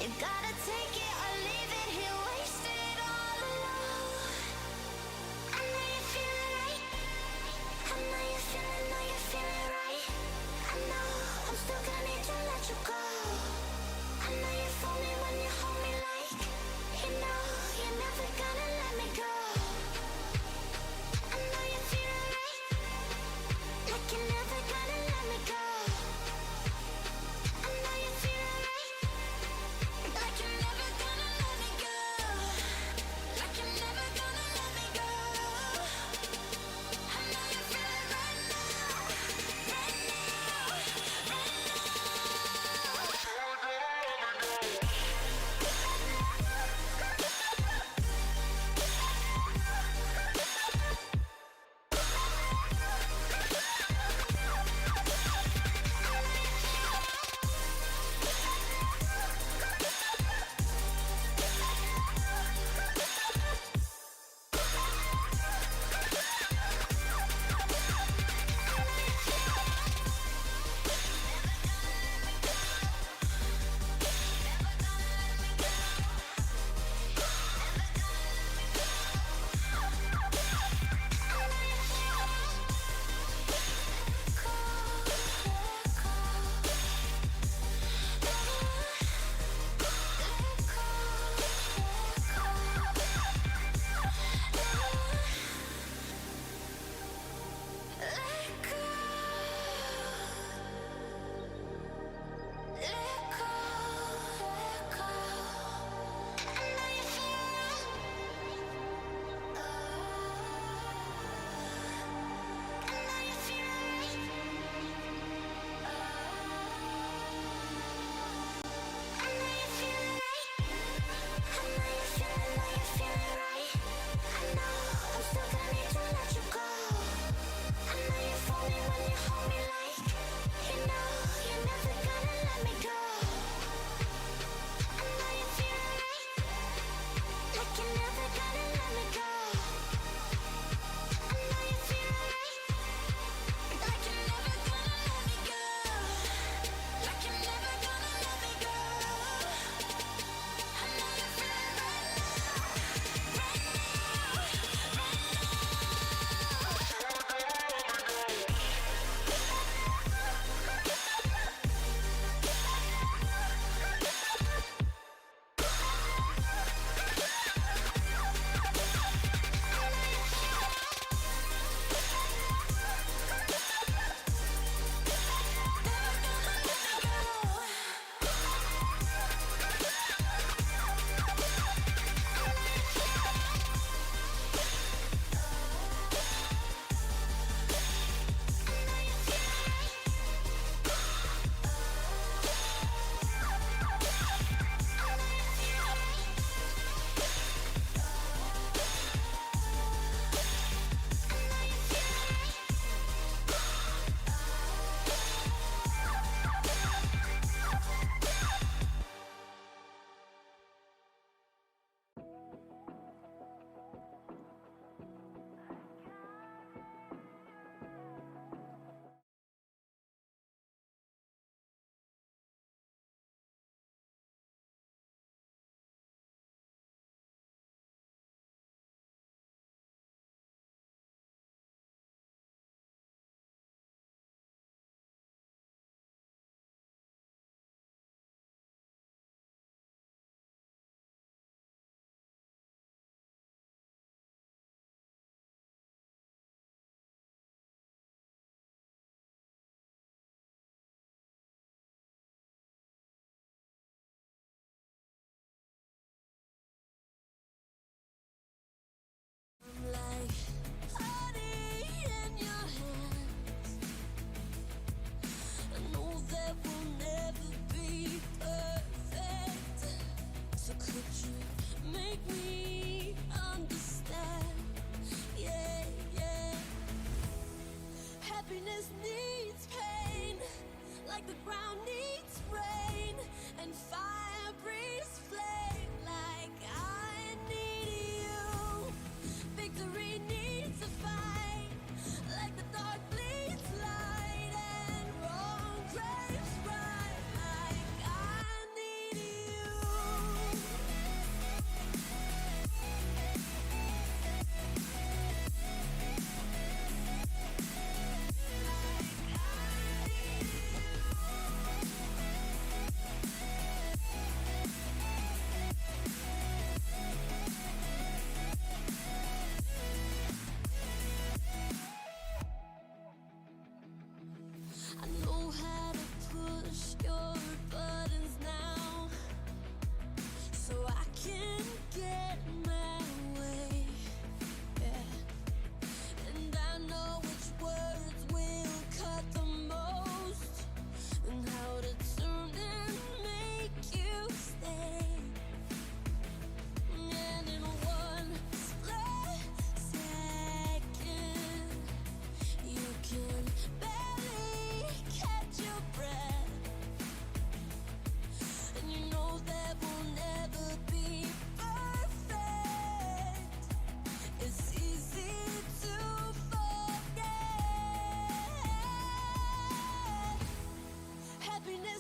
You gotta take it or leave it here, wasted all alone. I know you're feeling right. I know you're feeling right. I know I'm still gonna need to let you go. I know you fool me when you hold me like you know you're never gonna let me go. I know you're feeling right, like you're never gonna let me go. I know you're feeling right, like you're never gonna let me go. Like you're never gonna let me go. I know you're feeling right now, right now, right now.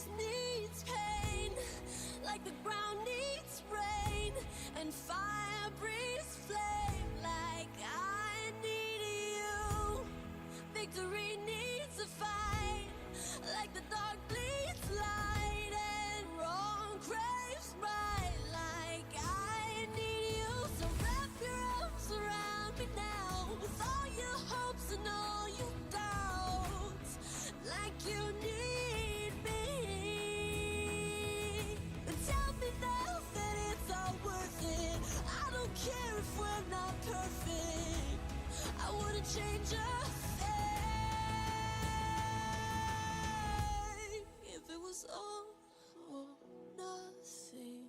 Happiness needs pain, like the ground needs rain, and fire breathes flame, like I need you. Victory needs a fight, like the dark bleeds light, and wrong craves right, like I need you. So wrap your arms around me now, with all your hopes and all your doubts, like you need me. And tell me now that it's all worth it. I don't care if we're not perfect, I wouldn't change a thing. If it was all or nothing,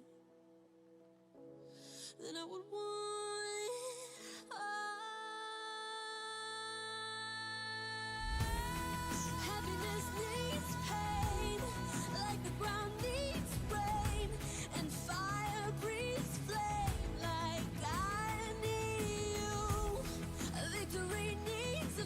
then I would want it all. Happiness needs pain, like the ground needs rain, and fire breathes flame, like I need you. Victory needs a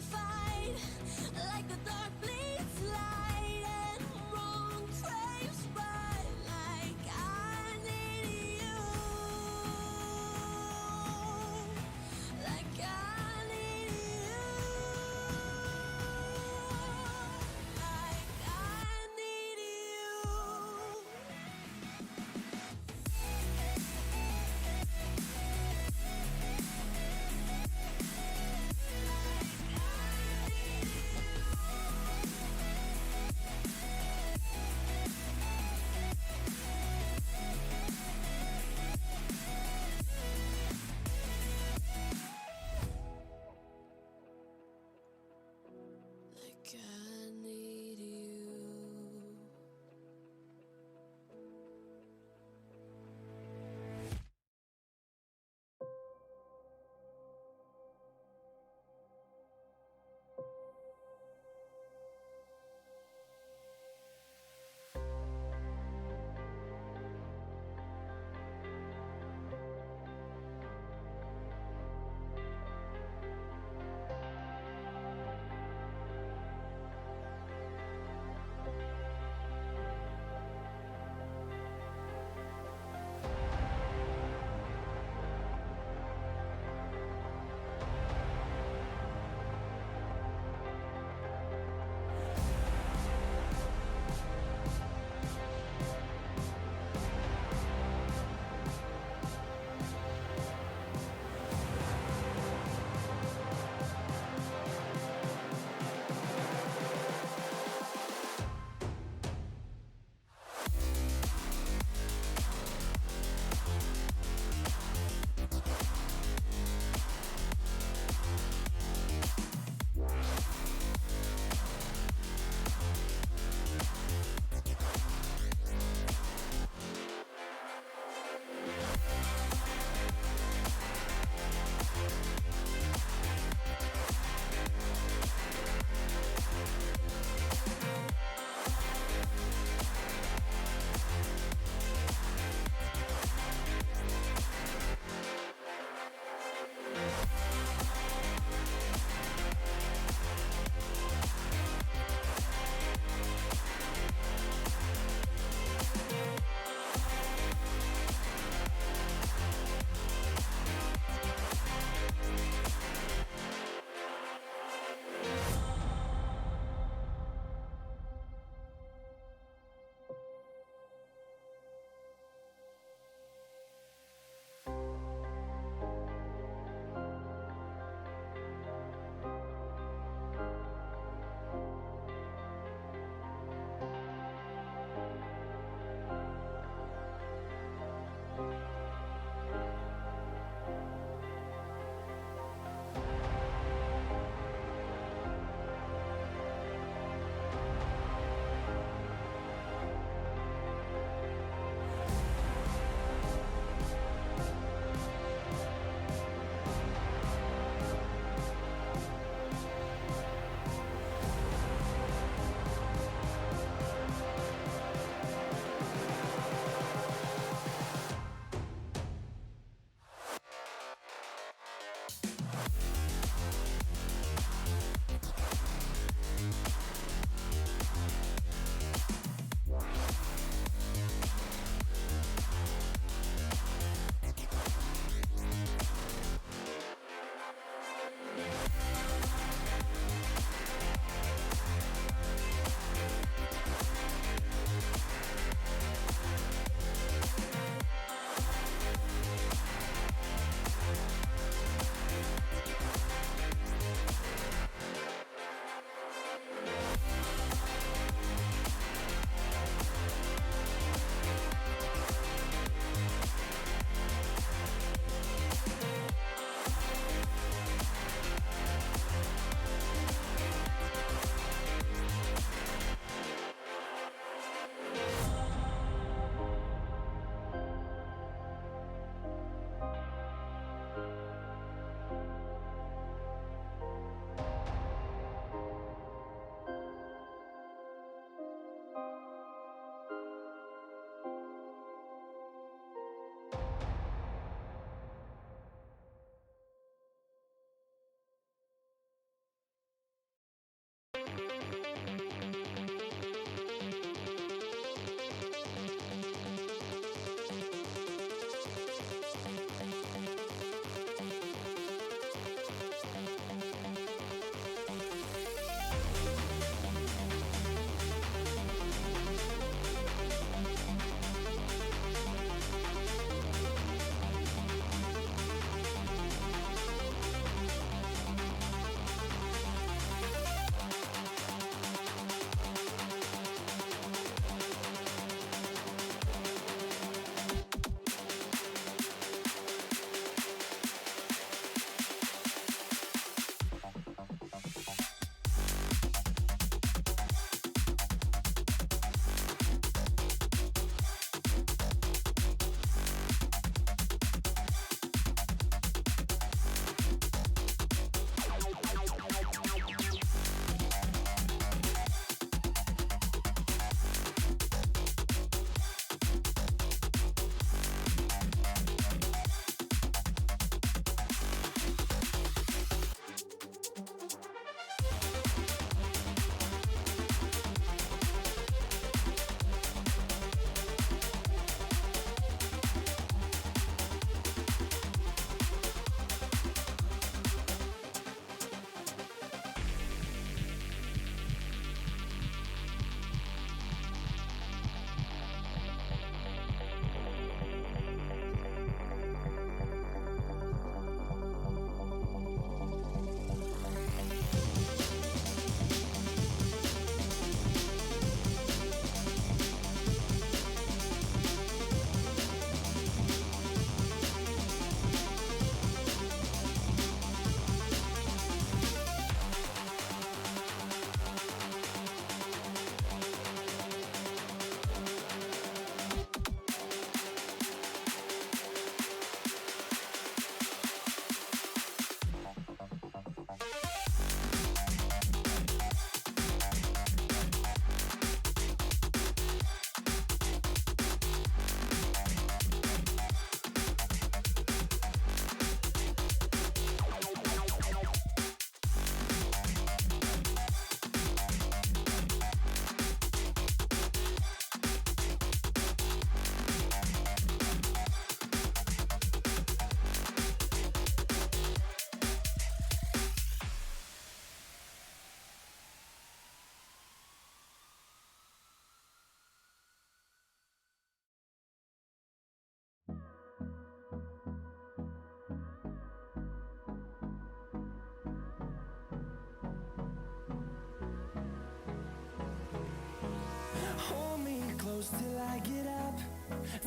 close till I get up.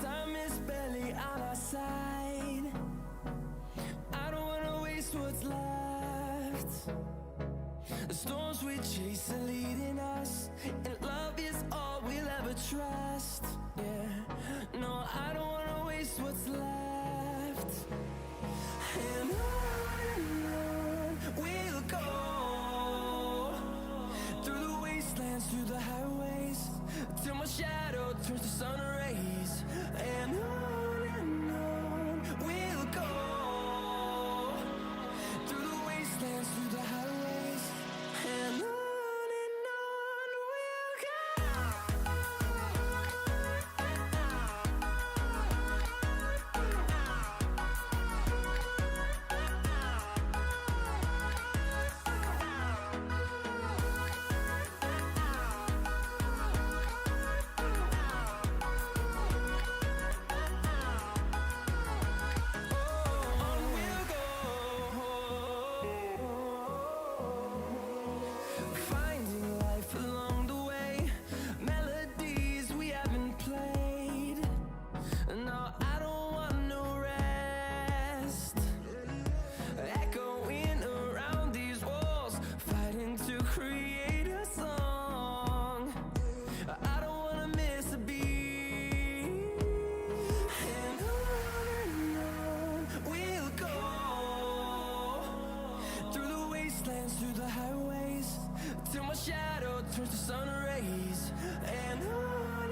Time is barely on our side. I don't wanna waste what's left. The storms we chase are leading us, and love is all we'll ever trust. Yeah, no, I don't wanna waste what's left. And on we'll go, through the wastelands, through the highways, till my shadow turns to sun rays. And on we'll go, through the wastelands, through the highways, and on we'll go. Finding life along the way, melodies we haven't played. No, I don't want no rest. Echoing around these walls, fighting to create a song. I don't wanna miss a beat. And on we'll go, through the wastelands, through the highways, till my shadow turns to sun rays. And on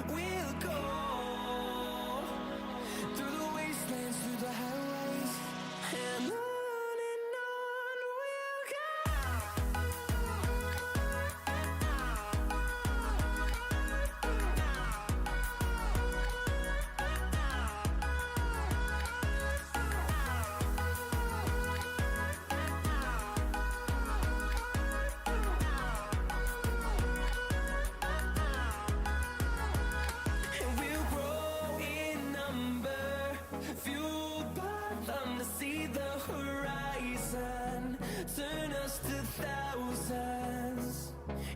we'll go, through the wastelands, through the highways, and on we'll go. And we'll grow in number, fueled by them to see the horizon, turn us to thousands.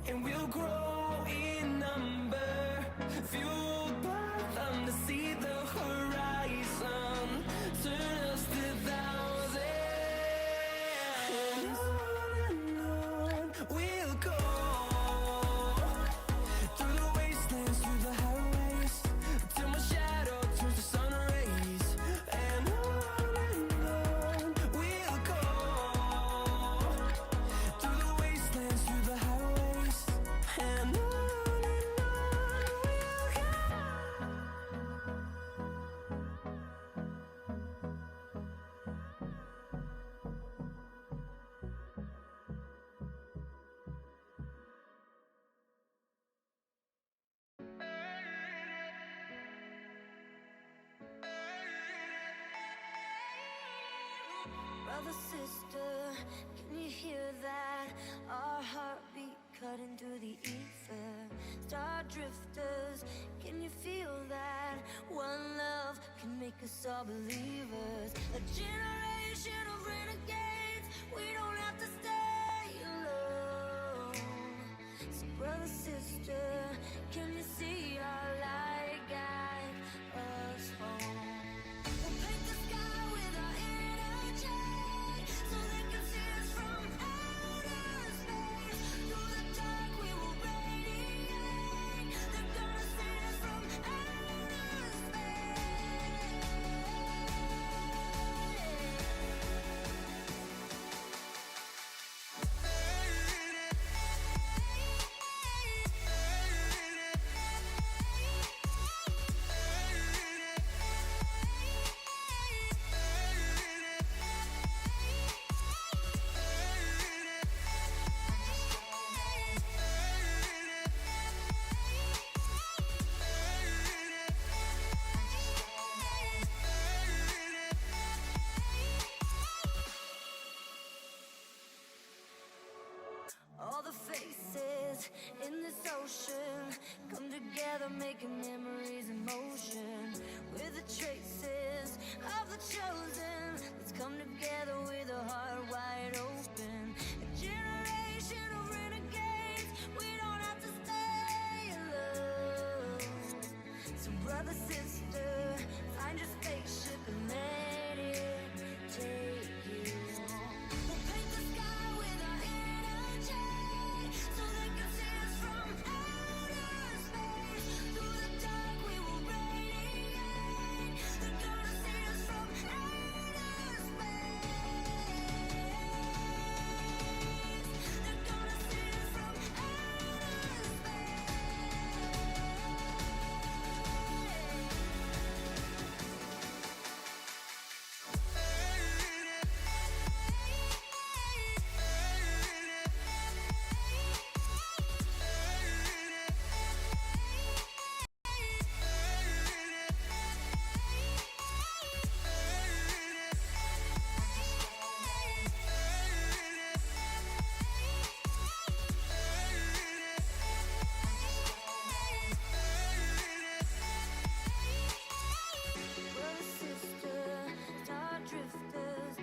And we'll grow in number, fueled by them to see the horizon, turn us to thousands. And on we'll go, through the wastelands, through the highways, till my shadow turns to sun rays. And on we'll go, through the wastelands, through the highways, and on we'll go. Brother, sister, can you hear that? Our heartbeat cutting through the ether. Star drifters, can you feel that? One love can make us all believers. A generation of renegades, we don't have to stay alone. So brother, sister, can you see our light guide us home? We'll paint the sky with our energy, so they can see us from outer space. Through the dark we will radiate. They're gonna see us from outer space. All the faces in this ocean come together, making memories in motion. We're the traces of the chosen. Let's come together with a heart wide open. A generation of renegades, we don't have to stay alone. sister, find your spaceship and let it take you. We'll paint the sky with our energy, so they can see us from outer space. Through the dark we will radiate. They're gonna see us from outer space. They're gonna see us from outer brother, sister, star drifters,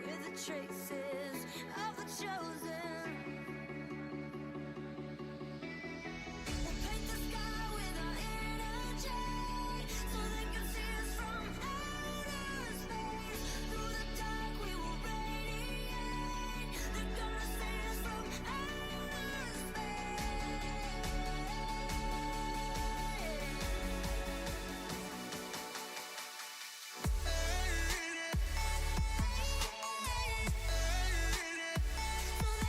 with the traces of the chosen. We'll paint the sky with our energy, so they can see us from outer space. Through the dark we will radiate. They're gonna see us from outer space. So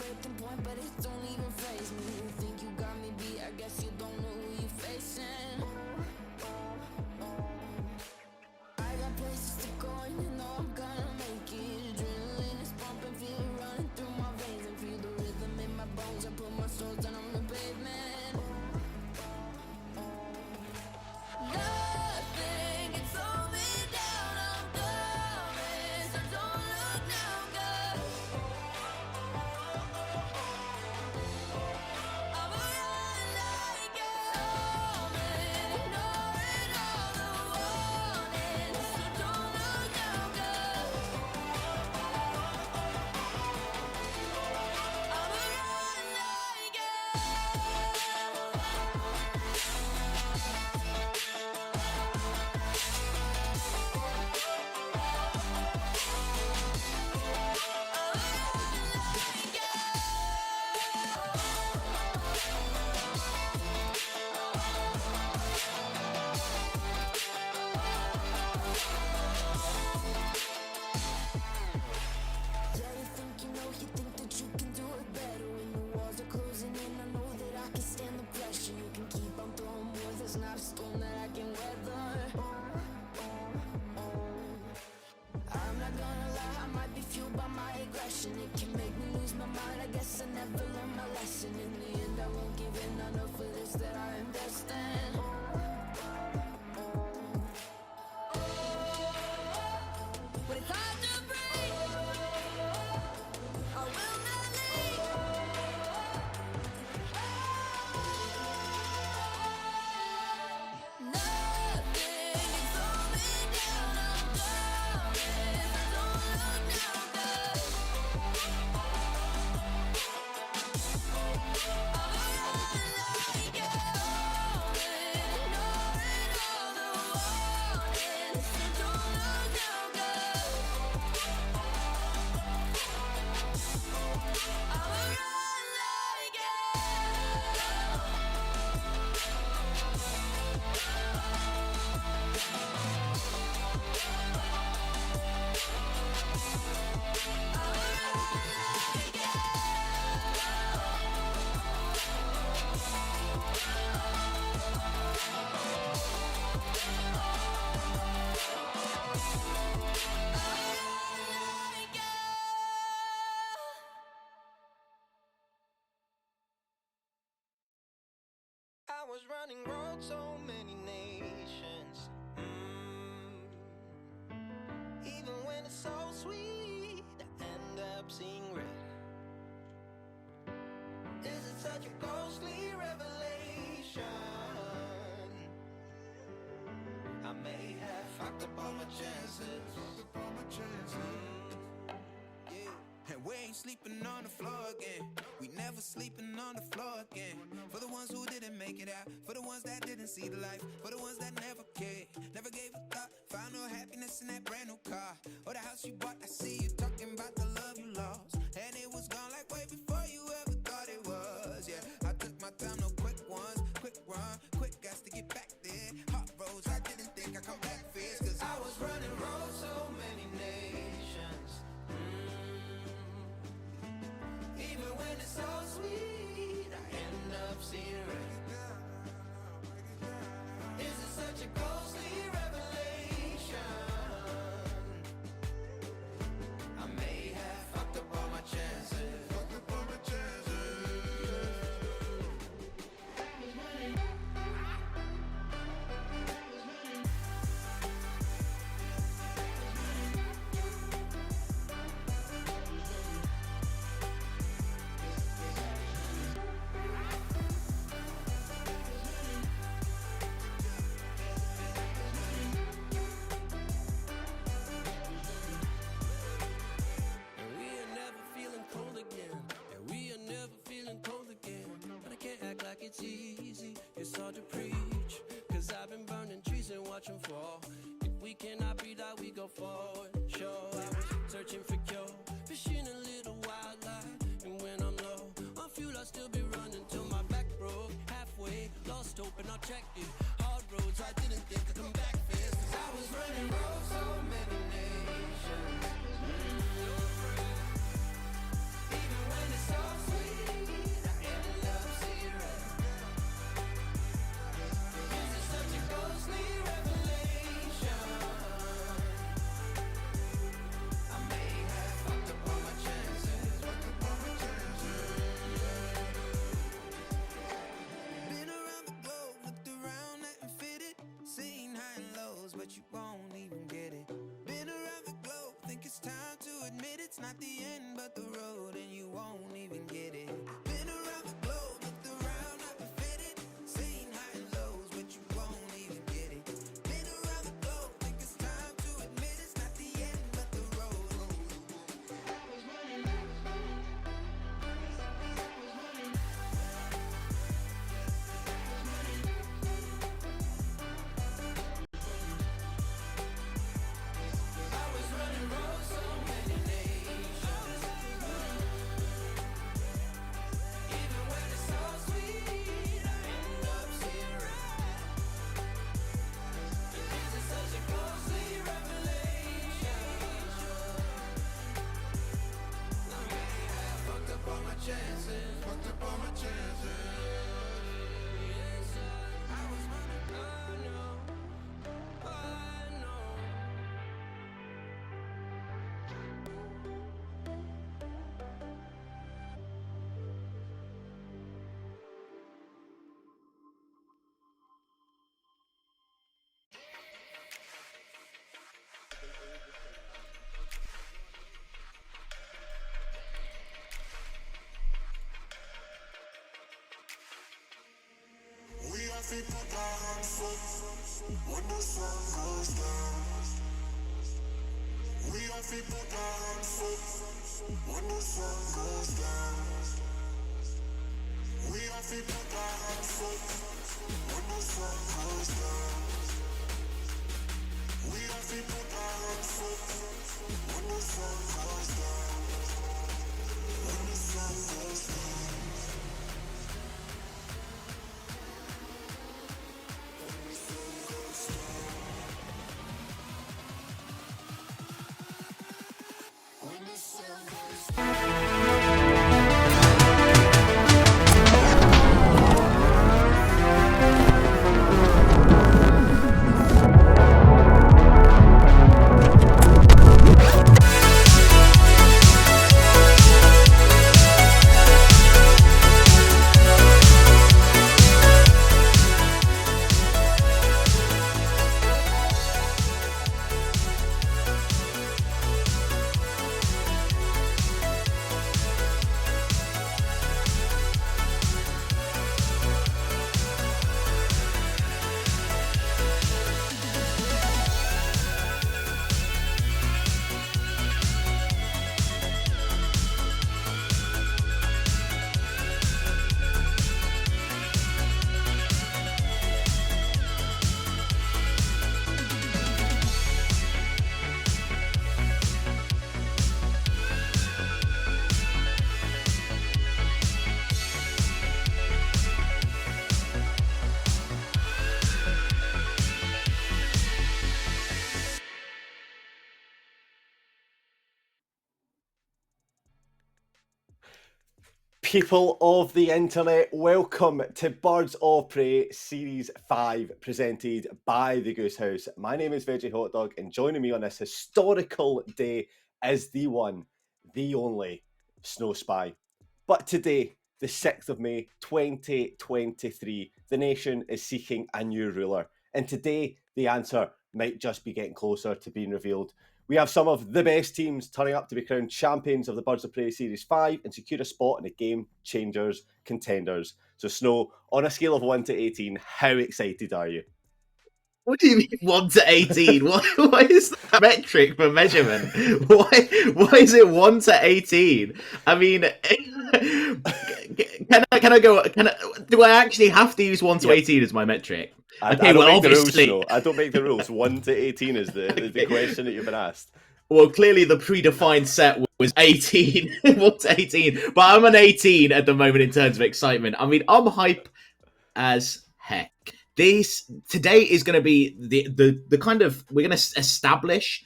breaking point, but it don't even faze me. You think you got me beat, I guess you don't know who you facing. I got places to go and you know I'm gonna make it. Adrenaline is pumping, feel it running through my veins, and feel the rhythm in my bones. I put my soul down on the pavement. Nothing can slow me down, I'm coming, so don't look now, girl. I'm a run like coming, ignoring all the warnings, so don't look now, girl. I'm a run like yeah, you think you know, you think that you can do it better. When the walls are closing in, I know that I can stand the pressure. You can keep on throwing more, there's not a storm that I can weather. I'm not gonna lie, I might be fueled by my aggression. It can make me lose my mind, I guess I never learned my lesson. In the end, I won't give in, I know for this that I am destined. But it's hard to breathe, I will not leave. Nothing can slow me down, I'm coming, so don't look now, girl. I'm a run like coming, ignoring all the warnings, so don't look now, girl. I'm a run like I was running road so many nations. Even when it's so sweet, I end up seeing red. Is it such a ghostly revelation? I may have fucked up all my chances. And we ain't sleeping on the floor again. We never sleeping on the floor again. For the ones who didn't make it out, for the ones that didn't see the life, for the ones that never cared, never gave a thought, found no happiness in that brand new car or the house you bought. I see you talking about the love you lost, and it was gone like way before you ever thought it was. Yeah, I took my time, no quick ones, quick run, quick gas to get back there. Hot roads, I didn't think I'd come back fierce, cause I was running road so many nations. Even when it's so sweet, I end up seeing red. Is it such a ghostly revelation? I may have fucked up all my chances. And we are never feeling cold again. And we are never feeling cold again. But I can't act like it's easy. It's hard to preach. Cause I've been burning trees and watching fall. If we cannot breathe out, we go forward. Sure, I was searching for cure. Fishing a little wildlife. And when I'm low on fuel, I'll still be running till my back broke. Halfway, lost hope and I checked it. Hard roads, I didn't think I'd come back fast. Cause I was running roads so many nations. Even when it's so lows, but you won't even get it. Been around the globe, think it's time to admit it's not the end, but the road, and you won't even get it. Been around the globe, looked around, not been fitted. Seen high and lows, but you won't even get it. Been around the globe, think it's time to admit it's not the end, but the road. People die on foot when the sun goes down. We have people die on foot when the sun goes down. We have people die on foot when the sun goes down. We have people die on foot when the sun goes down. When the sun goes down. People of the internet, welcome to Birds of Prey Series 5, presented by the Goose House. My name is Veggie Hot Dog, and joining me on this historical day is the one, the only Snow Spy. But today, the 6th of May, 2023, the nation is seeking a new ruler. And today, the answer might just be getting closer to being revealed. We have some of the best teams turning up to be crowned champions of the Birds of Prey Series 5 and secure a spot in the Game Changers contenders. So, Snow, on a scale of 1 to 18, how excited are you? What do you mean 1 to 18? What is that metric for measurement? Why is it 1 to 18? I mean, do I actually have to use 1 to 18 as my metric? I don't make the rules, I don't make the rules. 1 to 18 is the question that you've been asked. Well, clearly the predefined set was 18. 1 to 18. But I'm an 18 at the moment in terms of excitement. I mean, I'm hype as heck. Today is going to be the kind of, we're going to establish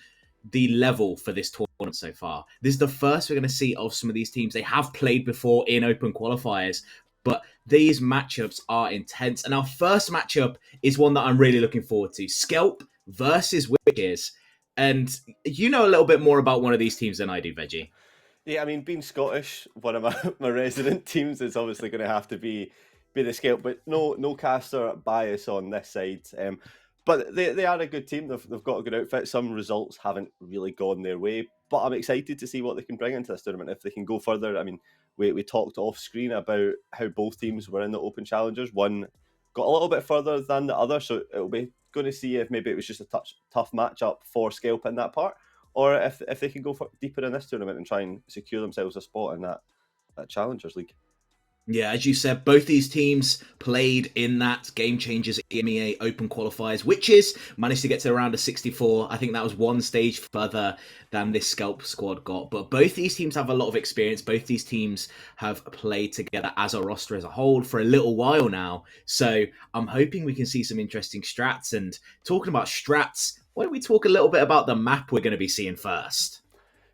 the level for this tournament so far. This is the first we're going to see of some of these teams. They have played before in open qualifiers, but these matchups are intense. And our first matchup is one that I'm really looking forward to. Skelp versus Witches. And you know a little bit more about one of these teams than I do, Veggie. Yeah, I mean, being Scottish, one of my resident teams is obviously going to have to be the Skelp, but no caster bias on this side. But they are a good team. They've got a good outfit. Some results haven't really gone their way, but I'm excited to see what they can bring into this tournament. If they can go further, I mean, we talked off screen about how both teams were in the Open Challengers. One got a little bit further than the other, so it'll be going to see if maybe it was just a tough matchup for Scalp in that part, or if they can go deeper in this tournament and try and secure themselves a spot in that Challengers League. Yeah, as you said, both these teams played in that Game Changers EMEA Open qualifiers, Witches managed to get to the round of 64. I think that was one stage further than this Scalp squad got. But both these teams have a lot of experience. Both these teams have played together as a roster as a whole for a little while now. So I'm hoping we can see some interesting strats. And talking about strats, why don't we talk a little bit about the map we're going to be seeing first?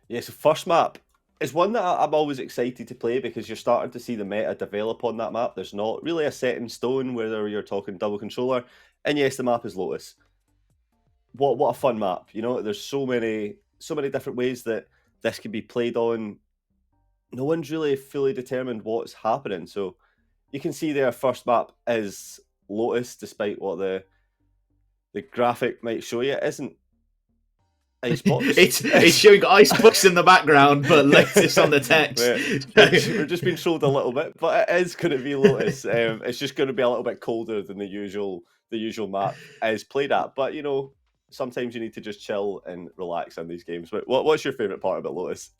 Yeah, so first map is one that I'm always excited to play because you're starting to see the meta develop on that map. There's not really a set in stone whether you're talking double controller. And yes, the map is Lotus. What a fun map. You know, there's so many different ways that this can be played on. No one's really fully determined what's happening. So you can see their first map is Lotus, despite what the graphic might show you. It isn't Icebox. It's showing Icebox in the background, but Lotus on the text. We're just being showed a little bit, but it is going to be Lotus. It's just going to be a little bit colder than the usual map is played at. But you know, sometimes you need to just chill and relax in these games. But what's your favourite part about Lotus?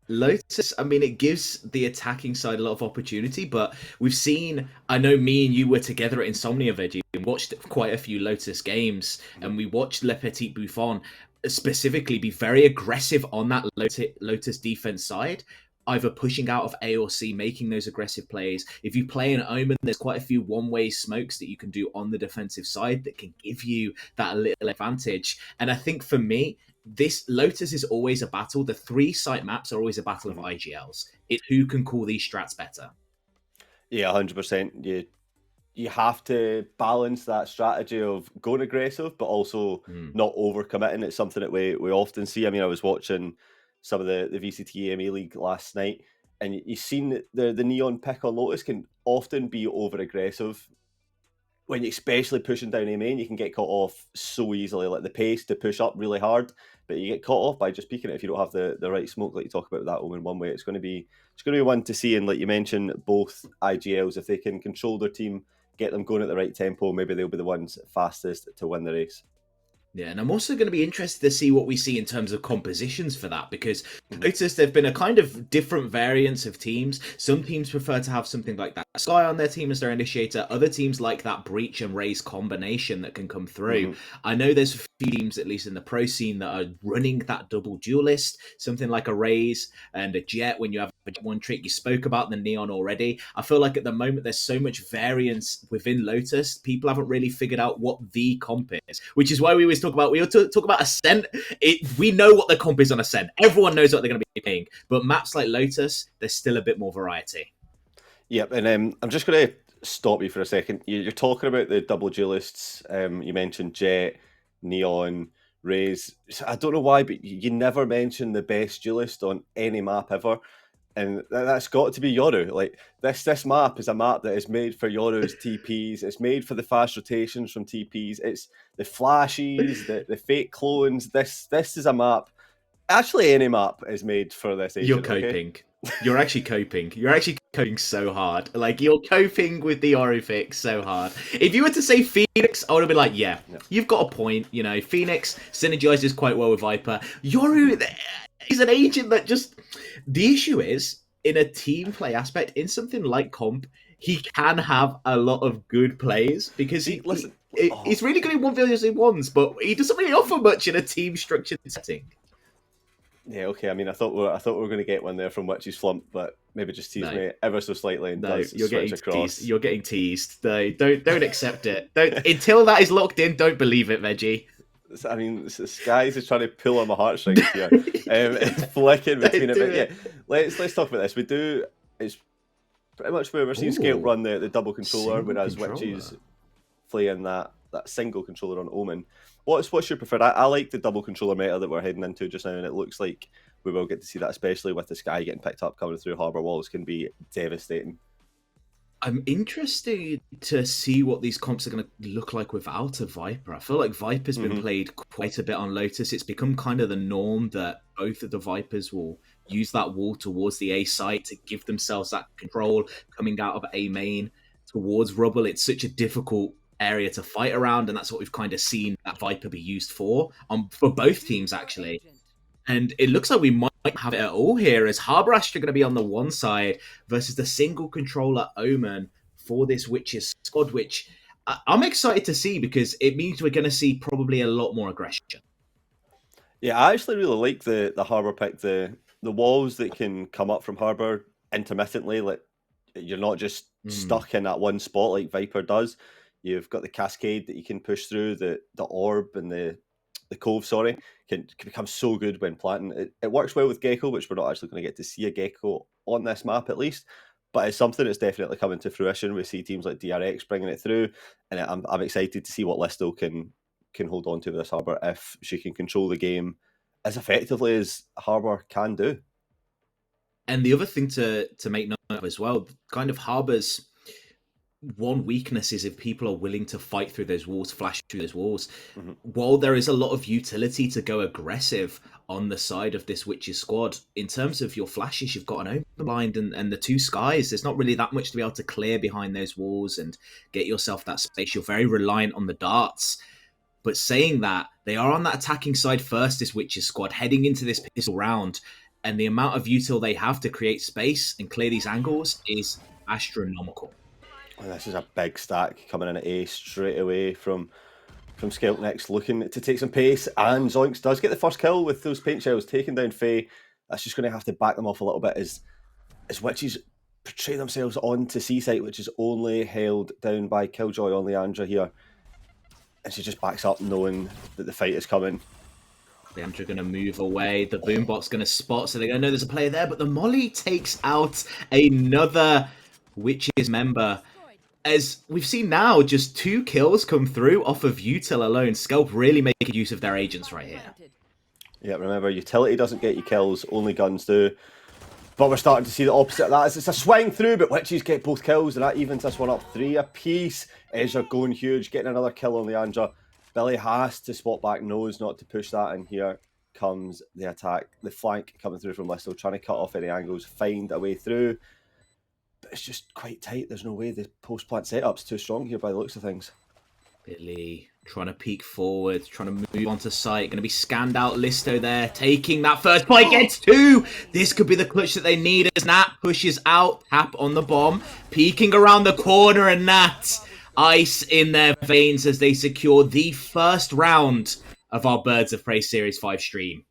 Lotus, I mean, it gives the attacking side a lot of opportunity, but we've seen, I know me and you were together at Insomnia, Veggie, and watched quite a few Lotus games, and we watched Le Petit Buffon specifically be very aggressive on that Lotus defense side, either pushing out of A or C, making those aggressive plays. If you play an Omen, there's quite a few one-way smokes that you can do on the defensive side that can give you that little advantage. And I think for me, this Lotus is always a battle. The 3 site maps are always a battle of IGLs. It's who can call these strats better. Yeah, 100%. You have to balance that strategy of going aggressive, but also not overcommitting. It's something that we often see. I mean, I was watching some of the VCT EMA League last night, and you've seen the Neon pick on Lotus can often be over aggressive. When you're especially pushing down A main, you can get caught off so easily. Like the pace to push up really hard, but you get caught off by just peeking it if you don't have the right smoke. Like you talk about with that Omen one way, it's going to be one to see. And like you mentioned, both IGLs, if they can control their team, get them going at the right tempo, maybe they'll be the ones fastest to win the race. Yeah, and I'm also going to be interested to see what we see in terms of compositions for that, because notice there've been a kind of different variance of teams. Some teams prefer to have something like that Sky on their team as their initiator. Other teams like that Breach and Raze combination that can come through. I know there's a few teams, at least in the pro scene, that are running that double duelist, something like a Raze and a Jet. When you have one trick, you spoke about the Neon already. I feel like at the moment there's so much variance within Lotus, people haven't really figured out what the comp is, which is why we always talk about Ascent. We know what the comp is on Ascent. Everyone knows what they're going to be playing, but maps like Lotus, there's still a bit more variety. Yep, and I'm just going to stop you for a second. You're talking about the double duelists. You mentioned Jet, Neon, Raze. I don't know why, but you never mention the best duelist on any map ever. And that's got to be Yoru. Like this map is a map that is made for Yoru's TPs. It's made for the fast rotations from TPs. It's the flashes, the fake clones. This is a map. Actually, any map is made for this agent. You're coping. Okay? You're actually coping. You're actually coping so hard. Like, you're coping with the Yoru fix so hard. If you were to say Phoenix, I would have been like, yeah, you've got a point. You know, Phoenix synergizes quite well with Viper. Yoru is an agent that just... The issue is, in a team play aspect, in something like comp, he can have a lot of good plays because he's really good in 1v1s, but he doesn't really offer much in a team structured setting. Yeah, okay. I mean, I thought we were going to get one there from Witch's Flump, but maybe just tease me ever so slightly and you're switch getting across. Teased. You're getting teased. No, don't accept it. Until that is locked in, don't believe it, Veggie. I mean, Skies is trying to pull on my heartstrings here, flicking between it. But yeah, let's talk about this. It's pretty much where we're seeing Scalp run the double controller, whereas Witches playing that single controller on Omen. What's your preferred? I like the double controller meta that we're heading into just now, and it looks like we will get to see that, especially with the Sky getting picked up coming through Harbour Walls, can be devastating. I'm interested to see what these comps are going to look like without a Viper. I feel like Viper's been played quite a bit on Lotus. It's become kind of the norm that both of the Vipers will use that wall towards the A site to give themselves that control coming out of A main towards Rubble. It's such a difficult area to fight around, and that's what we've kind of seen that Viper be used for both teams, actually. And it looks like we might have it at all here, as Harbour Astra going to be on the one side versus the single controller Omen for this Witches squad, which I'm excited to see because it means we're going to see probably a lot more aggression. Yeah, I actually really like the Harbour pick. The walls that can come up from Harbour intermittently, like you're not just stuck in that one spot like Viper does. You've got the cascade that you can push through, the orb and the cove, sorry, can become so good when planting. It works well with Gecko, which we're not actually going to get to see a Gecko on this map at least, but it's something that's definitely coming to fruition. We see teams like DRX bringing it through, and I'm excited to see what Listo can hold on to with this Harbour if she can control the game as effectively as Harbour can do. And the other thing to make note of as well, kind of Harbour's one weakness is if people are willing to fight through those walls, flash through those walls. While there is a lot of utility to go aggressive on the side of this Witches squad, in terms of your flashes, you've got an open blind and the two skies. There's not really that much to be able to clear behind those walls and get yourself that space. You're very reliant on the darts. But saying that, they are on that attacking side first, this Witches squad, heading into this pistol round. And the amount of util they have to create space and clear these angles is astronomical. And this is a big stack coming in at A straight away from Skelp next, looking to take some pace. And Zoinks does get the first kill with those paint shells, taking down Faye. That's just going to have to back them off a little bit as Witches portray themselves onto C-site, which is only held down by Killjoy on Leandra here. And she just backs up knowing that the fight is coming. Leandra going to move away. The Boombot's going to spot, so they're going to know there's a player there. But the Molly takes out another Witches member. As we've seen now, just 2 kills come through off of Util alone. Skelp really making use of their agents right here. Yeah, remember, utility doesn't get you kills, only guns do. But we're starting to see the opposite of that. It's a swing through, but Witches get both kills, and that evens this one up 3 apiece. Ezra going huge, getting another kill on Leandra. Billy has to spot back, knows not to push that, and here comes the attack. The flank coming through from Listo, trying to cut off any angles, find a way through. But it's just quite tight. There's no way the post-plant setup's too strong here by the looks of things. Billy trying to peek forward, trying to move onto site. Going to be scanned out. Listo there, taking that first point. Gets 2. This could be the clutch that they need as Nat pushes out. Tap on the bomb. Peeking around the corner, and Nat, ice in their veins as they secure the first round of our Birds of Prey Series 5 stream.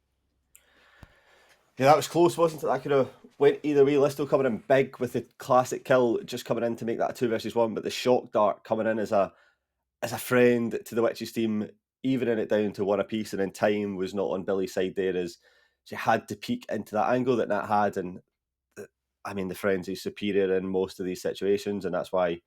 Yeah, that was close, wasn't it? That could have went either way. Listo coming in big with the classic kill, just coming in to make that a 2 versus 1, but the shock dart coming in as a friend to the Witches team, evening it down to 1 apiece, and then time was not on Billy's side there as she had to peek into that angle that Nat had, and I mean the frenzy's superior in most of these situations, and that's why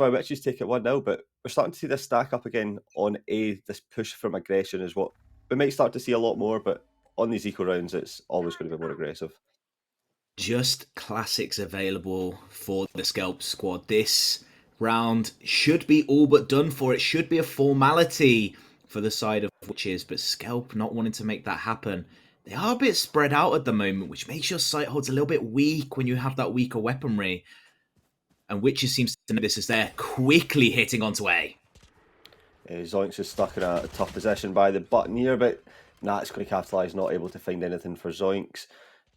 Witches take it 1-0, but we're starting to see this stack up again on A. This push from aggression is what we might start to see a lot more, but on these eco rounds, it's always going to be more aggressive. Just classics available for the Skelp squad. This round should be all but done for. It should be a formality for the side of Witches, but Skelp not wanting to make that happen. They are a bit spread out at the moment, which makes your sight holds a little bit weak when you have that weaker weaponry. And Witches seems to know this as they're quickly hitting onto A. Zoinks is stuck in a tough position by the button here, but Nat's going to capitalise, not able to find anything for Zoinks.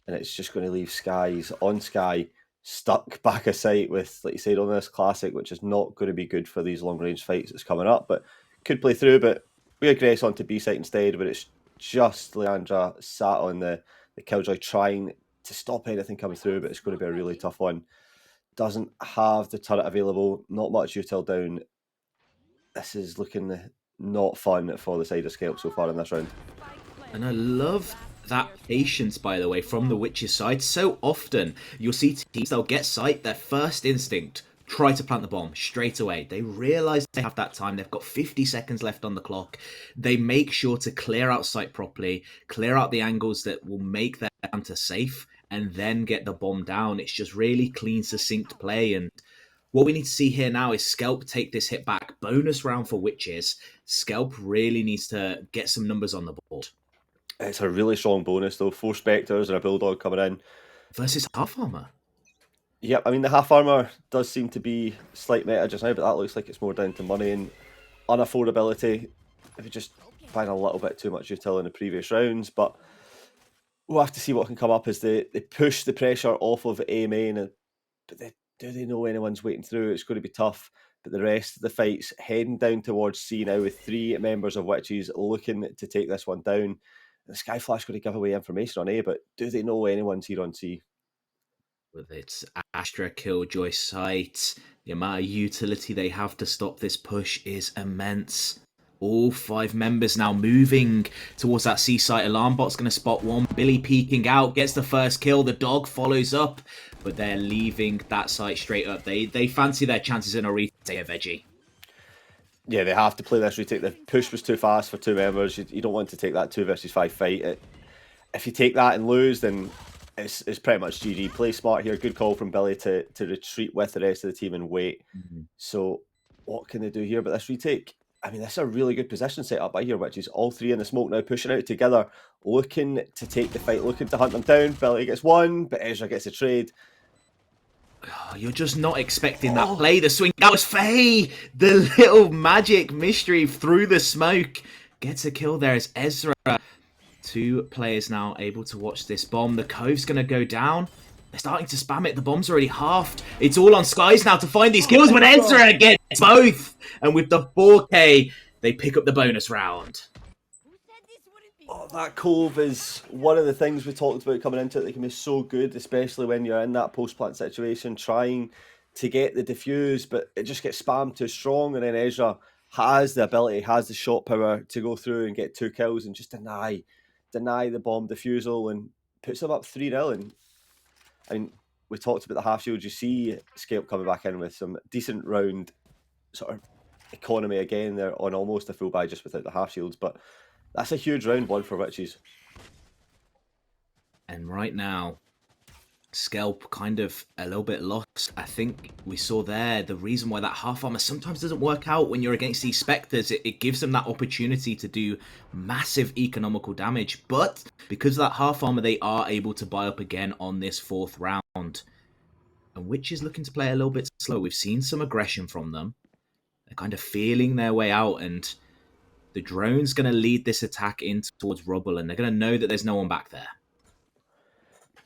And it's just going to leave Skies on Sky, stuck back of sight with, like you said, on this classic, which is not going to be good for these long-range fights that's coming up, but could play through. But we aggress onto B site instead, but it's just Leandra sat on the Killjoy trying to stop anything coming through, but it's going to be a really tough one. Doesn't have the turret available, not much util down. This is looking not fun for the side of Skelp so far in this round. And I love that patience, by the way, from the Witches side. So often you'll see teams, they'll get sight, their first instinct, try to plant the bomb straight away. They realise they have that time. They've got 50 seconds left on the clock. They make sure to clear out sight properly, clear out the angles that will make their counter safe, and then get the bomb down. It's just really clean, succinct play. And What we need to see here now is Skelp take this hit back. Bonus round for Witches. Skelp really needs to get some numbers on the board. It's a really strong bonus, though. 4 Spectres and a Bulldog coming in. Versus half armor. Yep, I mean, the half armor does seem to be slight meta just now, but that looks like it's more down to money and unaffordability. If you just buying a little bit too much util in the previous rounds, but we'll have to see what can come up as they push the pressure off of A main. But do they know anyone's waiting through? It's going to be tough. But the rest of the fight's heading down towards C now with 3 members of Witches looking to take this one down. The Skyflash going to give away information on A, but do they know anyone's here on C? With its Astra Killjoy sight, the amount of utility they have to stop this push is immense. All 5 members now moving towards that C site. Alarm bot's going to spot one. Billy peeking out, gets the first kill. The dog follows up, but they're leaving that site straight up. They fancy their chances in a retake, Veggie. Yeah, they have to play this retake. The push was too fast for 2 members. You don't want to take that 2 versus 5 fight. If you take that and lose, then it's pretty much GG. Play smart here. Good call from Billy to retreat with the rest of the team and wait. So what can they do here? But this retake, I mean, this is a really good position set up by here, which is all 3 in the smoke now, pushing out together, looking to take the fight, looking to hunt them down. Billy gets one, but Ezra gets a trade. Oh, you're just not expecting that play. The swing. That was Faye. The little magic mystery through the smoke. Gets a kill there as Ezra. 2 players now able to watch this bomb. The Cove's going to go down. They're starting to spam it. The bomb's already halved. It's all on Skies now to find these kills, but Ezra gets both. And with the 4K, they pick up the bonus round. Oh, that Cove is one of the things we talked about coming into it that can be so good, especially when you're in that post-plant situation, trying to get the defuse, but it just gets spammed too strong, and then Ezra has the ability, has the shot power to go through and get 2 kills and just deny the bomb defusal and puts them up 3-0. And we talked about the half shield. You see Skelp coming back in with some decent round sort of economy again. They're on almost a full buy just without the half shields, but that's a huge round one for Witches. And right now, Skelp kind of a little bit lost. I think we saw there the reason why that half armor sometimes doesn't work out when you're against these Spectres. It gives them that opportunity to do massive economical damage. But because of that half armor, they are able to buy up again on this 4th round. And Witches looking to play a little bit slow. We've seen some aggression from them. They're kind of feeling their way out, and the drone's going to lead this attack in towards Rubble, and they're going to know that there's no one back there.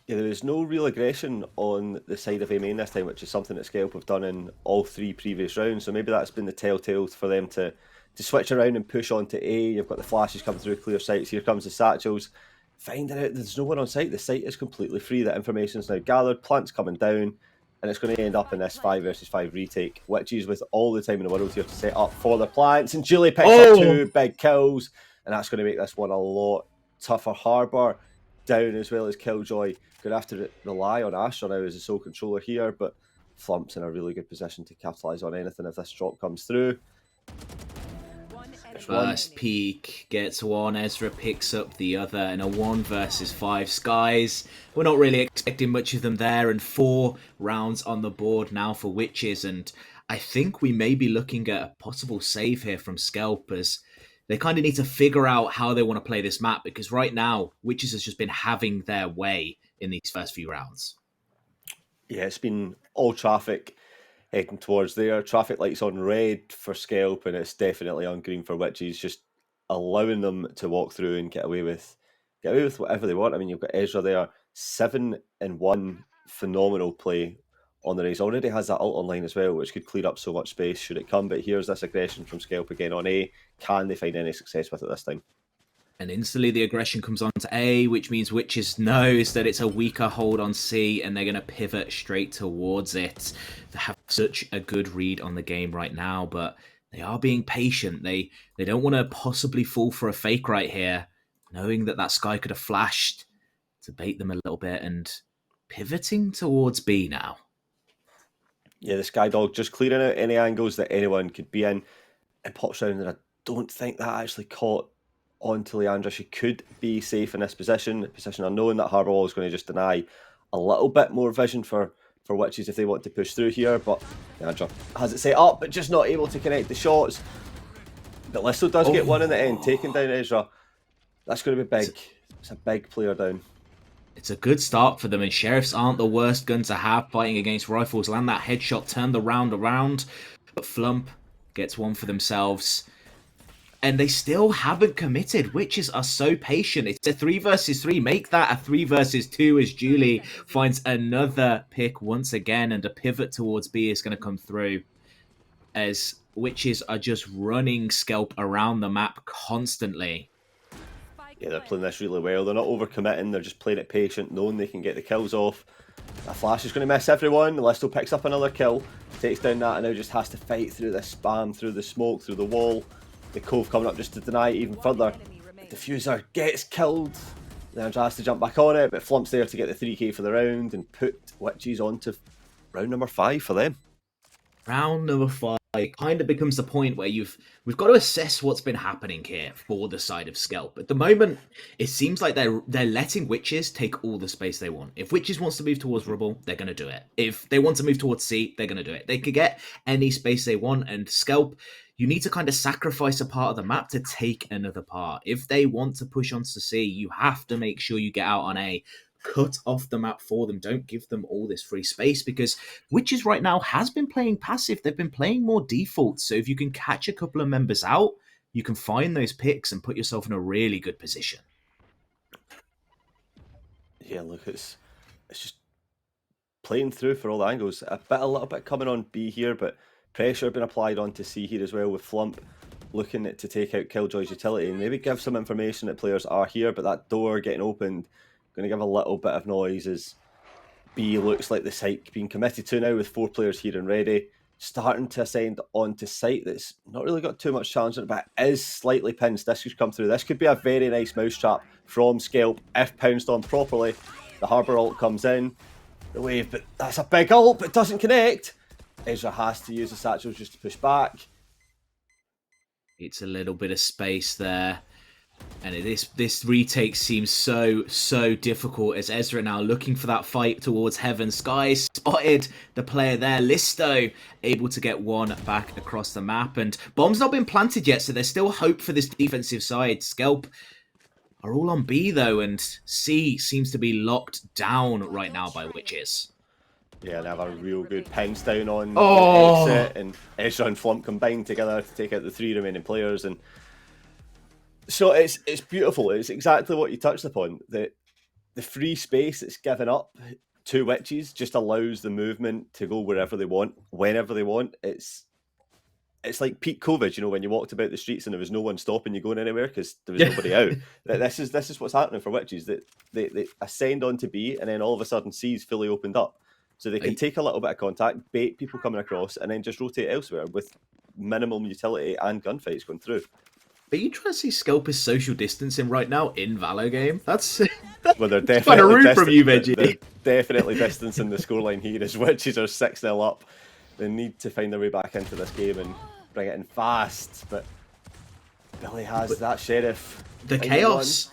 Yeah, there is no real aggression on the side of A main this time, which is something that Skelp have done in all 3 previous rounds. So maybe that's been the telltale for them to switch around and push on to A. You've got the flashes coming through clear sights. Here comes the satchels. Finding out there's no one on site. The site is completely free. That information is now gathered. Plant's coming down. And it's going to end up in this 5 versus 5 retake. Witches with all the time in the world here to set up for the plants. And Julie picks up 2 big kills. And that's going to make this one a lot tougher. Harbour down as well as Killjoy. Going to have to rely on Astra now as the sole controller here. But Flump's in a really good position to capitalise on anything if this drop comes through. First peek gets one, Ezra picks up the other, and a 1 versus 5 Skies. We're not really expecting much of them there, and 4 rounds on the board now for Witches, and I think we may be looking at a possible save here from Skelp, as they kind of need to figure out how they want to play this map, because right now, Witches has just been having their way in these first few rounds. Yeah, it's been all traffic heading towards there. Traffic lights on red for Skelp, and it's definitely on green for Witches, just allowing them to walk through and get away with whatever they want. I mean, you've got Ezra there, 7-1, phenomenal play on the race. Already has that ult online as well, which could clear up so much space should it come. But here's this aggression from Skelp again on A. Can they find any success with it this time? And instantly the aggression comes on to A, which means Witches knows that it's a weaker hold on C, and they're going to pivot straight towards it. They have such a good read on the game right now, but they are being patient. They don't want to possibly fall for a fake right here, knowing that that Sky could have flashed to bait them a little bit, and pivoting towards B now. Yeah, the Skydog just clearing out any angles that anyone could be in. It pops round, and I don't think that actually caught onto Leandra. She could be safe in this position. Position unknown that Harbour is going to just deny a little bit more vision for for Witches if they want to push through here, but Andra has it set up, but just not able to connect the shots. But Listo does get one in the end, taking down Ezra. That's going to be big. It's a big player down. It's a good start for them, and Sheriffs aren't the worst gun to have fighting against Rifles. Land that headshot, turn the round around, but Flump gets one for themselves. And they still haven't committed. Witches are so patient. It's a 3 versus 3. Make that a 3 versus 2 as Julie finds another pick once again, and a pivot towards B is going to come through as Witches are just running Skelp around the map constantly. Yeah, they're playing this really well. They're not overcommitting. They're just playing it patient, knowing they can get the kills off. A flash is going to miss everyone. Listo picks up another kill, takes down that, and now just has to fight through this spam, through the smoke, through the wall. The Cove coming up just to deny it even further. The Diffuser gets killed. Then Andra has to jump back on it, but Flump's there to get the 3k for the round and put Witches on to round number 5 for them. Round number 5 kind of becomes the point where we've got to assess what's been happening here for the side of Skelp. At the moment, it seems like they're letting Witches take all the space they want. If Witches wants to move towards Rubble, they're going to do it. If they want to move towards C, they're going to do it. They could get any space they want, and Skelp, you need to kind of sacrifice a part of the map to take another part. If they want to push on to C, you have to make sure you get out on A. Cut off the map for them. Don't give them all this free space, because Witches right now has been playing passive. They've been playing more default. So if you can catch a couple of members out, you can find those picks and put yourself in a really good position. Yeah, look, it's just playing through for all the angles. A little bit coming on B here, but pressure being applied onto C here as well, with Flump looking to take out Killjoy's utility and maybe give some information that players are here, but that door getting opened, going to give a little bit of noise as B looks like the site being committed to now with 4 players here and ready. Starting to ascend onto site that's not really got too much challenge in it, but is slightly pinched. This could come through. This could be a very nice mousetrap from Skelp if pounced on properly. The Harbour ult comes in, the wave, but that's a big ult, but it doesn't connect. Ezra has to use the satchels just to push back. It's a little bit of space there. And this retake seems so difficult as Ezra now looking for that fight towards Heaven. Sky spotted the player there. Listo able to get one back across the map. And bomb's not been planted yet, so there's still hope for this defensive side. Skelp are all on B though, and C seems to be locked down right now by Witches. Yeah, they have a real good pinch down on the exit, and Ezra and Flump combined together to take out the 3 remaining players. And so it's beautiful. It's exactly what you touched upon. The free space that's given up to Witches just allows the movement to go wherever they want, whenever they want. It's like peak COVID, you know, when you walked about the streets and there was no one stopping you going anywhere because there was nobody out. This is what's happening for Witches. That they ascend onto B, and then all of a sudden C's fully opened up. So they can take a little bit of contact, bait people coming across, and then just rotate elsewhere with minimum utility and gunfights going through. Are you trying to see Skelp is social distancing right now in Valo game? That's well, they're quite a rude from you, Veggie. They're definitely distancing the scoreline here as Witches are 6-0 up. They need to find their way back into this game and bring it in fast, but Billy has that Sheriff. The chaos.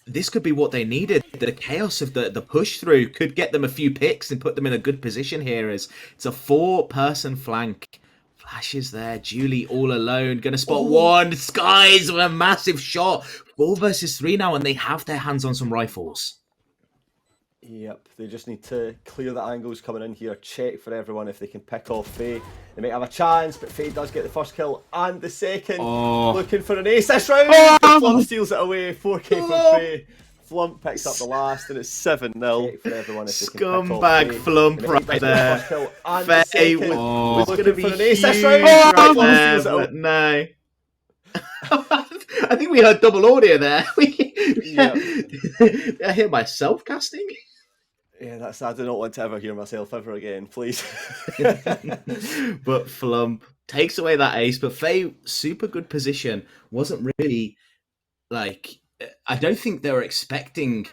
This could be what they needed. The chaos of the push through could get them a few picks and put them in a good position here, as it's a 4-person flank. Flashes there. Julie all alone. Gonna spot one. Skies with a massive shot. 4 versus 3 now, and they have their hands on some rifles. Yep, they just need to clear the angles coming in here, check for everyone if they can pick off Faye. They might have a chance, but Faye does get the first kill and the second. Looking for an ace this round. Flump steals it away, 4k from Faye. Flump picks up the last, and it's 7-0. Check for everyone if they can pick off Scumbag Faye. Flump right there. Faye was looking for an ace this round. right there, but no. I think we heard double audio there. I hear myself casting. Yeah, I do not want to ever hear myself ever again, please. But Flump takes away that ace, but Faye, super good position. Wasn't really, like, I don't think they were expecting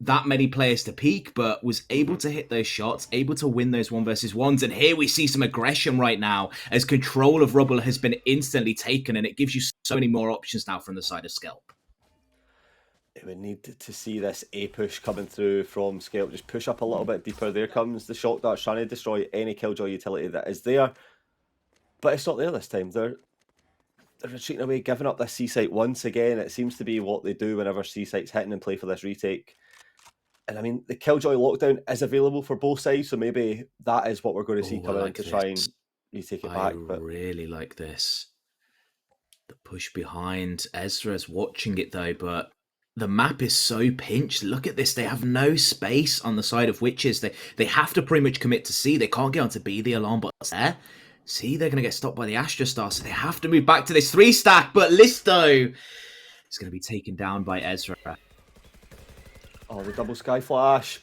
that many players to peak, but was able to hit those shots, able to win those 1 versus 1s. And here we see some aggression right now as control of Rubble has been instantly taken, and it gives you so many more options now from the side of Skelp. We need to see this A push coming through from Scalp. Just push up a little bit deeper. There comes the Shock Darts trying to destroy any Killjoy utility that is there. But it's not there this time. They're retreating away, giving up this C site once again. It seems to be what they do whenever C site's hitting and play for this retake. And I mean, the Killjoy lockdown is available for both sides, so maybe that is what we're going to see coming in to try and retake it back. I really like this. The push behind. Ezra's watching it though, but the map is so pinched. Look at this. They have no space on the side of Witches. They have to pretty much commit to C. They can't get onto B. The alarm button's there. C, they're going to get stopped by the Astra Star, so they have to move back to this 3-stack. But Listo is going to be taken down by Ezra. Oh, the double Sky Flash.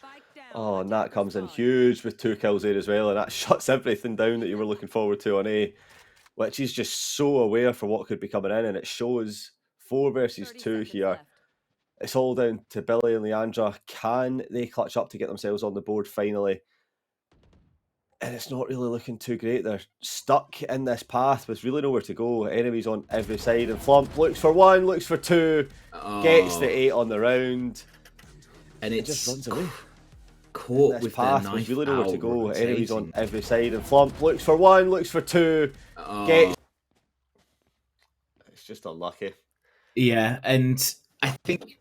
Oh, and that comes in huge with 2 kills there as well. And that shuts everything down that you were looking forward to on A. Which is just so aware for what could be coming in. And it shows 4 versus 2 here. It's all down to Billy and Leandra. Can they clutch up to get themselves on the board finally? And it's not really looking too great. They're stuck in this path with really nowhere to go. Enemies on every side. And Flump looks for 1, looks for 2, gets the 8 on the round. And it just runs away. Caught with path their knife with really nowhere to go. rotating. Enemies on every side. And Flump looks for 1, looks for 2, gets... It's just unlucky. Yeah, and I think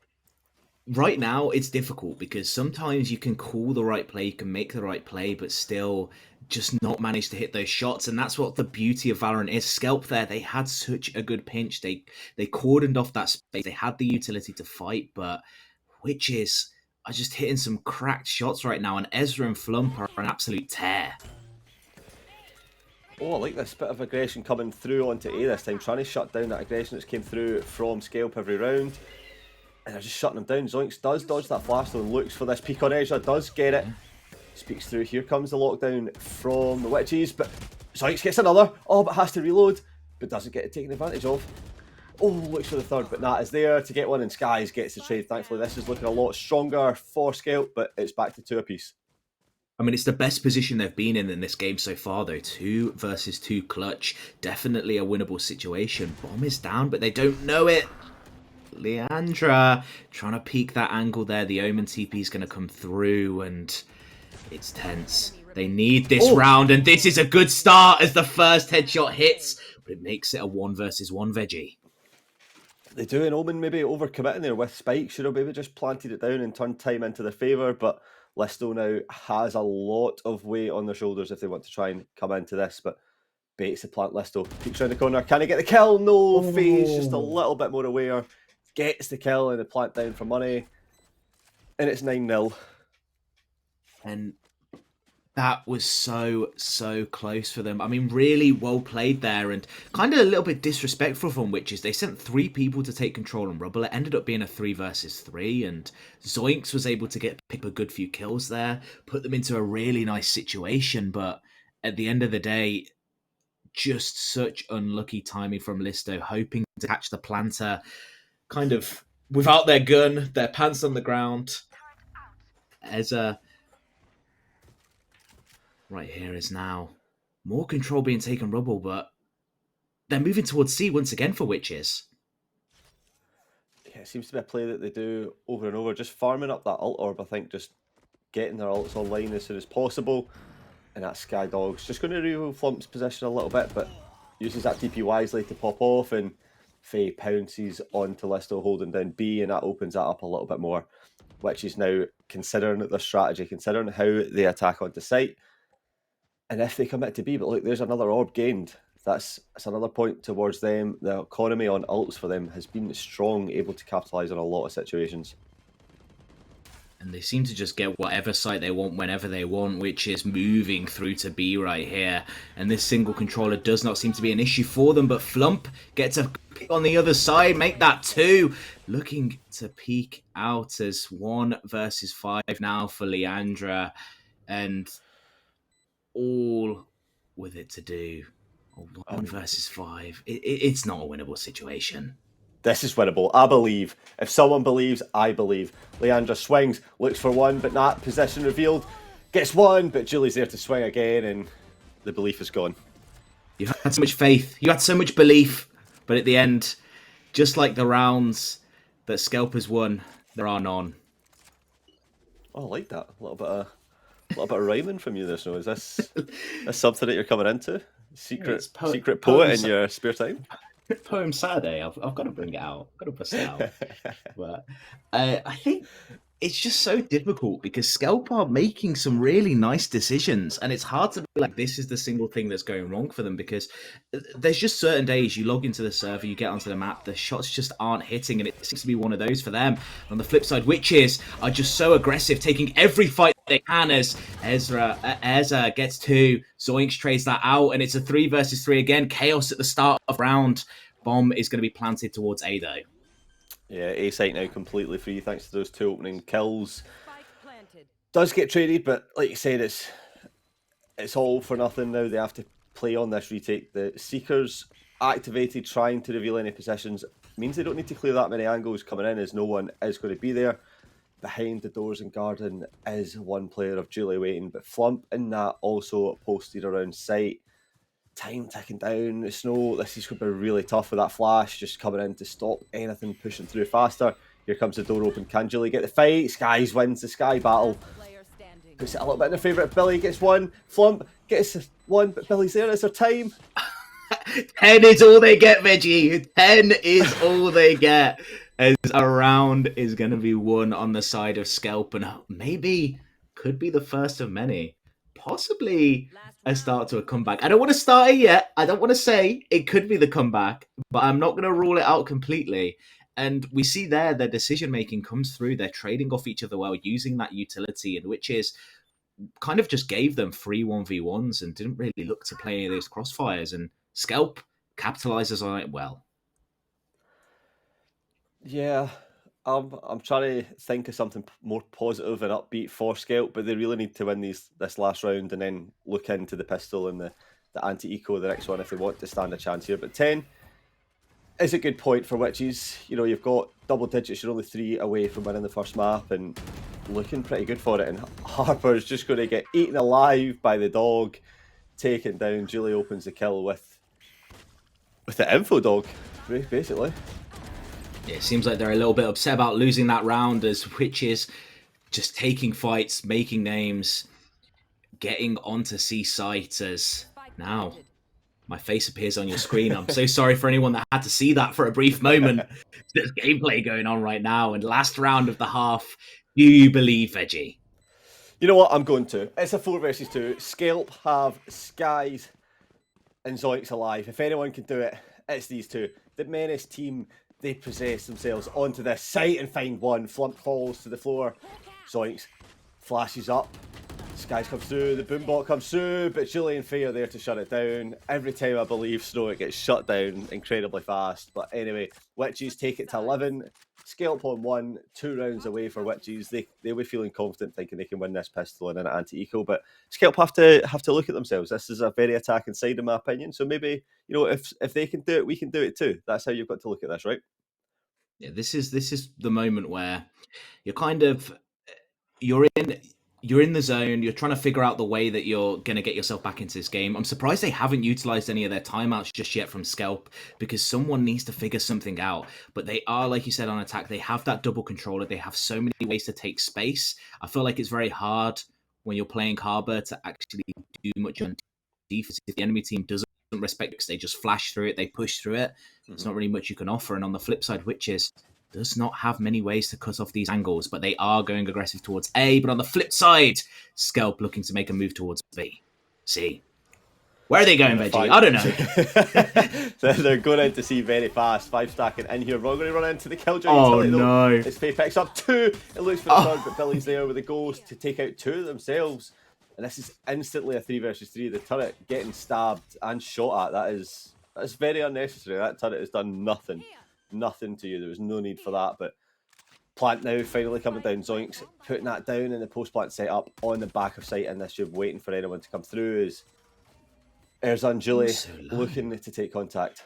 right now it's difficult because sometimes you can call the right play, you can make the right play, but still just not manage to hit those shots. And that's what the beauty of Valorant is. Scalp there, they had such a good pinch. They cordoned off that space. They had the utility to fight, but Witches are just hitting some cracked shots right now. And Ezra and Flump are an absolute tear. Oh, I like this bit of aggression coming through onto A this time, trying to shut down that aggression that's came through from Scalp every round. And they're just shutting them down. Zoinks does dodge that flash though and looks for this peek on Ezra, does get it. Speaks through, here comes the lockdown from the Witches, but Zoinks gets another. Oh, but has to reload, but doesn't get it taken advantage of. Oh, looks for the third, but Nat is there to get one, and Skies gets the trade. Thankfully, this is looking a lot stronger for Scalp, but it's back to 2 apiece. I mean, it's the best position they've been in this game so far, though. 2 versus 2 clutch. Definitely a winnable situation. Bomb is down, but they don't know it. Leandra trying to peek that angle there. The Omen TP is going to come through, and it's tense. They need this round, and this is a good start as the first headshot hits, but it makes it a 1 versus 1 veggie. They do, an Omen maybe overcommitting there with Spike. Should have maybe just planted it down and turned time into their favour, but Listo now has a lot of weight on their shoulders if they want to try and come into this, but baits the plant. Listo peeks around the corner. Can he get the kill? No, FaZe just a little bit more aware. Gets the kill and the plant down for money. And it's 9-0. And that was so close for them. I mean, really well played there, and kind of a little bit disrespectful from Witches. They sent 3 people to take control on Rubble. It ended up being a 3 versus 3, and Zoinks was able to pick a good few kills there, put them into a really nice situation. But at the end of the day, just such unlucky timing from Listo, hoping to catch the planter kind of without their gun, their pants on the ground. Ezra right here is now more control being taken Rubble, but they're moving towards C once again for Witches. Yeah, it seems to be a play that they do over and over, just farming up that ult orb, I think, just getting their ults online as soon as possible. And that Sky Dog's just going to reveal Flump's position a little bit, but uses that TP wisely to pop off, and Faye pounces onto Listo holding down B, and that opens that up a little bit more, which is now considering their strategy, considering how they attack onto site. And if they commit to B, but look, there's another orb gained. That's another point towards them. The economy on ults for them has been strong, able to capitalise on a lot of situations. And they seem to just get whatever site they want whenever they want, which is moving through to B right here. And this single controller does not seem to be an issue for them, but Flump gets a pick on the other side, make that 2. Looking to peek out as 1 versus 5 now for Leandra. And all with it to do. 1 versus 5. It's not a winnable situation. This is winnable, I believe. If someone believes, I believe. Leandra swings, looks for 1, but not position revealed. Gets 1, but Julie's there to swing again, and the belief is gone. You had so much faith, you had so much belief, but at the end, just like the rounds that Scalpers won, There are none. Oh, I like that. A little bit of rhyming from you there, Snow. Is this something that you're coming into? Secret poet poems, in your spare time? poem Saturday. I've got to bring it out. I've got to bust it out. But I think it's just so difficult because Skelp are making some really nice decisions, and it's hard to be like, this is the single thing that's going wrong for them, because there's just certain days you log into the server, you get onto the map, the shots just aren't hitting, and it seems to be one of those for them. On the flip side, Witches are just so aggressive, taking every fight they can, as Ezra gets 2, Zoinks trades that out, and it's a 3 versus 3 again. Chaos at the start of round. Bomb is going to be planted towards A, though. Yeah, A site now completely free thanks to those 2 opening kills. Does get traded, but like you said, it's all for nothing now. They have to play on this retake. The Seekers activated, trying to reveal any positions. Means they don't need to clear that many angles coming in, as no one is going to be there. Behind the doors and garden is one player of Julie waiting, but Flump in that also posted around site. Time ticking down. Snow, this is going to be really tough with that flash just coming in to stop anything pushing through faster. Here comes the door open. Can Julie get the fight? Skies wins the Sky battle. Puts it a little bit in the favourite. Billy gets one. Flump gets one, but Billy's there. Is there time? 10 is all they get, Veggie. 10 is all they get. As a round is going to be won on the side of Skelp, and maybe could be the first of many. Possibly a start to a comeback. I don't want to start it yet. I don't want to say it could be the comeback, but I'm not going to rule it out completely. And we see there their decision making comes through. They're trading off each other well, using that utility, and which is kind of just gave them free 1v1s and didn't really look to play any of those crossfires. And Skelp capitalizes on it well. Yeah, I'm trying to think of something more positive and upbeat for Skelp, but they really need to win this last round and then look into the pistol and the anti-eco, the next one, if they want to stand a chance here. But 10 is a good point for Witches. You know, you've got double digits, you're only 3 away from winning the first map and looking pretty good for it. And Harper's just going to get eaten alive by the dog, taken down. Julie opens the kill with the info dog, basically. It seems like they're a little bit upset about losing that round, as Witches just taking fights, making names, getting onto C site. As now my face appears on your screen. I'm so sorry for anyone that had to see that for a brief moment. There's gameplay going on right now, and last round of the half. Do you believe, Veggie? You know what? I'm going to. It's a 4 versus 2. Skelp have Skies and Zoinks alive. If anyone can do it, it's these two. The Menace team, they possess themselves onto this site and find one. Flump falls to the floor. Zoinks flashes up. Skies comes through. The boombot comes through, but Julie and Faye are there to shut it down. Every time I believe Snow, it gets shut down incredibly fast. But anyway, Witches take it to 11. Skelp on 1, 2 rounds away for Witches. They were feeling confident, thinking they can win this pistol and an anti-eco. But Skelp have to look at themselves. This is a very attacking side, in my opinion. So maybe, you know, if they can do it, we can do it too. That's how you've got to look at this, right? Yeah, this is the moment where you're in the zone, you're trying to figure out the way that you're going to get yourself back into this game. I'm surprised they haven't utilized any of their timeouts just yet from Skelp, because someone needs to figure something out. But they are, like you said, on attack. They have that double controller. They have so many ways to take space. I feel like it's very hard when you're playing Harbor to actually do much on defense. If the enemy team doesn't respect it, they just flash through it, they push through it. There's not really much you can offer. And on the flip side, Witches does not have many ways to cut off these angles, but they are going aggressive towards A. But on the flip side, Skelp looking to make a move towards B. C. Where are they going, Veggie? I don't know. They're going into C very fast. 5 stacking in here. We're going to run into the Killjoy utility, no. No. His Faye picks up 2. It looks for the third, but Billy's there with a ghost to take out 2 of themselves. And this is instantly a 3 versus 3. The turret getting stabbed and shot at. That's very unnecessary. That turret has done nothing to you. There was no need for that. But plant now finally coming down. Zoinks putting that down in the post plant setup on the back of site in this tube, waiting for anyone to come through. As Erzan Julie looking to take contact.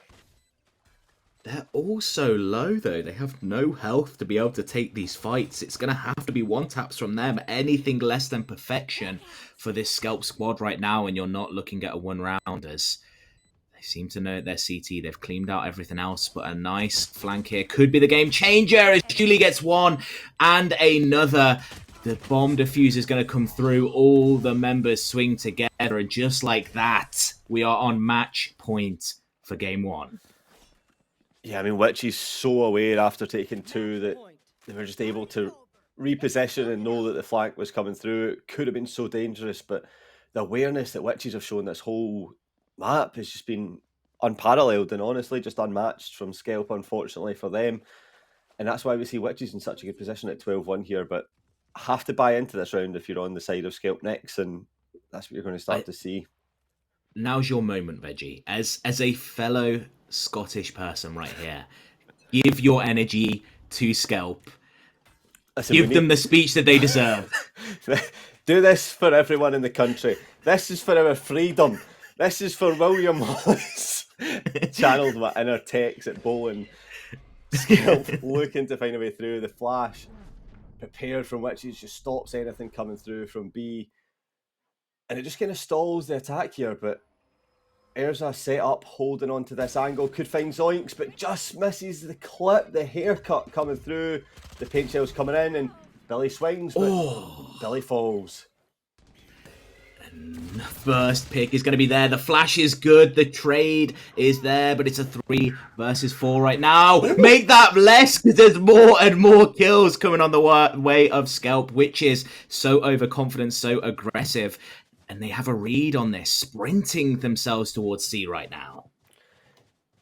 They're all so low, though. They have no health to be able to take these fights. It's going to have to be one taps from them. Anything less than perfection for this Skelp squad right now, and you're not looking at a one rounders. They seem to know their CT. They've cleaned out everything else, but a nice flank here could be the game changer as Julie gets one and another. The bomb diffuser is going to come through. All the members swing together, and just like that, we are on match point for game one. Yeah, I mean, Witchy's so aware after taking two that they were just able to reposition and know that the flank was coming through. It could have been so dangerous, but the awareness that Witches have shown this whole map has just been unparalleled and honestly just unmatched from Scalp, unfortunately, for them. And that's why we see Witches in such a good position at 12-1 here, but have to buy into this round if you're on the side of Scalp next, and that's what you're going to start to see. Now's your moment, Veggie. As a fellow Scottish person right here, give your energy to Scalp. Listen, give them the speech that they deserve. Do this for everyone in the country. This is for our freedom. This is for William Wallace. Channeled my inner text at bowling. Scalp looking to find a way through. The flash prepared from Witches just stops anything coming through from B. And it just kind of stalls the attack here, but Erza set up, holding on to this angle, could find Zoinks, but just misses the clip, the haircut coming through, the paint shell's coming in, and Billy swings, but Billy falls. And the first pick is going to be there. The flash is good, the trade is there, but it's a 3 versus 4 right now. Make that less, because there's more and more kills coming on the way of Scalp, which is so overconfident, so aggressive. And they have a read on this, sprinting themselves towards C right now.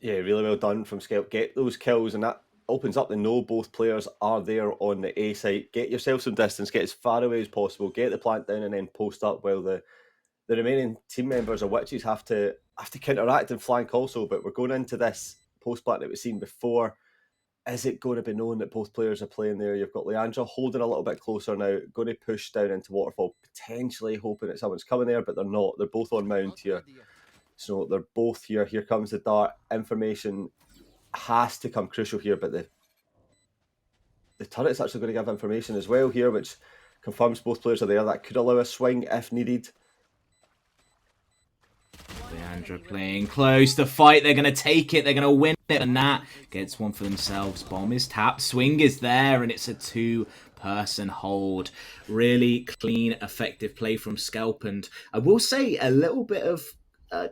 Yeah, really well done from Scalp. Get those kills, and that opens up the know both players are there on the A site. Get yourself some distance, get as far away as possible, get the plant down, and then post up while the remaining team members or Witches have to counteract and flank also. But we're going into this post plant that we've seen before. Is it going to be known that both players are playing there? You've got Leandra holding a little bit closer now, going to push down into Waterfall, potentially hoping that someone's coming there, but they're not. They're both on Mound here. So they're both here. Here comes the dart. Information has to come crucial here, but the turret's actually going to give information as well here, which confirms both players are there. That could allow a swing if needed. Leandra playing close. The fight, they're going to take it. They're going to win it. And that gets one for themselves. Bomb is tapped. Swing is there. And it's a 2-person hold. Really clean, effective play from Scalp. And I will say a little bit of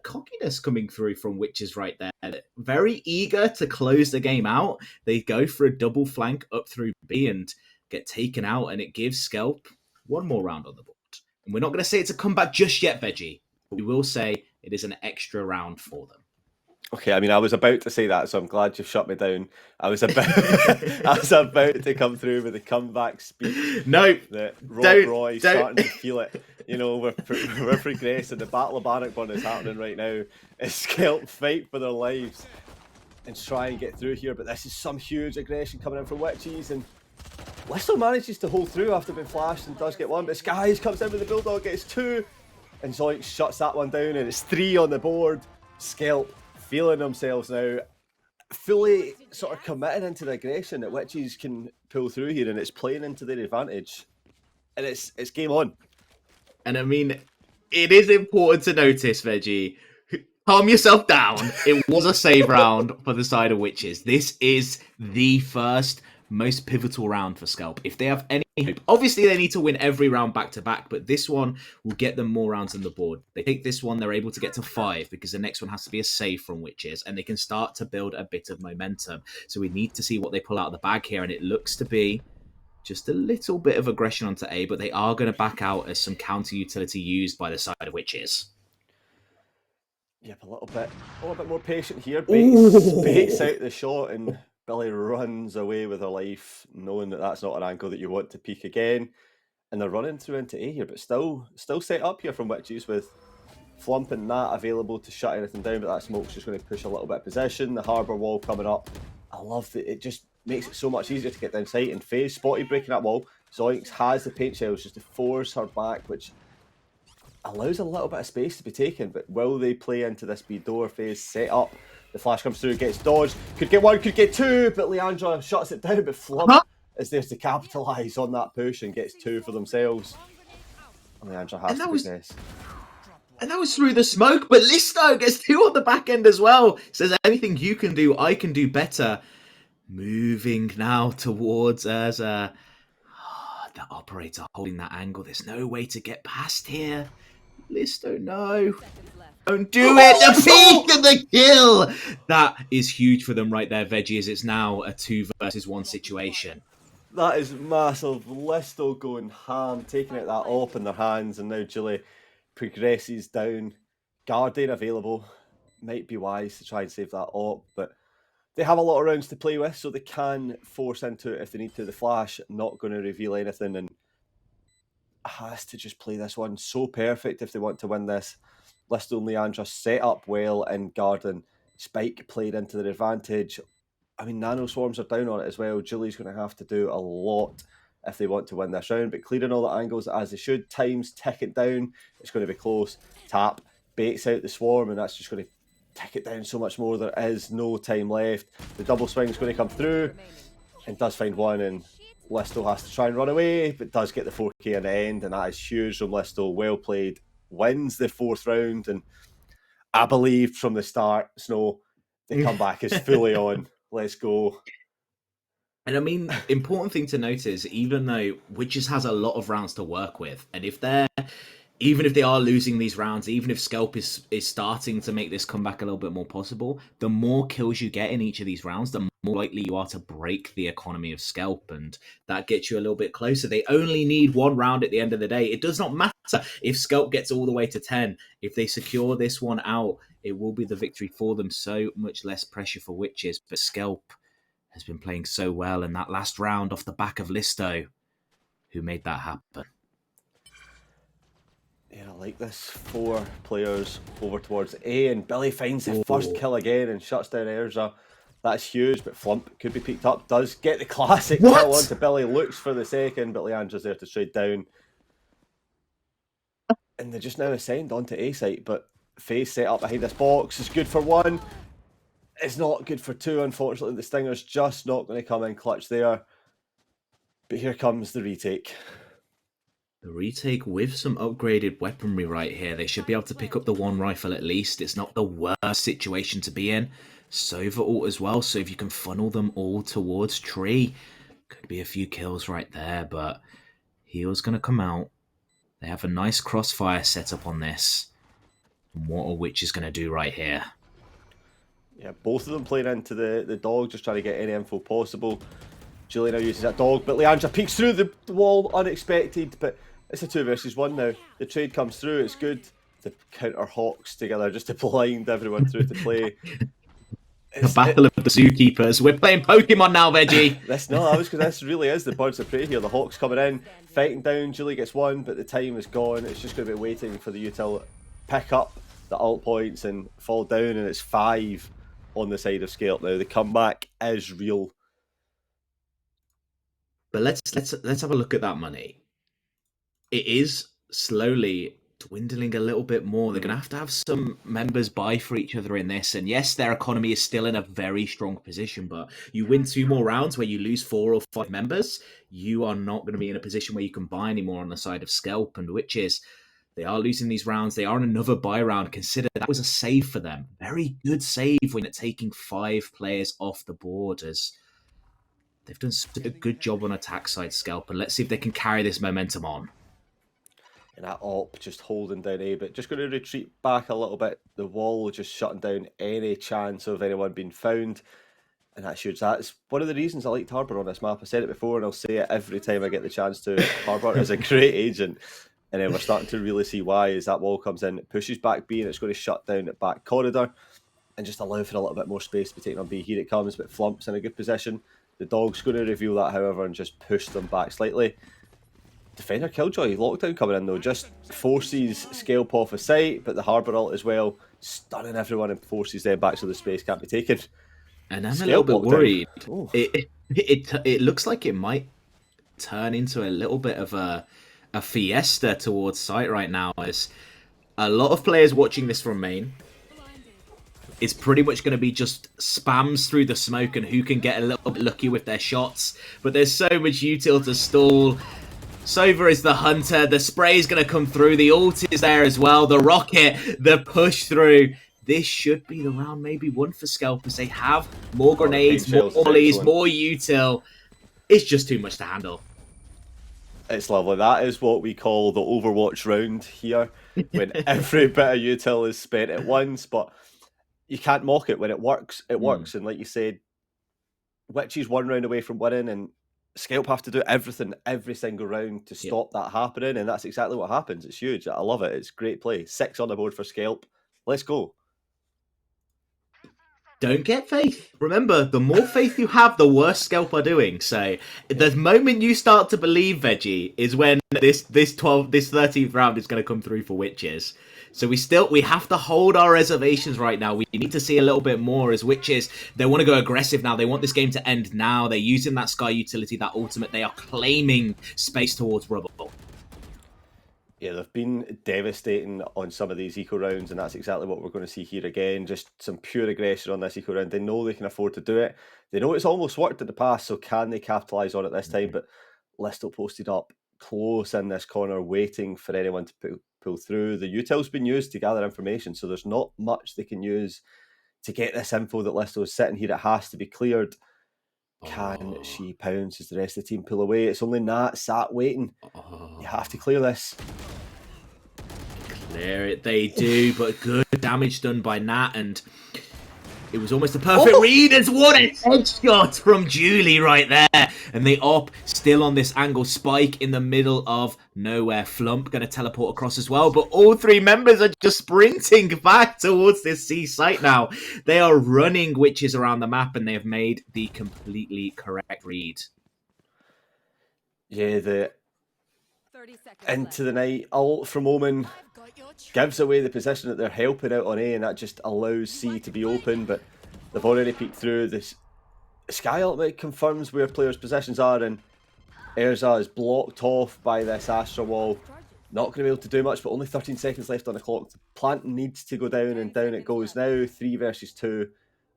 cockiness coming through from Witches right there. Very eager to close the game out. They go for a double flank up through B and get taken out. And it gives Scalp one more round on the board. And we're not going to say it's a comeback just yet, Veggie. But we will say it is an extra round for them. Okay, I mean, I was about to say that, so I'm glad you've shut me down. I was about to come through with the comeback speech. No, that Roy's starting to feel it. You know, we're progressing. The Battle of Bannockburn is happening right now. It's Scalp fight for their lives and try and get through here, but this is some huge aggression coming in from Witches, and Lister manages to hold through after being flashed and does get one, but Skies comes in with the Bulldog, gets 2. And Zoinks shuts that one down, and it's 3 on the board. Scalp feeling themselves now, fully sort of committed into the aggression that Witches can pull through here, and it's playing into their advantage. And it's game on. And I mean, it is important to notice, Veggie, calm yourself down. It was a save round for the side of Witches. This is the first most pivotal round for Scalp. If they have any hope, obviously they need to win every round back to back, but this one will get them more rounds on the board. They take this one, they're able to get to 5 because the next one has to be a save from Witches, and they can start to build a bit of momentum. So we need to see what they pull out of the bag here, and it looks to be just a little bit of aggression onto A, but they are going to back out as some counter utility used by the side of Witches. Yep, a little bit more patient here. Baits out the shot, and Billy runs away with her life, knowing that that's not an angle that you want to peek again. And they're running through into A here, but still set up here from Witches with Flump and Nat available to shut anything down, but that smoke's just going to push a little bit of possession. The harbour wall coming up. I love that it just makes it so much easier to get down sight. And FaZe spotted breaking that wall. Zoinks has the paint shells just to force her back, which allows a little bit of space to be taken. But will they play into this B door? FaZe set up. The flash comes through, gets dodged. Could get 1, could get 2, but Leandra shuts it down. But Flump is there to capitalise on that push and gets 2 for themselves. And Leandra has to progress. And that was through the smoke, but Listo gets 2 on the back end as well. Says, anything you can do, I can do better. Moving now towards as the operator holding that angle. There's no way to get past here. Listo, no. Don't do it! The peak and the kill! That is huge for them right there, Veggie, as it's now a 2 versus 1 situation. That is massive. Listo going ham, taking out that AWP in their hands, and now Gilly progresses down. Guardian available. Might be wise to try and save that AWP, but they have a lot of rounds to play with, so they can force into it if they need to. The Flash not going to reveal anything, and has to just play this one so perfect if they want to win this. Listo and Leandra set up well, and Garden Spike played into their advantage. I mean, Nano Swarms are down on it as well. Julie's going to have to do a lot if they want to win this round, but clearing all the angles as they should. Time's ticking down. It's going to be close. Tap baits out the Swarm, and that's just going to tick it down so much more. There is no time left. The double swing's going to come through and does find one, and Listo has to try and run away, but does get the 4K in the end, and that is huge from Listo. Well played. Wins the 4th round, and I believed from the start, Snow, the comeback is fully on. Let's go. And I mean, important thing to note is, even though Witches has a lot of rounds to work with, and even if they are losing these rounds, even if Scalp is starting to make this comeback a little bit more possible, the more kills you get in each of these rounds, the more likely you are to break the economy of Scalp, and that gets you a little bit closer. They only need 1 round at the end of the day. It does not matter if Scalp gets all the way to 10. If they secure this one out, it will be the victory for them. So much less pressure for Witches, but Scalp has been playing so well in that last round off the back of Listo, who made that happen. Yeah, I like this. 4 players over towards A, and Billy finds the first kill again and shuts down Erza. That's huge, but Flump could be picked up. Does get the classic kill onto Billy. Looks for the second, but Leandra's there to trade down. And they just now ascend onto A site, but FaZe set up behind this box. It's good for 1. It's not good for 2, unfortunately. The Stinger's just not going to come in clutch there. But here comes the retake. The retake with some upgraded weaponry right here. They should be able to pick up the 1 rifle at least. It's not the worst situation to be in. Sova ult as well, so if you can funnel them all towards Tree, could be a few kills right there, but Heal's going to come out. They have a nice crossfire set up on this. And what are Witches going to do right here? Yeah, both of them playing into the dog, just trying to get any info possible. Julie now uses that dog, but Leandra peeks through the wall, unexpected, but it's a 2 versus 1 now. The trade comes through, it's good to counter Hawks together, just to blind everyone through to play. The battle of the zookeepers. We're playing Pokemon now, Veggie. This really is the birds of prey here. The Hawks coming in, fighting down. Julie gets 1, but the time is gone. It's just going to be waiting for the util pick up the ult points and fall down, and it's 5 on the side of Scalp now. The comeback is real. But let's have a look at that money. It is slowly dwindling a little bit more. They're going to have some members buy for each other in this. And yes, their economy is still in a very strong position, but you win 2 more rounds where you lose 4 or 5 members, you are not going to be in a position where you can buy anymore on the side of Scalp and Witches. They are losing these rounds. They are in another buy round. Consider that was a save for them. Very good save when you're taking 5 players off the board, as they've done such a good job on attack side, Scalp. And let's see if they can carry this momentum on. And that AWP just holding down A, but just going to retreat back a little bit. The wall just shutting down any chance of anyone being found. And that's huge. That's one of the reasons I liked Harbour on this map. I said it before and I'll say it every time I get the chance to. Harbour is a great agent. And then we're starting to really see why, as that wall comes in. It pushes back B and it's going to shut down that back corridor and just allow for a little bit more space to be taken on B. Here it comes, but Flump's in a good position. The dog's going to reveal that, however, and just push them back slightly. Defender Killjoy, lockdown coming in though, just forces Scalp off of sight, but the Harbour ult as well, stunning everyone and forces them back so the space can't be taken. And I'm Scalp a little bit worried. Oh. It looks like it might turn into a little bit of a fiesta towards site right now, as a lot of players watching this from main. It's pretty much going to be just spams through the smoke and who can get a little bit lucky with their shots. But there's so much util to stall. Sova is the hunter. The spray is going to come through. The ult is there as well. The rocket, the push through. This should be the round maybe one for Scalpers. They have more grenades, more mollies, more util. It's just too much to handle. It's lovely. That is what we call the Overwatch round here, when every bit of util is spent at once, but you can't mock it. When it works, it works. And like you said, Witch is one round away from winning, and Scalp have to do everything every single round to stop that happening, and that's exactly what happens. It's huge. I love it. It's great play. 6 on the board for Scalp. Let's go. Don't get faith. Remember, the more faith you have, the worse Scalp are doing. So the moment you start to believe, Veggie, is when this 13th round is going to come through for Witches. So we have to hold our reservations right now. We need to see a little bit more as Witches. They want to go aggressive now. They want this game to end now. They're using that Sky utility, that ultimate. They are claiming space towards rubble. Yeah, they've been devastating on some of these eco rounds, and that's exactly what we're going to see here again. Just some pure aggression on this eco round. They know they can afford to do it. They know it's almost worked in the past, so can they capitalise on it this time? But Listo posted up close in this corner, waiting for anyone to pull through. The util's been used to gather information, so there's not much they can use to get this info that Listo is sitting here. It has to be cleared. Can she pounce as the rest of the team pull away? It's only Nat sat waiting. You have to clear this. Clear it, they do, but good damage done by Nat, and it was almost a perfect read. As what a headshot from Julie right there. And they op still on this angle. Spike in the middle of nowhere. Flump going to teleport across as well, but all 3 members are just sprinting back towards this C site now. They are running Witches around the map, and they have made the completely correct read. Yeah, the into the night ult from Omen gives away the position that they're helping out on A, and that just allows C to be open, but they've already peeked through. This Sky ultimate confirms where players' positions are, and Erza is blocked off by this Astra wall. Not going to be able to do much, but only 13 seconds left on the clock. The plant needs to go down, and down it goes now. 3 versus 2.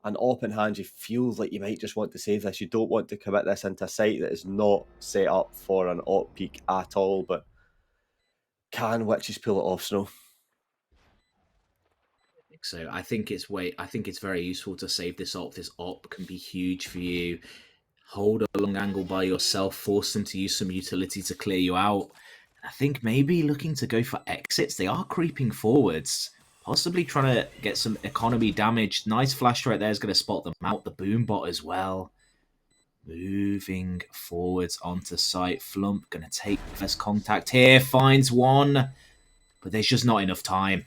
And op in hand, you feel like you might just want to save this. You don't want to commit this into a site that is not set up for an op peak at all, but can Witches pull it off, Snow? So I think it's very useful to save this op. This op can be huge for you. Hold a long angle by yourself, force them to use some utility to clear you out. I think maybe looking to go for exits. They are creeping forwards, possibly trying to get some economy damage. Nice flash right there is going to spot them out. The boom bot as well. Moving forwards onto site. Flump going to take first contact here. Finds one, but there's just not enough time.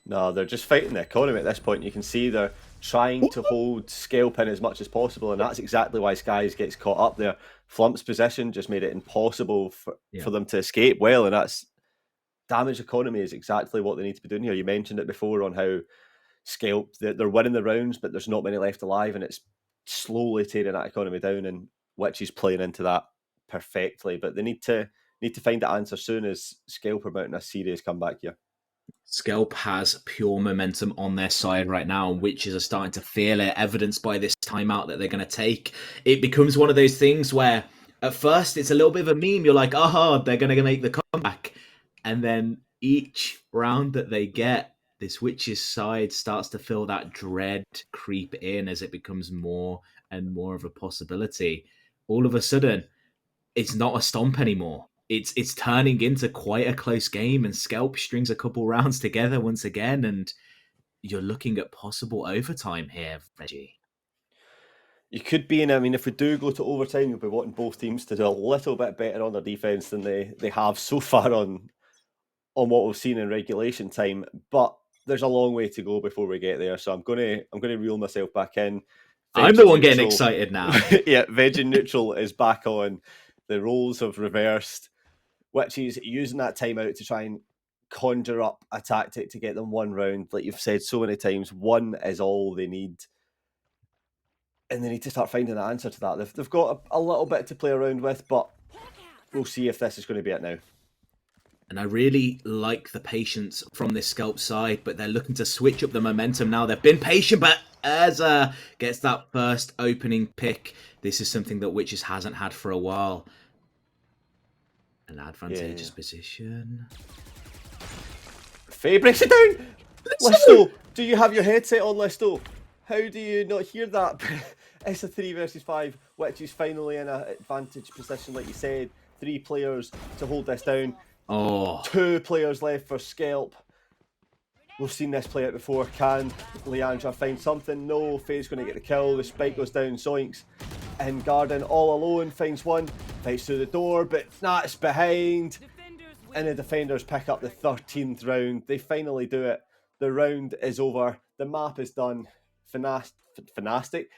No, they're just fighting the economy at this point. You can see they're trying to hold Scalp in as much as possible, and that's exactly why Skies gets caught up there. Flump's position just made it impossible for them to escape well, and that's damage economy is exactly what they need to be doing here. You mentioned it before on how Scalp, they're winning the rounds, but there's not many left alive, and it's slowly tearing that economy down, and Witch is playing into that perfectly. But they need to find the answer soon, as Scalp are mounting a serious comeback here. Scalp has pure momentum on their side right now, and Witches are starting to feel it, evidenced by this timeout that they're going to take. It becomes one of those things where at first it's a little bit of a meme. You're like, they're going to make the comeback. And then each round that they get, this Witches side starts to feel that dread creep in as it becomes more and more of a possibility. All of a sudden, it's not a stomp anymore. It's turning into quite a close game, and Scalp strings a couple rounds together once again, and you're looking at possible overtime here, Reggie. You could be in. I mean, if we do go to overtime, you'll be wanting both teams to do a little bit better on their defense than they have so far on what we've seen in regulation time. But there's a long way to go before we get there, so I'm gonna reel myself back in. I'm the one getting excited now. Yeah, Veg and Neutral is back on. The roles have reversed. Witches using that timeout to try and conjure up a tactic to get them one round. Like you've said so many times, one is all they need. And they need to start finding an answer to that. They've got a little bit to play around with, but we'll see if this is going to be it now. And I really like the patience from this Scalp side, but they're looking to switch up the momentum now. They've been patient, but Erza gets that first opening pick. This is something that Witches hasn't had for a while. An advantageous position. Faye breaks it down. Listo, do you have your headset on, Listo? How do you not hear that? It's a 3 versus 5, which is finally in an advantage position, like you said. 3 players to hold this down. Oh, 2 players left for Scalp. We've seen this play out before. Can Leandra find something? No. Faye's going to get the kill. The spike goes down. Zoinks. And Garden all alone finds one. Fights through the door, but that's behind. And the defenders pick up the 13th round. They finally do it. The round is over. The map is done. Fantastic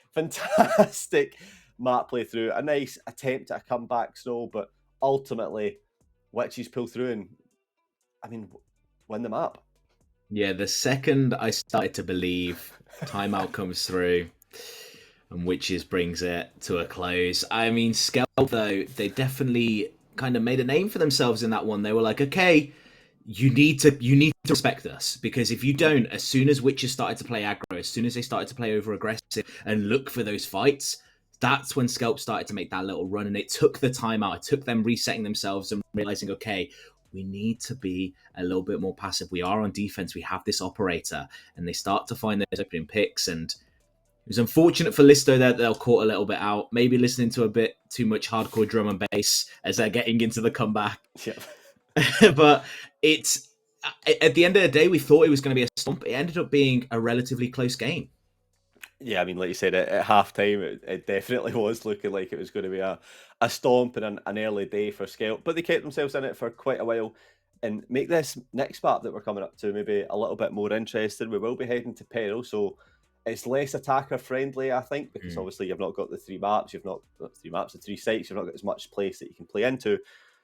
map playthrough. A nice attempt at a comeback, Snow, but ultimately, Witches pull through and, I mean, win the map. yeah. The second I started to believe, timeout comes through, and Witches brings it to a close. I mean, Scalp, though, they definitely kind of made a name for themselves in that one. They were like, okay, you need to respect us, because if you don't, as soon as Witches started to play aggro, as soon as they started to play over aggressive and look for those fights, that's when Scalp started to make that little run, and it took the time out. It took them resetting themselves and realizing, okay, we need to be a little bit more passive. We are on defense. We have this operator, and they start to find those opening picks. And it was unfortunate for Listo that they'll caught a little bit out, maybe listening to a bit too much hardcore drum and bass as they're getting into the comeback. Yeah. But it's at the end of the day, we thought it was going to be a stomp. It ended up being a relatively close game. Yeah, I mean, like you said, at half-time, it definitely was looking like it was going to be a stomp and an early day for Scalp, but they kept themselves in it for quite a while and make this next map that we're coming up to maybe a little bit more interesting. We will be heading to Peril, so it's less attacker-friendly, I think, because obviously you've not got the 3 maps, you've not got 3 maps, the 3 sites, you've not got as much place that you can play into,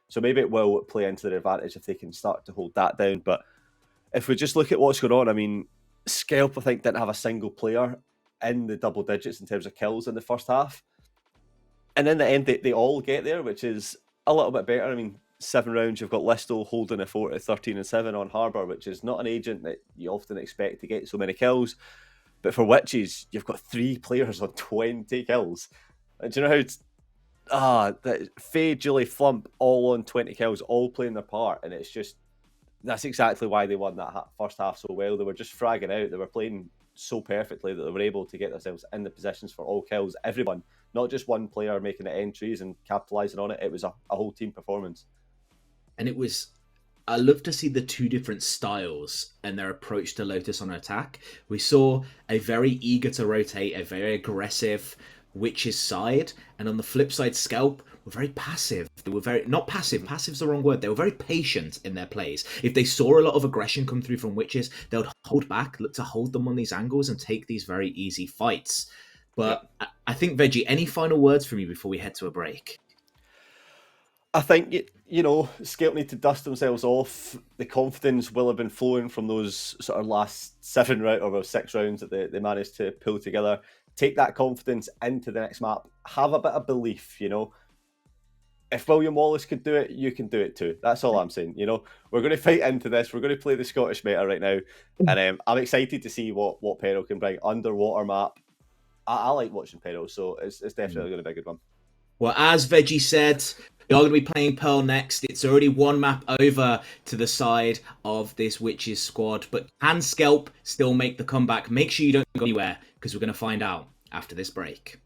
so maybe it will play into their advantage if they can start to hold that down. But if we just look at what's going on, I mean, Scalp, I think, didn't have a single player in the double digits in terms of kills in the first half. And in the end, they all get there, which is a little bit better. I mean, 7 rounds, you've got Listo holding a fort at 13-7 on Harbour, which is not an agent that you often expect to get so many kills. But for Witches, you've got 3 players on 20 kills. And do you know how Faye, Julie, Flump, all on 20 kills, all playing their part. And it's just, that's exactly why they won that first half so well. They were just fragging out. They were playing so perfectly that they were able to get themselves in the positions for all kills. Everyone, not just one player making the entries and capitalising on it. It was a whole team performance. And it was, I love to see the 2 different styles and their approach to Lotus on attack. We saw a very eager to rotate, a very aggressive Witch's side, and on the flip side, Scalp were very passive. They were very, not passive, passive's the wrong word, they were very patient in their plays. If they saw a lot of aggression come through from Witches, they would hold back, look to hold them on these angles and take these very easy fights. But yeah. I think, Veggie, any final words from you before we head to a break? I think, you know, Scalp need to dust themselves off. The confidence will have been flowing from those sort of last 7 or 6 rounds that they managed to pull together. Take that confidence into the next map. Have a bit of belief, you know. If William Wallace could do it, you can do it too. That's all I'm saying, you know. We're going to fight into this. We're going to play the Scottish meta right now. And I'm excited to see what Peril can bring. Underwater map. I like watching Peril, so it's definitely going to be a good one. Well, as Veggie said, we are going to be playing Pearl next. It's already 1 map over to the side of this Witches squad. But can Scalp still make the comeback? Make sure you don't go anywhere, because we're going to find out after this break.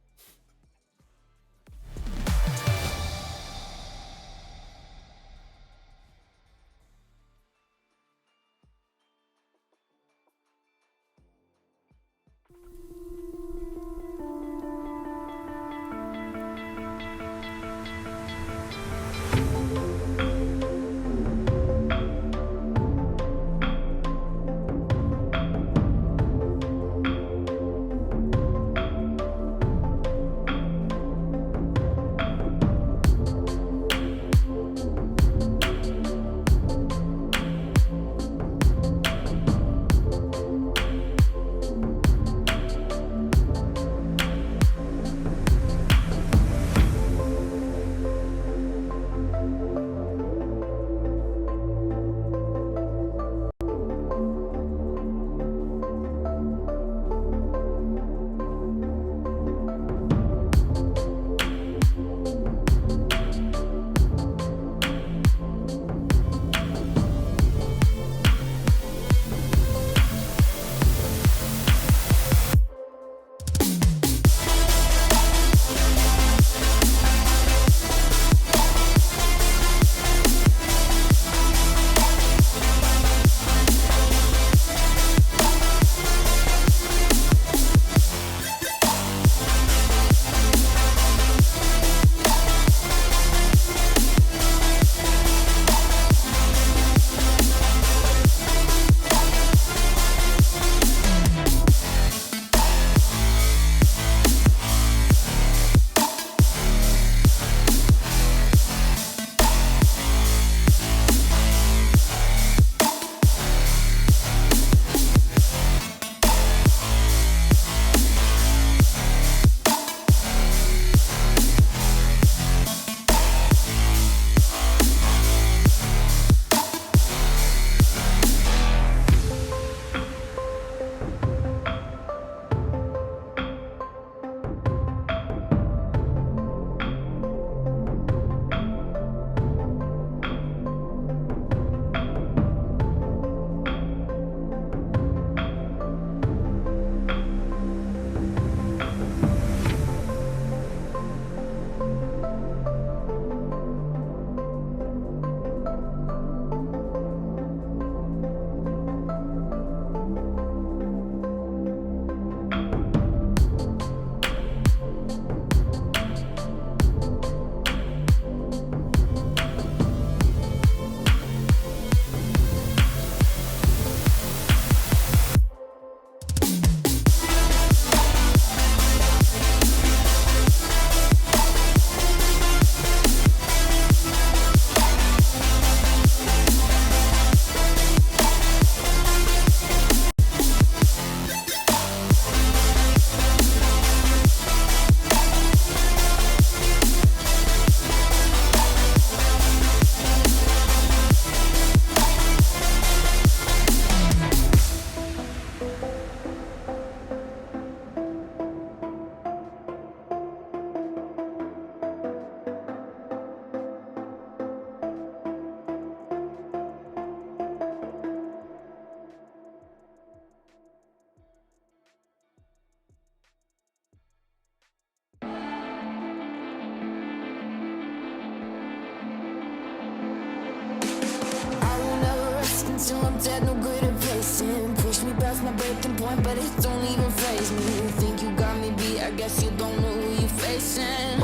till I'm dead, no good at pacing. Push me past my breaking point, but it don't even faze me. You think you got me beat, I guess you don't know who you facing.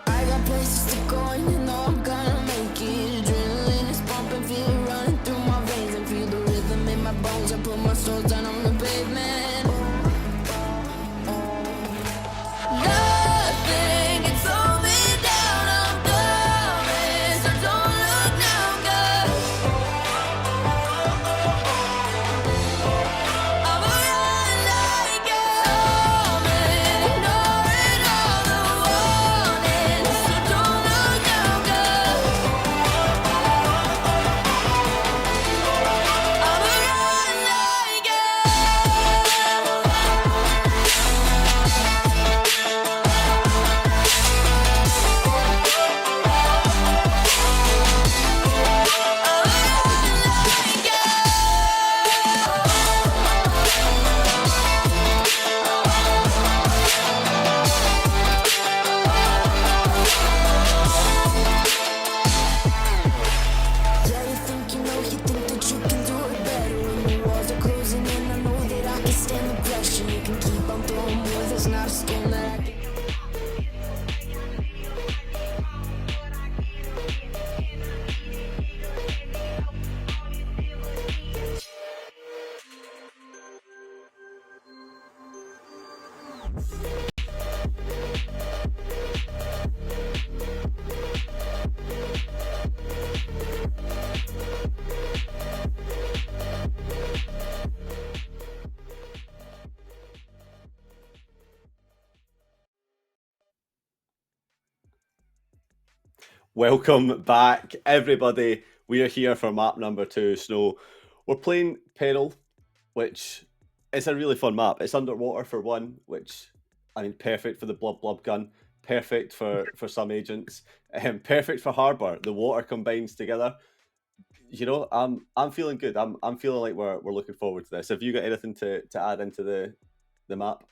I got places to go and you know I'm gonna make it. Adrenaline is pumping, feel it running through my veins. And feel the rhythm in my bones, I put my soul down on the pavement. Nothing can slow me down, I'm coming, so don't look now, girl. I'm a run like it, ignoring all the warnings, so don't look now, girl. I'm a run like it. Yeah, you think you know, you think that you can do it better. When the walls are closing in, I know that I can stand the pressure. You can keep on throwing more, there's not a stone that I can. Welcome back, everybody. We are here for map number 2, Snow. We're playing Peril, which is a really fun map. It's underwater for one, which, I mean, perfect for the blub gun, perfect for some agents, perfect for Harbour. The water combines together. You know, I'm feeling good. I'm feeling like we're looking forward to this. Have you got anything to add into the map?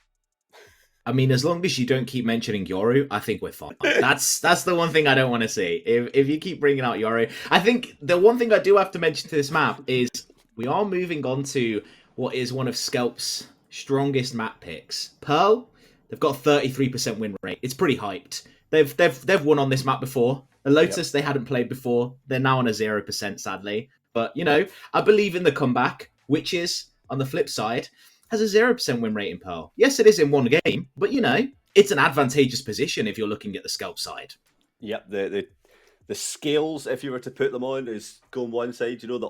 I mean, as long as you don't keep mentioning Yoru, I think we're fine. That's the one thing I don't want to see. If you keep bringing out Yoru, I think the one thing I do have to mention to this map is we are moving on to what is one of Skelp's strongest map picks. Pearl, they've got a 33% win rate. It's pretty hyped. They've won on this map before. The Lotus they hadn't played before. They're now on a 0%, sadly. But you know, I believe in the comeback, which is on the flip side has a 0% win rate in Pearl. Yes, it is in one game, but you know, it's an advantageous position if you're looking at the Skelp side. Yep, the scales, if you were to put them on, is going one side. You know, the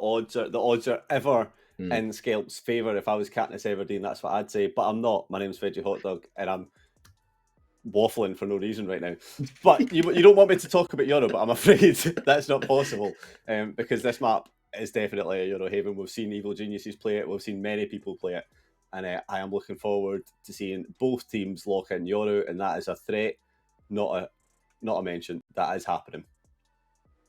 odds are ever in Skelp's favour. If I was Katniss Everdeen, that's what I'd say. But I'm not. My name's Veggie Hot Dog, and I'm waffling for no reason right now. But you don't want me to talk about Euro, but I'm afraid that's not possible because this map is definitely a Euro haven. We've seen Evil Geniuses play it. We've seen many people play it. And I am looking forward to seeing both teams lock in Yoru, and that is a threat, not a mention. That is happening.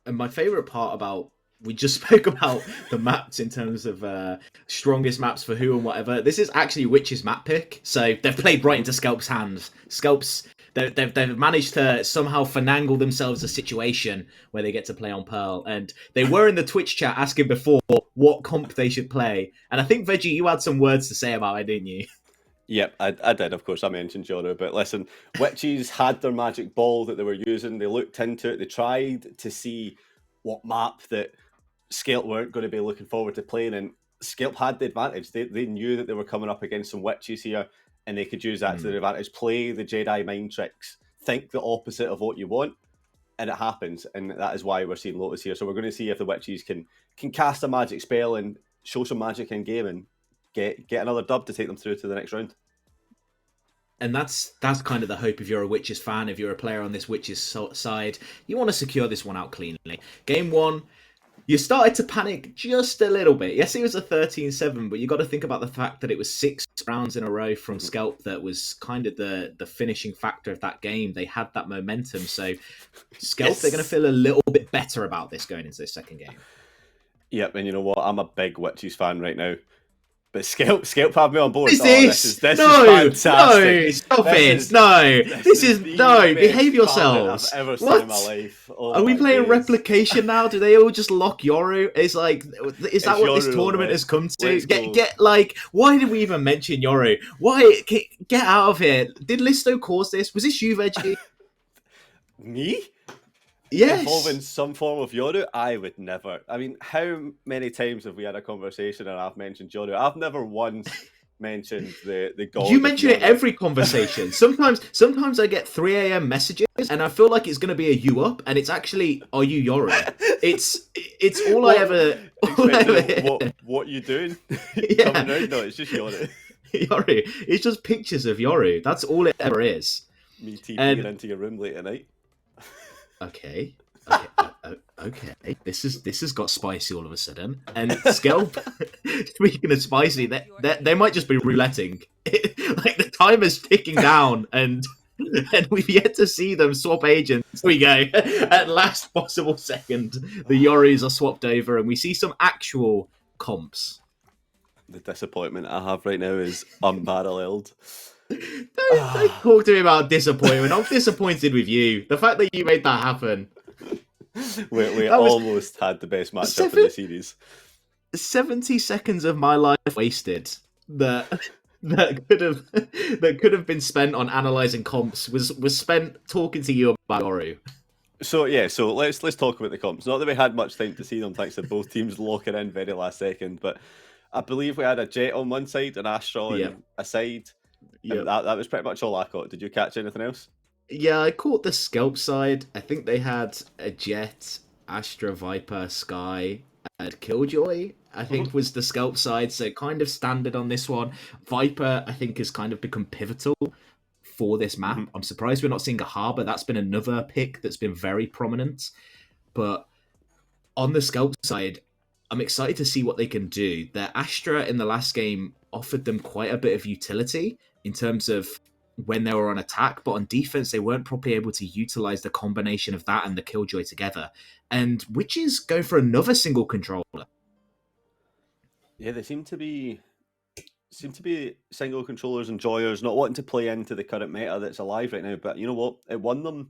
And my favourite part about we just spoke about the maps in terms of strongest maps for who and whatever. This is actually Witch's map pick, so they've played right into Skelp's hands. Skelp's they've managed to somehow finagle themselves a situation where they get to play on Pearl, and they were in the Twitch chat asking before what comp they should play, and I think Veggie, you had some words to say about it, didn't you? Yep, I did. Of course, I mentioned Yoru, but listen, Witches had their magic ball that they were using. They looked into it. They tried to see what map that Skelp weren't going to be looking forward to playing, and Skelp had the advantage. They knew that they were coming up against some Witches here, and they could use that to their advantage. Play the Jedi mind tricks. Think the opposite of what you want, and it happens. And that is why we're seeing Lotus here. So we're going to see if the Witches can cast a magic spell and show some magic in game and get another dub to take them through to the next round. And that's kind of the hope if you're a Witches fan, if you're a player on this Witches side. You want to secure this one out cleanly. Game one, you started to panic just a little bit. Yes, it was a 13-7, but you got to think about the fact that it was 6 rounds in a row from Skelp that was kind of the finishing factor of that game. They had that momentum. So Skelp, they're going to feel a little bit better about this going into this second game. Yep, and you know what? I'm a big Witches fan right now. But Skelp have me on board. What is Oh, this? this No, is fantastic. no, stop This it. No, this is the no. best Behave talent yourselves. I've ever seen What? in my life. Oh Are we my playing days. replication now? Do they all just lock Yoru? Is that what this Yoru, tournament mate. has come to? Let's go. Get like, why did we even mention Yoru? Why get out of here? Did Listo cause this? Was this you, Veggie? Me? Yes. Involving some form of Yoru? I would never. I mean, how many times have we had a conversation and I've mentioned Yoru? I've never once mentioned the god. You mention it Yoru. every conversation. Sometimes I get 3 a.m. messages and I feel like it's going to be a you up, and it's actually, are you Yoru? It's all I ever. All I ever hear. What you doing? Yeah. Coming out? No, it's just Yoru. Yoru. It's just pictures of Yoru. That's all it ever is. Me TPing And- into your room late at night. Okay. Okay. This has got spicy all of a sudden. And Skelp, speaking of spicy, they might just be rouletting. Like the timer's ticking down, and we've yet to see them swap agents. Here we go. At last possible second, the Yorus are swapped over, and we see some actual comps. The disappointment I have right now is unparalleled. Don't talk to me about disappointment. I'm disappointed with you. The fact that you made that happen. We That was- almost had the best matchup in the series. 70 seconds of my life wasted that could have been spent on analyzing comps was spent talking to you about Yoru. So let's talk about the comps. Not that we had much time to see them, thanks to both teams locking in very last second, but I believe we had a Jet on one side, an Astra on a side. Yep. And that was pretty much all I caught. Did you catch anything else? Yeah, I caught the Skelp side. I think they had a Jet, Astra, Viper, Sky, and Killjoy, I think was the Skelp side. So kind of standard on this one. Viper, I think, has kind of become pivotal for this map. Mhm. I'm surprised we're not seeing a Harbour. That's been another pick that's been very prominent. But on the Skelp side, I'm excited to see what they can do. Their Astra in the last game offered them quite a bit of utility in terms of when they were on attack, but on defense, they weren't properly able to utilize the combination of that and the Killjoy together. And Witches go for another single controller. Yeah, they seem to be single controllers enjoyers, not wanting to play into the current meta that's alive right now. But you know what? It won them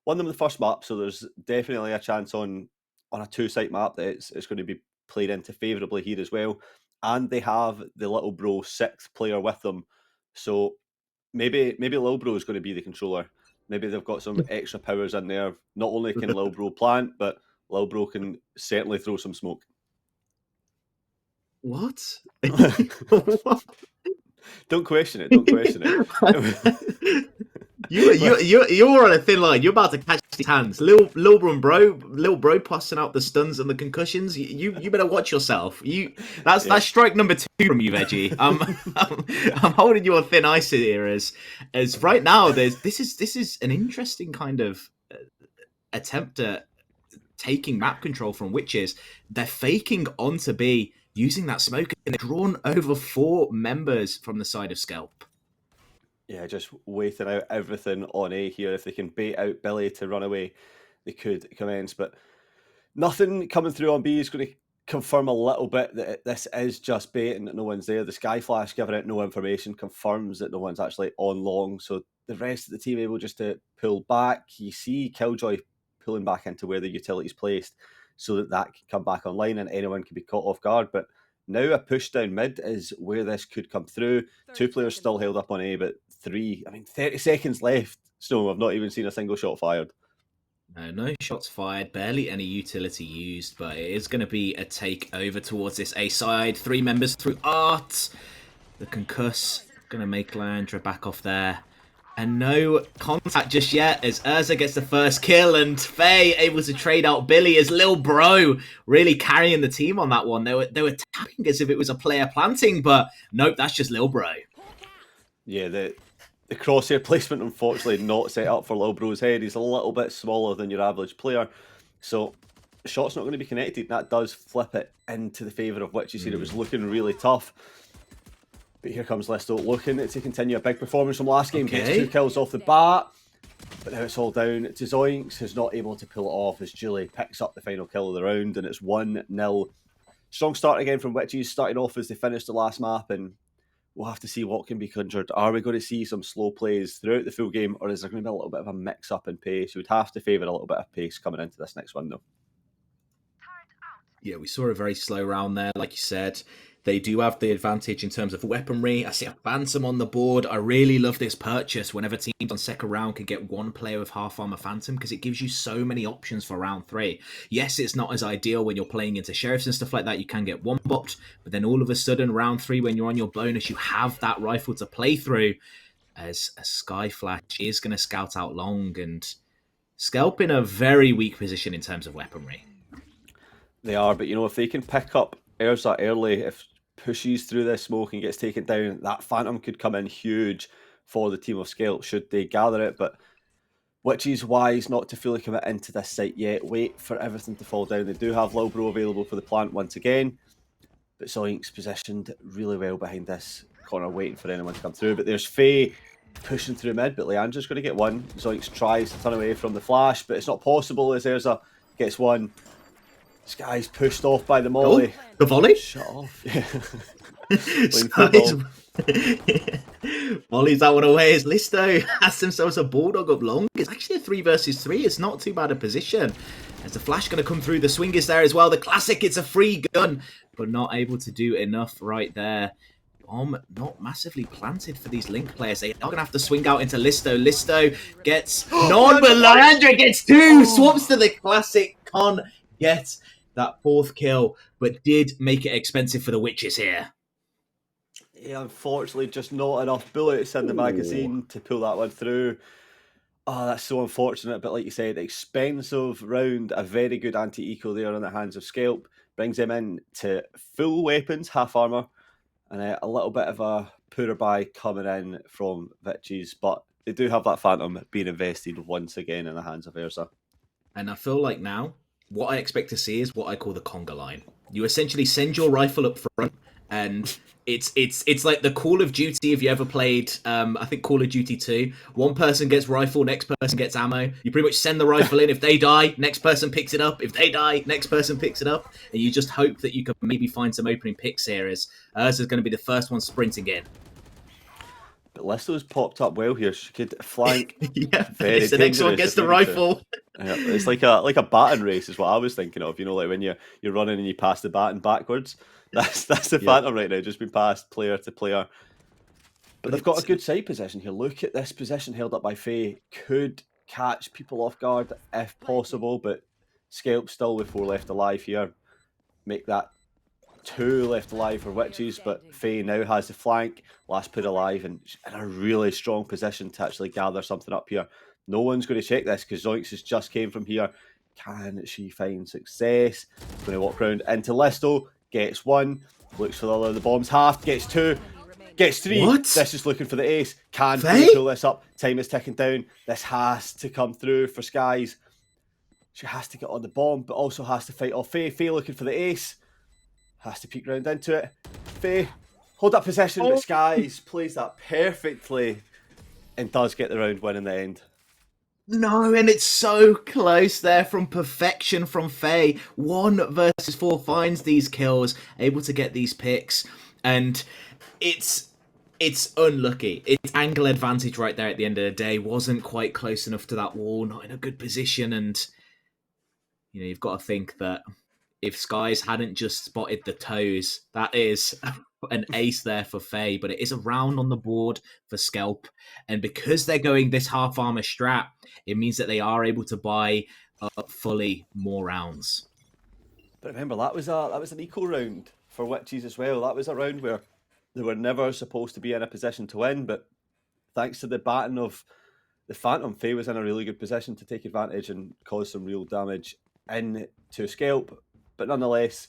the first map, so there's definitely a chance on a two-site map that it's going to be played into favourably here as well. And they have the little bro sixth player with them, so maybe Lil Bro is going to be the controller. Maybe they've got some extra powers in there. Not only can Lil Bro plant, but Lil Bro can certainly throw some smoke. What? Don't question it. Don't question it. You're on a thin line. You're about to catch these hands. Lil bro passing out the stuns and the concussions. You better watch yourself. That's strike number 2 from you, Veggie. I'm holding you on thin ice here as right now. This is an interesting kind of attempt at taking map control from Witches. They're faking onto B, using that smoke, and they've drawn over 4 members from the side of Skelp. Yeah, just waiting out everything on A here. If they can bait out Billy to run away, they could commence. But nothing coming through on B is going to confirm a little bit that this is just bait and that no one's there. The Sky Flash giving out no information confirms that no one's actually on long. So the rest of the team able just to pull back. You see Killjoy pulling back into where the utility's placed so that can come back online and anyone can be caught off guard. But now a push down mid is where this could come through. 2 players still held up on A, but 30 seconds left. So I've not even seen a single shot fired. No shots fired, barely any utility used, but it is going to be a take over towards this A side. 3 members through Art. The concuss going to make Leandra back off there. And no contact just yet as Urza gets the first kill and Faye able to trade out Billy as Lil Bro really carrying the team on that one. They were tapping as if it was a player planting, but nope, that's just Lil Bro. Yeah, the crosshair placement unfortunately not set up for Lil Bro's head. He's a little bit smaller than your average player, so the shot's not going to be connected. That does flip it into the favour of Witches here. It was looking really tough. But here comes Listo looking to continue a big performance from last game. Okay. Gets 2 kills off the bat. But now it's all down to Zoinks, who's not able to pull it off as Julie picks up the final kill of the round. And it's 1-0 strong start again from Witches, starting off as they finish the last map, and we'll have to see what can be conjured. Are we going to see some slow plays throughout the full game, or is there going to be a little bit of a mix-up in pace? You would have to favour a little bit of pace coming into this next one, though. Yeah, we saw a very slow round there, like you said. They do have the advantage in terms of weaponry. I see a Phantom on the board. I really love this purchase whenever teams on second round can get one player with half armor Phantom, because it gives you so many options for round 3. Yes, it's not as ideal when you're playing into Sheriffs and stuff like that. You can get one bopped, but then all of a sudden, round 3, when you're on your bonus, you have that rifle to play through, as a Sky Flash is going to scout out long, and Scalp in a very weak position in terms of weaponry. They are, but if they can pick up Urza early, if pushes through this smoke and gets taken down, that Phantom could come in huge for the team of Scalp should they gather it. But Witches wise not to fully commit into this site yet. Wait for everything to fall down. They do have Lowbro available for the plant once again, but Zoink's positioned really well behind this corner, waiting for anyone to come through. But there's Faye pushing through mid, but Leandra's going to get one. Zoinks tries to turn away from the flash, but it's not possible as Urza gets one. This guy's pushed off by the molly. Oh, the volley? Shut off. Volley's that one away as Listo has themselves a Bulldog up long. It's actually a 3 versus 3. It's not too bad a position. As the flash going to come through, the swing is there as well. The classic, it's a free gun, but not able to do enough right there. Bomb not massively planted for these Link players. They are going to have to swing out into Listo. Listo gets none, but Leandra gets 2. Swaps to the classic. Can't get that 4th kill, but did make it expensive for the Witches here. Yeah, unfortunately, just not enough bullets in the magazine to pull that one through. Oh, that's so unfortunate, but like you said, expensive round, a very good anti-eco there in the hands of Scalp. Brings them in to full weapons, half armour, and a little bit of a poorer buy coming in from Witches, but they do have that Phantom being invested once again in the hands of Urza. And I feel like now, what I expect to see is what I call the conga line. You essentially send your rifle up front, and it's like the Call of Duty. If you ever played, I think Call of Duty 2, one person gets rifle, next person gets ammo. You pretty much send the rifle in. If they die, next person picks it up. If they die, next person picks it up. And you just hope that you can maybe find some opening picks here, as Urza's going to be the first one sprinting in. But Listo's popped up well here. She could flank. Yeah, it's the next one gets the rifle. Yeah, it's like a baton race is what I was thinking of. Like when you're running and you pass the baton backwards. That's the Phantom right now, just been passed player to player. But they've got a good side position here. Look at this position held up by Faye. Could catch people off guard if possible, but Scalp still with 4 left alive here. Make that 2 left alive for Witches, but Faye now has the flank, last put alive, and in a really strong position to actually gather something up here. No one's going to check this because Zoinks has just came from here. Can she find success? Going to walk around into Listo, gets 1, looks for the other, the bomb's half, gets 2, gets 3. What? This is looking for the ace. Can Faye? pull this up? Time is ticking down. This has to come through for Skies. She has to get on the bomb, but also has to fight off Faye. Faye looking for the ace. Has to peek round into it. Faye, hold that possession, but Skies plays that perfectly and does get the round win in the end. No, and it's so close there from perfection from Faye. 1 versus 4 finds these kills, able to get these picks, and it's unlucky. It's angle advantage right there at the end of the day. Wasn't quite close enough to that wall, not in a good position, and you've got to think that if Skies hadn't just spotted the toes, that is an ace there for Faye, but it is a round on the board for Scalp, and because they're going this half armor strat, it means that they are able to buy fully more rounds. But remember, that was an eco round for Witches as well. That was a round where they were never supposed to be in a position to win, but thanks to the baton of the Phantom, Faye was in a really good position to take advantage and cause some real damage into Scalp. But nonetheless,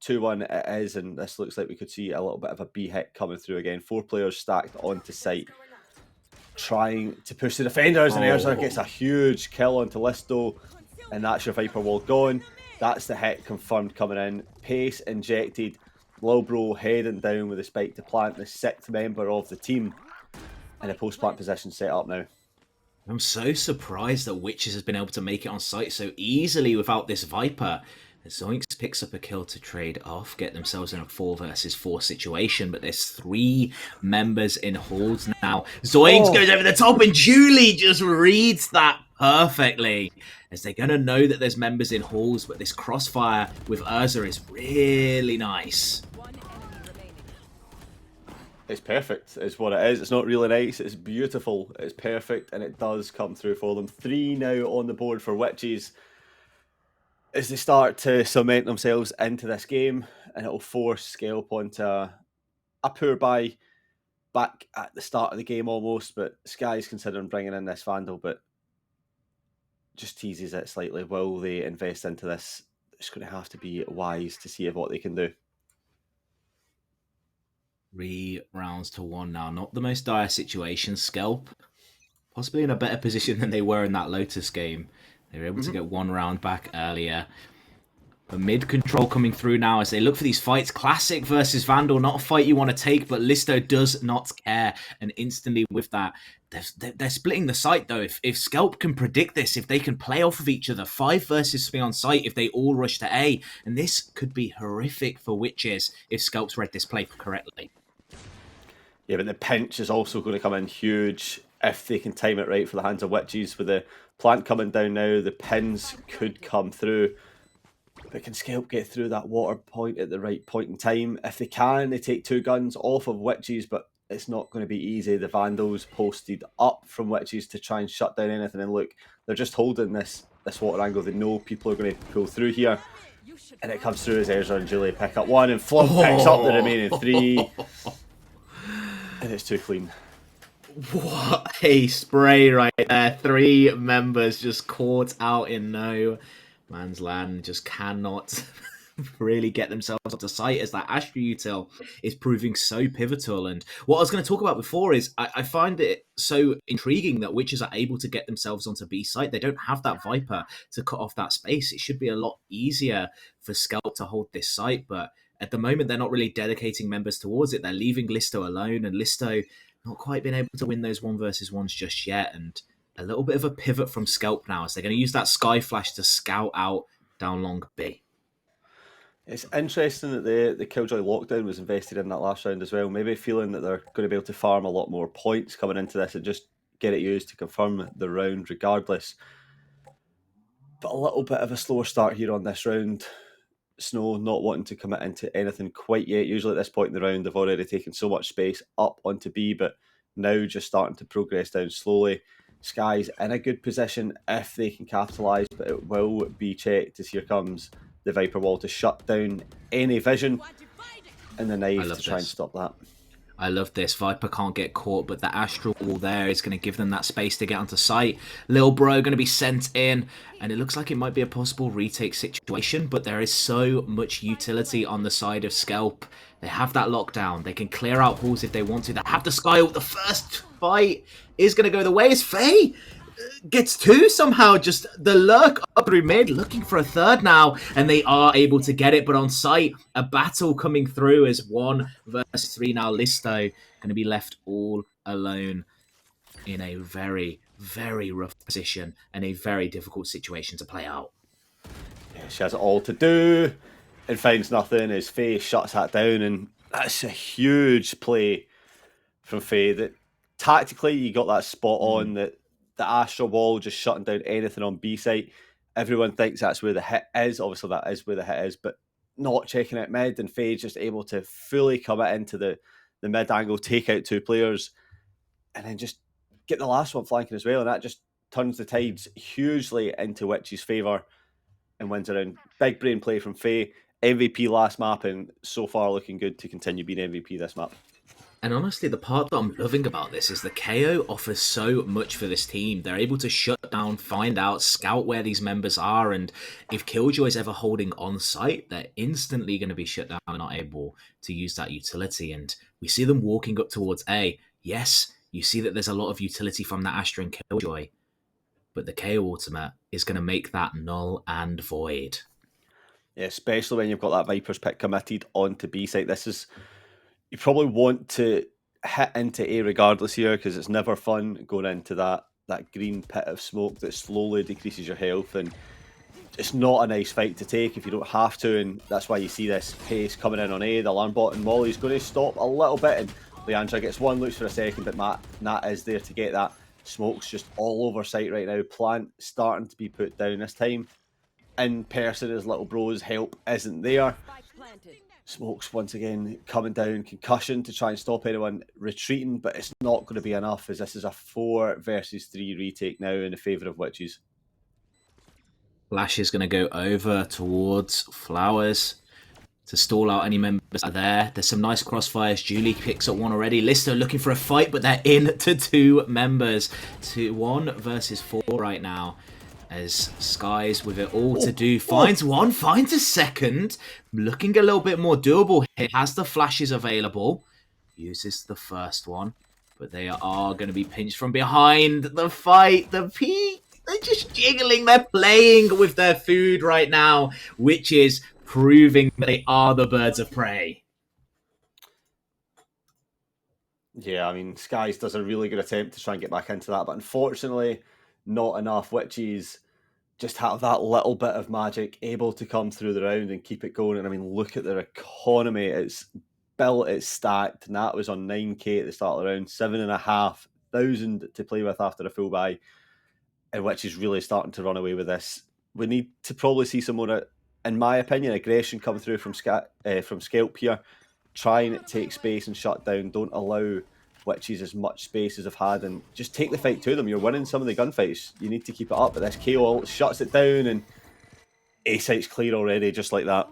2-1 it is, and this looks like we could see a little bit of a B hit coming through again. 4 players stacked onto site, trying to push the defenders, and Urza gets a huge kill onto Listo, and that's your Viper wall gone. That's the hit confirmed coming in. Pace injected. Lowbro heading down with a spike to plant the 6th member of the team in a post-plant position set up now. I'm so surprised that Witches has been able to make it on site so easily without this Viper. Zoinks picks up a kill to trade off, get themselves in a 4 versus 4 situation, but there's 3 members in halls now. Zoinks goes over the top, and Julie just reads that perfectly, as they're going to know that there's members in halls, but this crossfire with Urza is really nice. It's perfect, is what it is. It's not really nice, it's beautiful, it's perfect, and it does come through for them. 3 now on the board for Witches as they start to cement themselves into this game, and it'll force Scalp onto a poor buy back at the start of the game almost, but Sky's considering bringing in this Vandal, but just teases it slightly. Will they invest into this? It's going to have to be wise to see what they can do. 3 rounds to 1 now. Not the most dire situation. Scalp possibly in a better position than they were in that Lotus game. They were able to get 1 round back earlier. But mid control coming through now as they look for these fights. Classic versus Vandal, not a fight you want to take, but Listo does not care. And instantly with that, they're splitting the site though. If Scalp can predict this, if they can play off of each other, 5 versus 3 on site, if they all rush to A, and this could be horrific for Witches if Scalp's read this play correctly. Yeah, but the pinch is also going to come in huge if they can time it right for the hands of Witches. With the plant coming down now, the pins could come through. But can Scalp get through that water point at the right point in time? If they can, they take 2 guns off of Witches, but it's not going to be easy. The Vandals posted up from Witches to try and shut down anything. And look, they're just holding this water angle. They know people are going to pull through here. And it comes through as Ezra and Julie pick up 1, and Flump picks up the remaining 3. And it's too clean. What a spray right there. 3 members just caught out in no man's land. Just cannot really get themselves onto site as that Astra util is proving so pivotal. And what I was going to talk about before is I find it so intriguing that Witches are able to get themselves onto B site. They don't have that Viper to cut off that space. It should be a lot easier for Scalp to hold this site, but at the moment, they're not really dedicating members towards it. They're leaving Listo alone, and Listo not quite been able to win those 1 versus 1s just yet. And a little bit of a pivot from Scalp now, as they're going to use that Sky Flash to scout out down long B. It's interesting that the Killjoy lockdown was invested in that last round as well. Maybe feeling that they're going to be able to farm a lot more points coming into this and just get it used to confirm the round regardless. But a little bit of a slower start here on this round. Snow not wanting to commit into anything quite yet. Usually at this point in the round, they've already taken so much space up onto B, but now just starting to progress down slowly. Sky's in a good position if they can capitalise, but it will be checked as here comes the Viper wall to shut down any vision, and the knife to try and stop that. I love this. Viper can't get caught, but the Astral wall there is going to give them that space to get onto site. Lil Bro going to be sent in, and it looks like it might be a possible retake situation, but there is so much utility on the side of Scalp. They have that lockdown. They can clear out halls if they want to. They have the Sky ult. The first fight is going to go the way as Faye gets 2 somehow. Just the lurk up through mid, looking for a 3rd now, and they are able to get it. But on site, a battle coming through as 1 versus 3 now. Listo going to be left all alone in a very, very rough position and a very difficult situation to play out. Yeah, she has it all to do and finds nothing as Faye shuts that down, and that's a huge play from Faye. That tactically you got that spot on, that the Astra wall just shutting down anything on B site. Everyone thinks that's where the hit is. Obviously that is where the hit is, but not checking out mid, and Faye's just able to fully come it into the mid angle, take out 2 players, and then just get the last one flanking as well, and that just turns the tides hugely into Witch's favour and wins around. Big brain play from Faye. MVP last map, and so far looking good to continue being MVP this map. And honestly, the part that I'm loving about this is the KO offers so much for this team. They're able to shut down, find out, scout where these members are, and if Killjoy's ever holding on site, they're instantly going to be shut down and not able to use that utility. And we see them walking up towards A. Yes, you see that there's a lot of utility from that Astra and Killjoy, but the KO ultimate is going to make that null and void. Yeah, especially when you've got that Viper's pick committed onto B site. This is, you probably want to hit into A regardless here, because it's never fun going into that green pit of smoke that slowly decreases your health, and it's not a nice fight to take if you don't have to, and that's why you see this pace coming in on A. The alarm bot and Molly's going to stop a little bit, and Leandra gets one, looks for a second, but Nat is there to get that. Smoke's just all over site right now. Plant starting to be put down this time. In person, his little bro's help isn't there. Smoke's once again coming down, concussion to try and stop anyone retreating, but it's not going to be enough as this is a 4 versus 3 retake now in the favour of Witches. Flash is going to go over towards Flowers to stall out any members that are there. There's some nice crossfires. Julie picks up one already. Lister looking for a fight, but they're in to 2 members. 1 versus 4 right now. As Skies, with it all to do, finds one, finds a second. Looking a little bit more doable here. Has the flashes available. Uses the first one. But they are going to be pinched from behind. The fight, the peak. They're just jiggling. They're playing with their food right now, which is proving that they are the birds of prey. Yeah, I mean, Skies does a really good attempt to try and get back into that, but unfortunately, not enough. Witches just have that little bit of magic, able to come through the round and keep it going. And I mean, look at their economy. It's built, it's stacked. Nat was on 9k at the start of the round, 7,500 to play with after a full buy, and Witches really starting to run away with this. We need to probably see some more, in my opinion, aggression come through from Skelp here. Try and take space and shut down. Don't allow Witches as much space as they've had, and just take the fight to them. You're winning some of the gunfights. You need to keep it up, but this KO shuts it down, and A site's clear already, just like that.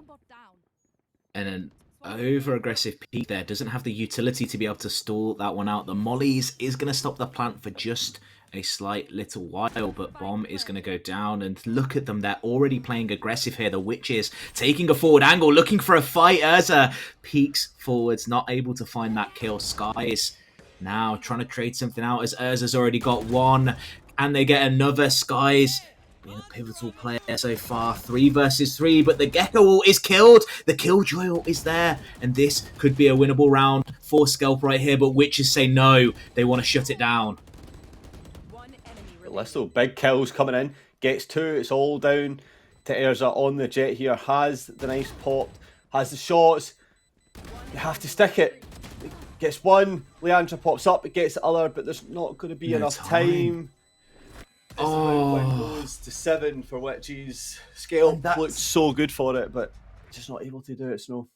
And an over-aggressive peak there. Doesn't have the utility to be able to stall that one out. The Mollies is going to stop the plant for just a slight little while, but Bomb is going to go down, and look at them. They're already playing aggressive here. The Witches taking a forward angle, looking for a fight. Urza peeks forwards, not able to find that kill. Skies now trying to trade something out as Urza's already got one, and they get another. Skies being a pivotal player so far. 3 versus 3, but the Gecko ult is killed. The Killjoy ult is there, and this could be a winnable round for Skelp right here, but Witches say no. They want to shut it down. Listo, big kills coming in, gets 2, it's all down to Urza on the jet here, has the nice pop, has the shots, you have to stick it, gets 1, Leandra pops up, it gets the other, but there's not going to be enough time. Goes to 7 for Witches. Scale looked so good for it, but just not able to do it, Snow.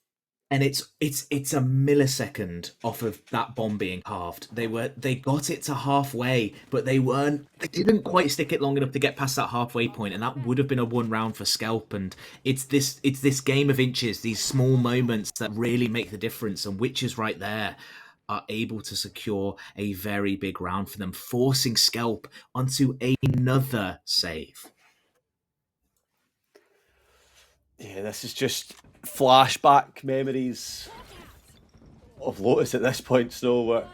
And it's a millisecond off of that bomb being halved. They got it to halfway, but they didn't quite stick it long enough to get past that halfway point, and that would have been a 1 round for Skelp. And it's this game of inches, these small moments that really make the difference, and Witches right there are able to secure a very big round for them, forcing Skelp onto another save. Yeah, this is just flashback memories of Lotus at this point, so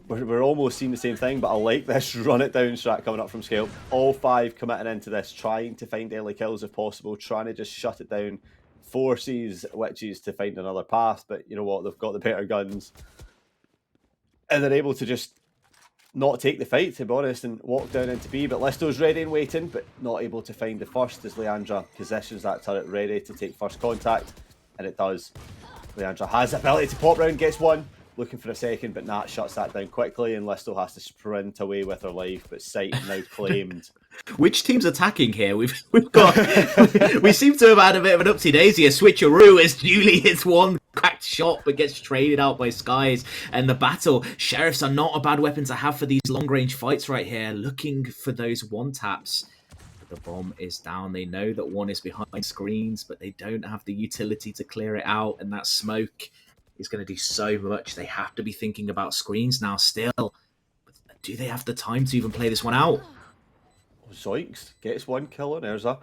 we're almost seeing the same thing, but I like this run it down strat coming up from Skelp. All 5 committing into this, trying to find early kills if possible, trying to just shut it down, forces Witches to find another path, but you know what, they've got the better guns, and they're able to just not take the fight, to be honest, and walk down into B. But Listo's ready and waiting, but not able to find the first as Leandra positions that turret ready to take first contact, and it does. Leandra has the ability to pop round, gets 1, looking for a second, but Nat shuts that down quickly, and Listo has to sprint away with her life, but site now claimed. Which team's attacking here? We've got we seem to have had a bit of an upsy daisy, a switcheroo as Julie hits 1 cracked shot but gets traded out by Skies. And the battle, Sheriffs are not a bad weapon to have for these long range fights right here, looking for those 1 taps. The bomb is down. They know that 1 is behind screens, but they don't have the utility to clear it out, and that smoke is going to do so much. They have to be thinking about screens now still. But do they have the time to even play this one out? Zoinks gets 1 kill on Urza.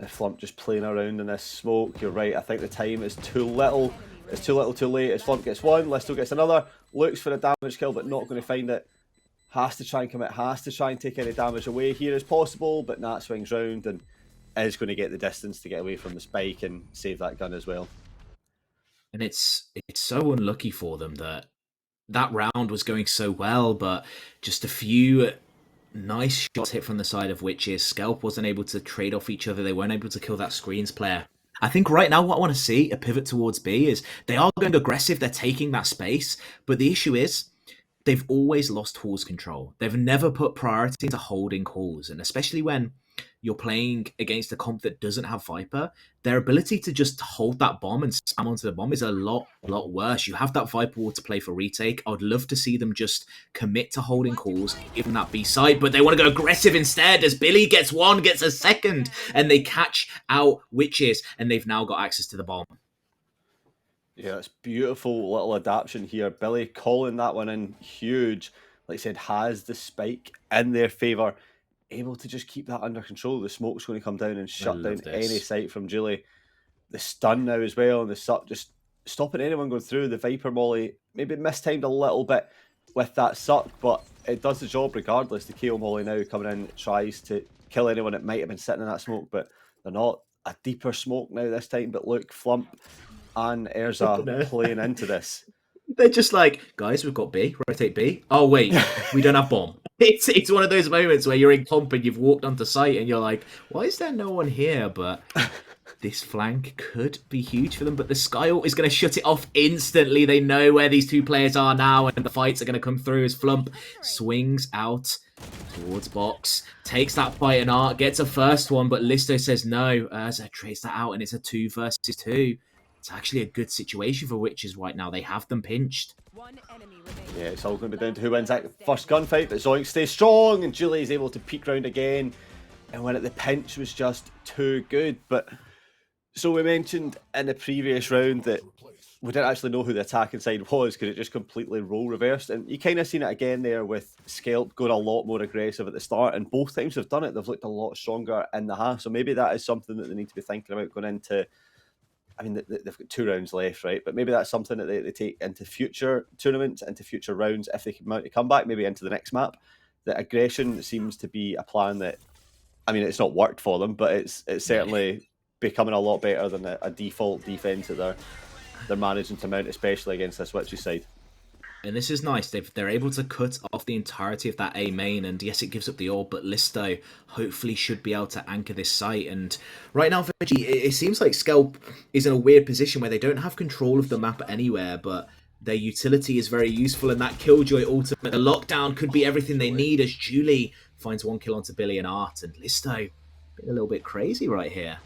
Flump just playing around in this smoke. You're right, I think the time is too little. It's too little too late as Flump gets 1, Listo gets another, looks for a damage kill but not going to find it. Has to try and commit, has to try and take any damage away here as possible, but Nat swings round and is going to get the distance to get away from the spike and save that gun as well. And it's so unlucky for them that round was going so well, but just a few nice shots hit from the side of Witches. Skelp wasn't able to trade off each other. They weren't able to kill that screens player. I think right now what I want to see, a pivot towards B, is they are going aggressive. They're taking that space. But the issue is they've always lost halls control. They've never put priority into holding halls. And especially when you're playing against a comp that doesn't have Viper, their ability to just hold that bomb and spam onto the bomb is a lot worse. You have that Viper wall to play for retake. I would love to see them just commit to holding calls, give them that B side, but they want to go aggressive instead as Billy gets one, gets a second, and they catch out Witches, and they've now got access to the bomb. Yeah, it's beautiful little adaptation here. Billy calling that one in huge. Like I said, has the spike in their favour. Able to just keep that under control. The smoke's going to come down and shut down any sight from Julie. The stun now as well, and the suck just stopping anyone going through. The Viper Molly maybe mistimed a little bit with that suck, but it does the job regardless. The KO Molly now coming in tries to kill anyone that might have been sitting in that smoke, but they're not. A deeper smoke now this time, but look, Flump and Erza playing into this. They're just like, guys, we've got B, rotate B. Oh, wait, we don't have bomb. It's one of those moments where you're in comp and you've walked onto site and you're like, why is there no one here? But this flank could be huge for them. But the Sky Ult is going to shut it off instantly. They know where these two players are now and the fights are going to come through as Flump swings out towards box, takes that fight and art, gets a first one, but Listo says no. Urza trades that out and it's a 2 versus 2. It's actually a good situation for Witches right now. They have them pinched. Yeah, it's all going to be down to who wins that first gunfight, but Zoink stays strong and Julie is able to peek round again and win at the pinch was just too good. But so we mentioned in the previous round that we didn't actually know who the attacking side was because it just completely role reversed, and you kind of seen it again there with Skelp going a lot more aggressive at the start, and both times they've done it, they've looked a lot stronger in the half. So maybe that is something that they need to be thinking about going into. I mean, they've got 2 rounds left, right? But maybe that's something that they take into future tournaments, into future rounds, if they can mount a comeback, maybe into the next map. The aggression seems to be a plan that, I mean, it's not worked for them, but it's certainly becoming a lot better than a default defense that they're managing to mount, especially against this Witches side. And this is nice. They're able to cut off the entirety of that A main. And yes, it gives up the orb, but Listo hopefully should be able to anchor this site. And right now, Veggie, it seems like Skelp is in a weird position where they don't have control of the map anywhere, but their utility is very useful. And that Killjoy ultimate, the lockdown could be everything they need as Julie finds 1 kill onto Billy and Art. And Listo being a little bit crazy right here.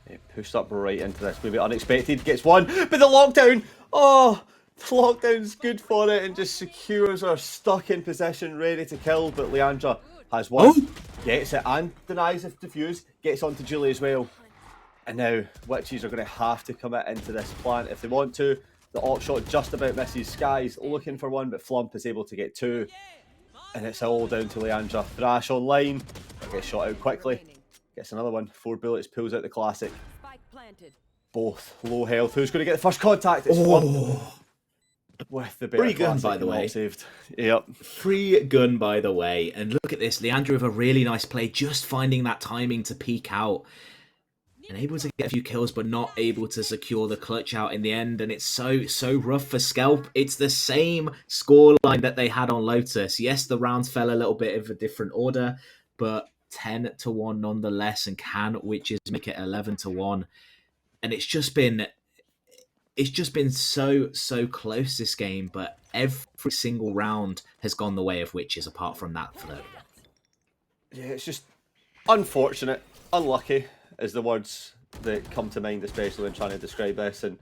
Yeah, pushed up right into this. Maybe unexpected. Gets one, but the lockdown! Oh! The lockdown's good for it and just secures her stuck in position, ready to kill. But Leandra has one, gets it and denies the defuse, gets onto Julie as well. And now Witches are going to have to commit into this plant if they want to. The op shot just about misses. Sky's looking for one, but Flump is able to get 2. And it's all down to Leandra. Thrash online, gets shot out quickly. Gets another one, 4 bullets, pulls out the classic. Both low health. Who's going to get the first contact? It's Flump. With the free gun, by the way. Saved. Yep. Free gun, by the way. And look at this. Leandra with a really nice play, just finding that timing to peek out. And able to get a few kills, but not able to secure the clutch out in the end. And it's so rough for Skelp. It's the same scoreline that they had on Lotus. Yes, the rounds fell a little bit of a different order, but 10-1 nonetheless. And can Witches make it 11-1? And it's just been so close this game, but every single round has gone the way of Witches apart from that third. Yeah, it's just unfortunate, unlucky is the words that come to mind, especially when trying to describe this. And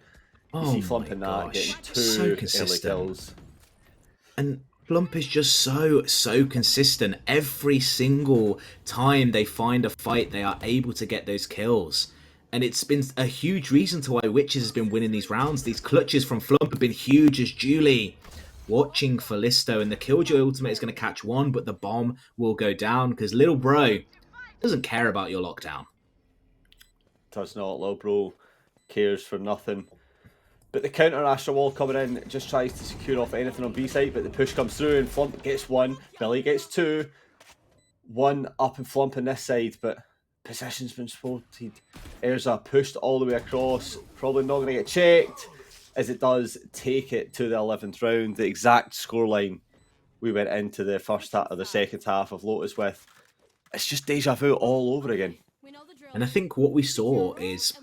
you see Flump in that, getting 2 early kills. And Flump is just so consistent. Every single time they find a fight, they are able to get those kills. And it's been a huge reason to why Witches has been winning these rounds. These clutches from Flump have been huge as Julie watching for Listo. And the Killjoy ultimate is going to catch one, but the bomb will go down because little bro doesn't care about your lockdown. Does not. Little bro cares for nothing. But the counter Astro Wall coming in just tries to secure off anything on B side, but the push comes through and Flump gets 1. Billy gets 2. 1 up and Flump on this side, but position's been spotted. Erza pushed all the way across. Probably not going to get checked as it does take it to the 11th round. The exact scoreline we went into the first half of the second half of Lotus with. It's just deja vu all over again. And I think what we saw is,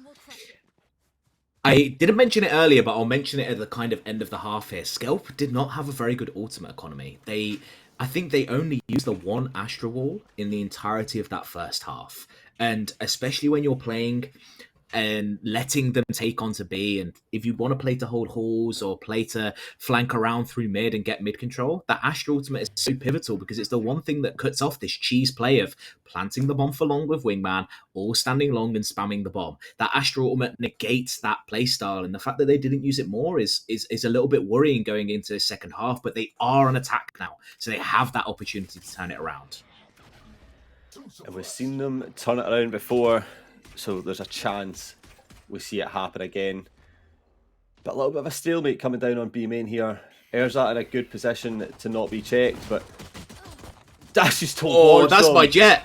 I didn't mention it earlier, but I'll mention it at the kind of end of the half here. Skelp did not have a very good ultimate economy. I think they only used the one Astra Wall in the entirety of that first half. And especially when you're playing and letting them take on to B, and if you want to play to hold halls or play to flank around through mid and get mid control, that Astra ultimate is so pivotal because it's the one thing that cuts off this cheese play of planting the bomb for long with Wingman, all standing long and spamming the bomb. That Astra ultimate negates that playstyle, and the fact that they didn't use it more is a little bit worrying going into the second half, but they are on attack now, so they have that opportunity to turn it around. And we've seen them turn it around before, so there's a chance we see it happen again. But a little bit of a stalemate coming down on B main here. Erza in a good position to not be checked, but dashes towards that's them. my Jet.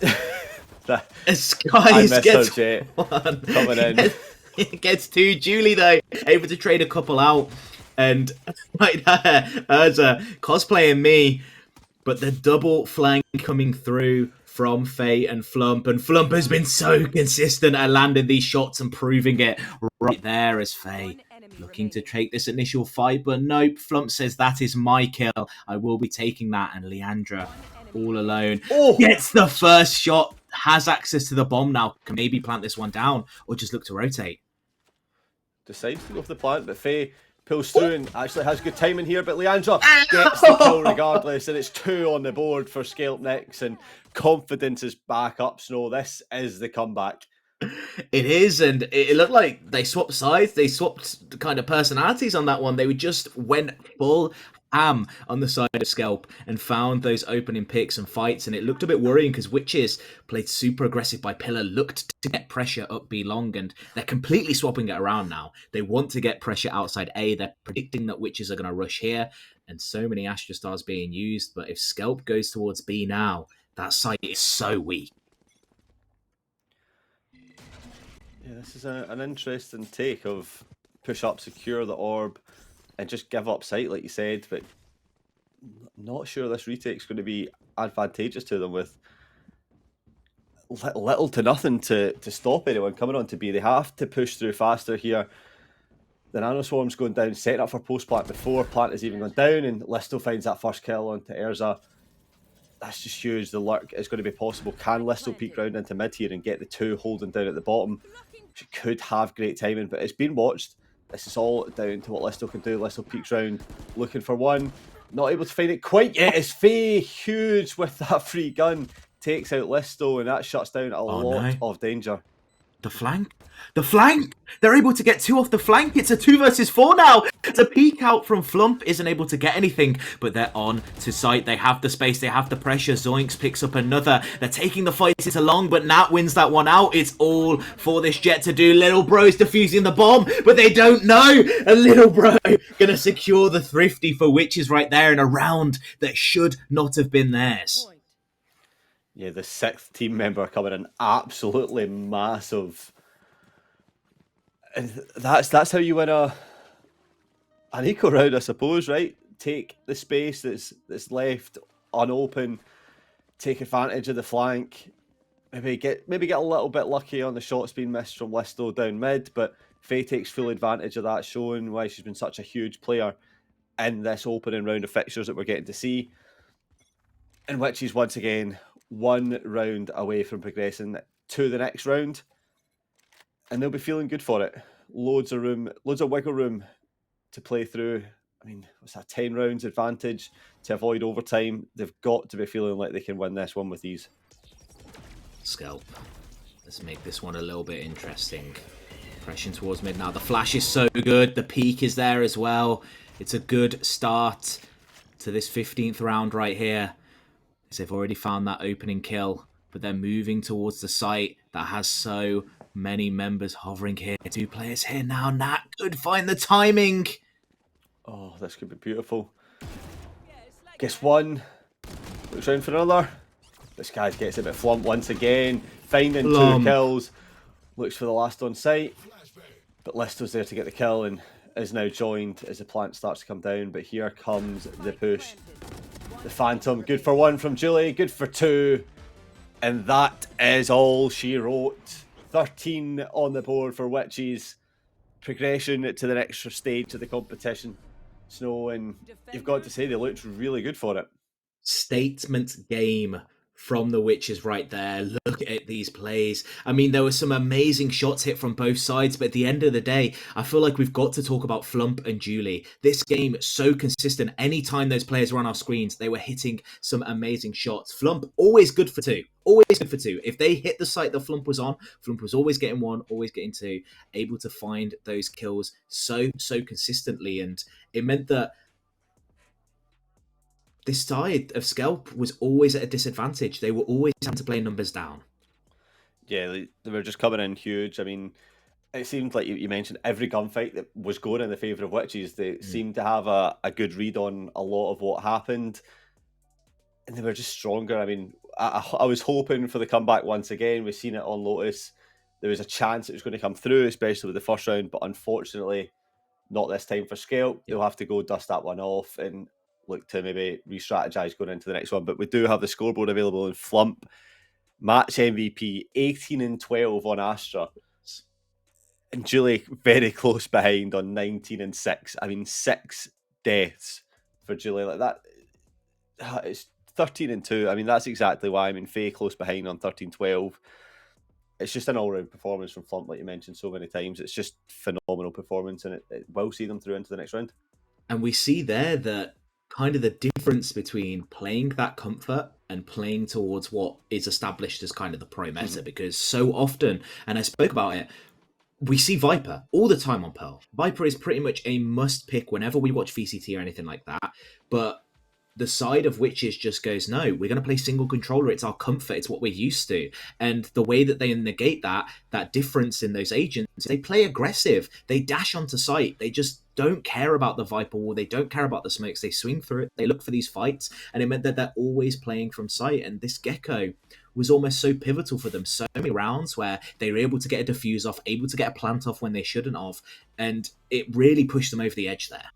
I missed her Jet coming in. It gets two. Julie, though, able to trade a couple out. And right there, Erza cosplaying me. But the double flank coming through from Faye and Flump. And Flump has been so consistent at landing these shots and proving it right there as Faye looking to take this initial fight. But nope, Flump says that is my kill. I will be taking that. And Leandra, all alone, gets the first shot, has access to the bomb now, can maybe plant this one down or just look to rotate. Decides to go for the plant, but Faye pulls through and actually has good timing here, but Leandra gets the kill regardless, and it's 2 on the board for Scalp Nix, and confidence is back up. Snow, this is the comeback. It is, and it looked like they swapped sides, they swapped kind of personalities on that one. They just went full ham on the side of Scalp and found those opening picks and fights, and it looked a bit worrying because Witches played super aggressive by Pillar, looked to get pressure up B long, and they're completely swapping it around now. They want to get pressure outside A, they're predicting that Witches are going to rush here, and so many Astra Stars being used, but if Scalp goes towards B now, that site is so weak. Yeah, this is an interesting take of push up, secure the orb, and just give up sight, like you said, but not sure this retake's going to be advantageous to them with little to nothing to stop anyone coming on to B. They have to push through faster here. The Nano Swarm's going down, setting up for post-plant before plant has even gone down, and Listo finds that first kill onto Erza. That's just huge. The lurk is going to be possible. Can Listo peek round into mid here and get the 2 holding down at the bottom? She could have great timing, but it's been watched. This is all down to what Listo can do. Listo peeks round, looking for one. Not able to find it quite yet. It's Faye, huge with that free gun. Takes out Listo, and that shuts down a lot of danger. The flank? The flank! They're able to get 2 off the flank. It's a 2 versus 4 now. The peek out from Flump isn't able to get anything, but they're on to site. They have the space, they have the pressure. Zoinks picks up another. They're taking the fight into long, but Nat wins that one out. It's all for this Jet to do. Little Bro's defusing the bomb, but they don't know. A Little Bro gonna secure the thrifty for Witches right there in a round that should not have been theirs. Yeah, the 6th team member coming in absolutely massive. And that's how you win an eco round, I suppose, right? Take the space that's left unopen, take advantage of the flank, maybe get a little bit lucky on the shots being missed from Listo down mid, but Faye takes full advantage of that, showing why she's been such a huge player in this opening round of fixtures that we're getting to see. And Witches once again 1 round away from progressing to the next round, and they'll be feeling good for it. Loads of wiggle room to play through. I mean, what's that, 10 rounds advantage to avoid overtime? They've got to be feeling like they can win this one with ease. Scalp. Let's make this one a little bit interesting. Pressing towards mid now. The flash is so good. The peak is there as well. It's a good start to this 15th round right here. They've already found that opening kill, but they're moving towards the site that has so many members hovering here. 2 players here now. Nat could find the timing. Oh, this could be beautiful. Guess one. Looks round for another. This guy gets a bit Flump once again. Finding 2 kills. Looks for the last on site. But Listo's there to get the kill, and is now joined as the plant starts to come down, but here comes the push. The Phantom, good for one from Julie, good for two. And that is all she wrote. 13 on the board for Witches. Progression to the next stage of the competition. Snow, and you've got to say they looked really good for it. Statement game from the Witches right there. Look at these plays. I mean, there were some amazing shots hit from both sides, but at the end of the day, I feel like we've got to talk about Flump and Julie. This game is so consistent. Anytime those players were on our screens, they were hitting some amazing shots. Flump, always good for two. Always good for two. If they hit the site that Flump was on, Flump was always getting one, always getting two, able to find those kills so consistently. And it meant that this side of Scalp was always at a disadvantage. They were always having to play numbers down. Yeah, they were just coming in huge. I mean, it seemed like you mentioned every gunfight that was going in the favour of Witches. They seemed to have a good read on a lot of what happened. And they were just stronger. I mean, I was hoping for the comeback once again. We've seen it on Lotus. There was a chance it was going to come through, especially with the first round. But unfortunately, not this time for Scalp. They'll have to go dust that one off and look to maybe re-strategize going into the next one. But we do have the scoreboard available in Flump. Match MVP, 18 and 12 on Astra. And Julie very close behind on 19 and 6. I mean, 6 deaths for Julie. Like that, it's 13 and 2. I mean, that's exactly why. I mean, Faye close behind on 13-12. It's just an all-round performance from Flump, like you mentioned so many times. It's just phenomenal performance, and it will see them through into the next round. And we see there that kind of the difference between playing that comfort and playing towards what is established as kind of the pro meta, because so often, and I spoke about it, we see Viper all the time on Pearl. Viper is pretty much a must pick whenever we watch VCT or anything like that. But the side of Witches just goes, no, we're going to play single controller. It's our comfort. It's what we're used to. And the way that they negate that difference in those agents, they play aggressive. They dash onto site. They just don't care about the Viper wall. They don't care about the smokes. They swing through it. They look for these fights. And it meant that they're always playing from site. And this Gecko was almost so pivotal for them. So many rounds where they were able to get a defuse off, able to get a plant off when they shouldn't have. And it really pushed them over the edge there.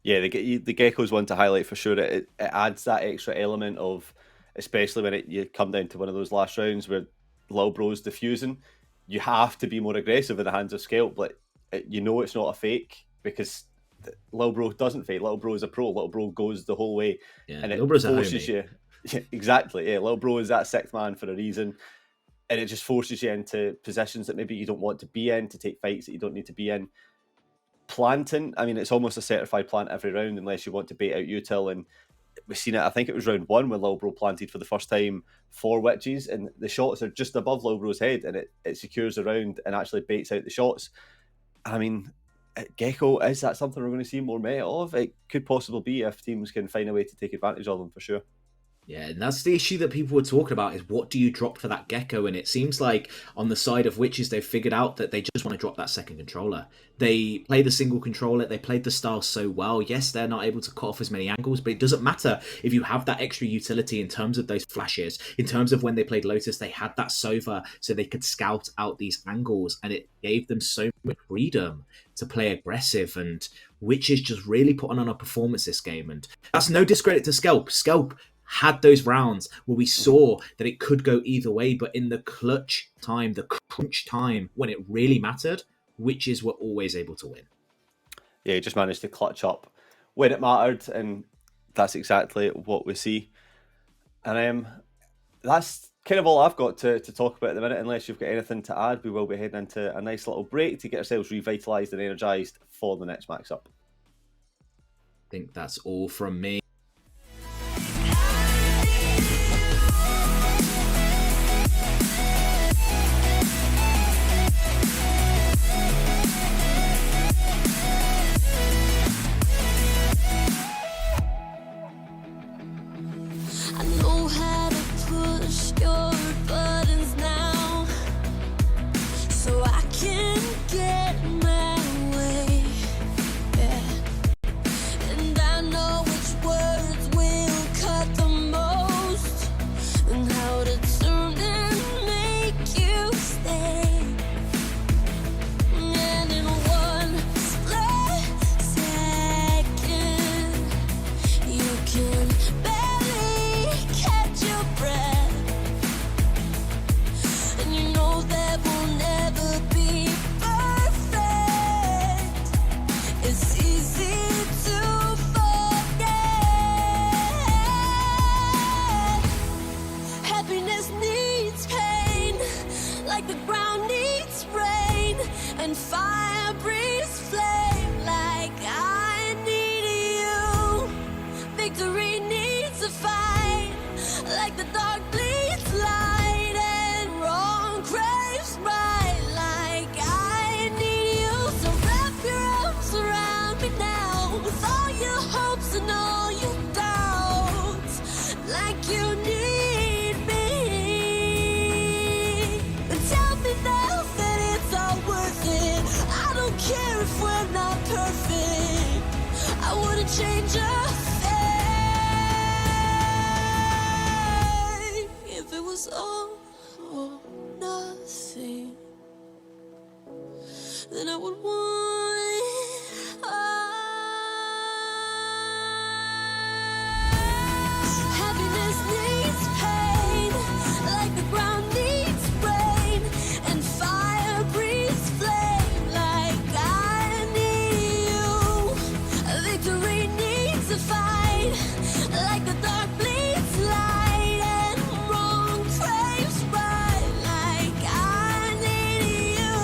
Yeah, the Gecko's one to highlight for sure. It adds that extra element of, especially when you come down to one of those last rounds where Lil Bro's diffusing, you have to be more aggressive in the hands of Scalp. Like, you know it's not a fake because Lil Bro doesn't fake. Lil Bro is a pro. Lil Bro goes the whole way. Yeah, and it Lil Bro's forces you. Yeah, exactly. Yeah, Lil Bro is that sixth man for a reason. And it just forces you into positions that maybe you don't want to be in, to take fights that you don't need to be in. Planting, I mean, it's almost a certified plant every round unless you want to bait out util, and we've seen it. I think it was round 1 when Lil Bro planted for the first time for Witches, and the shots are just above Lil Bro's head, and it secures the round and actually baits out the shots. I mean, Gecko, is that something we're going to see more meta of? It could possibly be if teams can find a way to take advantage of them, for sure. Yeah, and that's the issue that people were talking about, is what do you drop for that Gecko? And it seems like on the side of Witches, they've figured out that they just want to drop that second controller. They play the single controller. They played the style so well. Yes, they're not able to cut off as many angles, but it doesn't matter if you have that extra utility in terms of those flashes. In terms of when they played Lotus, they had that Sova so they could scout out these angles, and it gave them so much freedom to play aggressive. And Witches just really put on a performance this game. And that's no discredit to Scalp. Scalp had those rounds where we saw that it could go either way, but in the clutch time, the crunch time, when it really mattered, Witches were always able to win. Yeah, he just managed to clutch up when it mattered, and that's exactly what we see. And that's kind of all I've got to talk about at the minute. Unless you've got anything to add, we will be heading into a nice little break to get ourselves revitalised and energised for the next max up. I think that's all from me. I know how to push your buttons now, so I can get my way. Yeah. And I know which way like the ground needs rain and fire breathes flame, like I need you. Victory needs a fight, like the dark bleeds light and wrong craves right, like I need you. So wrap your arms around me now, with all your hopes and all your doubts, like you need me. And tell me now that it's all worth it. I don't care if we're not perfect, I wouldn't change a thing. If it was all or nothing, then I would want it all. Happiness needs pain, like the ground needs rain, and fire breathes flame, like I need you. Victory needs a fight, like the dark bleeds light, and wrong craves right, like I need you.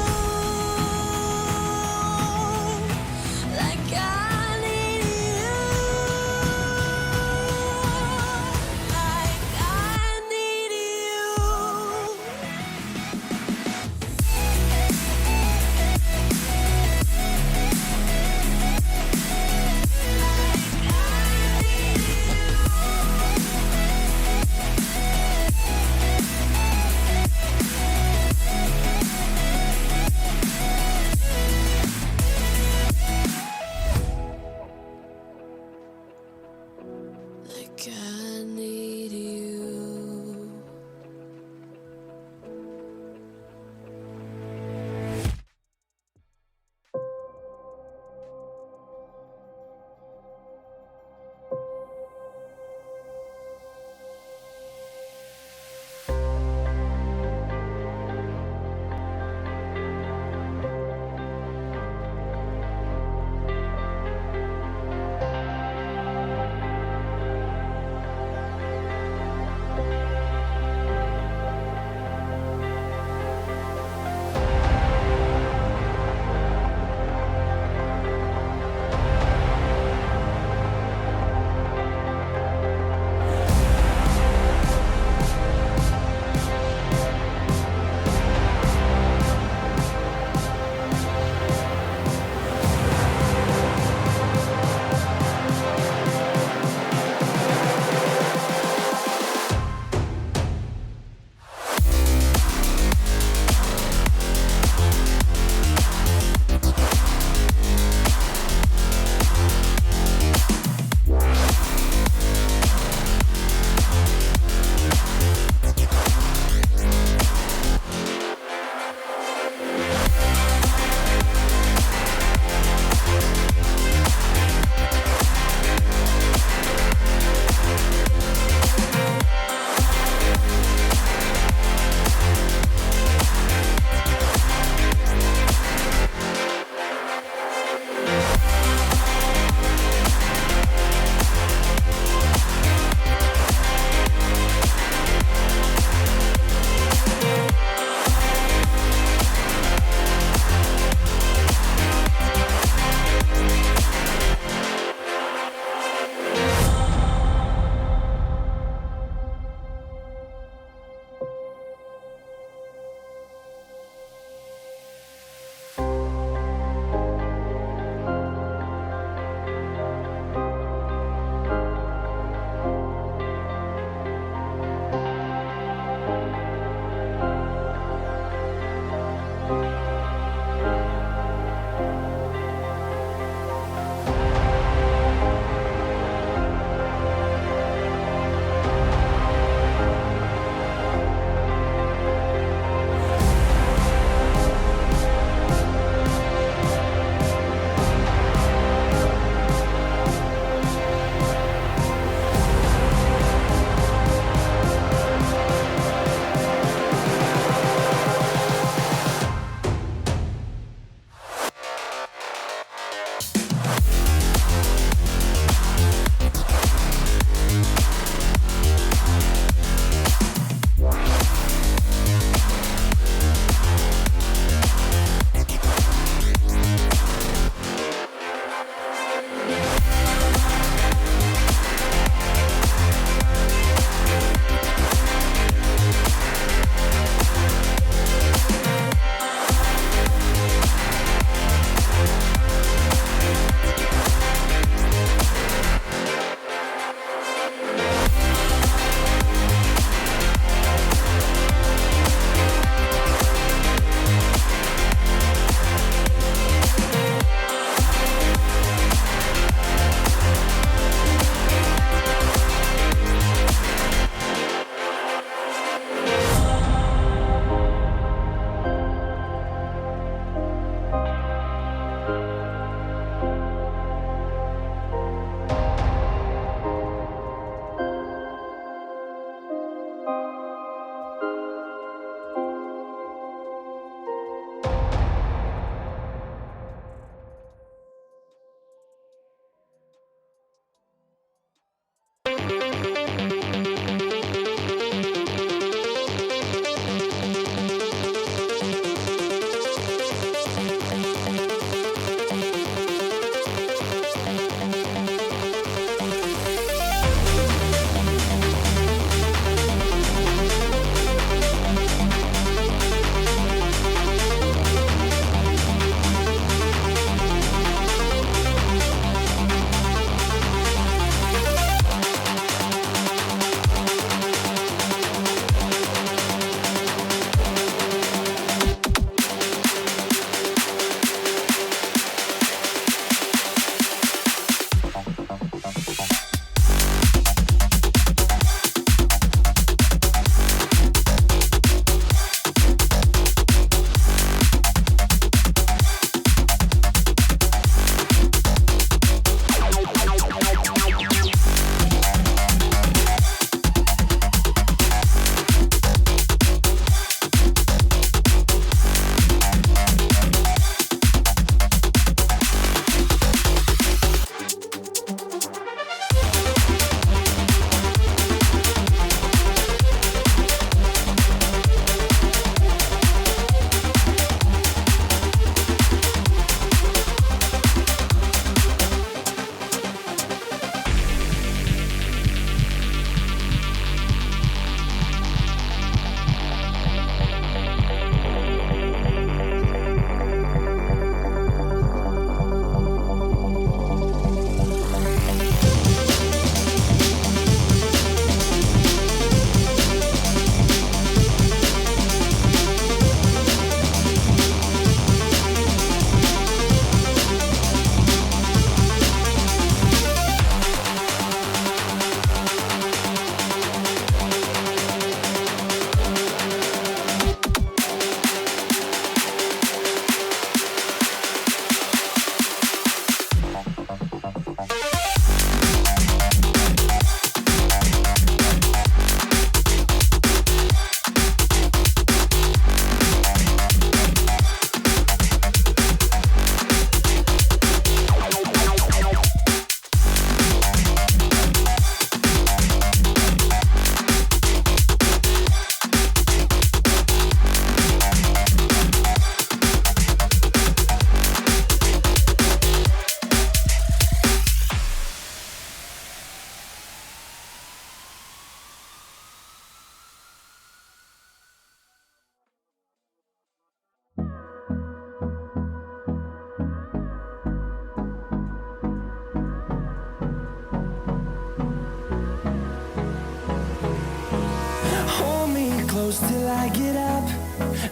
I get up.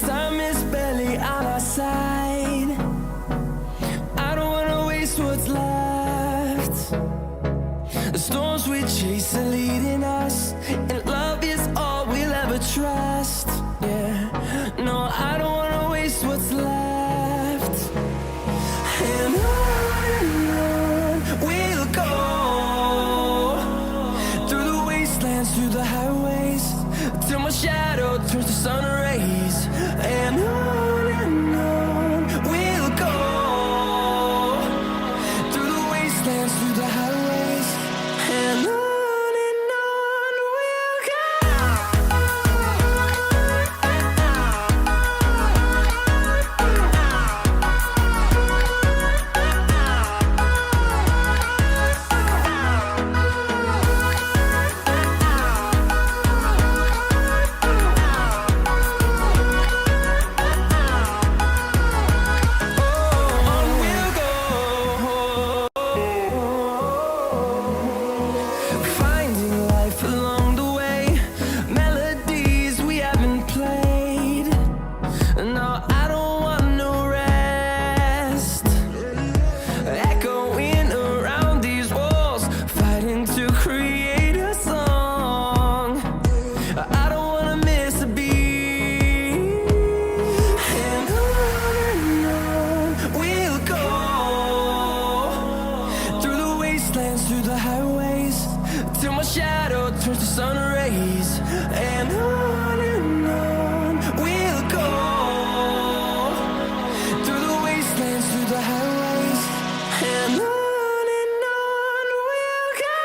Time is barely on our side. I don't wanna waste what's left. The storms we chase are leading us, and love is all we'll ever trust. Yeah, no, I don't wanna waste what's left. And on we'll go, through the wastelands, through the highways, till my shadow turns to sun rays. And on we'll go, through the wastelands, through the highways, and on we'll go. Finding life along the way, melodies we haven't played. No, I don't want no rest. Echoing around these walls, fighting to create a song. I don't wanna miss a beat. And on we'll go, through the wastelands, through the highways, till my shadow turns to sun rays. And on we'll go, through the wastelands, through the highways, and on we'll go.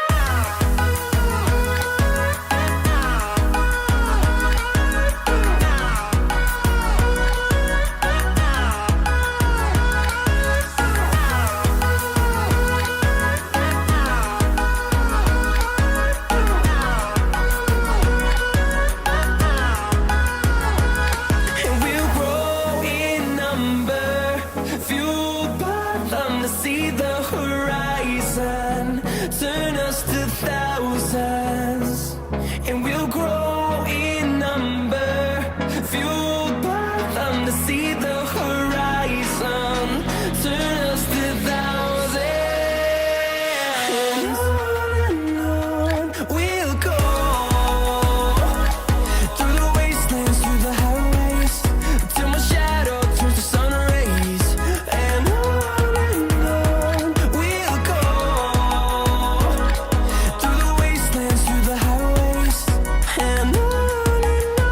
And we'll grow in number, fueled by them to see the horizon, turn us to thousands. And we'll grow in number, fueled by them to see the horizon, turn us to thousands. And on we'll go, through the wastelands, through the highways, till my shadow turns to sun rays. And on we'll go, through the wastelands, through the highways, and on we'll go.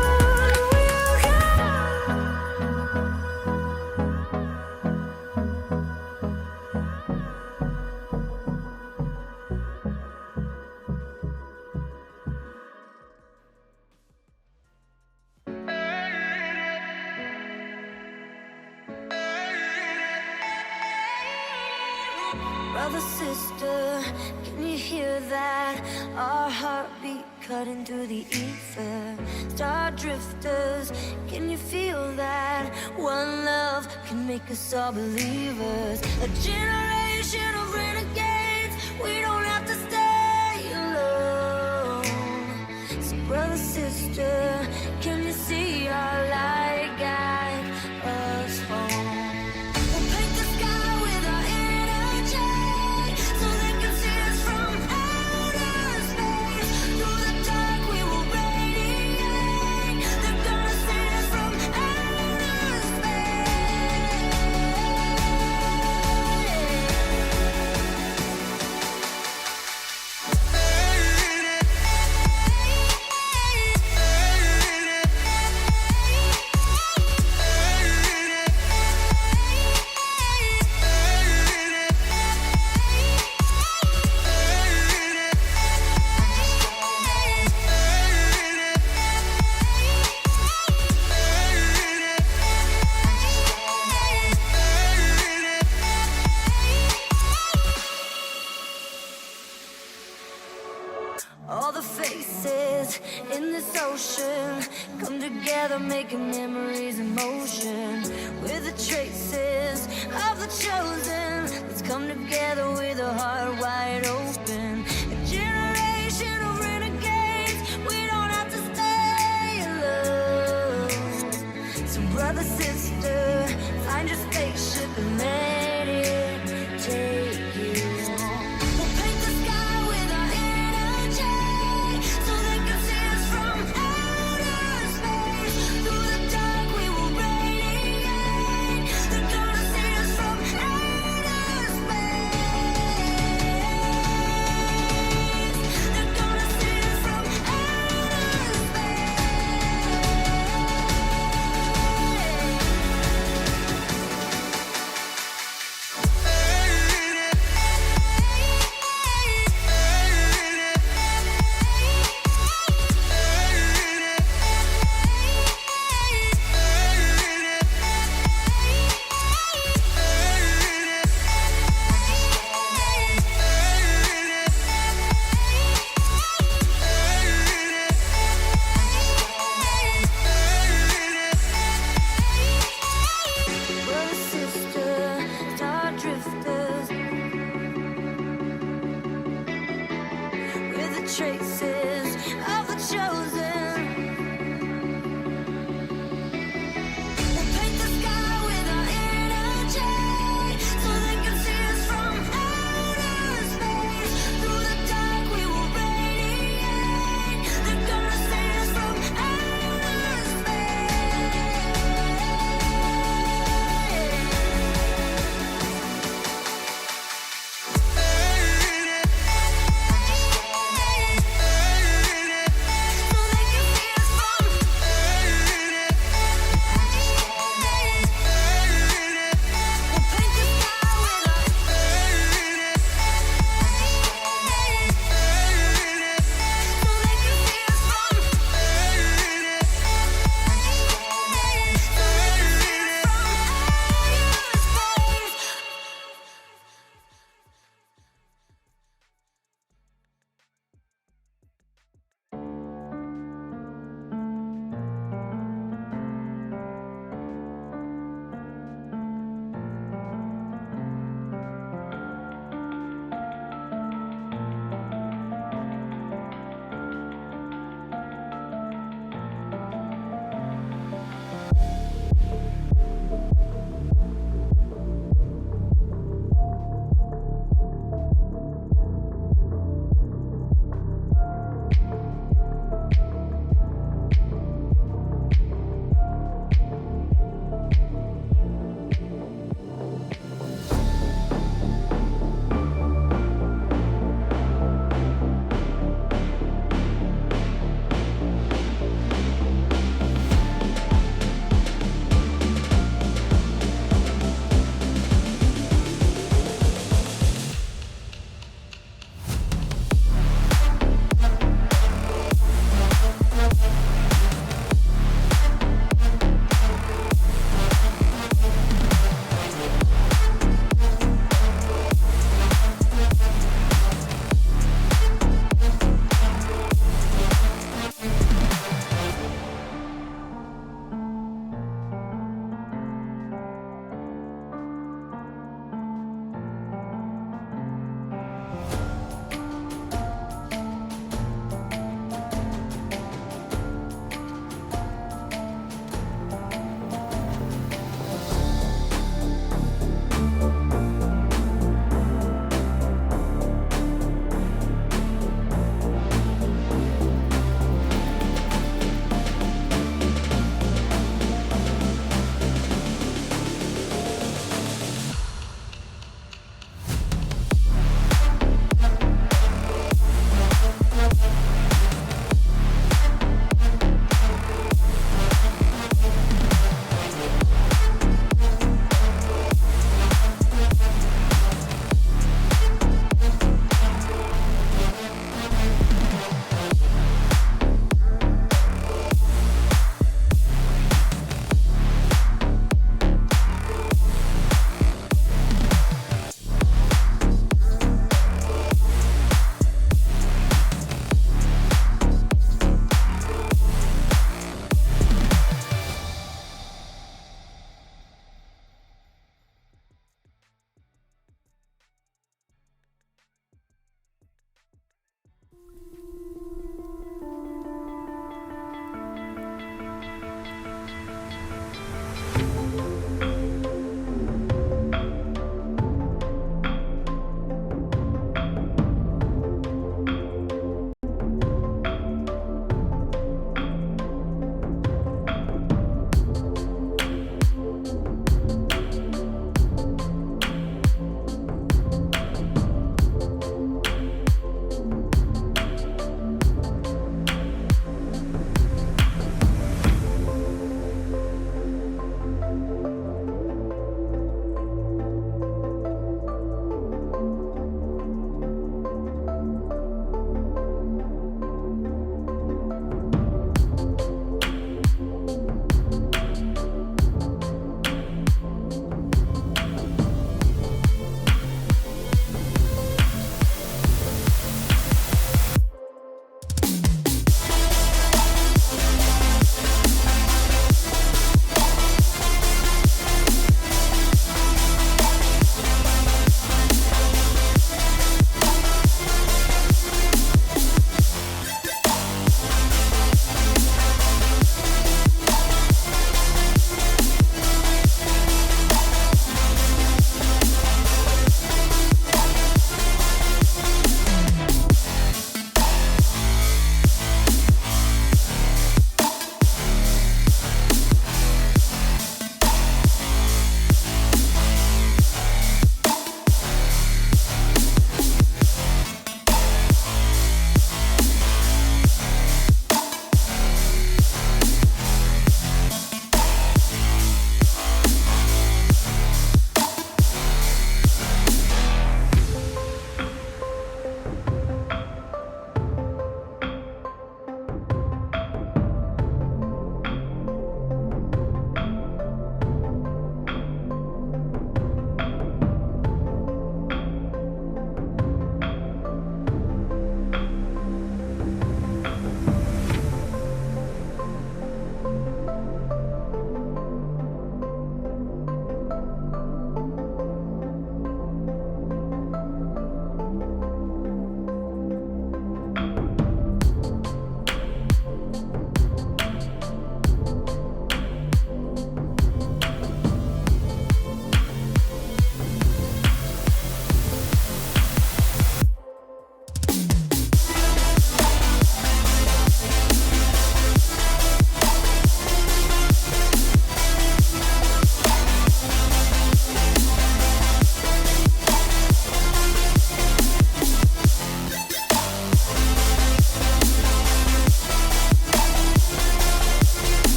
Brother, sister, can you hear that? Our heartbeat cutting through the ether. Star drifters, can you feel that? One love can make us all believers. A generation of renegades, we don't have to stay alone. So brother, sister, can you see our light guide us home? We'll paint the sky with our energy, so they can see us from outer space. Through the dark we will radiate. They're gonna see us from outer space. All the faces in this ocean come together, making memories in motion. We're the traces of the chosen. Let's come together with a heart wide open. A generation of renegades, we don't have to stay alone. So brother, sister, find your spaceship and let it take you on. We'll paint the sky with our energy, so they can see us from outer space. Through the dark we will radiate. They're gonna see us from outer space. They're gonna see us from outer space.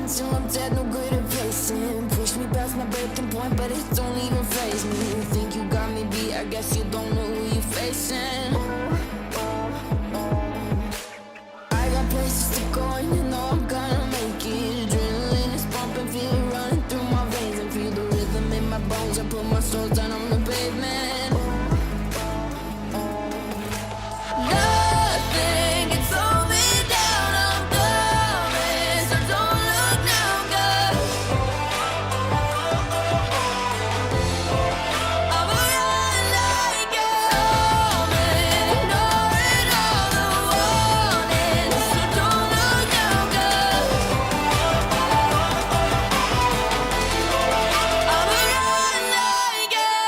until I'm dead, no good at pacing. Push me past my breaking point, but it don't even faze me. You think you got me beat, I guess you don't know who you're facing. I got places to go and you know I'm gonna make it. Adrenaline is pumping, feel it running through my veins. And feel the rhythm in my bones, I put my soul down on the pavement. Nothing can slow me down, I'm coming, so don't look now, girl. I'm a run like it, ignoring all the warnings, so don't look now, girl. I'm a run like it.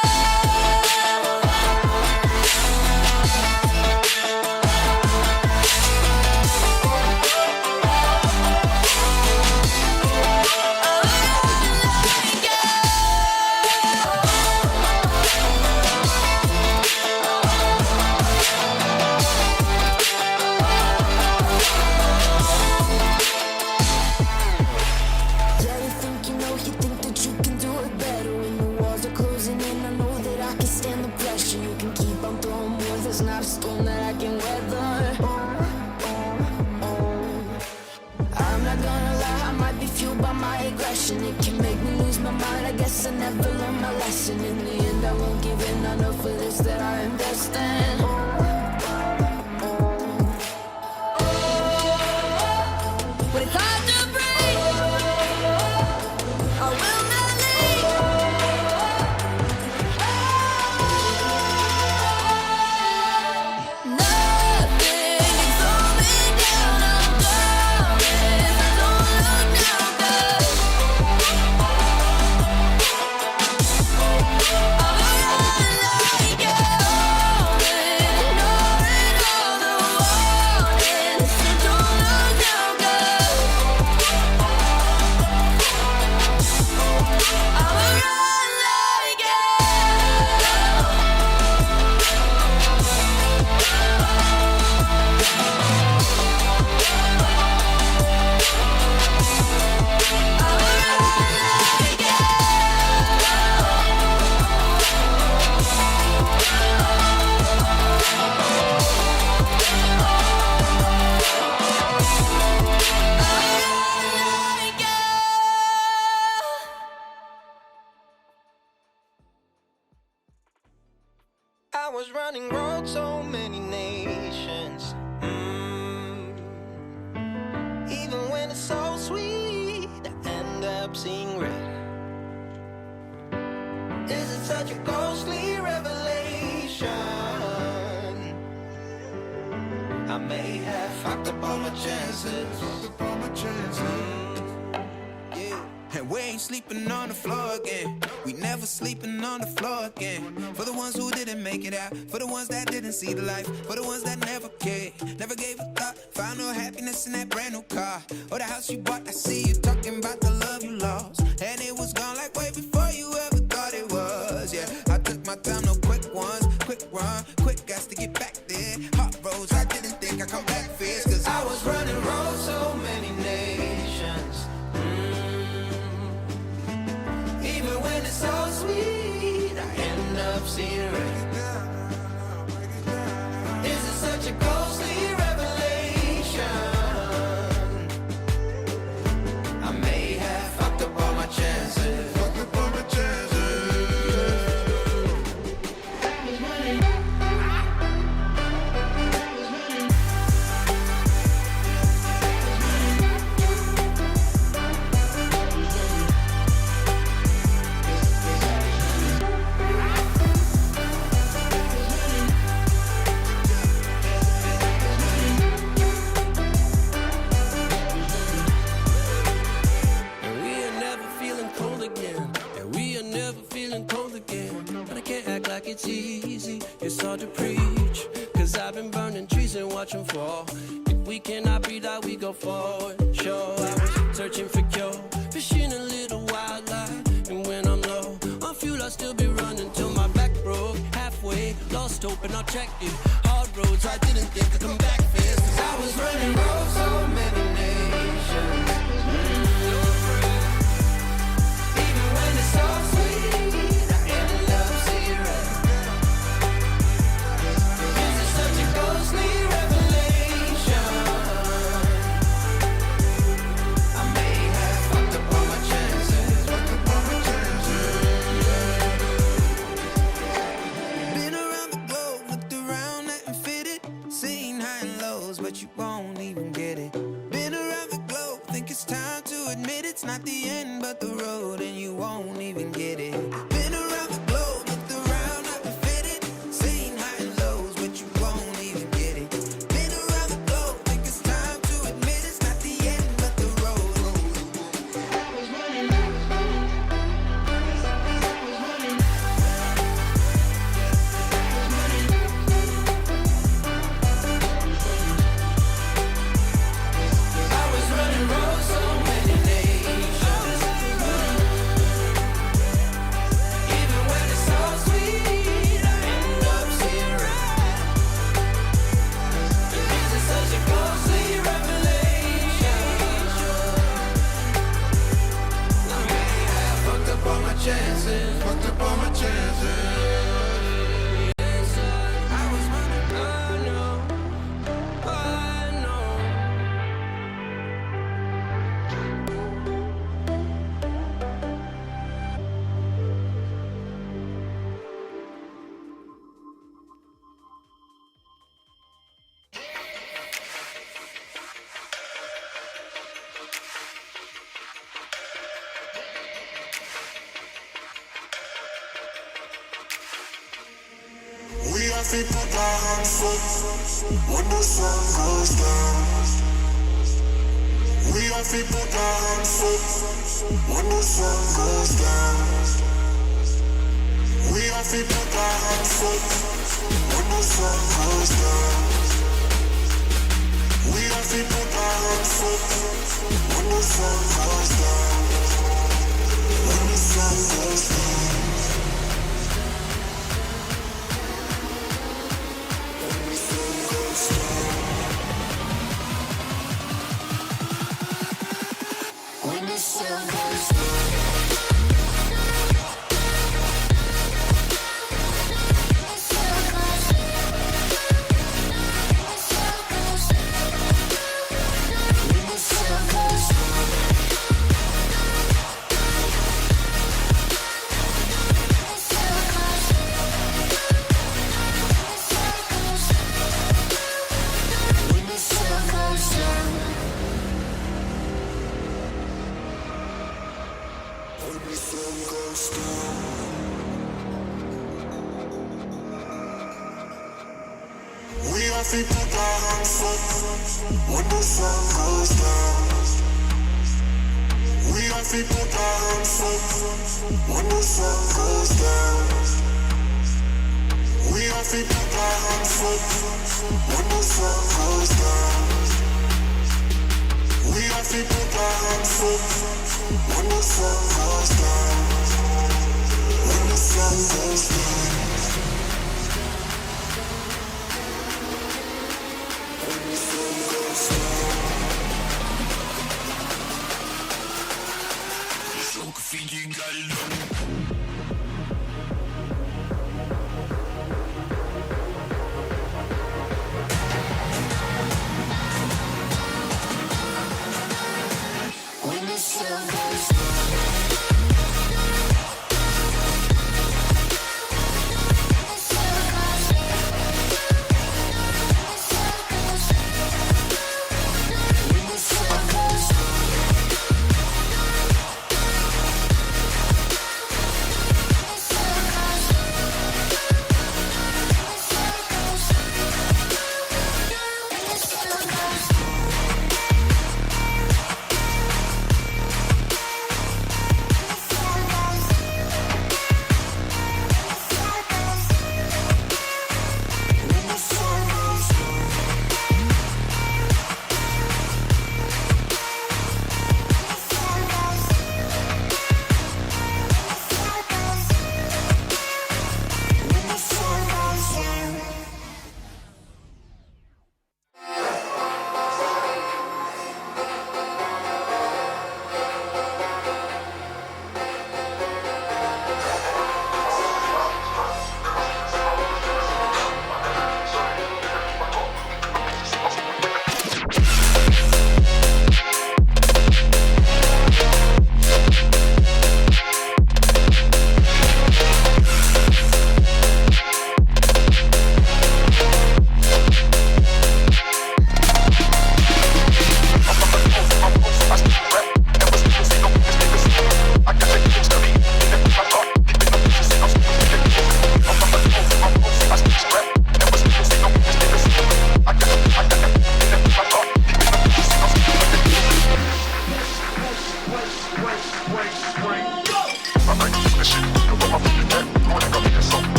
Yeah, you think you know, you think that you can do it better. When the walls are closing in, I know that I can stand the pressure. You can keep on throwing more, there's not a storm that I can weather. I'm not gonna lie, I might be fueled by my aggression. It can make me lose my mind, I guess I never learned my lesson. In the end, I won't give in, I know for this that I invest in. But it's hard to breathe, I will not leave. Nothing can slow me down, I'm coming, so don't look now, girl. I'm a run like it, ignoring all the warnings, so don't look now, girl. I'm a run like it. I was running road so many nations. Even when it's so sweet, I end up seeing red. Is it such a ghostly revelation? I may have fucked up all my chances. Yeah. And we ain't sleeping on the floor again. We never sleeping on the floor again. For the ones who didn't make it out, for the ones that didn't see the life, for the ones that never cared, never gave a thought, found no happiness in that brand new car or the house you bought. I see you talking about the love you lost, and it was gone like way before you ever thought it was. Yeah, I took my time, no quick ones, quick run, quick gas to get back there. Hot roads, I didn't think I'd come back fierce, cause I was running roads so many nations. Even when it's so sweet, I end up seeing red. Is it such a ghostly revelation? I may have fucked up all my chances. And we are never feeling cold again. And we are never feeling cold again. But I can't act like it's easy. It's hard to preach. Cause I've been burning trees and watching fall. If we cannot breathe out, we go forward. Sure, I was searching for cure. Fishing a little wildlife. And when I'm low on fuel, I'll still be running till my back broke. Halfway, lost hope and I checked it. Hard roads, I didn't think I'd come back fast. Cause I was running roads so many nations. won't even get it. Been around the globe, think it's time to admit it's not the end but the road, and you won't even get it. Been around the globe, looked around, not been fitted, seen high and lows, but you won't even get it. Been around the globe, think it's time to admit it's not the end but the road. I was running roads so many nations. Even when it's so sweet, I end up seeing red. This is such a ghostly revelation. I may have fucked up all my chances, fucked up all my chances. I was running, I know, I know. We are people down foot when the sun goes down. We are people down foot when the sun goes down. We are people down foot when the sun goes down. We are people down foot when the sun goes down. When the sun goes down. When the sun goes down. When the sun goes when the sun goes down. When the sun goes down. We are people down foot when the sun goes down. We are people down foot when the sun goes down. We are people down foot when the sun goes down. We are people down foot when the sun goes down. When the sun goes down. When the sun goes down. So feeling alone. When the sun goes down.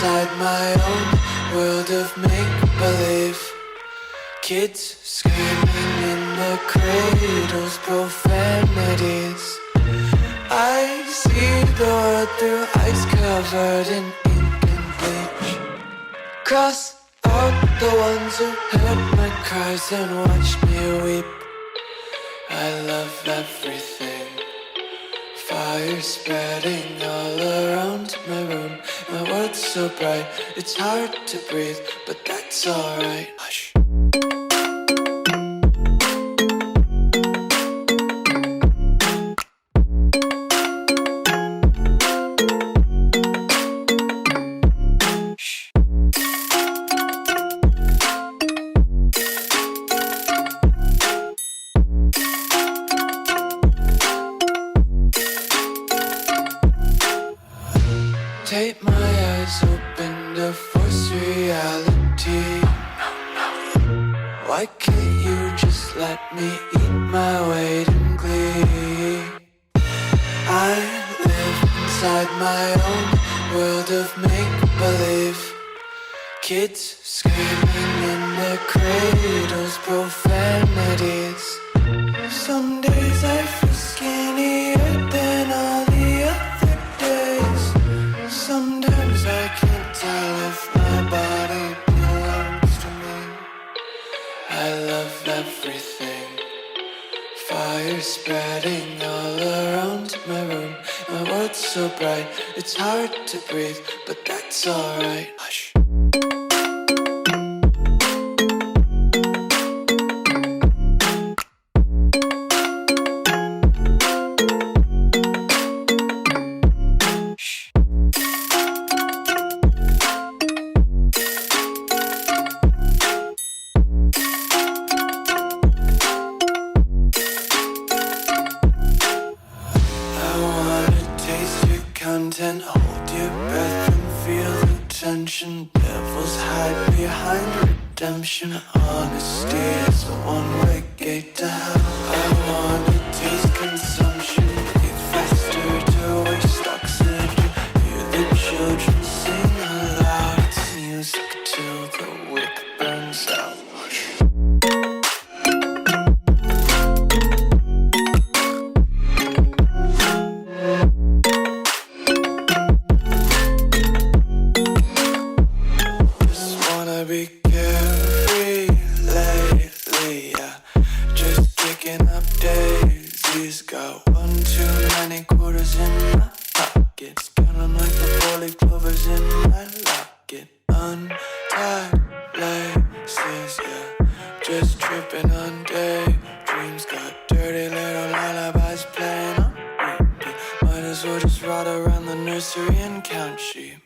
inside my own world of make-believe. Kids screaming in the cradles, profanities. I see the world through ice covered in ink and bleach. Cross out the ones who heard my cries and watched me weep. I love everything. Fire spreading all around my room. My world's so bright, it's hard to breathe, but that's alright. Hush. Take my eyes open to force reality. Why can't you just let me eat my weight in glee? I live inside my own world of make-believe. Kids screaming in their cradles, profanities. Some days I feel skinnier than all the other days. Sometimes I can't tell if my body belongs to me. I love everything. Fire spreading all around my room. My world's so bright, it's hard to breathe, but that's alright. Hush. Content, hold your breath and feel the tension. Devils hide behind redemption. Honesty is a one-way gate to hell. I wanna taste consumption. Breathe faster to waste oxygen. Hear the children sing aloud. It's music till the wick burns out. Be carefree lately, yeah. Just kicking up daisies. Got one too many quarters in my pockets. Counting like the four-leaf clovers in my locket. Untied laces, yeah. Just tripping on daydreams. Got dirty little lullabies playing on repeat. Might as well just ride around the nursery and count sheep.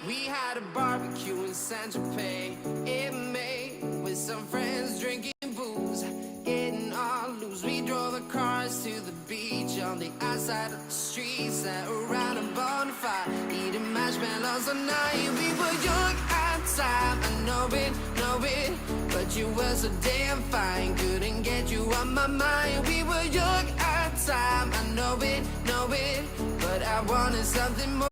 We had a barbecue in San Tropez in May with some friends drinking booze, getting all loose. We drove the cars to the beach on the outside of the street, sat around a bonfire, eating marshmallows all night. We were young at the time, I know it, but you were so damn fine. Couldn't get you on my mind. We were young at the time, I know it, but I wanted something more.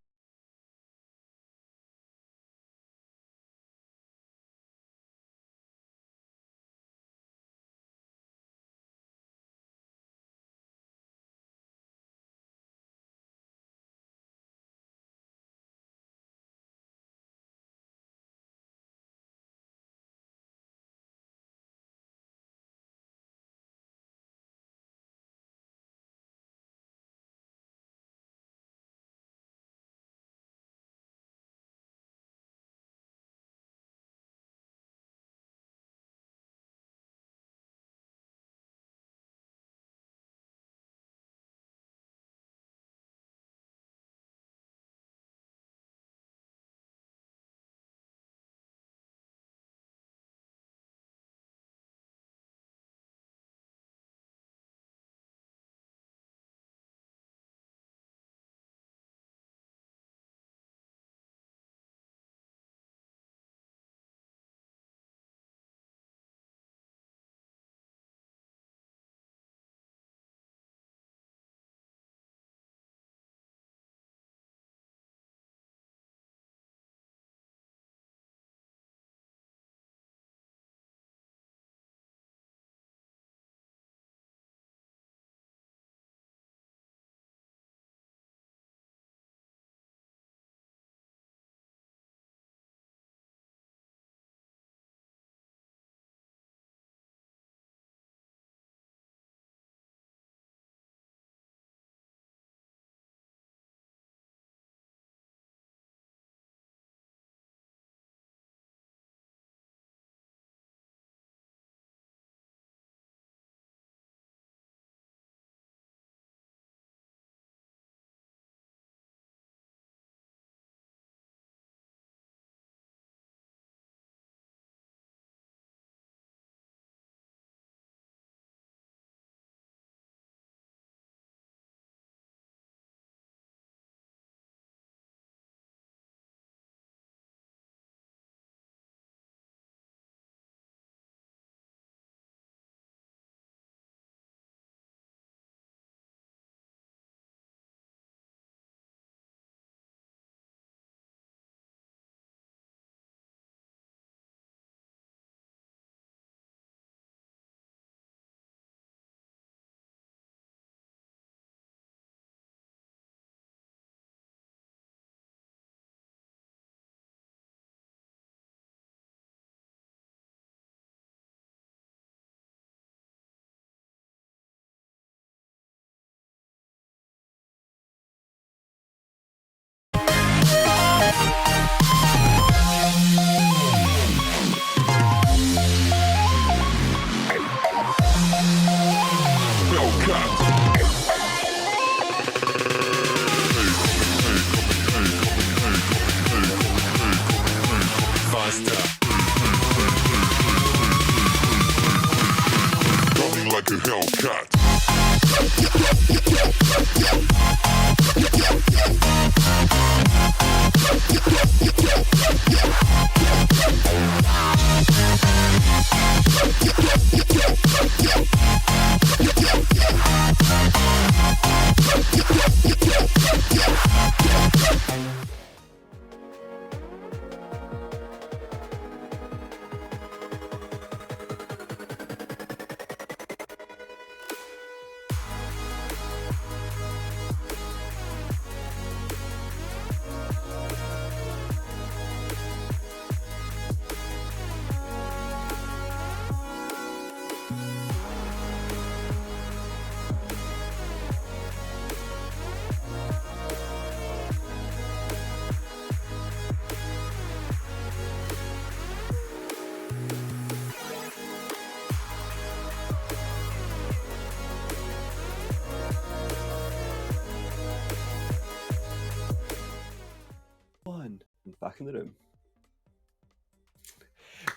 in the room.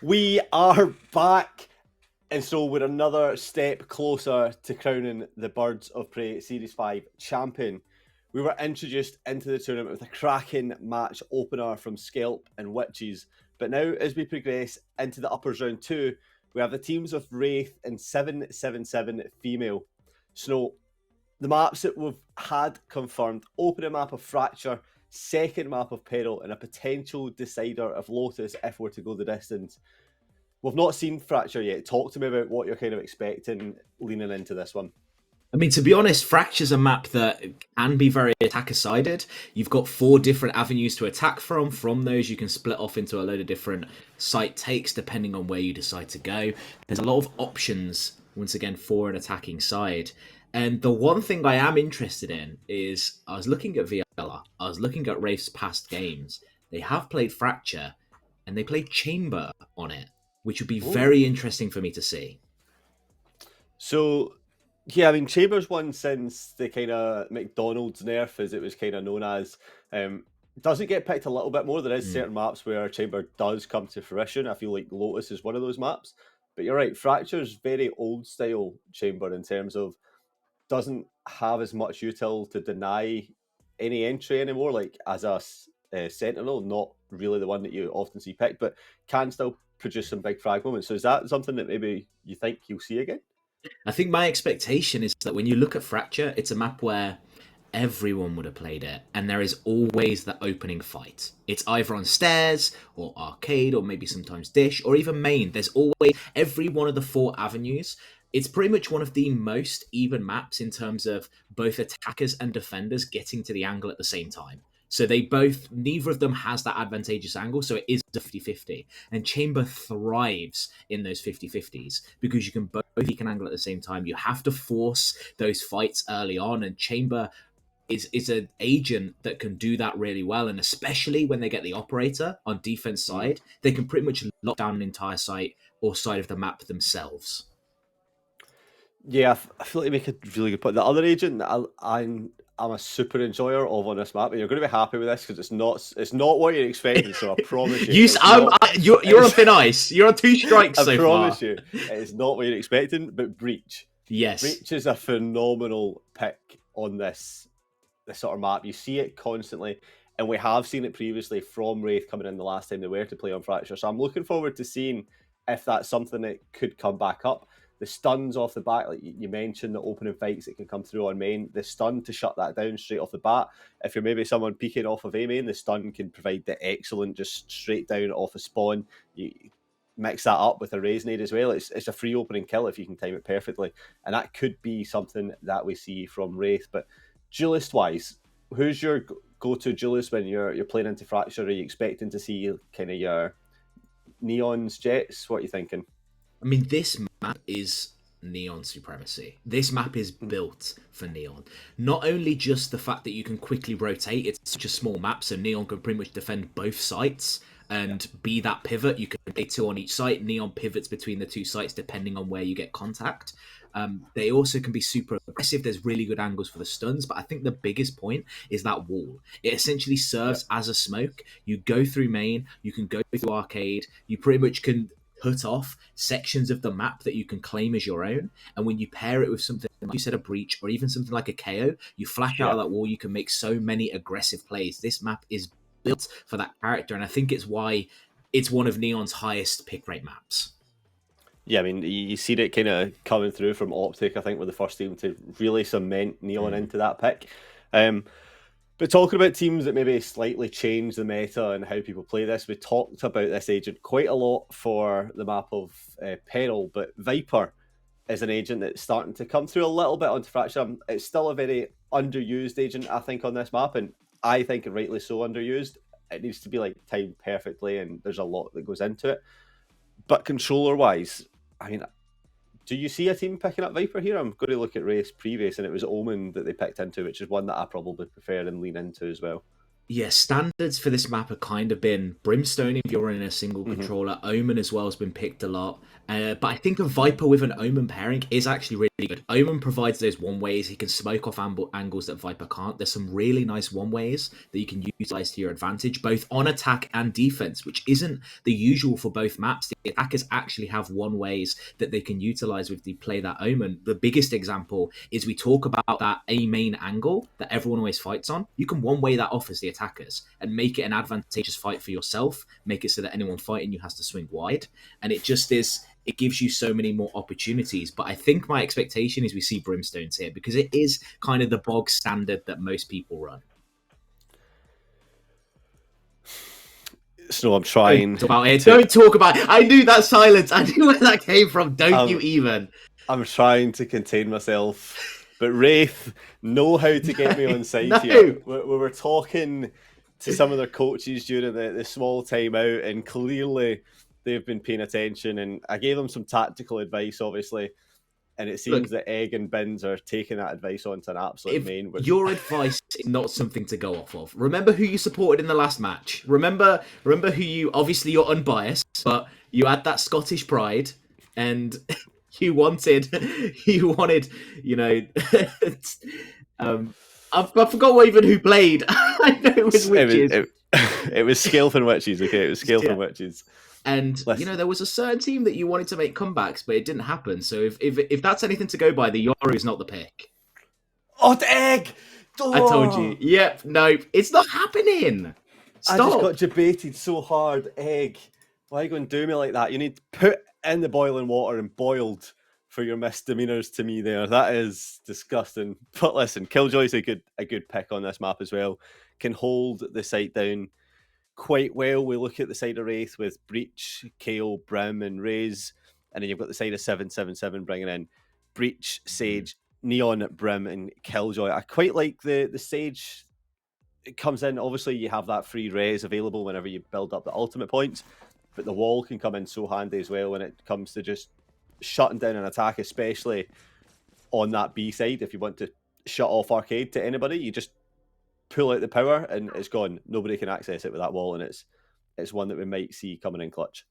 We are back, and so we're another step closer to crowning the Birds of Prey Series 5 champion. We were introduced into the tournament with a cracking match opener from Scalp and Witches, but now as we progress into the uppers round 2, we have the teams of Wraith and 777 Female. So the maps that we've had confirmed: opening map of Fracture, second map of Peril, and a potential decider of Lotus if we're to go the distance. We've not seen Fracture yet. Talk to me about what you're kind of expecting leaning into this one. I mean, to be honest, Fracture's a map that can be very attacker-sided. You've got 4 different avenues to attack from. From those, you can split off into a load of different site takes, depending on where you decide to go. There's a lot of options, once again, for an attacking side. And the one thing I am interested in is, I was looking at VLR, I was looking at Wraith's past games. They have played Fracture, and they played Chamber on it, which would be very interesting for me to see. So, yeah, I mean, Chamber's one since the kind of McDonald's nerf, as it was kind of known as, doesn't get picked a little bit more. There is certain maps where Chamber does come to fruition. I feel like Lotus is one of those maps. But you're right, Fracture's very old style Chamber in terms of doesn't have as much util to deny any entry anymore, like as a Sentinel, not really the one that you often see picked, but can still produce some big frag moments. So is that something that maybe you think you'll see again? I think my expectation is that when you look at Fracture, it's a map where everyone would have played it, and there is always the opening fight. It's either on stairs, or arcade, or maybe sometimes dish, or even main. There's always, every one of the 4 avenues. It's pretty much one of the most even maps in terms of both attackers and defenders getting to the angle at the same time. So they both, neither of them has that advantageous angle, so it is a 50-50. And Chamber thrives in those 50-50s because you can both can angle at the same time. You have to force those fights early on, and Chamber is an agent that can do that really well. And especially when they get the operator on defense side, they can pretty much lock down an entire site or side of the map themselves. Yeah, I feel like you make a really good point. The other agent that I'm a super enjoyer of on this map, and you're going to be happy with this because it's not what you're expecting. So I promise you, you're on thin ice. You're on 2 strikes so far. I promise you, it's not what you're expecting. But Breach, yes, Breach is a phenomenal pick on this sort of map. You see it constantly, and we have seen it previously from Wraith coming in the last time they were to play on Fracture. So I'm looking forward to seeing if that's something that could come back up. The stuns off the bat, like you mentioned, the opening fights that can come through on main, the stun to shut that down straight off the bat. If you're maybe someone peeking off of A main, the stun can provide the excellent, just straight down off a spawn. You mix that up with a raise nade as well. It's a free opening kill if you can time it perfectly. And that could be something that we see from Wraith. But duelist-wise, who's your go-to duelist when you're playing into Fracture? Are you expecting to see kind of your Neons, Jets? What are you thinking? I mean, this map is Neon supremacy. This map is built for Neon. Not only just the fact that you can quickly rotate, it's such a small map, so Neon can pretty much defend both sites and be that pivot. You can play 2 on each site. Neon pivots between the 2 sites depending on where you get contact. They also can be super aggressive. There's really good angles for the stuns, but I think the biggest point is that wall. It essentially serves as a smoke. You go through main, you can go through arcade, you pretty much can put off sections of the map that you can claim as your own, and when you pair it with something like you said, a breach, or even something like a KO, you flash out of that wall, you can make so many aggressive plays. This map is built for that character, and I think it's why it's one of Neon's highest pick rate maps. Yeah, I mean, you see it kind of coming through from Optic, I think, with the first team to really cement Neon into that pick. But talking about teams that maybe slightly change the meta and how people play this, we talked about this agent quite a lot for the map of Peril, but Viper is an agent that's starting to come through a little bit onto Fracture. It's still a very underused agent, I think, on this map, and I think rightly so underused. It needs to be like timed perfectly, and there's a lot that goes into it. But controller-wise, I mean, do you see a team picking up Viper here? I'm going to look at Race previous, and it was Omen that they picked into, which is one that I probably prefer and lean into as well. Yeah, standards for this map have kind of been Brimstone if you're in a single controller. Omen as well has been picked a lot. But I think a Viper with an Omen pairing is actually really good. Omen provides those one-ways. He can smoke off angles that Viper can't. There's some really nice one-ways that you can utilize to your advantage, both on attack and defense, which isn't the usual for both maps. The attackers actually have one-ways that they can utilize with the play that Omen. The biggest example is we talk about that A main angle that everyone always fights on. You can one-way that off as the attackers and make it an advantageous fight for yourself, make it so that anyone fighting you has to swing wide. And it just is, it gives you so many more opportunities. But I think my expectation is we see Brimstones here because it is kind of the bog standard that most people run. So I'm trying. Don't talk about it. I knew that silence. I knew where that came from. Don't you even. I'm trying to contain myself. But Wraith know how to get me on side here. We were talking to some of their coaches during the small time out, and clearly they've been paying attention. And I gave them some tactical advice, obviously. And it seems that Egg and Bins are taking that advice on to an absolute main. Your advice is not something to go off of. Remember who you supported in the last match. Remember who you, obviously you're unbiased, but you had that Scottish pride and you wanted, you know, I forgot even who played. I know it was Witches. It was Scalefin Witches, okay? It was Scalefin Witches. And, you know, there was a certain team that you wanted to make comebacks, but it didn't happen. So if that's anything to go by, the Yoru is not the pick. Oh, the Egg! Oh. I told you. Yep, no, it's not happening. Stop. I just got debated so hard. Egg, why are you going to do me like that? You need to put in the boiling water and boiled for your misdemeanors to me there. That is disgusting. But listen, Killjoy's a good pick on this map as well. Can hold the site down quite well. We look at the side of Wraith with Breach, KO, Brim, and Raze, and then you've got the side of 777 bringing in Breach, Sage, Neon, Brim, and Killjoy. I quite like the Sage. It comes in, obviously you have that free Raze available whenever you build up the ultimate points, but the wall can come in so handy as well when it comes to just shutting down an attack, especially on that B side. If you want to shut off Arcade to anybody, you just pull out the power and it's gone. Nobody can access it with that wall, and it's one that we might see coming in clutch.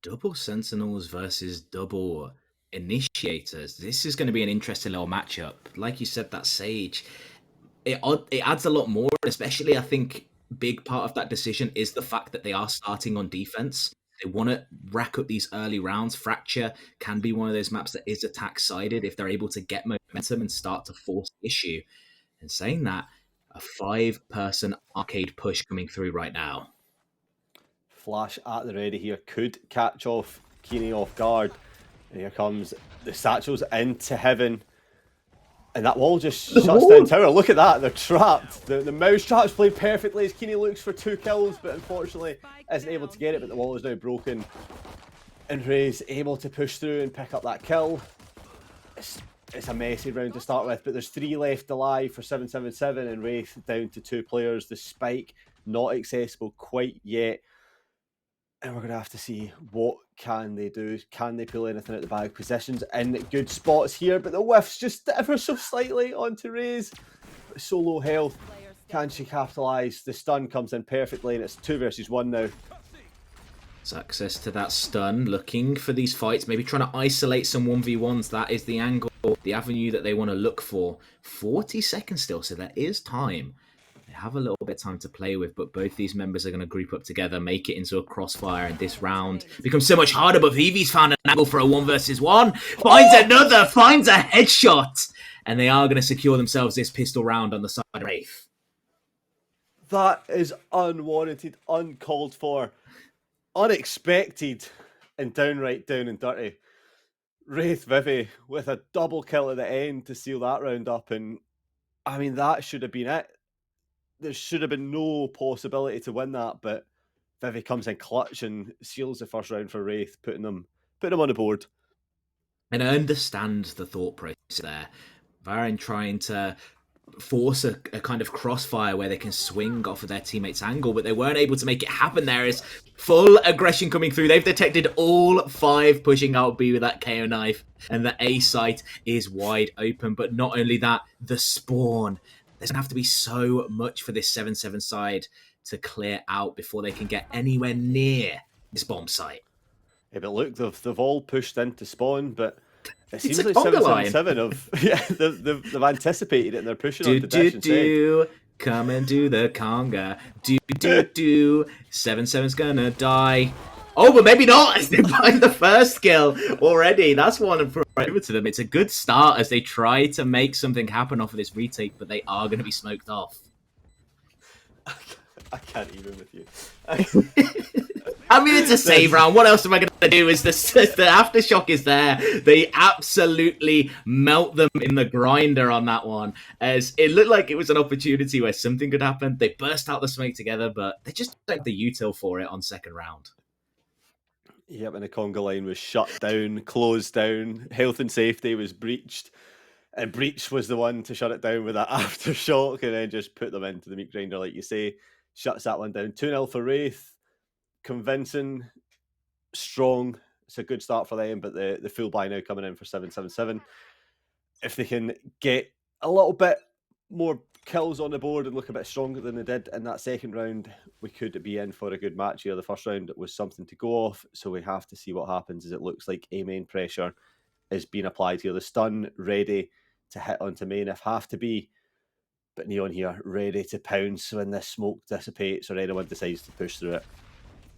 Double Sentinels versus double Initiators. This is going to be an interesting little matchup. Like you said, that Sage, it adds a lot more, especially I think big part of that decision is the fact that they are starting on defense. They want to rack up these early rounds. Fracture can be one of those maps that is attack-sided if they're able to get momentum and start to force the issue. And saying that, a 5-person Arcade push coming through right now. Flash at the ready here. Could catch off Keeney off guard. And here comes the Satchels into heaven. And that wall just shuts down tower. Look at that. They're trapped. The mousetrap's played perfectly as Keeney looks for 2 kills, but unfortunately isn't able to get it. But the wall is now broken. And Ray's able to push through and pick up that kill. It's a messy round to start with, but there's 3 left alive for 777 and Wraith down to 2 players. The spike not accessible quite yet. And we're going to have to see what can they do. Can they pull anything out the bag? Positions in good spots here, but the whiff's just ever so slightly onto Raze. So low health. Can she capitalise? The stun comes in perfectly and it's 2 versus 1 now. It's access to that stun, looking for these fights, maybe trying to isolate some 1v1s. That is the angle, the avenue that they want to look for. 40 seconds still, so there is time. They have a little bit of time to play with, but both these members are going to group up together, make it into a crossfire, and this round becomes so much harder, but Vivi's found an angle for a 1 versus 1. Finds another, finds a headshot, and they are going to secure themselves this pistol round on the side of Wraith. That is unwarranted, uncalled for. Unexpected and downright down and dirty. Wraith Vivi with a double kill at the end to seal that round up, and I mean that should have been it. There should have been no possibility to win that, but Vivi comes in clutch and seals the first round for Wraith, putting them on the board. And I understand the thought process there. Varen trying to force a kind of crossfire where they can swing off of their teammate's angle, but they weren't able to make it happen. There is full aggression coming through. They've detected all 5 pushing out B with that KO knife, and the A site is wide open. But not only that, the spawn. there's going to have to be so much for this 7-7 side to clear out before they can get anywhere near this bomb site. Yeah, but look, they've all pushed into spawn, but it seems a like conga line. 777 of they've anticipated it and they're pushing onto dash do. Come and do the conga. Do. 7-7's gonna die. Oh, but maybe not, as they find the first kill already. That's one over to them. It's a good start as they try to make something happen off of this retake, but they are going to be smoked off. I can't even with you. I mean, it's a save round. What else am I going to do? Is the aftershock is there. They absolutely melt them in the grinder on that one, as it looked like it was an opportunity where something could happen. They burst out the smoke together, but they just don't have the util for it on second round. Yep, and the conga line was shut down, closed down. Health and safety was breached. And Breach was the one to shut it down with that aftershock and then just put them into the meat grinder, like you say. Shuts that one down. 2-0 for Wraith. Convincing, strong. It's a good start for them, but the full buy now coming in for 777. If they can get a little bit more kills on the board and look a bit stronger than they did in that second round, we could be in for a good match here. The first round was something to go off, so we have to see what happens, as it looks like A main pressure is being applied here. The stun ready to hit onto main if have to be, but Neon here ready to pounce when this smoke dissipates or anyone decides to push through it.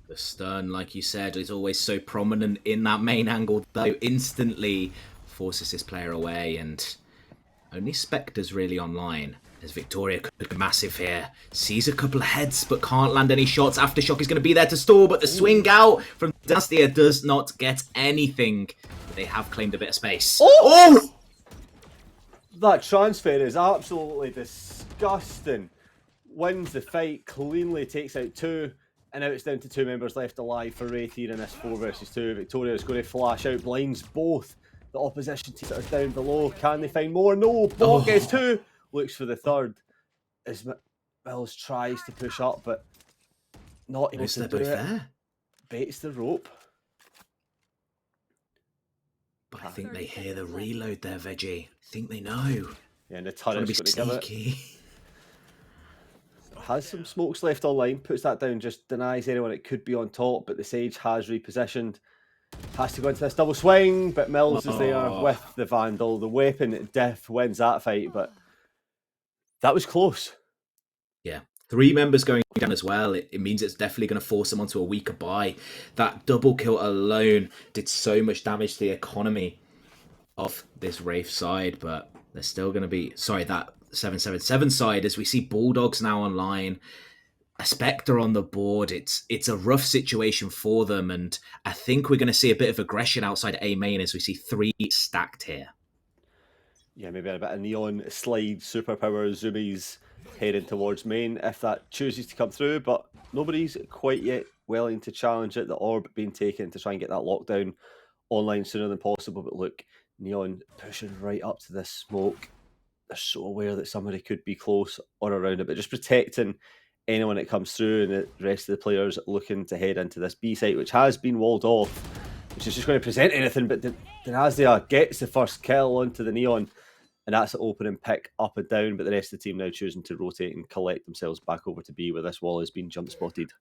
The stun, like you said, is always so prominent in that main angle, though instantly forces this player away, and only Spectre's really online, as Victoria could be massive here. Sees a couple of heads, but can't land any shots. Aftershock is going to be there to stall, but the swing out from Dustia does not get anything. They have claimed a bit of space. Oh! That transfer is absolutely disgusting. Wins the fight, cleanly takes out two, and now it's down to two members left alive for Wraith here in this 4 versus 2. Victoria is going to flash out, blinds both the opposition teams that are down below. Can they find more? No, Bot gets two. Looks for the third as Mills tries to push up, but not able to do it. Baits the rope. But I think they hear the reload there, Veggie. I think they know. Yeah, and the turret's going to give it. Has some smokes left online, puts that down, just denies anyone it could be on top, but the Sage has repositioned. Has to go into this double swing, but Mills is there with the Vandal. The weapon diff wins that fight, but that was close. Yeah. 3 members going down as well. It means it's definitely going to force them onto a weaker buy. That double kill alone did so much damage to the economy of this Wraith side, but they're still going to be... Sorry, that 777 side, as we see Bulldogs now online, a Spectre on the board. It's a rough situation for them, and I think we're going to see a bit of aggression outside A main as we see 3 stacked here. Yeah, maybe a bit of Neon slide, superpower, zoomies heading towards main if that chooses to come through, but nobody's quite yet willing to challenge it. The orb being taken to try and get that lockdown online sooner than possible, but look, Neon pushing right up to this smoke. They're so aware that somebody could be close or around it, but just protecting anyone that comes through, and the rest of the players looking to head into this B site, which has been walled off, which is just going to present anything, but Denazia gets the first kill onto the Neon, and that's an opening pick up and down, but the rest of the team now choosing to rotate and collect themselves back over to B, where this wall has been jump spotted.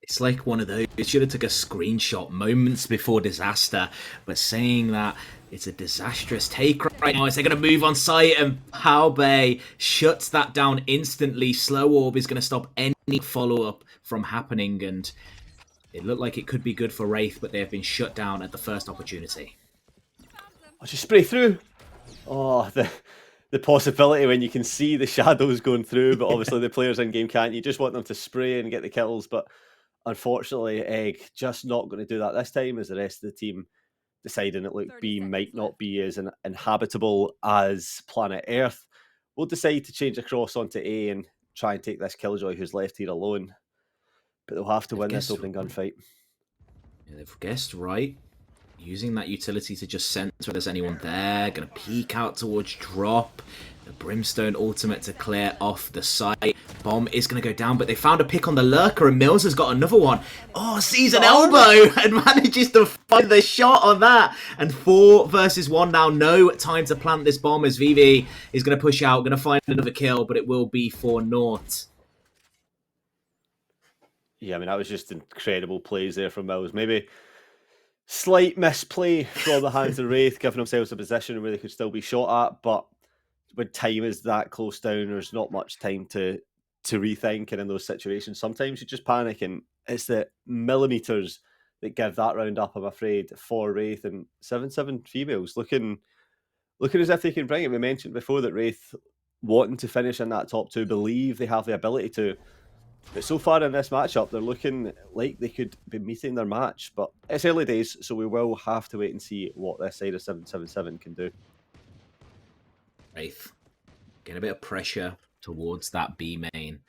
It's like one of those, it should have took a screenshot moments before disaster, but saying that it's a disastrous take right now, is they're going to move on site, and Haobei shuts that down instantly. Slow Orb is going to stop any follow-up from happening, and it looked like it could be good for Wraith, but they have been shut down at the first opportunity. I'll just spray through. Oh, the possibility when you can see the shadows going through, but obviously the players in game can't. You just want them to spray and get the kills, but unfortunately, Egg just not going to do that this time, as the rest of the team deciding that look, B might not be as inhabitable as planet Earth. We'll decide to change across onto A and try and take this Killjoy who's left here alone. But they'll have to win this opening gunfight. Yeah, they've guessed right. Using that utility to just sense whether there's anyone there. Going to peek out towards drop. The Brimstone ultimate to clear off the site. Bomb is going to go down, but they found a pick on the Lurker, and Mills has got another one. Oh, sees an elbow and manages to find the shot on that. And 4 versus 1 now. No time to plant this bomb as VV is going to push out, going to find another kill, but it will be for naught. Yeah, I mean, that was just incredible plays there from Mills. Maybe slight misplay from the hands of Wraith, giving themselves a position where they could still be shot at, but when time is that close down, there's not much time to rethink, and in those situations, sometimes you just panic, and it's the millimeters that give that round up, I'm afraid, for Wraith. And 7-7 females looking as if they can bring it. We mentioned before that Wraith wanting to finish in that top 2, believe they have the ability to. But so far in this matchup, they're looking like they could be meeting their match. But it's early days, so we will have to wait and see what this side of 7-7 can do. Wraith get a bit of pressure towards that B main.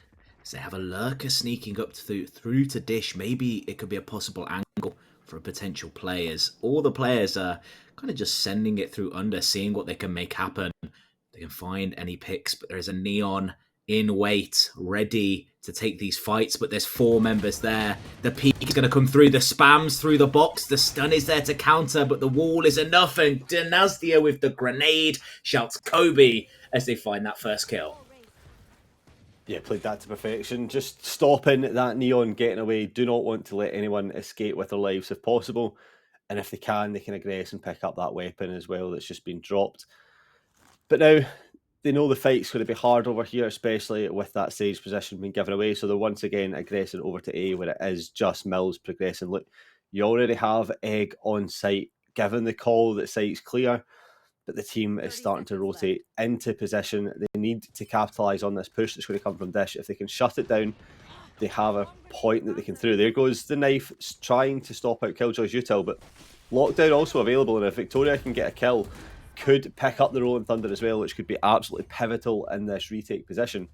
So they have a Lurker sneaking up through to Dish. Maybe it could be a possible angle for potential players. All the players are kind of just sending it through under, seeing what they can make happen. They can find any picks, but there is a Neon in wait, ready to take these fights, but there's 4 members there. The peak is going to come through, the spams through the box, the stun is there to counter, but the wall is enough, and Dynastia with the grenade shouts Kobe as they find that first kill. Yeah, played that to perfection. Just stopping that Neon getting away. Do not want to let anyone escape with their lives if possible, and if they can aggress and pick up that weapon as well that's just been dropped. But now they know the fight's going to be hard over here, especially with that stage position being given away. So they're once again aggressing over to A, where it is just Mills progressing. Look, you already have Egg on site, given the call that site's clear, but the team is starting to rotate into position. They need to capitalise on this push that's going to come from Dish. If they can shut it down, they have a point that they can through. There goes the knife, trying to stop out Killjoy's util, but lockdown also available, and if Victoria can get a kill, could pick up the Rolling Thunder as well, which could be absolutely pivotal in this retake position.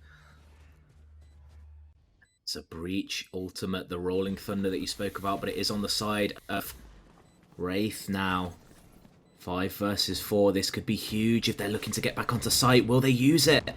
It's a Breach ultimate, the Rolling Thunder that you spoke about, but it is on the side of Wraith now. 5 versus 4, this could be huge if they're looking to get back onto site. Will they use it?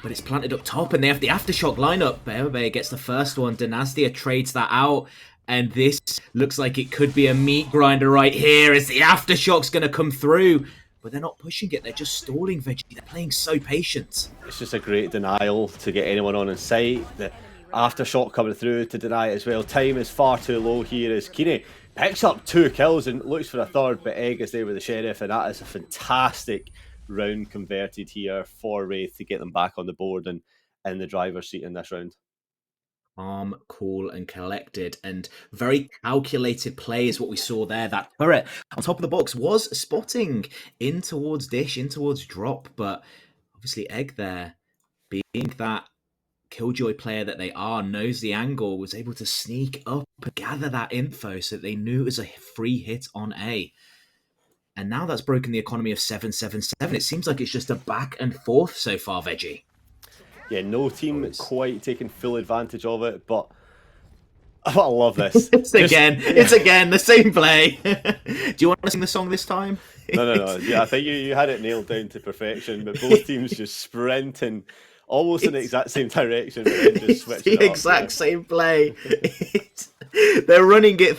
But it's planted up top, and they have the Aftershock lineup. Bearbe gets the first one, Dynastia trades that out, and this looks like it could be a meat grinder right here as the Aftershock's going to come through. But they're not pushing it, they're just stalling Veggie. They're playing so patient. It's just a great denial to get anyone on in sight. The Aftershock coming through to deny it as well. Time is far too low here as Kine picks up 2 kills and looks for a third, but Egg is there with the Sheriff, and that is a fantastic round converted here for Wraith to get them back on the board and in the driver's seat in this round. Calm, cool, and collected, and very calculated play is what we saw there. That turret on top of the box was spotting in towards Dish, in towards Drop, but obviously Egg there, being that Killjoy player that they are, knows the angle, was able to sneak up and gather that info so that they knew it was a free hit on A. And now that's broken the economy of 7-7-7. It seems like it's just a back and forth so far, Veggie. Yeah, no team quite taking full advantage of it, but I love this. It's again the same play. Do you want to sing the song this time? No. Yeah, I think you had it nailed down to perfection, but both teams just sprinting almost in the exact same direction, but then just switching the exact same play. They're running it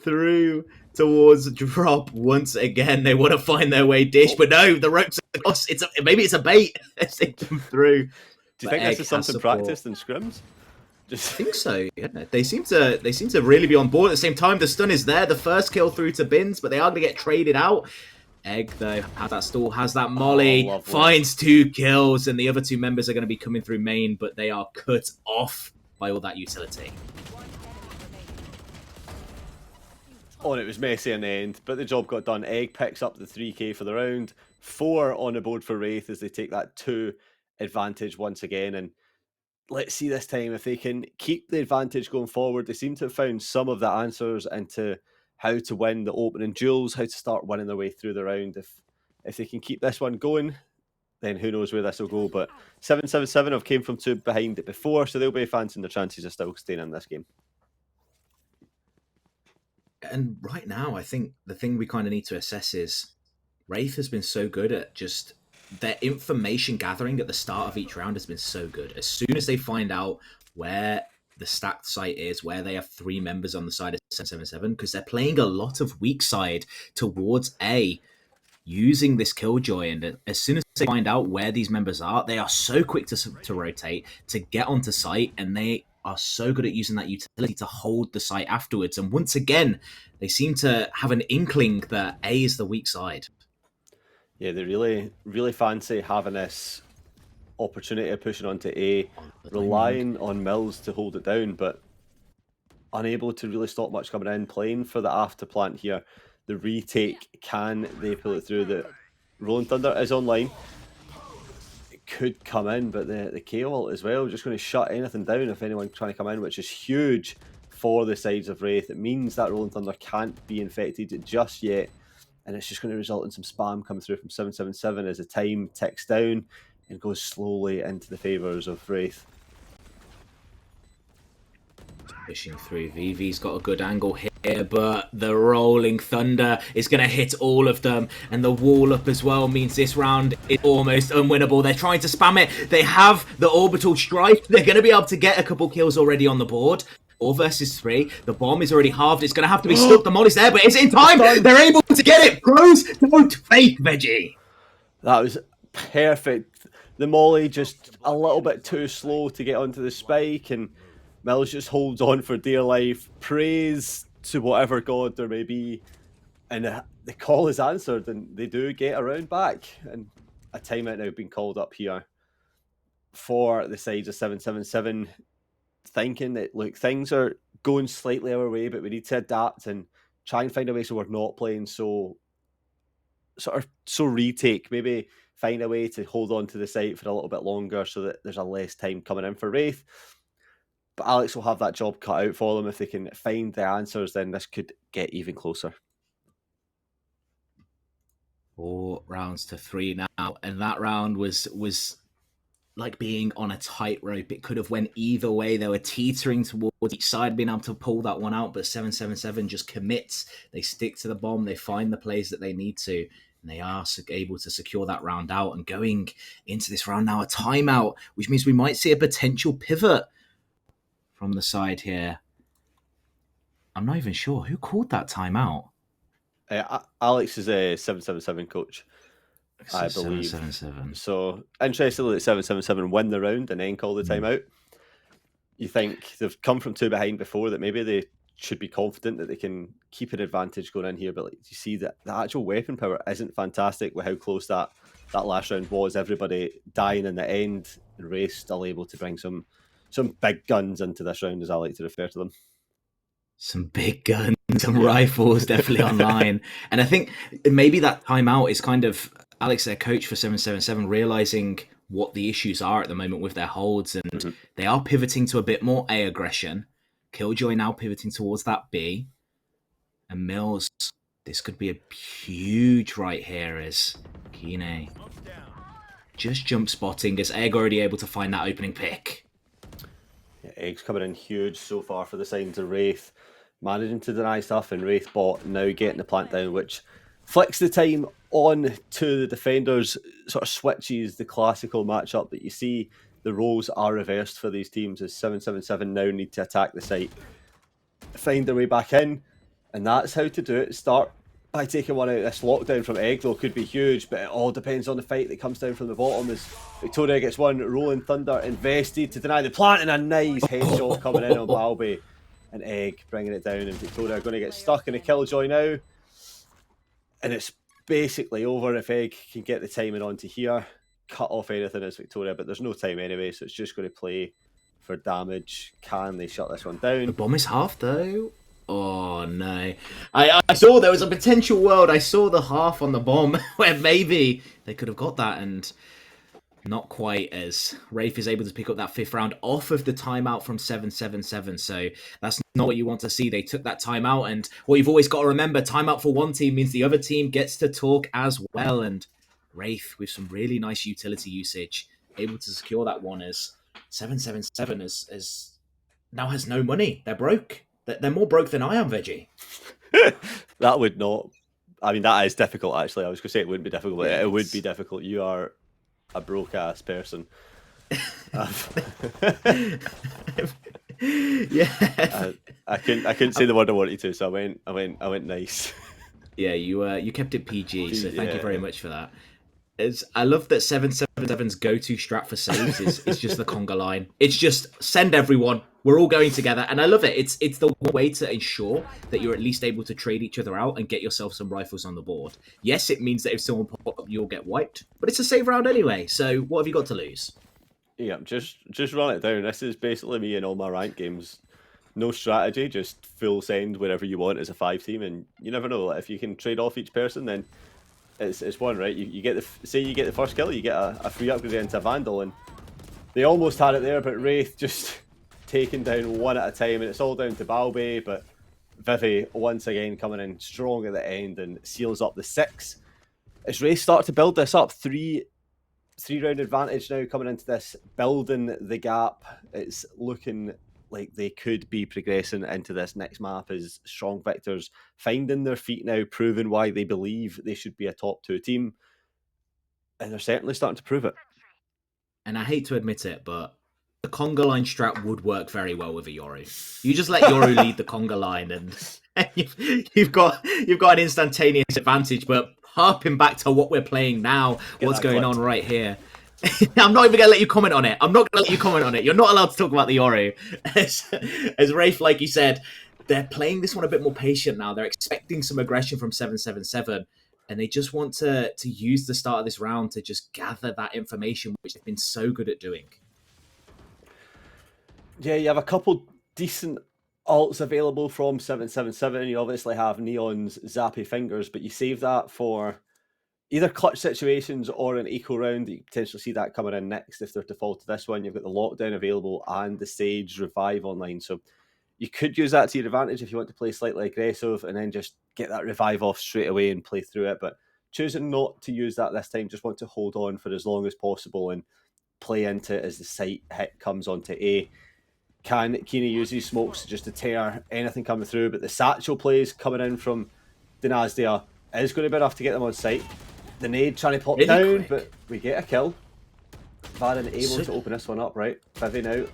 through towards Drop once again. They want to find their way Dish, but no, the ropes across. Maybe it's a bait as they come through. Do you think this is something practiced in scrims? I think so. Yeah. They seem to really be on board. At the same time, the stun is there. The first kill through to Bins, but they are going to get traded out. Egg, though, has that stall, has that molly, finds 2 kills, and the other 2 members are going to be coming through main, but they are cut off by all that utility. Oh, and it was messy in the end, but the job got done. Egg picks up the 3k for the round. 4 on the board for Wraith as they take that 2 advantage once again. And let's see this time if they can keep the advantage going forward. They seem to have found some of the answers into how to win the opening duels, how to start winning their way through the round. If they can keep this one going, then who knows where this will go. But 7-7-7 have came from 2 behind it before, so they'll be fancying their chances of still staying in this game. And right now, I think the thing we kind of need to assess is Wraith has been so good at just their information gathering at the start of each round has been so good. As soon as they find out where the stacked site is, where they have 3 members on the side of 777, because they're playing a lot of weak side towards A, using this Killjoy, and as soon as they find out where these members are, they are so quick to rotate, to get onto site, and they are so good at using that utility to hold the site afterwards. And once again, they seem to have an inkling that A is the weak side. Yeah, they really fancy having this opportunity of pushing onto A, relying on Mills to hold it down, but unable to really stop much coming in, playing for the after plant here. The retake, can they pull it through? The Rolling Thunder is online. It could come in, but the KO ult as well, just going to shut anything down if anyone trying to come in, which is huge for the sides of Wraith. It means that Rolling Thunder can't be infected just yet, and it's just going to result in some spam coming through from 777 as the time ticks down and goes slowly into the favours of Wraith. Pushing through. VV's got a good angle here, but the Rolling Thunder is going to hit all of them, and the wall up as well means this round is almost unwinnable. They're trying to spam it. They have the orbital strike. They're going to be able to get a couple kills already on the board. 4 versus 3. The bomb is already halved. It's going to have to be stuck. The molly's there, but it's in time. They're able to get it. Pros don't fake, Veggie. That was perfect. The molly just a little bit too slow to get onto the spike, and Mills just holds on for dear life, prays to whatever god there may be, and the call is answered, and they do get around back. And a timeout now being called up here for the sides of 777, thinking that, look, things are going slightly our way, but we need to adapt and try and find a way so we're not playing so retake. Maybe find a way to hold on to the site for a little bit longer so that there's a less time coming in for Wraith. But Alex will have that job cut out for them. If they can find the answers, then this could get even closer. 4 rounds to 3 now, and that round was like being on a tightrope. It could have went either way. They were teetering towards each side, being able to pull that one out, but 777 just commits. They stick to the bomb. They find the plays that they need to, and they are able to secure that round out. And going into this round now, a timeout, which means we might see a potential pivot from the side here. I'm not even sure who called that timeout. Alex is a 777 coach, I believe. 777. So interestingly, that 777 win the round and then call the timeout. You think they've come from 2 behind before, that maybe they should be confident that they can keep an advantage going in here, but you see that the actual weapon power isn't fantastic with how close that last round was. Everybody dying in the end, and Wraith still able to bring some big guns into this round, as I like to refer to them. Some big guns, some rifles definitely online. And I think maybe that timeout is kind of Alex, their coach for 777, realizing what the issues are at the moment with their holds, and they are pivoting to a bit more A aggression. Killjoy now pivoting towards that B. And Mills, this could be a huge right here as Kine just jump spotting, as Egg already able to find that opening pick. Yeah, Egg's coming in huge so far for the signs of Wraith, managing to deny stuff, and Wraith bot now getting the plant down, which flicks the time on to the defenders, sort of switches the classical matchup that you see. The roles are reversed for these teams as 777 now need to attack the site, find their way back in, and that's how to do it. Start by taking one out. This lockdown from Egg, though, could be huge, but it all depends on the fight that comes down from the bottom as Victoria gets one. Rolling Thunder invested to deny the plant, and a nice headshot coming in on Balby, and Egg bringing it down, and Victoria are going to get stuck in a Killjoy now, and it's basically over if Egg can get the timing onto here, cut off anything as Victoria, but there's no time anyway, so it's just going to play for damage. Can they shut this one down? The bomb is half though. Oh no. I saw there was a potential world. I saw the half on the bomb where maybe they could have got that, and not quite, as Wraith is able to pick up that 5th round off of the timeout from 777. So that's not what you want to see. They took that timeout, and what you've always got to remember, timeout for one team means the other team gets to talk as well. And Wraith, with some really nice utility usage, able to secure that one, as 777 is now has no money. They're broke. They're more broke than I am, Veggie. That would not... I mean, that is difficult, actually. I was going to say it wouldn't be difficult, but it would be difficult. You are a broke ass person. Yeah. I couldn't say the word I wanted to, so I went nice. Yeah, you kept it PG, so thank you very Yeah. much for that. I love that 777's go-to strat for saves is just the conga line. It's just send everyone. We're all going together, and I love it. It's the one way to ensure that you're at least able to trade each other out and get yourself some rifles on the board. Yes, it means that if someone pop up, you'll get wiped, but it's a save round anyway. So what have you got to lose? Yeah, just run it down. This is basically me in all my rank games. No strategy, just full send wherever you want as a 5-team, and you never know. Like, if you can trade off each person, then it's one, right? You get you get the first kill, you get a free upgrade into Vandal, and they almost had it there, but Wraith just taken down one at a time, and it's all down to Balbe, but Vivi once again coming in strong at the end and seals up the 6. As Wraith start to build this up, three-round advantage now coming into this, building the gap. It's looking like they could be progressing into this next map as Strong Victors finding their feet now, proving why they believe they should be a top 2 team. And they're certainly starting to prove it. And I hate to admit it, but the conga line strat would work very well with a Yoru. You just let Yoru lead the conga line, and you've got an instantaneous advantage. But harping back to what we're playing now, what's going on right here. I'm not even going to let you comment on it. You're not allowed to talk about the Yoru. As Rafe, like you said, they're playing this one a bit more patient now. They're expecting some aggression from 777, and they just want to use the start of this round to just gather that information, which they've been so good at doing. Yeah, you have a couple decent ults available from 777. You obviously have Neon's zappy fingers, but you save that for either clutch situations or an eco round. You potentially see that coming in next if they're to fall to this one. You've got the lockdown available and the Sage revive online, so you could use that to your advantage if you want to play slightly aggressive and then just get that revive off straight away and play through it. But choosing not to use that this time, just want to hold on for as long as possible and play into it as the sight hit comes onto A. Can Keeney use these smokes just to tear anything coming through? But the satchel plays coming in from Dynastia is going to be enough to get them on site. The nade trying to pop really down, quick. but we get a kill. Varen able to open this one up, right? Vivi now.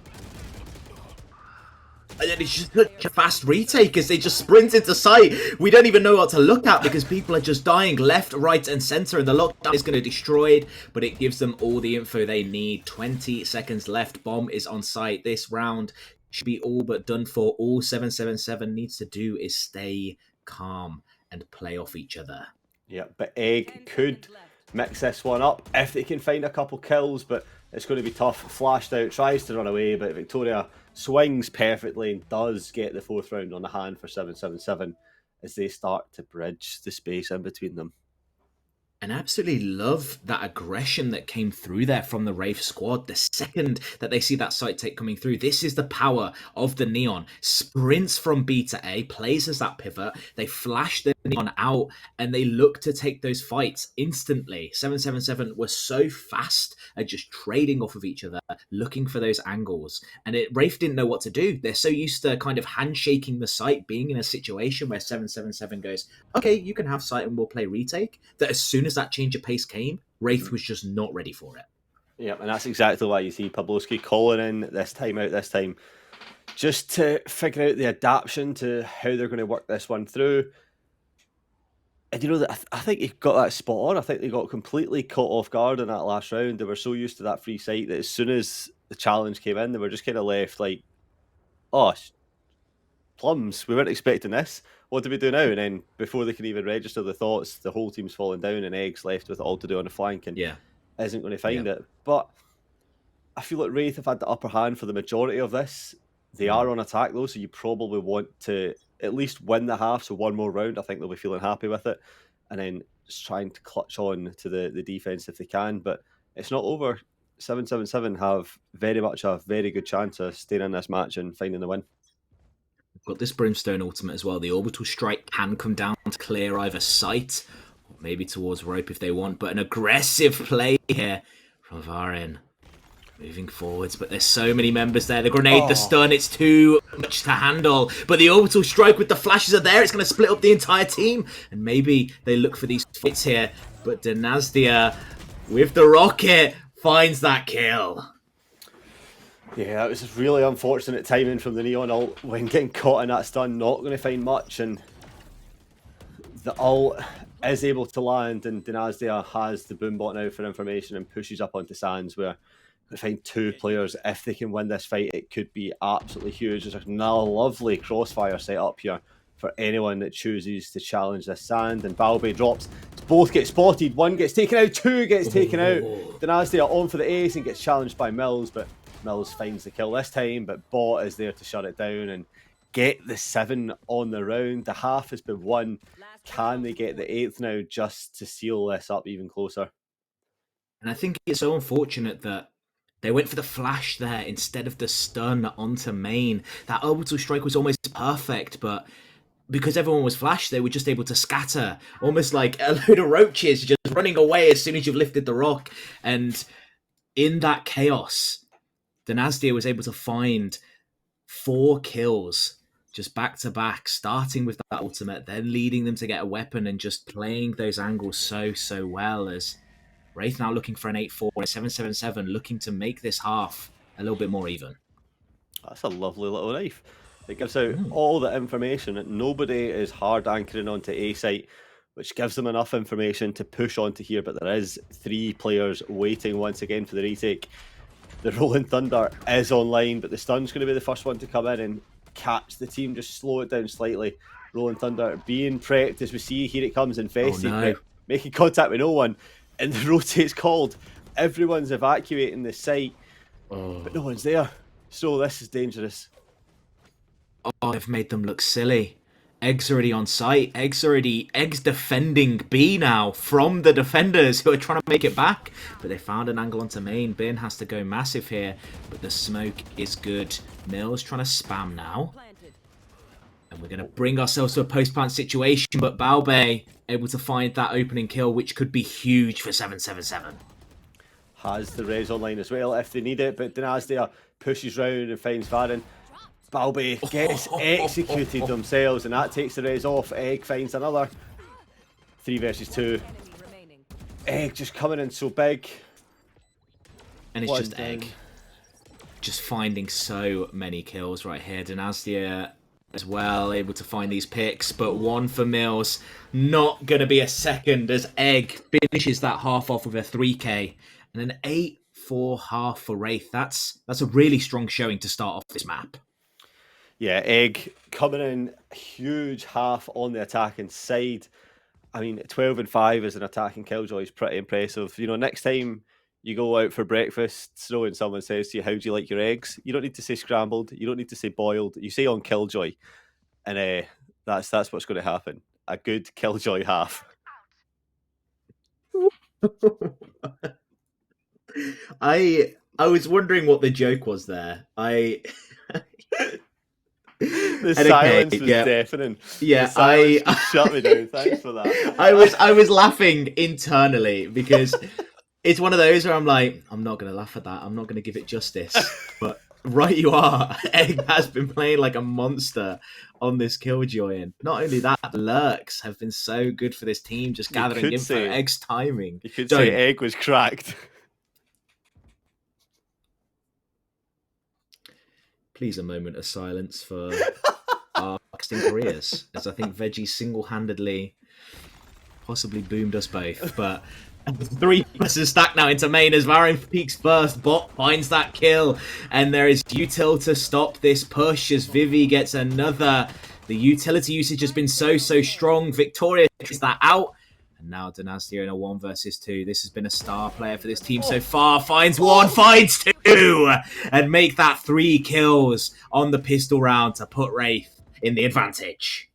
And then it's just such a fast retake as they just sprint into sight. We don't even know what to look at because people are just dying left, right, and center, and the lockdown is going to destroy it, but it gives them all the info they need. 20 seconds left. Bomb is on site. This round should be all but done for. All 777 needs to do is stay calm and play off each other. Yeah, but Egg could mix this one up if they can find a couple kills, but it's going to be tough. Flashed out, tries to run away, but Victoria swings perfectly and does get the 4th round on the hand for 777 as they start to bridge the space in between them. And I absolutely love that aggression that came through there from the Wraith squad. The second that they see that site take coming through, this is the power of the Neon. Sprints from B to A, plays as that pivot. They flash the Neon out and they look to take those fights instantly. 777 was so fast at just trading off of each other, looking for those angles. And Wraith didn't know what to do. They're so used to kind of handshaking the site, being in a situation where 777 goes, okay, you can have site and we'll play retake. That as soon as that change of pace came, Wraith was just not ready for it. Yeah, and that's exactly why you see Pabloski calling in this time, just to figure out the adaptation to how they're going to work this one through. And you know, that I think he got that spot on. I think they got completely caught off guard in that last round. They were so used to that free sight that as soon as the challenge came in, they were just kind of left like, oh, plums, we weren't expecting this. What do we do now? And then before they can even register the thoughts, the whole team's falling down and Egg's left with it all to do on the flank and isn't going to find it. But I feel like Wraith have had the upper hand for the majority of this. They are on attack though, so you probably want to at least win the half, so one more round. I think they'll be feeling happy with it. And then just trying to clutch on to the defense if they can. But it's not over. 777 have very much a very good chance of staying in this match and finding the win. Got this Brimstone ultimate as well. The orbital strike can come down to clear either site or maybe towards rope if they want, but an aggressive play here from Varen. Moving forwards, but there's so many members there. The grenade, the stun, it's too much to handle. But the orbital strike with the flashes are there. It's going to split up the entire team. And maybe they look for these fights here. But Dynastia with the rocket finds that kill. Yeah, it was really unfortunate timing from the Neon ult when getting caught in that stun. Not going to find much, and the ult is able to land, and Dynastia has the boombot now for information and pushes up onto Sands, where we find 2 players. If they can win this fight, it could be absolutely huge. There's a lovely crossfire set up here for anyone that chooses to challenge this Sand, and Balbe drops. Both get spotted. 1 gets taken out, 2 gets taken out. Dynastia on for the ace and gets challenged by Mills, but Mills finds the kill this time, but Bot is there to shut it down and get the 7 on the round. The half has been won. Can they get the 8th now just to seal this up even closer? And I think it's so unfortunate that they went for the flash there instead of the stun onto main. That orbital strike was almost perfect, but because everyone was flashed, they were just able to scatter, almost like a load of roaches just running away as soon as you've lifted the rock. And in that chaos, Dynastia was able to find 4 kills just back to back, starting with that ultimate, then leading them to get a weapon and just playing those angles so well. As Wraith now looking for an 8-4 and a 7-7-7, looking to make this half a little bit more even. That's a lovely little knife. It gives out all the information that nobody is hard anchoring onto A site, which gives them enough information to push onto here. But there is 3 players waiting once again for the retake. The Rolling Thunder is online, but the stun's going to be the first one to come in and catch the team, just slow it down slightly. Rolling Thunder being prepped as we see. Here it comes, Infested, making contact with no one, and the rotate's called. Everyone's evacuating the site, but no one's there. So this is dangerous. Oh, they've made them look silly. Egg's already on site. Egg's defending B now from the defenders who are trying to make it back. But they found an angle onto main. Bin has to go massive here, but the smoke is good. Mills trying to spam now. And we're going to bring ourselves to a post-plant situation, but Balbe able to find that opening kill, which could be huge for 777. Has the res online as well if they need it, but Dynastia pushes round and finds Varen. Balbe gets executed themselves, and that takes the res off. Egg finds another. 3 versus 2. Egg just coming in so big. And it's just Egg. Just finding so many kills right here. Dynastia as well, able to find these picks, but 1 for Mills. Not going to be a second as Egg finishes that half off with a 3k. And an 8-4 half for Wraith. That's a really strong showing to start off this map. Yeah, Egg coming in huge half on the attacking side. I mean, 12 and 5 as an attacking killjoy is pretty impressive. You know, next time you go out for breakfast, Snow, and someone says to you, "How do you like your eggs?" You don't need to say scrambled. You don't need to say boiled. You say on killjoy, and that's what's going to happen. A good killjoy half. I was wondering what the joke was there. The silence was deafening. Yeah, shut me down. Thanks for that. I was laughing internally because it's one of those where I'm like, I'm not going to laugh at that. I'm not going to give it justice. But right you are. Egg has been playing like a monster on this killjoy. And not only that, the lurks have been so good for this team, just gathering info. Egg's timing. You could say Egg was cracked. Please, a moment of silence for our casting careers, as I think Veggie single-handedly possibly boomed us both. But 3 presses stacked now into main as Varen peeks first. Bot finds that kill, and there is util to stop this push as Vivi gets another. The utility usage has been so strong. Victoria gets that out. And now Dynastia in a 1 versus 2. This has been a star player for this team so far. Finds 1, finds 2, and make that 3 kills on the pistol round to put Wraith in the advantage.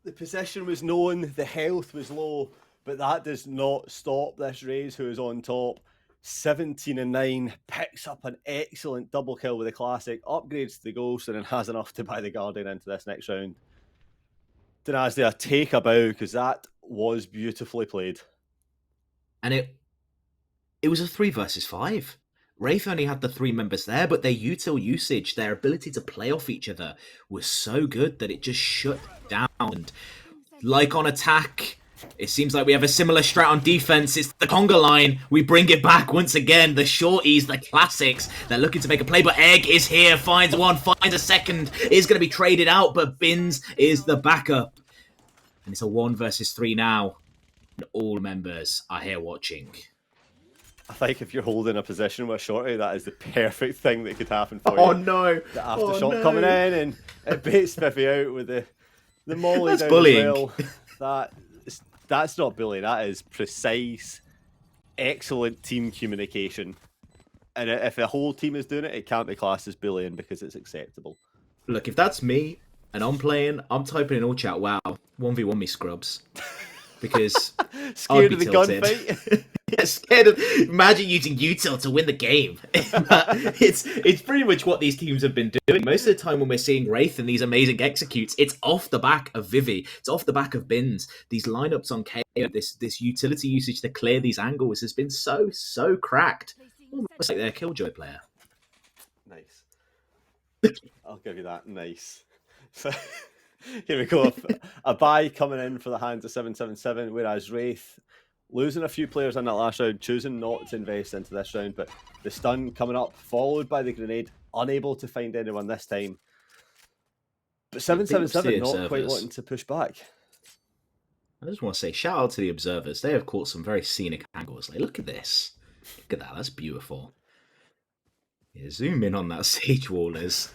The position was known, the health was low, but that does not stop this Raze who is on top. 17 and 9, picks up an excellent double kill with a classic, upgrades to the Ghost, and then has enough to buy the Guardian into this next round. Dynastia take a bow, because that was beautifully played. And it was a 3 versus 5. Wraith only had the 3 members there, but their util usage, their ability to play off each other was so good that it just shut down. And like on attack, It seems like we have a similar strat on defense. It's the conga line. We bring it back once again. The shorties, the classics. They're looking to make a play, but Egg is here. Finds one, finds a second. Is going to be traded out, but Bins is the backup. And it's a 1 versus 3 now. And all members are here watching. I think if you're holding a position with Shorty, that is the perfect thing that could happen for you. Oh no! The aftershock coming in, and it baits Spiffy out with the molly That's down bullying. as well. That's not bullying. That is precise, excellent team communication. And if the whole team is doing it, it can't be classed as bullying because it's acceptable. Look, if that's me and I'm playing, I'm typing in all chat, wow, 1v1 me scrubs. Because Scared of the gunfight? Yeah, scared of. Imagine using util to win the game. it's pretty much what these teams have been doing. Most of the time when we're seeing Wraith and these amazing executes, it's off the back of Vivi. It's off the back of Bins. These lineups on KO, this utility usage to clear these angles has been so cracked. Almost like they're a Killjoy player. Nice. I'll give you that. Nice. So, here we go. A buy coming in for the hands of 777, whereas Wraith losing a few players in that last round, choosing not to invest into this round, but the stun coming up, followed by the grenade, unable to find anyone this time. But 777 not quite wanting to push back. I just want to say, shout out to the observers. They have caught some very scenic angles. Like, look at this. Look at that. That's beautiful. Yeah, zoom in on that Sage Wallers.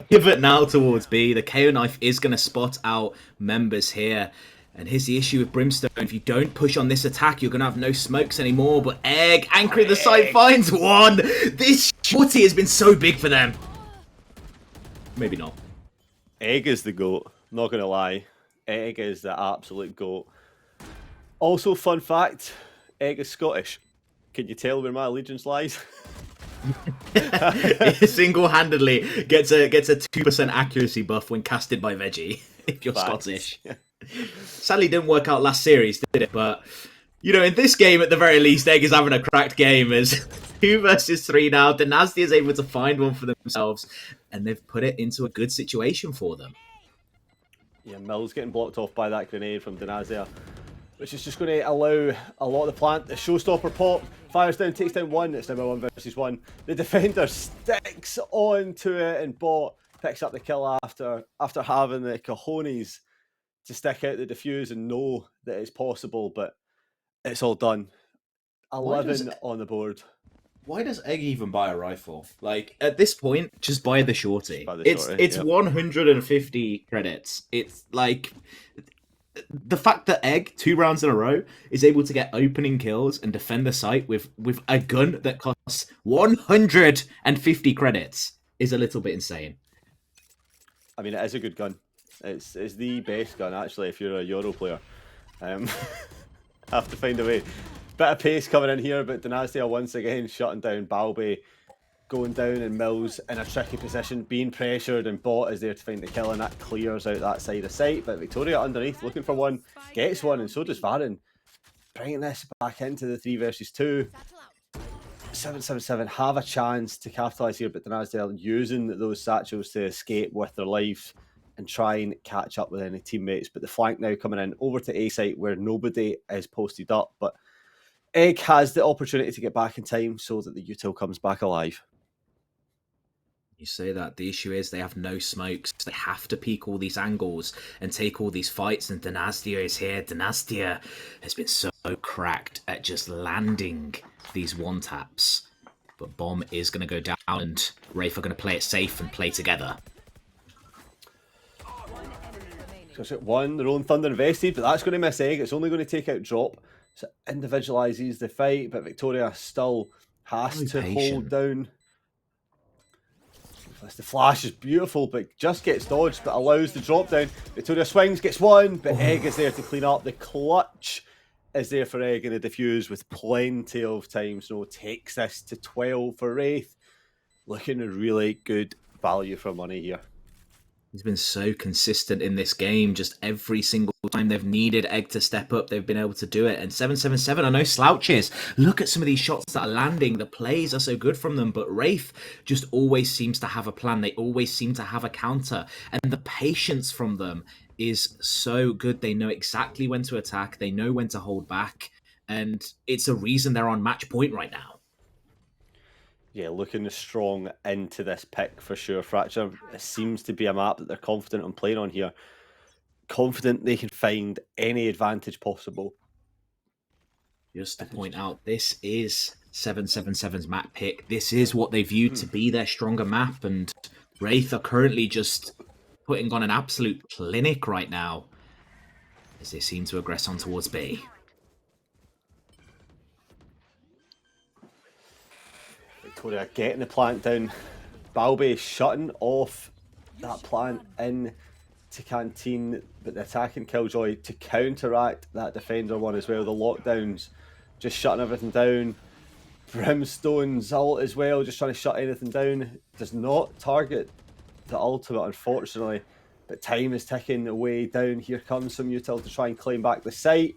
Pivot now towards B. The KO knife is going to spot out members here. And here's the issue with Brimstone. If you don't push on this attack, you're going to have no smokes anymore. But Egg, anchoring the site, finds one. This shorty has been so big for them. Maybe not. Egg is the GOAT. Not going to lie. Egg is the absolute GOAT. Also, fun fact, Egg is Scottish. Can you tell where my allegiance lies? Single-handedly gets a 2% accuracy buff when casted by Veggie, if you're Scottish. Sadly, didn't work out last series, did it? But, you know, in this game, at the very least, Egg is having a cracked game as 2 versus 3 now. Dynasty is able to find one for themselves, and they've put it into a good situation for them. Yeah, Mills getting blocked off by that grenade from Dynastia, which is just going to allow a lot of the plant. The showstopper pop, fires down, takes down one. It's now a 1 versus 1. The defender sticks on to it, and Bot picks up the kill after having the cojones to stick out the defuse and know that it's possible, but it's all done. 11 on the board. Why does Egg even buy a rifle? Like, at this point, just buy the shorty. It's yep. 150 credits. It's like the fact that Egg 2 rounds in a row is able to get opening kills and defend the site with a gun that costs 150 credits is a little bit insane. I mean, it is a good gun. It's the best gun, actually, if you're a Euro player. Have to find a way. Bit of pace coming in here, but Dynastia once again shutting down Balby, going down, and Mills in a tricky position, being pressured, and Bot is there to find the kill, and that clears out that side of sight. But Victoria underneath, looking for one, gets one, and so does Varen. Bringing this back into the 3 versus 2. 777 have a chance to capitalise here, but Dynastia using those satchels to escape with their life and try and catch up with any teammates. But the flank now coming in over to A site where nobody is posted up, but Egg has the opportunity to get back in time so that the util comes back alive. You say that. The issue is they have no smokes. They have to peek all these angles and take all these fights, and Dynastia is here. Dynastia has been so cracked at just landing these one-taps. But Bomb is going to go down, and Wraith are going to play it safe and play together. So one, their own Thunder invested, but that's going to miss Egg. It's only going to take out Drop. So it individualises the fight, but Victoria still has to hold down. The flash is beautiful, but just gets dodged, but allows the drop down. Victoria swings, gets one, but Egg is there to clean up. The clutch is there for Egg in the defuse with plenty of time. So takes this to 12 for Wraith. Looking a really good value for money here. He's been so consistent in this game. Just every single time they've needed Egg to step up, they've been able to do it. And 777 are no slouches. Look at some of these shots that are landing. The plays are so good from them. But Wraith just always seems to have a plan. They always seem to have a counter. And the patience from them is so good. They know exactly when to attack. They know when to hold back. And it's a reason they're on match point right now. Yeah, looking strong into this pick for sure. Fracture, it seems to be a map that they're confident on playing on here. Confident they can find any advantage possible. Just to point out, this is 777's map pick. This is what they viewed to be their stronger map, and Wraith are currently just putting on an absolute clinic right now as they seem to aggress on towards B. Victoria getting the plant down. Balby shutting off that plant in to Canteen, but the attacking Killjoy to counteract that defender one as well. The lockdowns just shutting everything down. Brimstone's ult as well, just trying to shut anything down. Does not target the ultimate, unfortunately, but time is ticking away down. Here comes some util to try and claim back the site.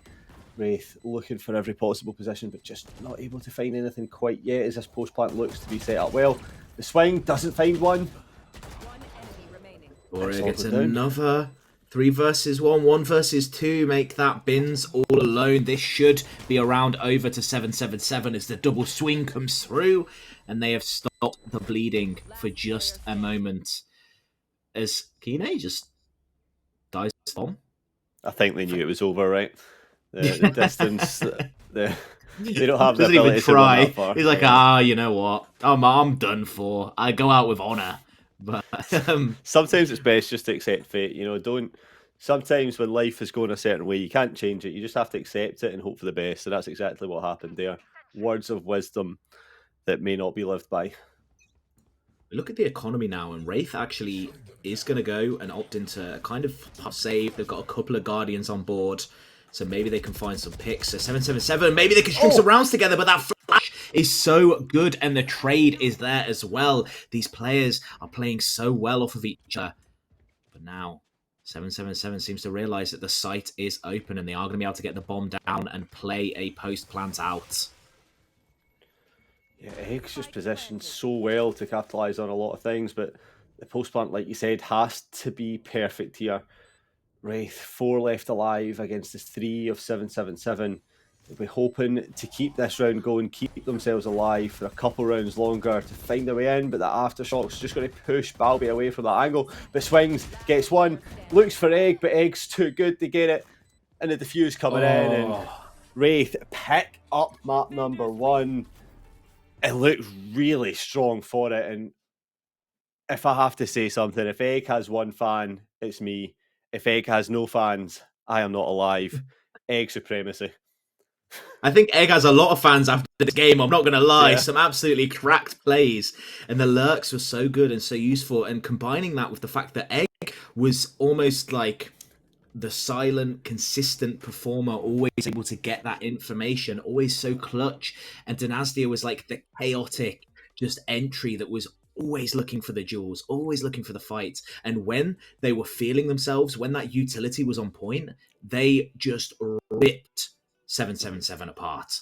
Wraith looking for every possible position, but just not able to find anything quite yet as this post plant looks to be set up well. The swing doesn't find one. Gloria gets another 3 versus 1, 1 versus 2, make that Bins all alone. This should be a round over to 777 as the double swing comes through, and they have stopped the bleeding for just a moment as Kine just dies bomb. I think they knew it was over, right? The distance, they don't have the Doesn't ability even to run try. that far. He's like, you know what? I'm done for. I go out with honor. But sometimes it's best just to accept fate. You know, don't. Sometimes when life is going a certain way, you can't change it. You just have to accept it and hope for the best. And that's exactly what happened there. Words of wisdom that may not be lived by. Look at the economy now, and Wraith actually is going to go and opt into a kind of save. They've got a couple of Guardians on board, so maybe they can find some picks. So 777, maybe they can string some rounds together, but that flash is so good, and the trade is there as well. These players are playing so well off of each other. But now, 777 seems to realise that the site is open, and they are going to be able to get the bomb down and play a post plant out. Yeah, Egg's just positioned so well to capitalise on a lot of things, but the post plant, like you said, has to be perfect here. Wraith 4 left alive against the 3 of 777. They'll be hoping to keep this round going, keep themselves alive for a couple rounds longer to find their way in, but the aftershock's just going to push Balby away from that angle. But swings, gets one, looks for Egg, but Egg's too good to get it. And the defuse coming in, and Wraith pick up map number 1. It looked really strong for it, and if I have to say something, if Egg has one fan, it's me. If Egg has no fans, I am not alive. Egg supremacy. I think Egg has a lot of fans after this game, I'm not going to lie. Yeah. Some absolutely cracked plays. And the lurks were so good and so useful. And combining that with the fact that Egg was almost like the silent, consistent performer, always able to get that information, always so clutch. And Dynastia was like the chaotic just entry that was always looking for the duels, always looking for the fights. And when they were feeling themselves, when that utility was on point, they just ripped 777 apart.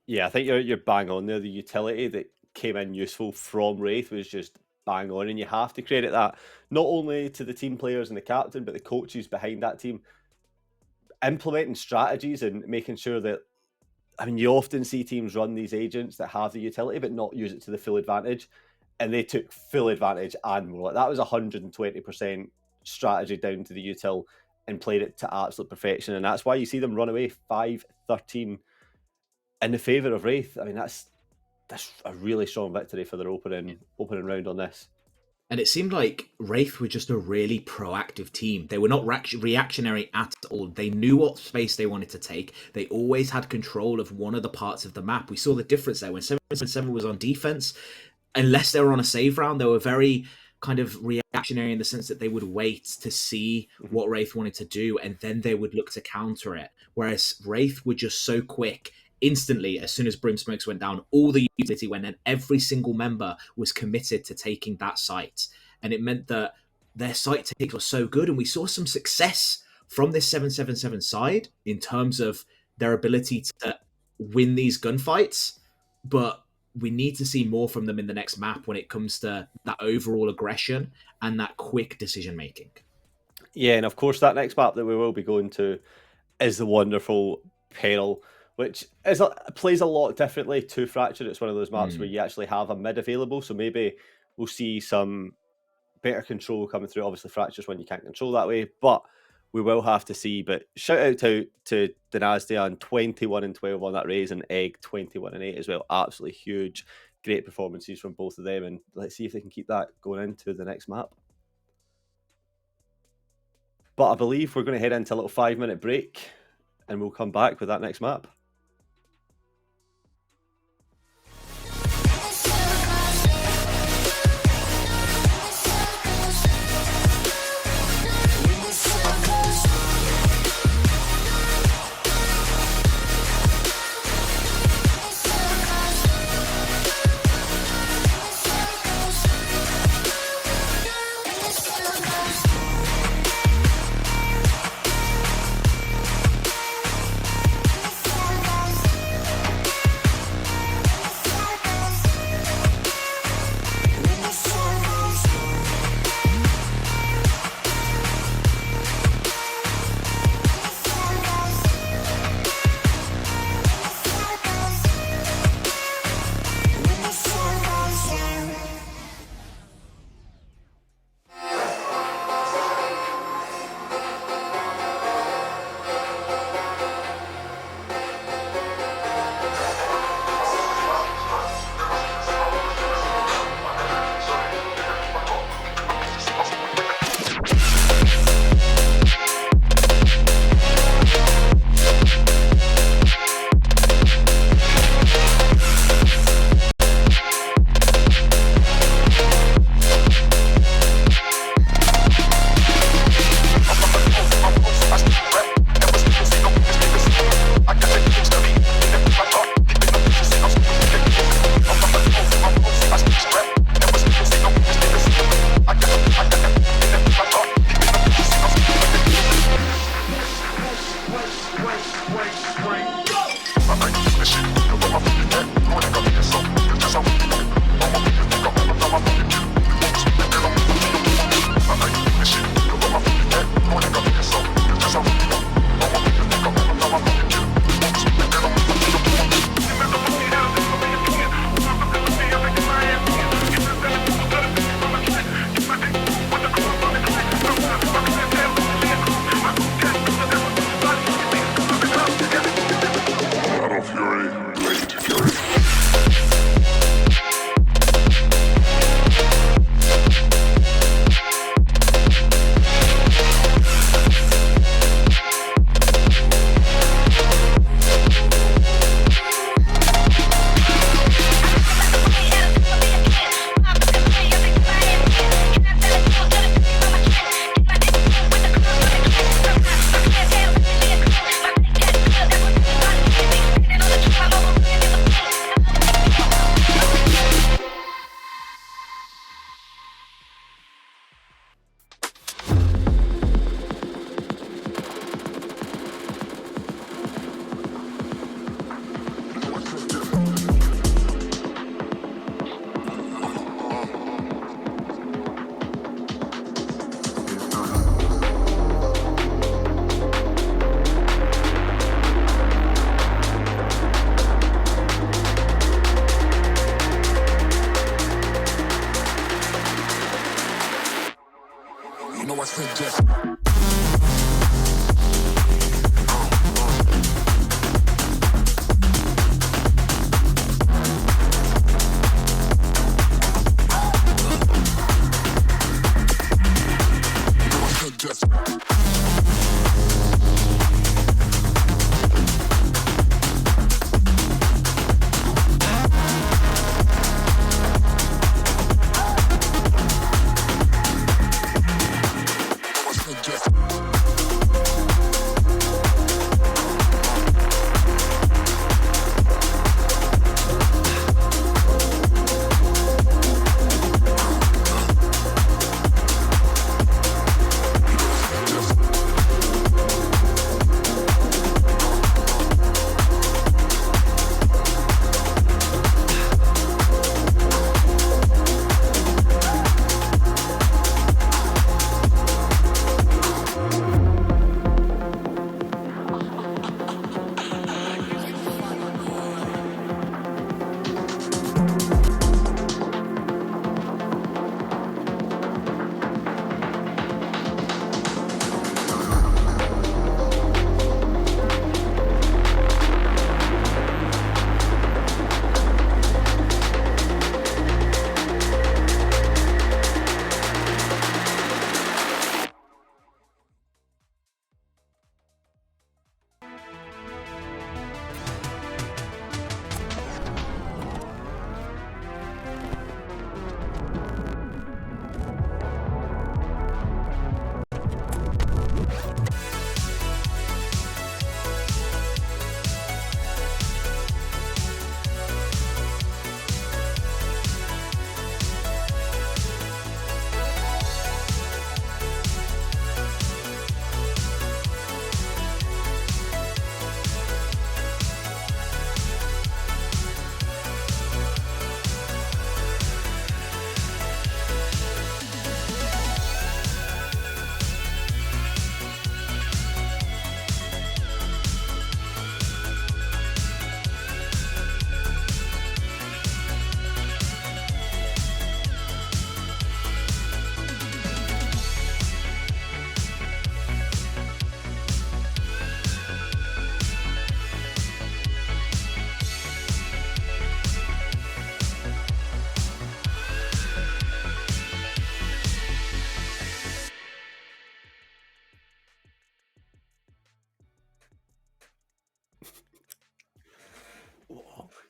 Yeah, I think you're bang on there. The utility that came in useful from Wraith was just bang on, and you have to credit that not only to the team players and the captain, but the coaches behind that team implementing strategies and making sure that, I mean, you often see teams run these agents that have the utility but not use it to the full advantage, and they took full advantage and more. Like, that was 120% strategy down to the util and played it to absolute perfection, and that's why you see them run away 5-13 in the favour of Wraith. I mean, that's a really strong victory for their opening round on this. And it seemed like Wraith were just a really proactive team. They were not reactionary at all. They knew what space they wanted to take. They always had control of one of the parts of the map. We saw the difference there. When 777 was on defense, unless they were on a save round, they were very kind of reactionary in the sense that they would wait to see what Wraith wanted to do, and then they would look to counter it. Whereas Wraith were just so quick. Instantly, as soon as Brimsmokes went down, all the utility went, and every single member was committed to taking that site. And it meant that their site takes were so good, and we saw some success from this 777 side in terms of their ability to win these gunfights, but we need to see more from them in the next map when it comes to that overall aggression and that quick decision making. Yeah, and of course that next map that we will be going to is the wonderful Peril, which plays a lot differently to Fracture. It's one of those maps where you actually have a mid available, so maybe we'll see some better control coming through. Obviously, Fracture's when you can't control that way, but we will have to see. But shout out to Dynastia on 21-12 on that raise, and Egg 21-8 as well. Absolutely huge, great performances from both of them, and let's see if they can keep that going into the next map. But I believe we're going to head into a little 5-minute break, and we'll come back with that next map.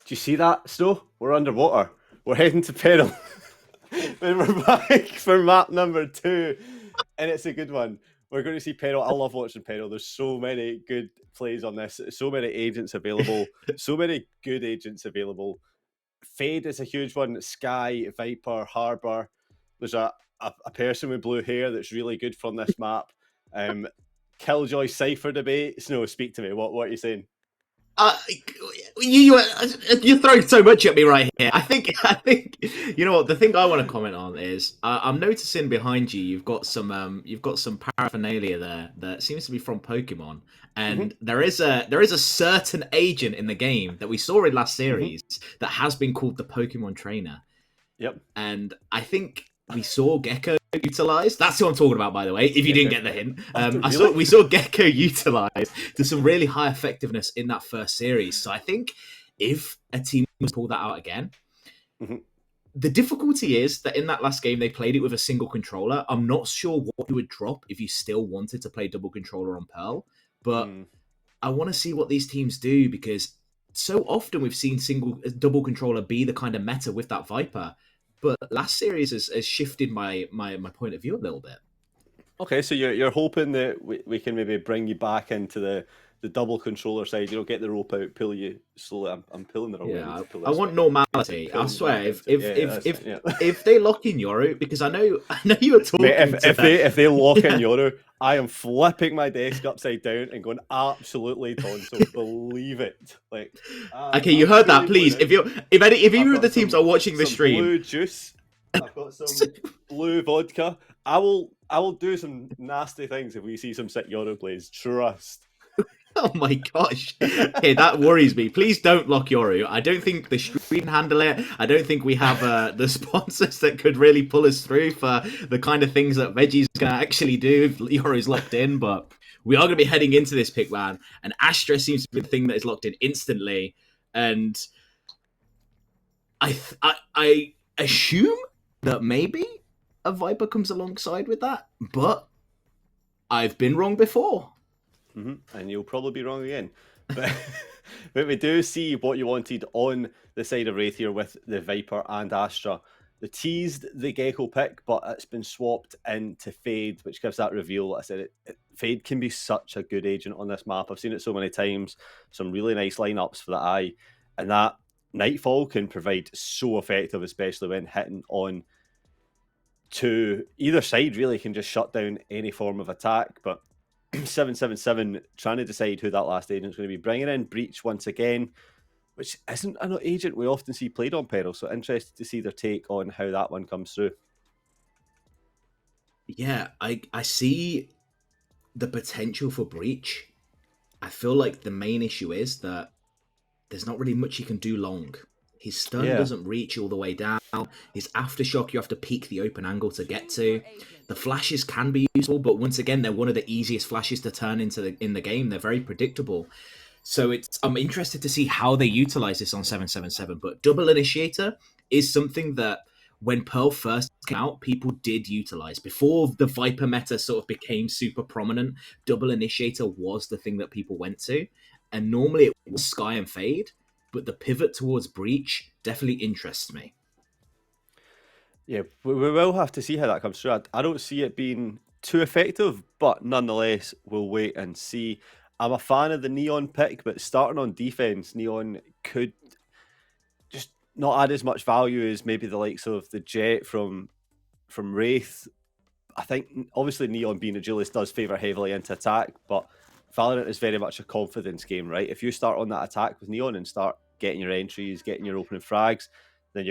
you see that, Snow? We're underwater. We're heading to peril. And we're back for map number 2, and it's a good one. We're going to see peril. I love watching peril. There's so many good plays on this. So many agents available. So many good agents available. Fade is a huge one. Sky, Viper, Harbour. There's a person with blue hair that's really good from this map. Killjoy Cypher debate. Snow, speak to me. What are you saying? You're throwing so much at me right here. I think you know what. The thing I want to comment on is I'm noticing behind you. You've got some paraphernalia there that seems to be from Pokemon, and there is a certain agent in the game that we saw in last series that has been called the Pokemon Trainer. Yep. And I think we saw Gecko utilized. That's who I'm talking about, by the way, if you didn't get the hint. We saw Gecko utilized to some really high effectiveness in that first series. So I think if a team was pull that out again, the difficulty is that in that last game, they played it with a single controller. I'm not sure what you would drop if you still wanted to play double controller on Pearl, but I want to see what these teams do, because so often we've seen double controller be the kind of meta with that Viper. But last series has shifted my point of view a little bit. Okay, so you're hoping that we can maybe bring you back into the double controller side. Get the rope out, pull you slowly. I'm pulling the wrong way. I want normality. I swear, if they lock in Yoru, because I know you were talking. Mate, if they lock in Yoru, I am flipping my desk upside down and going absolutely tonsil. Believe it. Like, okay, you heard that. Please, if either of the teams are watching the stream, blue juice. I've got some blue vodka. I will do some nasty things if we see some sick Yoru plays. Trust. Oh my gosh. Okay, that worries me. Please don't lock Yoru. I don't think the stream can handle it. I don't think we have the sponsors that could really pull us through for the kind of things that Veggie's going to actually do if Yoru's locked in. But we are going to be heading into this pick, man. And Astra seems to be the thing that is locked in instantly. And I assume that maybe a Viper comes alongside with that. But I've been wrong before. And you'll probably be wrong again. But, but we do see what you wanted on the side of Wraith here with the Viper and Astra. They teased the Gecko pick, but it's been swapped into Fade, which gives that reveal. Like I said, Fade can be such a good agent on this map. I've seen it so many times. Some really nice lineups for the eye. And that Nightfall can provide so effective, especially when hitting on to either side, really can just shut down any form of attack. But 777 trying to decide who that last agent's going to be, bringing in Breach once again, which isn't an agent we often see played on Peril, so interested to see their take on how that one comes through. Yeah, I see the potential for Breach. I feel like the main issue is that there's not really much he can do long. His stun doesn't reach all the way down. His aftershock you have to peek the open angle to get to. The flashes can be useful, but once again, they're one of the easiest flashes to turn in the game. They're very predictable. So I'm interested to see how they utilize this on 777. But Double Initiator is something that when Pearl first came out, people did utilize. Before the Viper meta sort of became super prominent, Double Initiator was the thing that people went to. And normally it was Sky and Fade. But the pivot towards Breach definitely interests me. Yeah, we will have to see how that comes through. I don't see it being too effective, but nonetheless, we'll wait and see. I'm a fan of the Neon pick, but starting on defense, Neon could just not add as much value as maybe the likes of the Jet from Wraith. I think, obviously, Neon being a duelist does favour heavily into attack, but Valorant is very much a confidence game, right? If you start on that attack with Neon and start getting your entries, getting your opening frags, then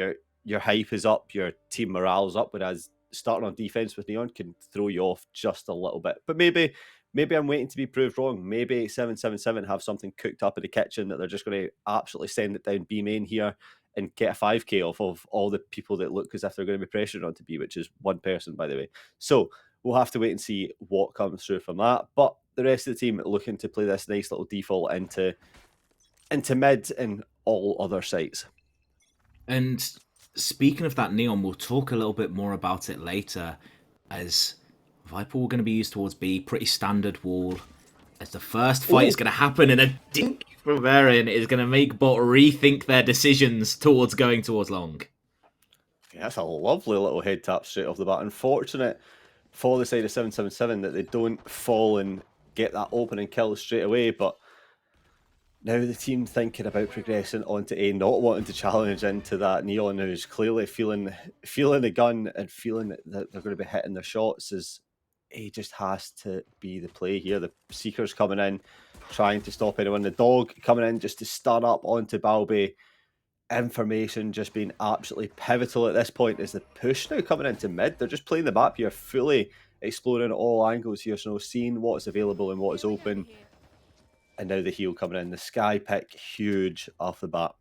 your hype is up, your team morale's up, whereas starting on defense with Neon can throw you off just a little bit. But maybe I'm waiting to be proved wrong. Maybe 777 have something cooked up in the kitchen that they're just going to absolutely send it down B main here and get a 5k off of all the people that look as if they're going to be pressured onto B, which is one person, by the way. So we'll have to wait and see what comes through from that. But the rest of the team looking to play this nice little default into mid and all other sites. And speaking of that Neon, we'll talk a little bit more about it later, as Viper will going to be used towards B, pretty standard wall, as the first fight is going to happen in a dinky from Varen is going to make bot rethink their decisions towards going towards long. Yeah, that's a lovely little head tap straight off the bat. Unfortunate for the side of 777 that they don't fall and get that opening kill straight away, but now the team thinking about progressing onto A, not wanting to challenge into that Neon, who's clearly feeling the gun and feeling that they're going to be hitting their shots, as A just has to be the play here. The Seekers coming in, trying to stop anyone. The dog coming in just to stun up onto Balbe. Information just being absolutely pivotal at this point is the push now coming into mid. They're just playing the map here, fully exploring all angles here, so seeing what's available and what is open. And now the heal coming in. The Sky pick, huge off the bat.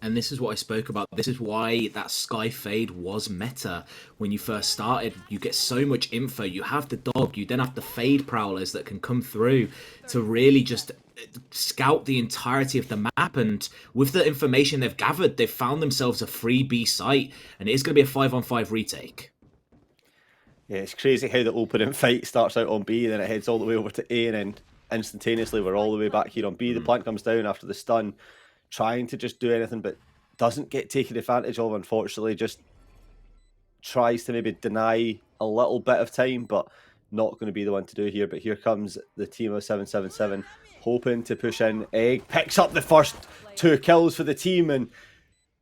And this is what I spoke about. This is why that Sky Fade was meta when you first started. You get so much info. You have the dog. You then have the Fade Prowlers that can come through to really just scout the entirety of the map. And with the information they've gathered, they've found themselves a free B site. And it is going to be a 5-on-5 retake. Yeah, it's crazy how the opening fight starts out on B, then it heads all the way over to A, and then instantaneously we're all the way back here on B. The plant comes down after the stun, trying to just do anything, but doesn't get taken advantage of, unfortunately. Just tries to maybe deny a little bit of time, but not going to be the one to do here. But here comes the team of 777, hoping to push in. Egg picks up the first 2 kills for the team and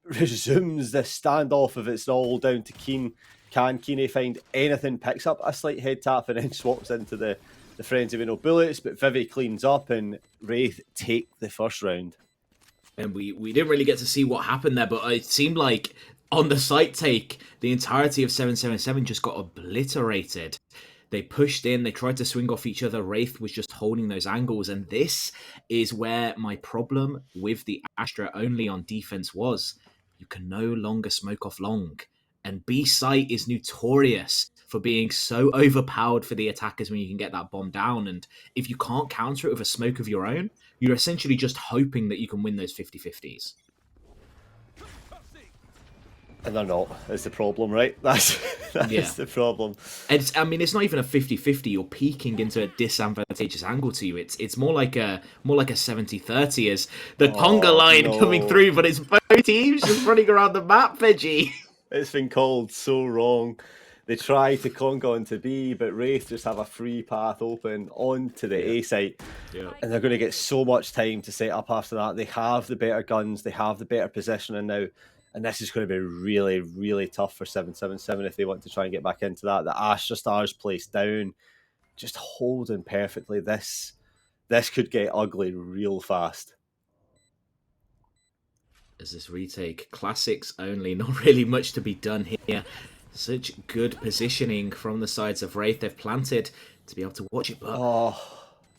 resumes the standoff if it's all down to Keen. Can Keeney find anything? Picks up a slight head tap and then swaps into the Frenzy with no bullets, but Vivi cleans up and Wraith take the first round. And we didn't really get to see what happened there, but it seemed like on the site take, the entirety of 777 just got obliterated. They pushed in, they tried to swing off each other. Wraith was just holding those angles, and this is where my problem with the Astra only on defense was. You can no longer smoke off long. And B site is notorious for being so overpowered for the attackers when you can get that bomb down. And if you can't counter it with a smoke of your own, you're essentially just hoping that you can win those 50-50s. And they're not, is the problem, right? That is the problem. It's not even a 50-50. You're peeking into a disadvantageous angle to you. It's more like a 70-30 as the conga line coming through, but it's both teams just running around the map, Veggie. It's been called so wrong. They try to conga onto B, but Wraith just have a free path open onto the A site. Yeah. And they're going to get so much time to set up after that. They have the better guns, they have the better positioning now. And this is going to be really, really tough for 777 if they want to try and get back into that. The Astra Stars placed down, just holding perfectly. This could get ugly real fast. As this retake, classics only, not really much to be done here. Such good positioning from the sides of Wraith. They've planted to be able to watch it, but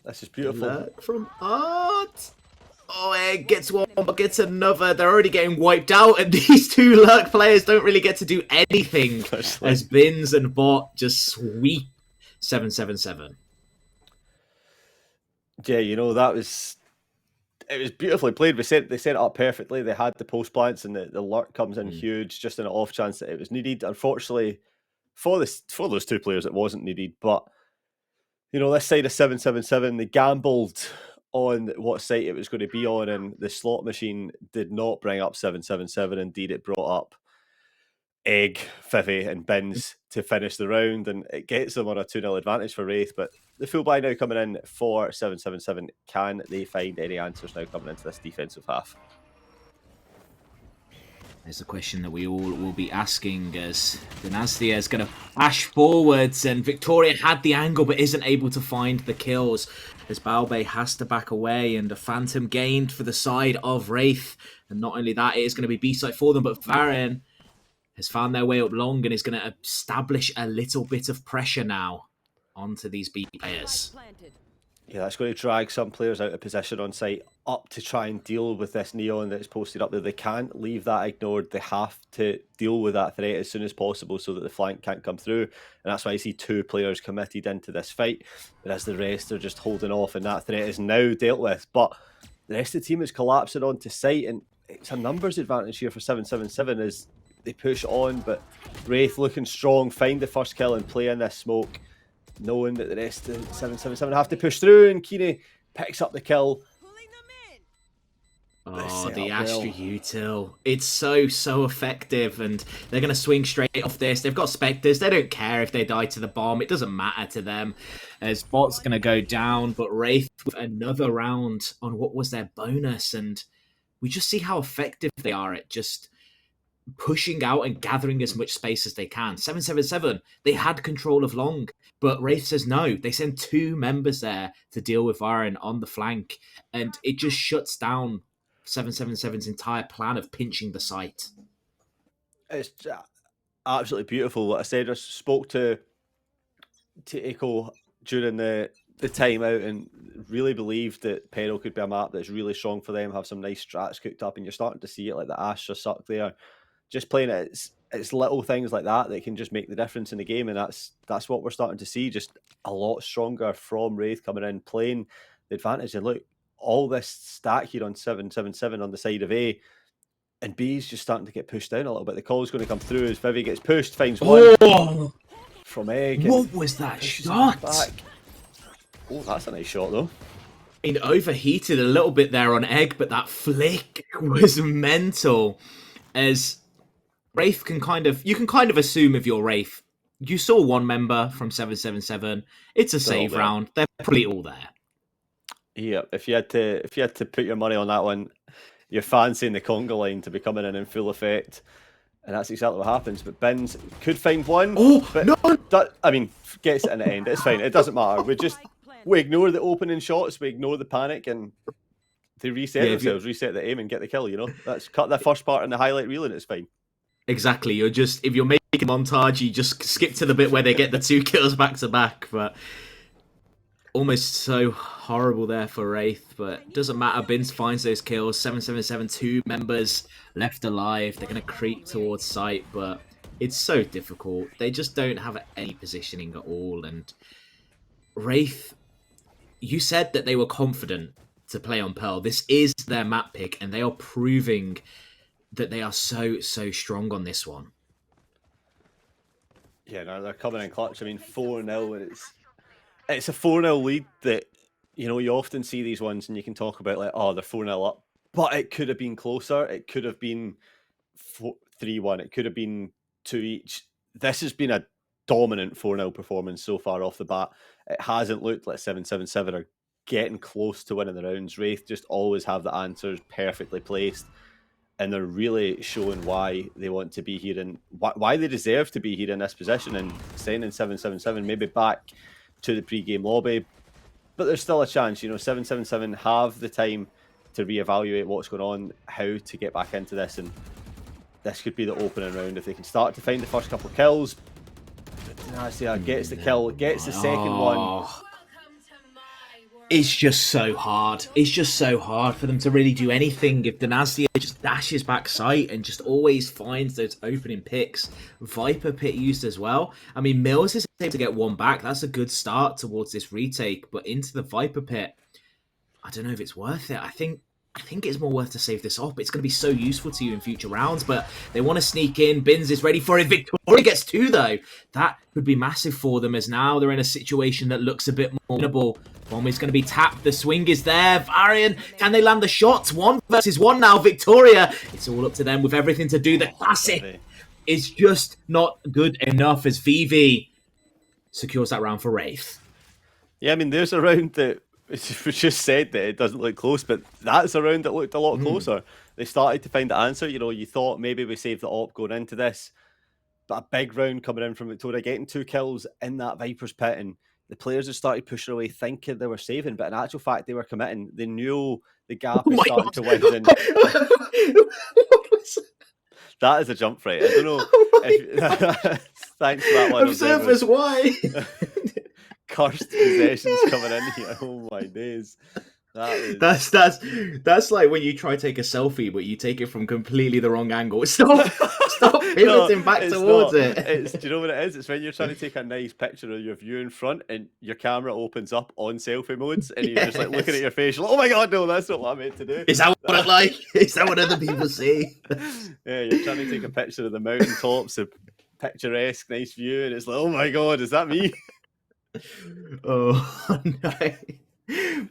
this is beautiful. From Art. Egg gets one, but gets another. They're already getting wiped out, and these 2 Lurk players don't really get to do anything as Bins and Bot just sweep 777. Yeah, it was beautifully played. They set it up perfectly. They had the post plants, and the Lurk comes in huge, just in an off chance that it was needed. Unfortunately, for those 2 players, it wasn't needed. But this side of 777, they gambled on what site it was going to be on, and the slot machine did not bring up 777. Indeed, it brought up Egg, Vivi, and Bins to finish the round, and it gets them on a 2-0 advantage for Wraith. But the full buy now coming in for 777. Can they find any answers now coming into this defensive half? There's a question that we all will be asking as Dynastia is going to flash forwards, and Victoria had the angle but isn't able to find the kills as Balbe has to back away, and a Phantom gained for the side of Wraith. And not only that, it is going to be B-side for them, but Varen has found their way up long and is going to establish a little bit of pressure now onto these B players. Yeah, that's going to drag some players out of position on site up to try and deal with this Neon that's posted up there. They can't leave that ignored. They have to deal with that threat as soon as possible so that the flank can't come through. And that's why I see 2 players committed into this fight. Whereas the rest are just holding off, and that threat is now dealt with. But the rest of the team is collapsing onto site, and it's a numbers advantage here for 777 as they push on. But Wraith looking strong, find the first kill and play in this smoke, knowing that the rest of 777 have to push through, and Keeney picks up the kill. It's Oh, set the up well. Astra Util. It's so effective, and they're going to swing straight off this. They've got Spectres. They don't care if they die to the bomb. It doesn't matter to them, as Bot's going to go down, but Wraith with another round on what was their bonus, and we just see how effective they are at just pushing out and gathering as much space as they can. 777, they had control of long, but Wraith says no. They send 2 members there to deal with Aaron on the flank, and it just shuts down 777's entire plan of pinching the site. It's absolutely beautiful. Like I said, I spoke to Echo during the time out and really believed that Peril could be a map that's really strong for them, have some nice strats cooked up, and you're starting to see it, like the Astra suck there. Just playing it, it's little things like that that can just make the difference in the game, and that's what we're starting to see. Just a lot stronger from Wraith coming in, playing the advantage. And look, all this stack here on 777 on the side of A, and B is just starting to get pushed down a little bit. The call's going to come through as Vivi gets pushed, finds one from Egg. What was that shot? Back. Oh, that's a nice shot though. It overheated a little bit there on Egg, but that flick was mental. As Wraith you can kind of assume if you're Wraith, you saw one member from 777. It's a save round. They're probably all there. Yeah, if you had to put your money on that one, you're fancying the conga line to be coming in full effect, and that's exactly what happens. But Bins could find one. Oh but no! Gets it in the end. It's fine. It doesn't matter. We ignore the opening shots. We ignore the panic, and they reset themselves, reset the aim, and get the kill. You know, that's cut the first part in the highlight reel, and it's fine. Exactly. If you're making a montage, you just skip to the bit where they get the 2 kills back to back. But almost so horrible there for Wraith, but doesn't matter. Bins finds those kills. 777, 2 members left alive. They're going to creep towards site, but it's so difficult. They just don't have any positioning at all. And Wraith, you said that they were confident to play on Pearl. This is their map pick, and they are proving that they are so strong on this one. Yeah, no, they're coming in clutch. I mean, 4-0, and it's a 4-0 lead that, you know, you often see these ones and you can talk about like, oh, they're 4-0 up, but it could have been closer. It could have been 3-1. It could have been 2 each. This has been a dominant 4-0 performance so far off the bat. It hasn't looked like 777 are getting close to winning the rounds. Wraith just always have the answers perfectly placed, and they're really showing why they want to be here and why they deserve to be here in this position, and sending 777 maybe back to the pre-game lobby. But there's still a chance, you know, 777 have the time to reevaluate what's going on, how to get back into this, and this could be the opening round if they can start to find the first couple of kills. Gets the kill, gets the second one. It's just so hard. It's just so hard for them to really do anything if Dynastia just dashes back sight and just always finds those opening picks. Viper pit used as well. I mean, Mills is able to get one back. That's a good start towards this retake, but into the Viper pit, I don't know if it's worth it. I think it's more worth to save this up. It's going to be so useful to you in future rounds, but they want to sneak in. Bins is ready for it. Victoria gets 2, though. That could be massive for them, as now they're in a situation that looks a bit more winnable. Bomb is going to be tapped. The swing is there. Varian, can they land the shots? 1 versus 1 now. Victoria, it's all up to them with everything to do. The classic is just not good enough as VV secures that round for Wraith. Yeah, I mean, there's a round that we just said that it doesn't look close, but that's a round that looked a lot closer. They started to find the answer. You know, you thought maybe we saved the op going into this, but a big round coming in from Victoria, getting 2 kills in that Viper's pit, and the players had started pushing away thinking they were saving, but in actual fact they were committing. They knew the gap was starting to widen. That is a jump right. I don't know. Thanks for that one. Observers, why? Cursed possessions coming in here. Oh my days. That's like when you try to take a selfie, but you take it from completely the wrong angle. Stop pivoting back towards it. Do you know what it is? It's when you're trying to take a nice picture of your view in front, and your camera opens up on selfie modes, and you're just like looking at your face. You're like, oh my god, no, that's not what I meant to do. Is that what I like? Is that what other people see? Yeah, you're trying to take a picture of the mountaintops, a picturesque, nice view, and it's like, oh my god, is that me? Oh no.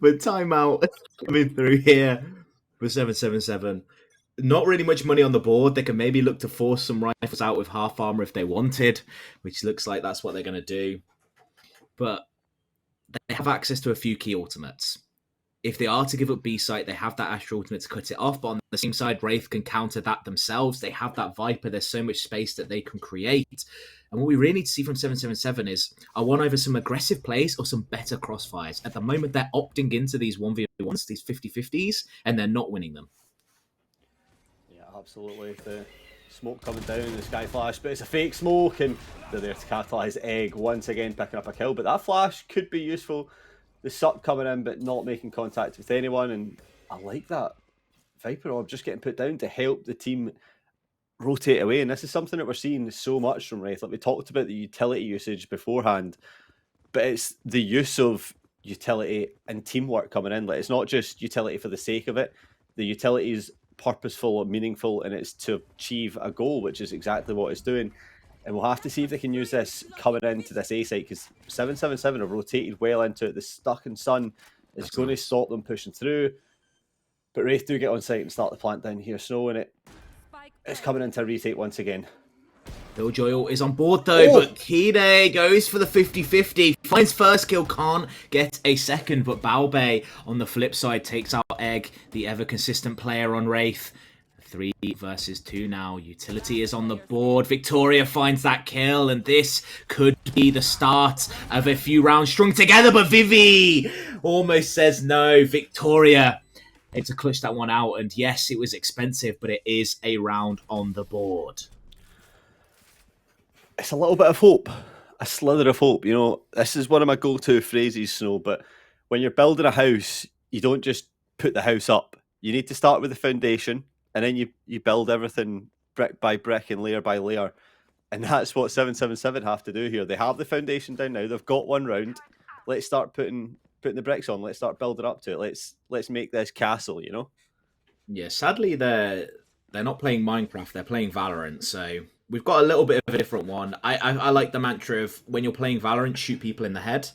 But timeout coming through here. for 777. Not really much money on the board. They can maybe look to force some rifles out with half armor if they wanted, which looks like that's what they're going to do. But they have access to a few key ultimates. If they are to give up B-Site, they have that Astral Ultimate to cut it off, but on the same side, Wraith can counter that themselves. They have that Viper. There's so much space that they can create. And what we really need to see from 777 is, I want either some aggressive plays or some better crossfires. At the moment, they're opting into these 1v1s, these 50-50s, and they're not winning them. Yeah, absolutely. The smoke coming down, the sky flash, but it's a fake smoke, and they're there to catalyse Egg once again, picking up a kill. But that flash could be useful. The suck coming in, but not making contact with anyone, and I like that Viper orb just getting put down to help the team rotate away. And this is something that we're seeing so much from Wraith. Like we talked about the utility usage beforehand, but it's the use of utility and teamwork coming in. Like it's not just utility for the sake of it. The utility is purposeful and meaningful, and it's to achieve a goal, which is exactly what it's doing. And we'll have to see if they can use this coming into this A site, because 777 have rotated well into it. The stuck in sun is going to stop them pushing through. But Wraith do get on site and start the plant down here. Snow in it. It's coming into a retake once again. Killjoy is on board though, but Kide goes for the 50-50. Finds first kill, can't get a second, but Baobei on the flip side takes out Egg, the ever consistent player on Wraith. 3 versus 2 now. Utility is on the board. Victoria finds that kill, and this could be the start of a few rounds strung together, but Vivi almost says no. Victoria able to clutch that one out, and yes, it was expensive, but it is a round on the board. It's a little bit of hope, a slither of hope. You know, this is one of my go-to phrases, Snow, but when you're building a house, you don't just put the house up. You need to start with the foundation, and then you build everything brick by brick and layer by layer. And that's what 777 have to do here. They have the foundation down now. They've got one round. Let's start putting the bricks on. Let's start building up to it. Let's make this castle, you know? Yeah, sadly they're not playing Minecraft, they're playing Valorant, so we've got a little bit of a different one. I like the mantra of when you're playing Valorant, shoot people in the head.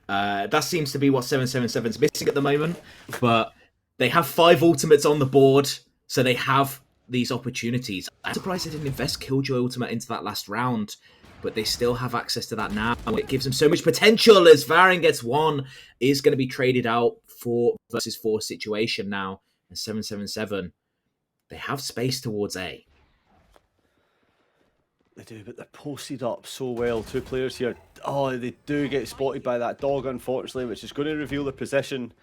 That seems to be what 777's missing at the moment, but they have 5 ultimates on the board, so they have these opportunities. I'm surprised they didn't invest Killjoy ultimate into that last round, but they still have access to that now. It gives them so much potential as Varian gets one, is going to be traded out for versus 4 situation now. And 777, they have space towards A. They do, but they're posted up so well. 2 players here. Oh, they do get spotted by that dog, unfortunately, which is going to reveal the position,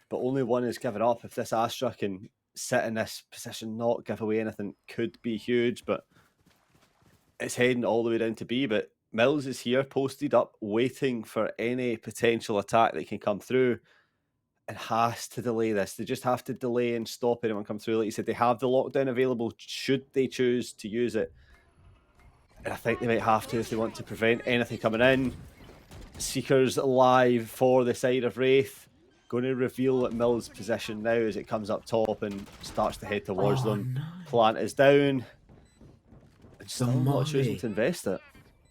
but only one is given up. If this Astra can sit in this position, not give away anything, could be huge, but it's heading all the way down to B. But Mills is here, posted up, waiting for any potential attack that can come through, and has to delay this. They just have to delay and stop anyone come through. Like you said, they have the lockdown available should they choose to use it. And I think they might have to if they want to prevent anything coming in. Seekers live for the side of Wraith. Going to reveal Mills' position now as it comes up top and starts to head towards them. No. Plant is down. And still not choosing to invest it.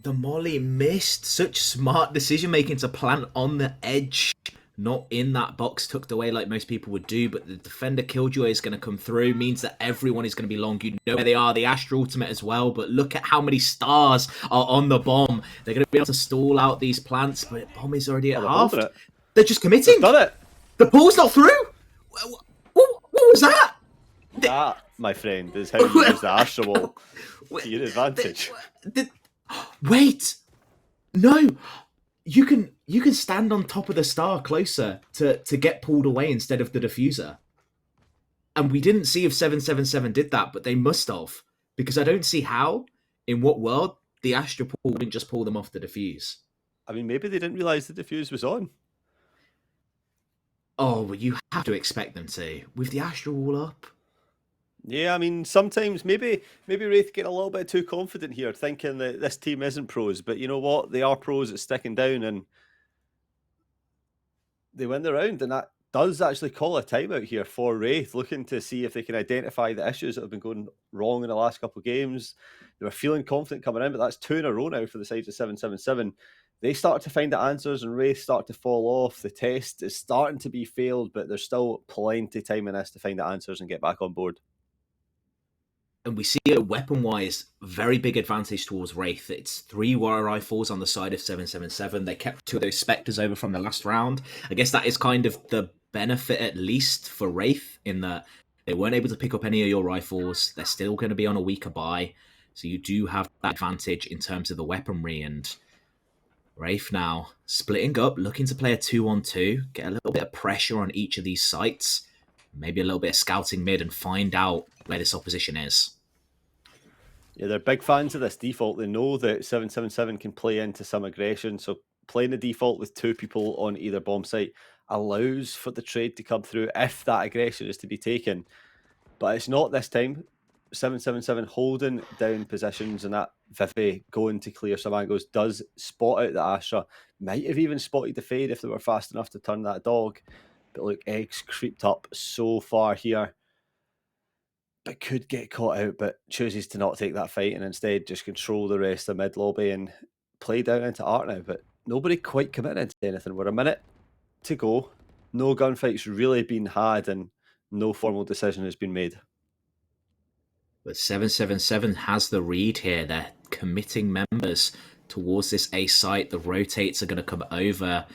The Molly missed. Such smart decision making to plant on the edge. Not in that box tucked away like most people would do, but the defender Killjoy is going to come through, means that everyone is going to be long. You know where they are, the Astro Ultimate as well, but look at how many stars are on the bomb. They're going to be able to stall out these plants, but bomb is already at half. They're just committing. They've done it. The ball's not through. What was that? That, my friend, is how you use the Astro Wall to your advantage. Wait. No. You can stand on top of the star closer to get pulled away instead of the diffuser. And we didn't see if 777 did that, but they must have. Because I don't see how, in what world, the Astro Pool wouldn't just pull them off the diffuse. I mean, maybe they didn't realise the diffuse was on. Oh, well, you have to expect them to. With the Astro Wall up. Yeah, I mean, sometimes maybe Wraith get a little bit too confident here, thinking that this team isn't pros. But you know what? They are pros at sticking down, and they win the round. And that does actually call a timeout here for Wraith, looking to see if they can identify the issues that have been going wrong in the last couple of games. They were feeling confident coming in, but that's 2 in a row now for the sides of 777. they start to find the answers and Wraith start to fall off. The test is starting to be failed, but there's still plenty of time in this to find the answers and get back on board. And we see a weapon-wise very big advantage towards Wraith. It's 3 wire rifles on the side of 777. They kept 2 of those Spectres over from the last round. I guess that is kind of the benefit, at least, for Wraith, in that they weren't able to pick up any of your rifles. They're still going to be on a weaker buy. So you do have that advantage in terms of the weaponry. And Wraith now splitting up, looking to play a 2-on-2, get a little bit of pressure on each of these sites. Maybe a little bit of scouting mid and find out where this opposition is. Yeah, they're big fans of this default. They know that 777 can play into some aggression, so playing the default with 2 people on either bomb site allows for the trade to come through if that aggression is to be taken. But it's not this time. 777 holding down positions, and that Vivi going to clear some angles does spot out the Astra. Might have even spotted the Fade if they were fast enough to turn that dog. But look, Eggs creeped up so far here, but could get caught out, but chooses to not take that fight and instead just control the rest of mid lobby and play down into art now. But nobody quite committing into anything. We're a minute to go. No gunfights really been had and no formal decision has been made. But 777 has the read here. They're committing members towards this A site. The rotates are going to come over.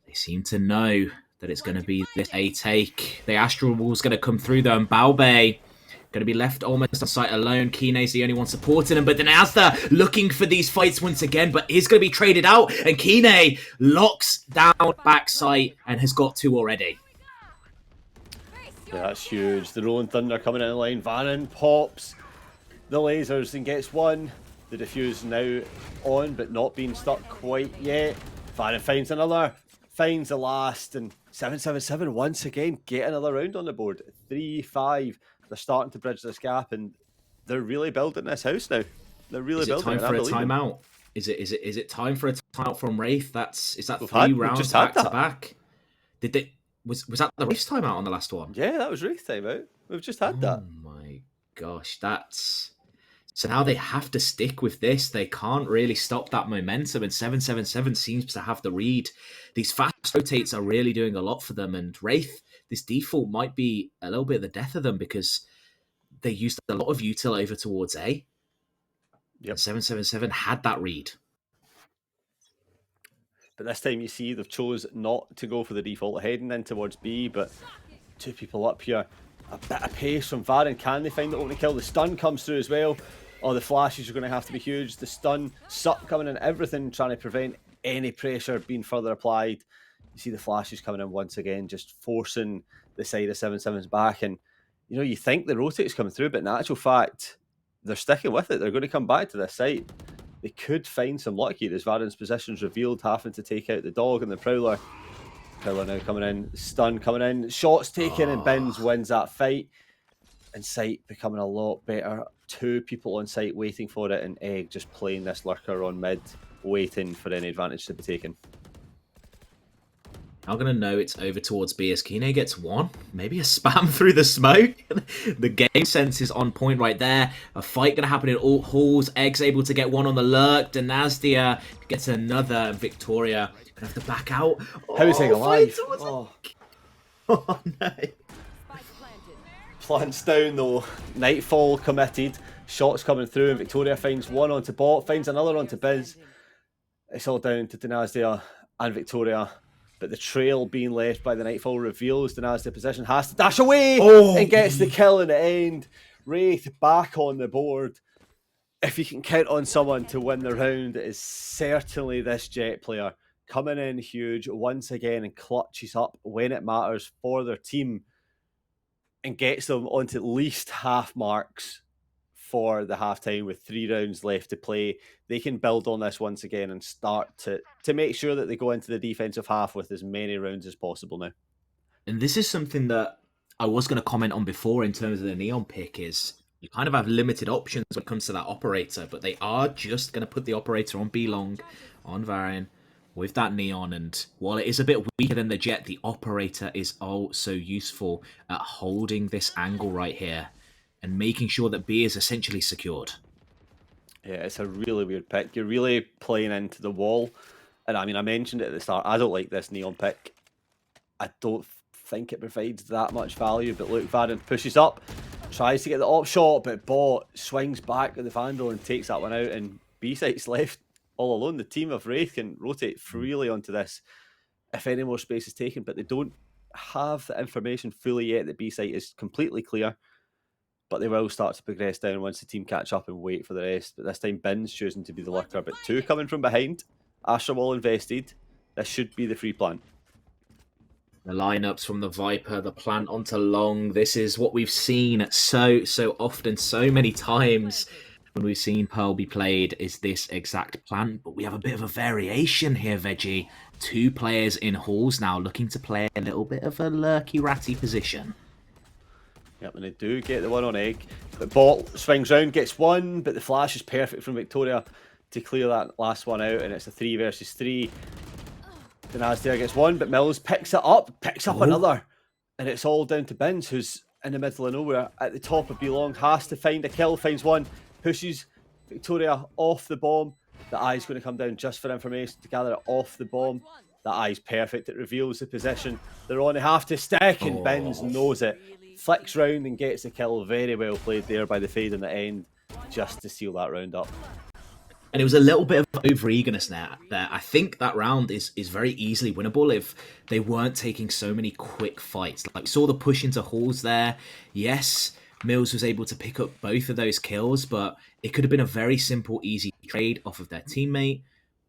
They seem to know that it's going to be this A take. The Astral Wall's going to come through though, and Baobei going to be left almost on site alone. Kine's the only one supporting him, but then Asda looking for these fights once again, but is going to be traded out, and Kine locks down back site and has got 2 already. Yeah, that's huge. The Rolling Thunder coming in line. Vannon pops the lasers and gets 1. The defuse now on, but not being stuck quite yet. Vannon finds another, finds the last, and 777 once again get another round on the board. 3-5. They're starting to bridge this gap, and they're really building this house now. They're really building it. Is it time for a timeout? Is it time for a timeout from Wraith? Is that 3 rounds back to back? Did they was that the Wraith's timeout on the last one? Yeah, that was Wraith's timeout. We've just had that. Oh my gosh, that's so now they have to stick with this. They can't really stop that momentum, and 777 seems to have the read. These fast rotates are really doing a lot for them, and Wraith, this default might be a little bit of the death of them because they used a lot of util over towards A. Yep. 777 had that read. But this time you see they've chose not to go for the default, heading in towards B, but 2 people up here. A bit of pace from Varren. Can they find the opening kill? The stun comes through as well. Oh, the flashes are going to have to be huge. The stun, suck coming in, everything trying to prevent any pressure being further applied. You see the flashes coming in once again, just forcing the side of 7-7's back. And, you know, you think the rotate's coming through, but in actual fact, they're sticking with it. They're going to come back to this site. They could find some luck here as Varren's position's revealed, having to take out the dog and the Prowler. Prowler now coming in, stun coming in, shots taken, and Bins wins that fight. And site becoming a lot better. 2 people on site waiting for it, and Egg just playing this lurker on mid, waiting for any advantage to be taken. I'm going to know it's over towards B as Kine gets 1. Maybe a spam through the smoke. The game sense is on point right there. A fight going to happen in all halls. Egg's able to get 1 on the lurk. Dinastia gets another. Victoria going to have to back out. How's he alive? Oh, no. Plants down though. Nightfall committed. Shots coming through, and Victoria finds 1 onto bot, finds another onto Biz. It's all down to Dinastia and Victoria. But the trail being left by the Nightfall reveals Dinastia position. Has to dash away and gets the kill in the end. Wraith back on the board. If you can count on someone to win the round, it is certainly this Jet player. Coming in huge once again and clutches up when it matters for their team and gets them onto at least half marks for the halftime with 3 rounds left to play. They can build on this once again and start to make sure that they go into the defensive half with as many rounds as possible now. And this is something that I was going to comment on before in terms of the Neon pick is you kind of have limited options when it comes to that operator, but they are just going to put the operator on B long, on Varian, with that Neon, and while it is a bit weaker than the Jet, the operator is also useful at holding this angle right here and making sure that B is essentially secured. Yeah, it's a really weird pick. You're really playing into the wall And I mean, I mentioned it at the start, I don't like this neon pick. I don't think it provides that much value, but look, Valorant pushes up, tries to get the op shot, but Bot swings back with the Vandal and takes that one out, and B-Site's left all alone. The team of Wraith can rotate freely onto this if any more space is taken, but they don't have the information fully yet that B-Site is completely clear, but they will start to progress down once the team catch up and wait for the rest. But this time, Bin's choosing to be the lurker, but 2 coming from behind. Astra Wall invested. This should be the free plant. The lineups from the Viper, the plant onto long. This is what we've seen so often, so many times when we've seen Pearl be played, is this exact plant. But we have a bit of a variation here, Veggie. 2 players in halls now looking to play a little bit of a lurky ratty position. Yep, and they do get the one on egg. The Bot swings round, gets one, but the flash is perfect from Victoria to clear that last one out, and it's a 3 versus 3. Denazdia gets one, but Mills picks it up, picks up another. And it's all down to Bins, who's in the middle of nowhere at the top of B-Long, has to find a kill, finds one, pushes Victoria off the bomb. The eye's going to come down just for information to gather it off the bomb. That eye's perfect, it reveals the position. They're on, they have to stick, and Bins knows it. Flicks round and gets the kill. Very well played there by the Fade in the end, just to seal that round up. And it was a little bit of over-eagerness there. I think that round is very easily winnable if they weren't taking so many quick fights. Like, we saw the push into halls there. Yes, Mills was able to pick up both of those kills, but it could have been a very simple, easy trade off of their teammate.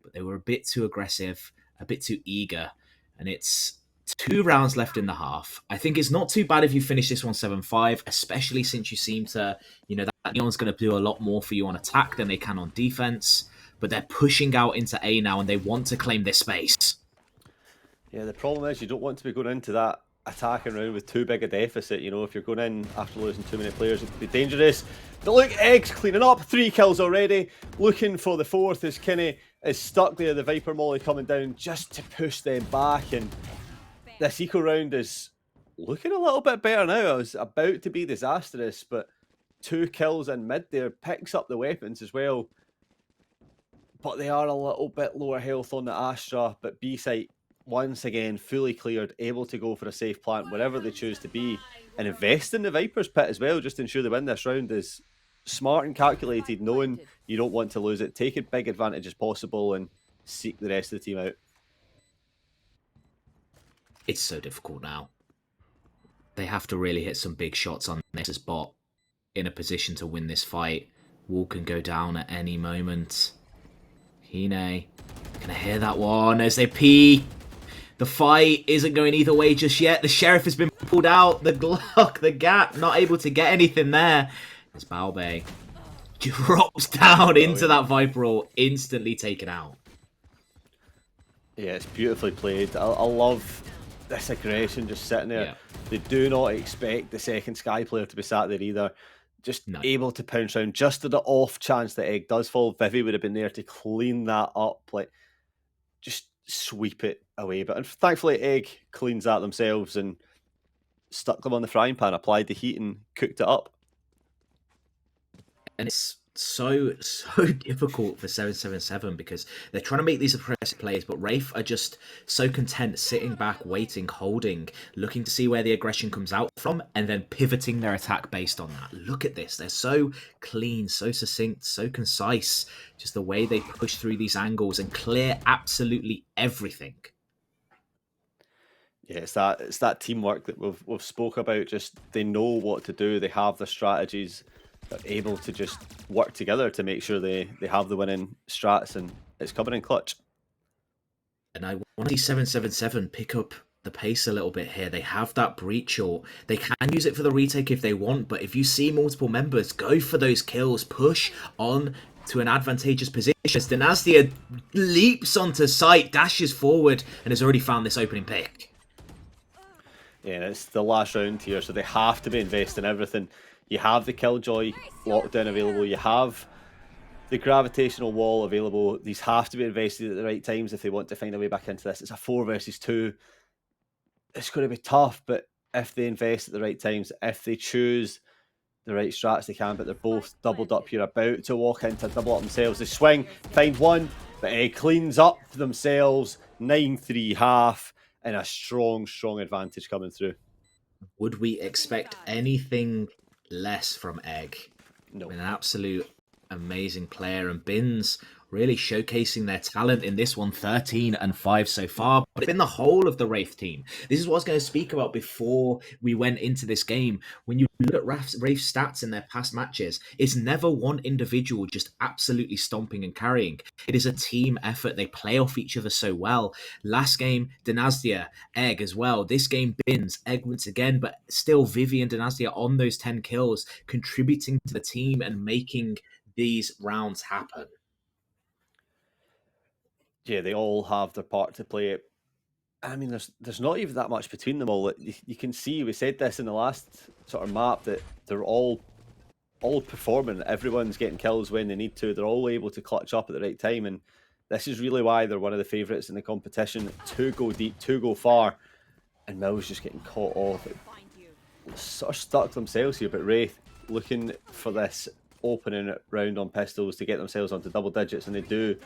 But they were a bit too aggressive, a bit too eager. And it's 2 rounds left in the half. I think it's not too bad if you finish this one 7-5, especially since you seem to, that Neon's going to do a lot more for you on attack than they can on defense. But they're pushing out into A now, and they want to claim this space. Yeah, the problem is you don't want to be going into that attacking round with too big a deficit. If you're going in after losing too many players, it could be dangerous. But look, Eggs cleaning up, 3 kills already. Looking for the 4th as Kinney is stuck there. The Viper Molly coming down just to push them back, and this eco round is looking a little bit better now. It was about to be disastrous, but 2 kills in mid there, picks up the weapons as well. But they are a little bit lower health on the Astra, but B-Site, once again, fully cleared, able to go for a safe plant wherever they choose to be, and invest in the Viper's pit as well, just to ensure they win this round is smart and calculated, knowing you don't want to lose it. Take a big advantage as possible and seek the rest of the team out. It's so difficult now. They have to really hit some big shots on this as Bot in a position to win this fight. Wall can go down at any moment. Hine, can I hear that one as they pee? The fight isn't going either way just yet. The Sheriff has been pulled out. The Glock, the Gap, not able to get anything there. As Balbe drops down into that Viper roll, instantly taken out. Yeah, it's beautifully played. I love this aggression just sitting there. Yeah. They do not expect the second Sky player to be sat there either. Just able to pounce around just to the off chance that Egg does fall. Vivi would have been there to clean that up, like just sweep it away. But thankfully Egg cleans that themselves and stuck them on the frying pan, applied the heat and cooked it up. And it's so difficult for 777 because they're trying to make these oppressive plays, but Wraith are just so content sitting back, waiting, holding, looking to see where the aggression comes out from, and then pivoting their attack based on that. Look at this. They're so clean, so succinct, so concise. Just the way they push through these angles and clear absolutely everything. Yeah, it's that teamwork that we've spoke about. Just they know what to do. They have the strategies. They're able to just work together to make sure they have the winning strats, and it's coming in clutch. And I want to see 777 pick up the pace a little bit here. They have that breach, or they can use it for the retake if they want, but if you see multiple members, go for those kills, push on to an advantageous position. Denazdia leaps onto site, dashes forward, and has already found this opening pick. Yeah, it's the last round here, so they have to be investing everything. You have the Killjoy lockdown available. You have the gravitational wall available. These have to be invested at the right times if they want to find a way back into this. It's a 4 versus 2. It's going to be tough, but if they invest at the right times, if they choose the right strats they can, but they're both doubled up here, about to walk into double up themselves. They swing, find one, but he cleans up themselves. 9-3 half, and a strong advantage coming through. Would we expect anything less from Egg? No. An absolute amazing player, and Bins really showcasing their talent in this one. 13-5 so far, but it's been the whole of the Wraith team. This is what I was going to speak about before we went into this game. When you look at Wraith's stats in their past matches, it's never one individual just absolutely stomping and carrying. It is a team effort. They play off each other so well. Last game, Dynastia, Egg as well. This game, Bins, Egg once again, but still Vivi and Dynastia on those 10 kills, contributing to the team and making these rounds happen. Yeah, they all have their part to play. I mean, there's not even that much between them all. You can see, we said this in the last sort of map, that they're all performing. Everyone's getting kills when they need to. They're all able to clutch up at the right time, and this is really why they're one of the favourites in the competition to go deep, to go far. And Mill's just getting caught off. Sort of stuck themselves here, but Wraith looking for this opening round on pistols to get themselves onto double digits, and they do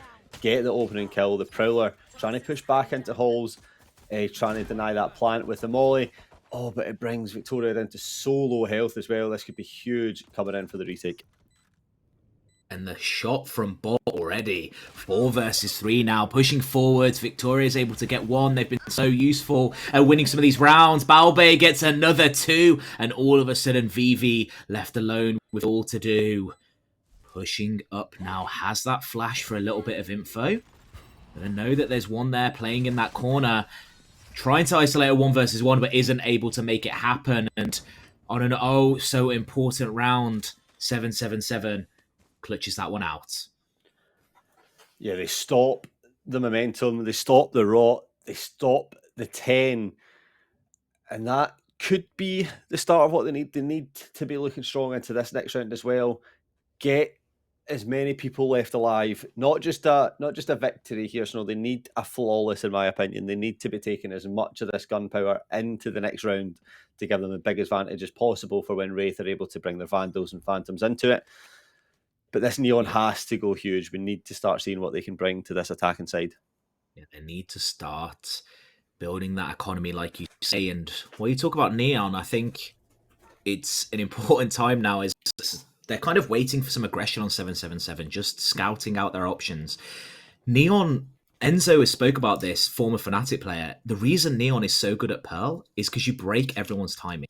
get the opening kill. The Prowler trying to push back into holes, trying to deny that plant with the molly. Oh, but it brings Victoria down to so low health as well. This could be huge coming in for the retake. And the shot from Bot already. 4 versus 3 now, pushing forwards. Victoria's able to get one. They've been so useful at winning some of these rounds. Balbe gets another 2. And all of a sudden, Vivi left alone with all to do. Pushing up now. Has that flash for a little bit of info. But I know that there's one there playing in that corner. Trying to isolate a 1 versus 1, but isn't able to make it happen. And on an oh so important round, 7-7-7. Clutches that one out. Yeah, they stop the momentum, they stop the rot, they stop the 10, and that could be the start of what they need. They need to be looking strong into this next round as well. Get as many people left alive, not just a victory here. So they need a flawless, in my opinion. They need to be taking as much of this gunpowder into the next round to give them the biggest advantage as possible for when Wraith are able to bring their Vandals and Phantoms into it. But this Neon has to go huge. We need to start seeing what they can bring to this attacking side. Yeah, they need to start building that economy, like you say. And when you talk about Neon, I think it's an important time now. Is they're kind of waiting for some aggression on 7-7-7, just scouting out their options. Neon, Enzo has spoke about this, former Fnatic player. The reason Neon is so good at Pearl is because you break everyone's timing.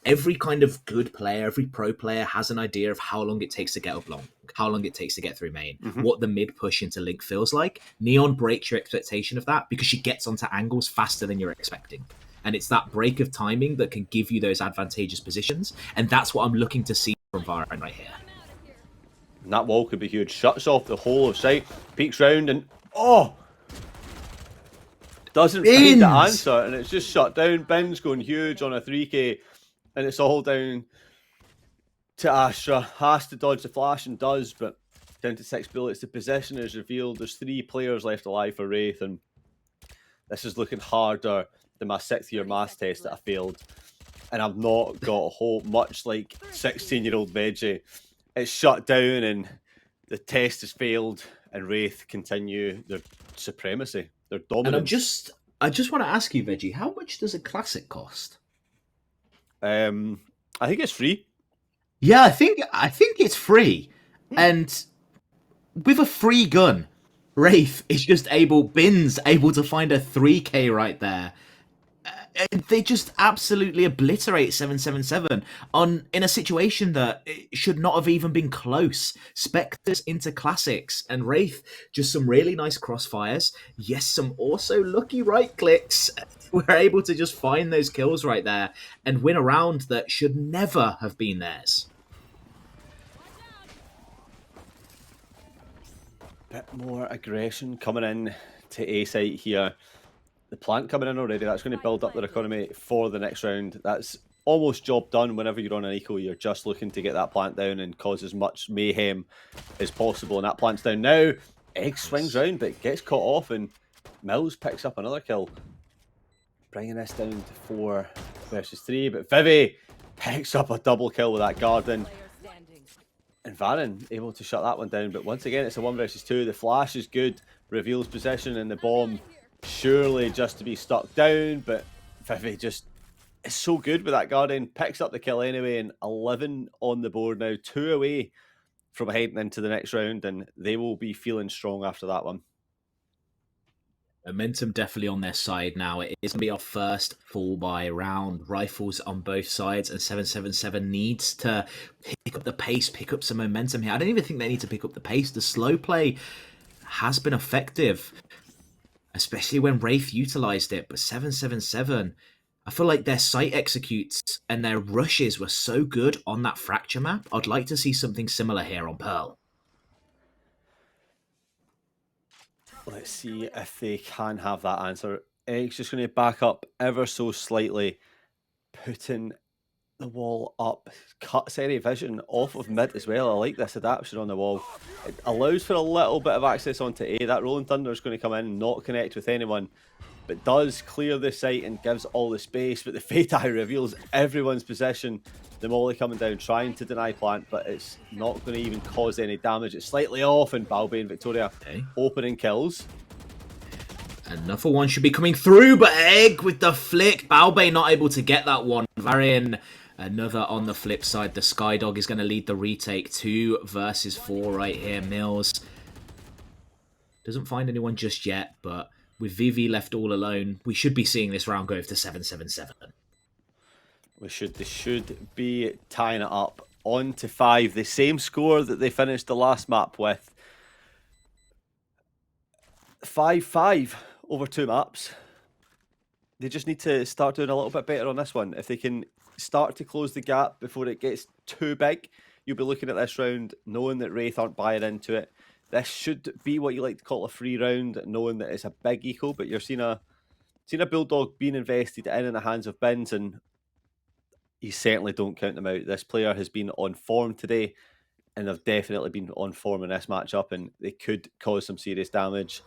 Every kind of good player, every pro player has an idea of how long it takes to get up long, how long it takes to get through main, what the mid push into Link feels like. Neon breaks your expectation of that because she gets onto angles faster than you're expecting. And it's that break of timing that can give you those advantageous positions. And that's what I'm looking to see from VALORANT right here. And that wall could be huge. Shuts off the whole of sight, peeks round, and doesn't find the answer, and it's just shut down. Bins going huge on a 3k, and it's all down to Astra. Has to dodge the flash and does, but down to 6 bullets. The possession is revealed. There's 3 players left alive for Wraith, and this is looking harder than my 6th year maths test that I failed. And I've not got hope, much like 16-year-old Veggie. It's shut down, and the test has failed, and Wraith continue their supremacy. They're dominant. And I just want to ask you, Veggie, how much does a classic cost? I think it's free. Yeah, I think it's free. And with a free gun, Wraith is just Bins able to find a 3k right there. And they just absolutely obliterate 777 in a situation that it should not have even been close. Spectres into classics, and Wraith, just some really nice crossfires. Yes, some also lucky right clicks. We're able to just find those kills right there and win a round that should never have been theirs. Bit more aggression coming in to A site here. The plant coming in already, that's going to build up their economy for the next round. That's almost job done. Whenever you're on an eco, you're just looking to get that plant down and cause as much mayhem as possible. And that plant's down now. Egg swings round, but gets caught off, and Mills picks up another kill. Bringing this down to 4 versus 3, but Vivi picks up a double kill with that garden. And Varren able to shut that one down. But once again, it's a 1 versus 2. The flash is good, reveals possession, and the bomb surely just to be stuck down. But Vivi just is so good with that garden. Picks up the kill anyway, and 11 on the board now. 2 away from heading into the next round, and they will be feeling strong after that one. Momentum definitely on their side now. It is going to be our first fall by round. Rifles on both sides, and 777 needs to pick up the pace, pick up some momentum here. I don't even think they need to pick up the pace. The slow play has been effective, especially when Wraith utilized it. But 777, I feel like their site executes and their rushes were so good on that fracture map. I'd like to see something similar here on Pearl. Let's see if they can have that answer. Egg's just going to back up ever so slightly, putting the wall up, cuts any vision off of mid as well. I like this adaptation on the wall. It allows for a little bit of access onto A. That Rolling Thunder is going to come in and not connect with anyone, but does clear the site and gives all the space. But the Fate Eye reveals everyone's possession. The molly coming down, trying to deny plant, but it's not going to even cause any damage. It's slightly off, and Balbe and Victoria opening kills. Another one should be coming through, but Egg with the flick. Balbe not able to get that one. Varian, another on the flip side. The Skydog is going to lead the retake. 2 versus 4 right here. Mills doesn't find anyone just yet, but with Vivi left all alone, we should be seeing this round go to 777. They should be tying it up on to 5. The same score that they finished the last map with. 5-5 over 2 maps. They just need to start doing a little bit better on this one. If they can start to close the gap before it gets too big, you'll be looking at this round knowing that Wraith aren't buying into it. This should be what you like to call a free round, knowing that it's a big eco, but you're seeing a Bulldog being invested in the hands of Bins, and you certainly don't count them out. This player has been on form today, and they've definitely been on form in this matchup, and they could cause some serious damage.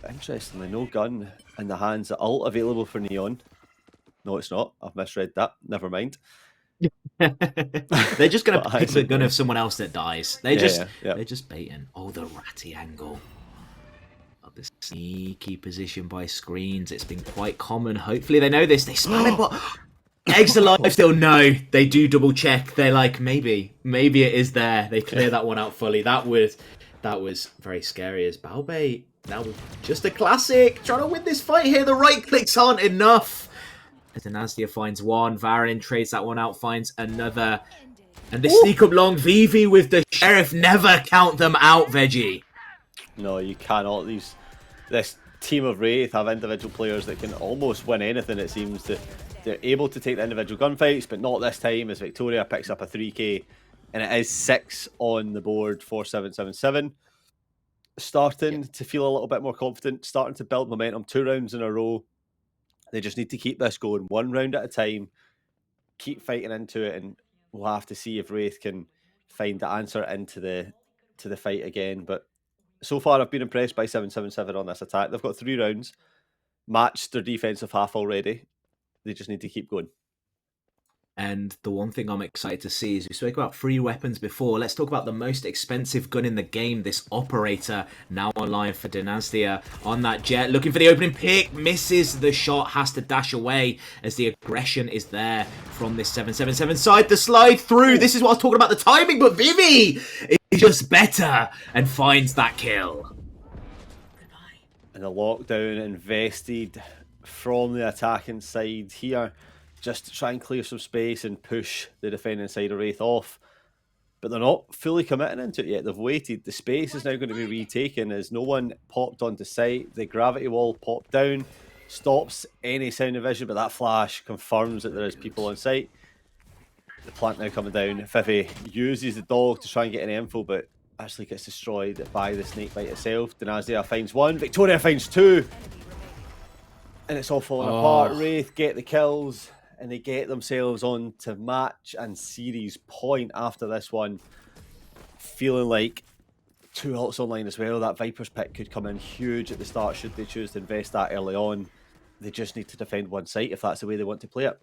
Interestingly, no gun in the hands. Ult available for Neon. No, it's not. I've misread that. Never mind. They're just going to pick the gun of someone else that dies. They're just baiting. Oh, the ratty angle. Oh, the sneaky position by screens. It's been quite common. Hopefully they know this. They spam it, but Eggs alive still. No, they do double check. They're like, maybe it is there. They clear that one out fully. That was very scary as Balbe. Now just a classic. Trying to win this fight here. The right clicks aren't enough. As Anastia finds one. Varin trades that one out, finds another. And they sneak up long. Vivi with the Sheriff. Never count them out, Veggie. No, you cannot. This team of Wraith have individual players that can almost win anything, it seems. They're able to take the individual gunfights, but not this time as Victoria picks up a 3k. And it is 6 on the board for 777. Starting to feel a little bit more confident, starting to build momentum. 2 rounds in a row. They just need to keep this going 1 round at a time. Keep fighting into it, and we'll have to see if Wraith can find the answer into the fight again. But so far, I've been impressed by 777 on this attack. They've got 3 rounds, matched their defensive half already. They just need to keep going. And the one thing I'm excited to see is we spoke about free weapons before. Let's talk about the most expensive gun in the game. This Operator now online for Dynastia on that jet. Looking for the opening pick. Misses the shot. Has to dash away as the aggression is there from this 777 side. The slide through. This is what I was talking about, the timing. But Vivi is just better and finds that kill. And the lockdown invested from the attacking side here, just to try and clear some space and push the defending side of Wraith off. But they're not fully committing into it yet. They've waited. The space is now going to be retaken as no one popped onto site. The gravity wall popped down, stops any sound of vision, but that flash confirms that there is people on site. The plant now coming down. Vivi uses the dog to try and get any info, but actually gets destroyed by the snakebite itself. Dynastia finds 1. Victoria finds 2. And it's all falling apart. Wraith get the kills, and they get themselves on to match and series point after this one. Feeling like 2 ults online as well. That Viper's pick could come in huge at the start should they choose to invest that early on. They just need to defend one site if that's the way they want to play it.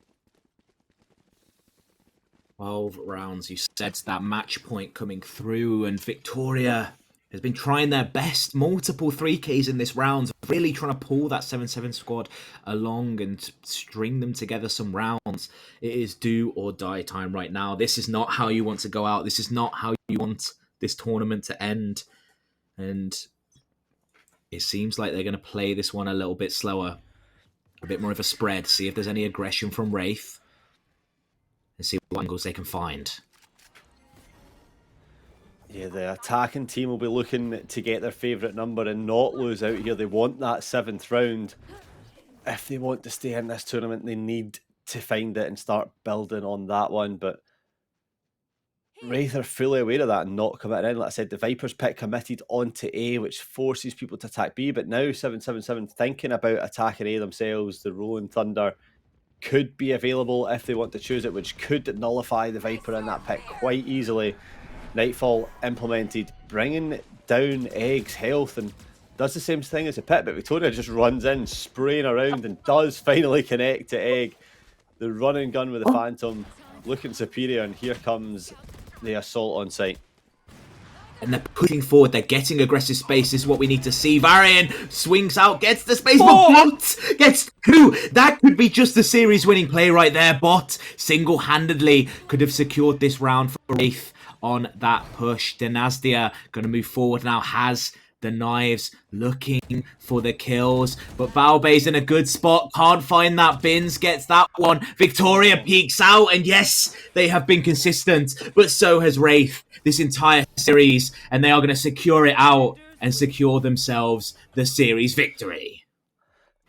12 rounds, you said, that match point coming through, and Victoria has been trying their best. Multiple 3Ks in this round, really trying to pull that 7-7 squad along and string them together some rounds. It is do or die time right now. This is not how you want to go out. This is not how you want this tournament to end. And it seems like they're going to play this one a little bit slower, a bit more of a spread, see if there's any aggression from Wraith, and see what angles they can find. Yeah, the attacking team will be looking to get their favourite number and not lose out here. They want that 7th round. If they want to stay in this tournament, they need to find it and start building on that one. But Wraith are fully aware of that and not committing in. Like I said, the Vipers pick committed onto A, which forces people to attack B. But now 777 thinking about attacking A themselves. The Rolling Thunder could be available if they want to choose it, which could nullify the Viper in that pick quite easily. Nightfall implemented, bringing down Egg's health, and does the same thing as a pit, but Victoria just runs in, spraying around, and does finally connect to Egg. The run and gun with the Phantom looking superior, and here comes the assault on site. And they're pushing forward, they're getting aggressive space. This is what we need to see. Varian swings out, gets the space, but Bot gets 2. That could be just the series winning play right there. Bot single-handedly could have secured this round for Wraith on that push. Dynastia going to move forward now, has the knives, looking for the kills, but Valbe's in a good spot, can't find that. Bins gets that one. Victoria peeks out, and yes, they have been consistent, but so has Wraith this entire series, and they are going to secure it out and secure themselves the series victory.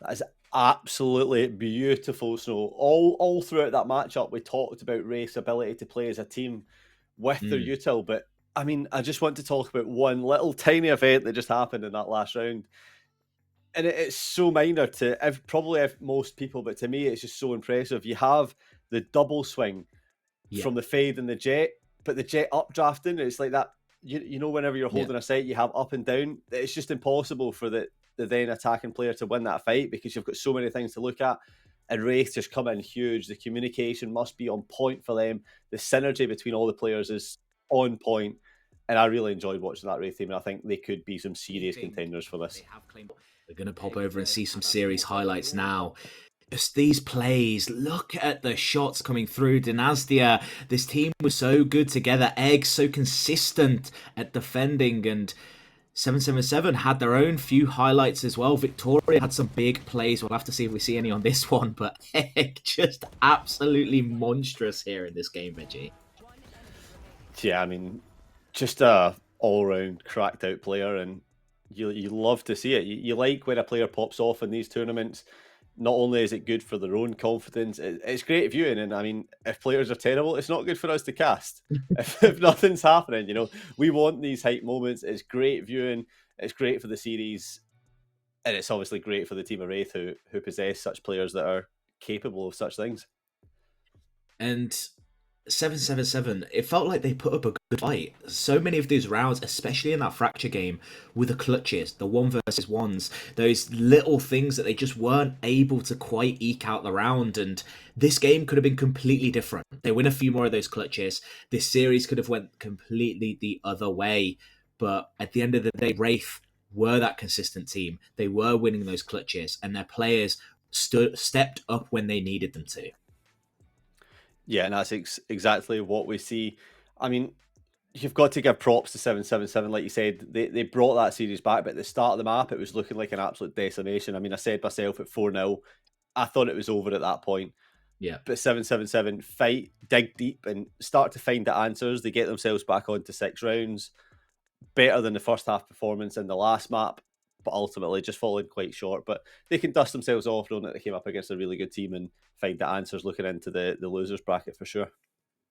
That is absolutely beautiful, Snow. All throughout that matchup, we talked about Wraith's ability to play as a team with their util, but I mean, I just want to talk about one little tiny event that just happened in that last round. And it's so minor to probably most people, but to me, it's just so impressive. You have the double swing from the Fade and the Jet, but the Jet updrafting, it's like that, you know, whenever you're holding a site, you have up and down. It's just impossible for the then attacking player to win that fight because you've got so many things to look at. And Wraith just come in huge. The communication must be on point for them. The synergy between all the players is on point. And I really enjoyed watching that Wraith team, and I think they could be some serious contenders for this. We're going to pop over and see some series highlights now. Just these plays, look at the shots coming through. Dynastia, this team was so good together. Egg so consistent at defending, and 777 had their own few highlights as well. Victoria had some big plays. We'll have to see if we see any on this one, but Egg just absolutely monstrous here in this game, Reggie. Yeah, I mean, just a all-round cracked out player, and you love to see it. You like when a player pops off in these tournaments. Not only is it good for their own confidence, it's great viewing. And I mean, if players are terrible, it's not good for us to cast. if nothing's happening, you know, we want these hype moments. It's great viewing. It's great for the series, and it's obviously great for the team of Wraith who possess such players that are capable of such things. And 777, it felt like they put up a good fight. So many of these rounds, especially in that Fracture game, with the clutches, the 1v1s, those little things that they just weren't able to quite eke out the round. And this game could have been completely different. They win a few more of those clutches. This series could have went completely the other way. But at the end of the day, Wraith were that consistent team. They were winning those clutches, and their players stepped up when they needed them to. Yeah, and that's exactly what we see. I mean, you've got to give props to 777. Like you said, they brought that series back, but at the start of the map, it was looking like an absolute decimation. I mean, I said myself at 4-0, I thought it was over at that point. Yeah. But 777 fight, dig deep, and start to find the answers. They get themselves back onto 6 rounds. Better than the first half performance in the last map, but ultimately just falling quite short. But they can dust themselves off, knowing that they came up against a really good team and find the answers looking into the losers bracket for sure.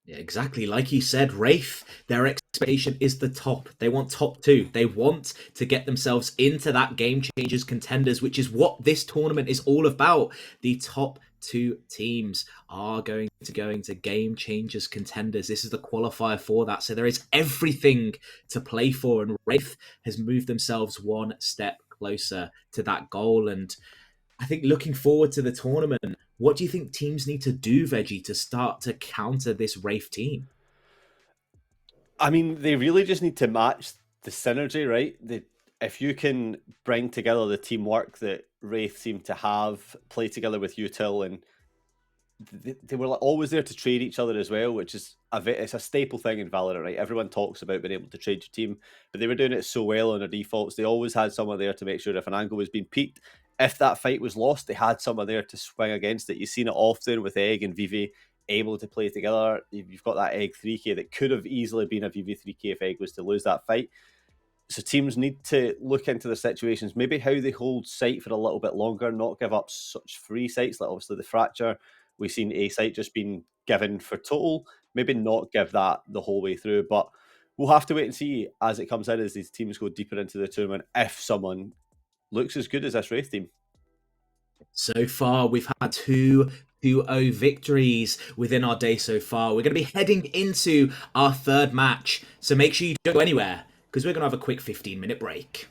Yeah, exactly. Like you said, Wraith, their expectation is the top. They want top 2. They want to get themselves into that Game Changers contenders, which is what this tournament is all about. The top 2 teams are going to Game Changers contenders. This is the qualifier for that. So there is everything to play for, and Wraith has moved themselves one step closer to that goal. And I think looking forward to the tournament, What do you think teams need to do, Veggie, to start to counter this Wraith team? I mean, they really just need to match the synergy, right? If you can bring together the teamwork that Wraith seem to have, play together with Util, and they were always there to trade each other as well, which is it's a staple thing in Valorant, right? Everyone talks about being able to trade your team, but they were doing it so well on their defaults. They always had someone there to make sure if an angle was being peaked, if that fight was lost, they had someone there to swing against it. You've seen it often with Egg and Vivi able to play together. You've got that Egg 3k that could have easily been a Vivi 3k if Egg was to lose that fight. So teams need to look into the situations, maybe how they hold site for a little bit longer, not give up such free sites, like obviously the Fracture. We've seen A site just been given for total, maybe not give that the whole way through, but we'll have to wait and see as it comes in, as these teams go deeper into the tournament, if someone looks as good as this Wraith team. So far, we've had 2-0 victories within our day so far. We're going to be heading into our third match, so make sure you don't go anywhere, because we're going to have a quick 15-minute break.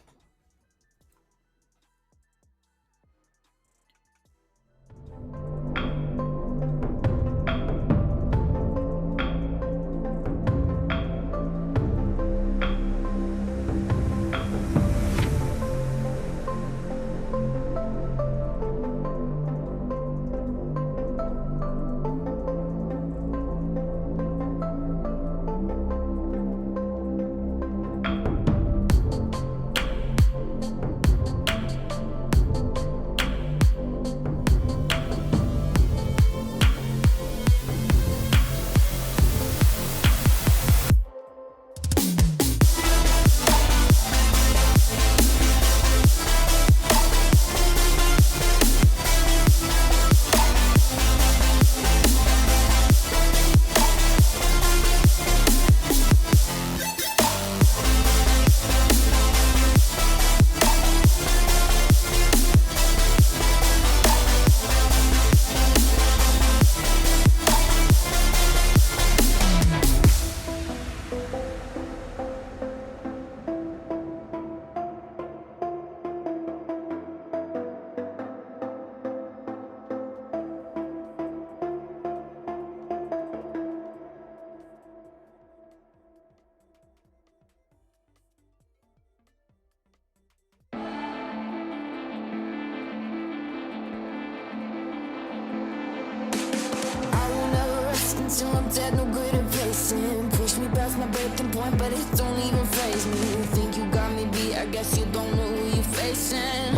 Until I'm dead, no good at pacing. Push me past my breaking point, but it don't even faze me. You think you got me beat, I guess you don't know who you're facing.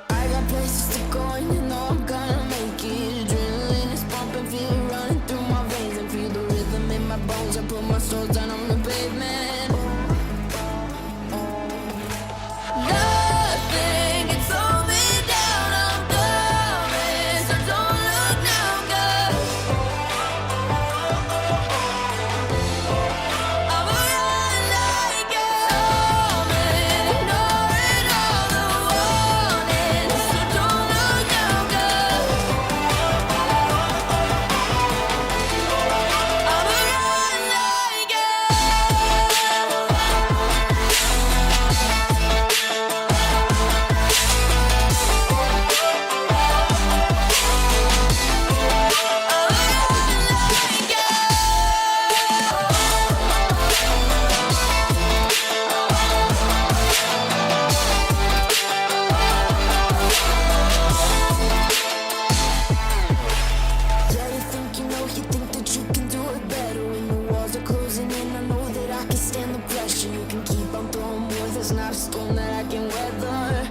I got places to go and you know I'm gonna make it. Adrenaline is pumping, feel it running through my veins. And feel the rhythm in my bones, I put my soul down on the pavement. Nothing can slow me down, I'm coming, so don't look now, girl. I'm around like you're coming, ignoring all the warnings, so don't look now, girl. I'm around like you. Yeah, you think you think that you can do it better. When the walls are closing in, I know that I can stand the pressure. You can keep on throwing more, there's not a storm that I can weather.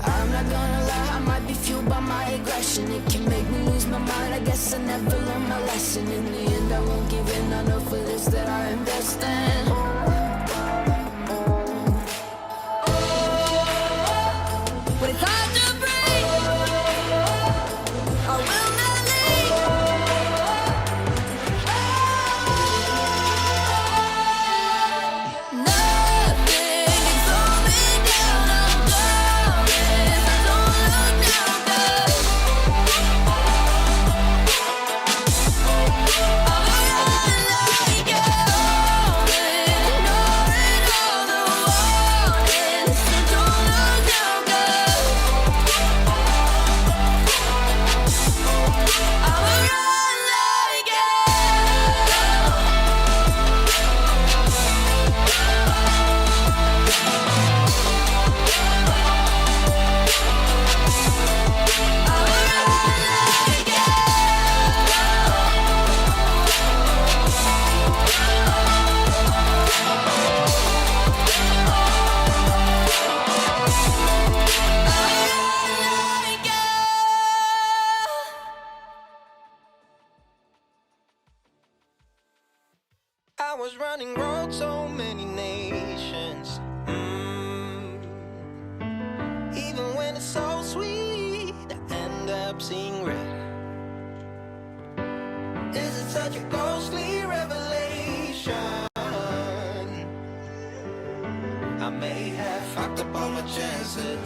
I'm not gonna lie, I might be fueled by my aggression. It can make me lose my mind, I guess I never learned my lesson. In the end, I won't give in, I know for this that I am destined. But it's hard to breathe, I will not leave. Nothing can slow me down, I'm coming, so don't look now, girl. I'm around like you're coming, running road so many nations. Even when it's so sweet, I end up seeing red. Is it such a ghostly revelation? I may have fucked up all my chances.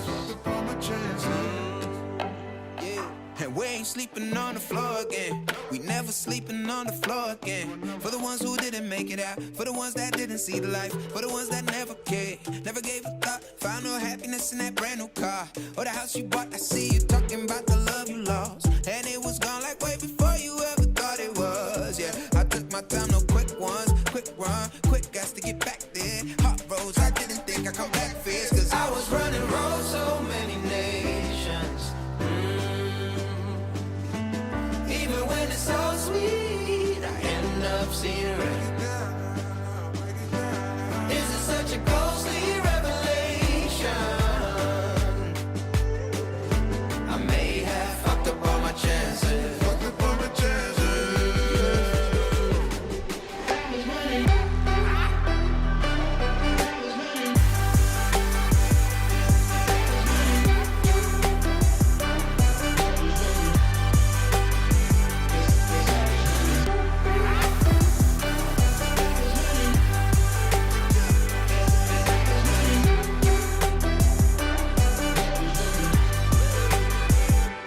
Yeah. And we ain't sleeping on the floor again. We never sleeping on the floor again. For the ones who didn't make it out, for the ones that didn't see the life, for the ones that never cared, never gave a thought, found no happiness in that brand new car or the house you bought. I see you talking about the love you lost, and it was gone like way before you ever thought it was. Yeah, I took my time, no quick ones, quick run, quick guys to get back there. Hot roads, I didn't think I'd come back fierce, cause I was running roads so many nations. Even when it's so sweet, I end up seeing red. Is it such a ghostly revelation? I may have fucked up all my chances.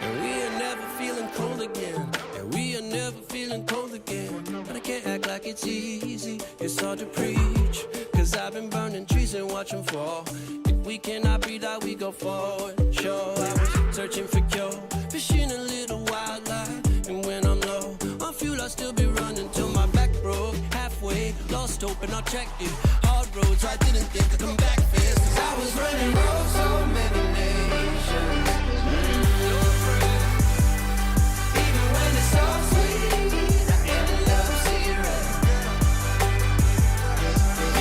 And we are never feeling cold again. And we are never feeling cold again. But I can't act like it's easy. It's hard to preach. Cause I've been burning trees and watch them fall. If we cannot breathe out, we go forward. Sure, I was searching for cure. Fishing a little wildlife. And when I'm low on fuel, I'll still be running till my back broke. Halfway, lost hope and I checked it. Hard roads, I didn't think I'd come back fast. Cause I was running roads so many nations. Even when it's so sweet, I end up seeing red.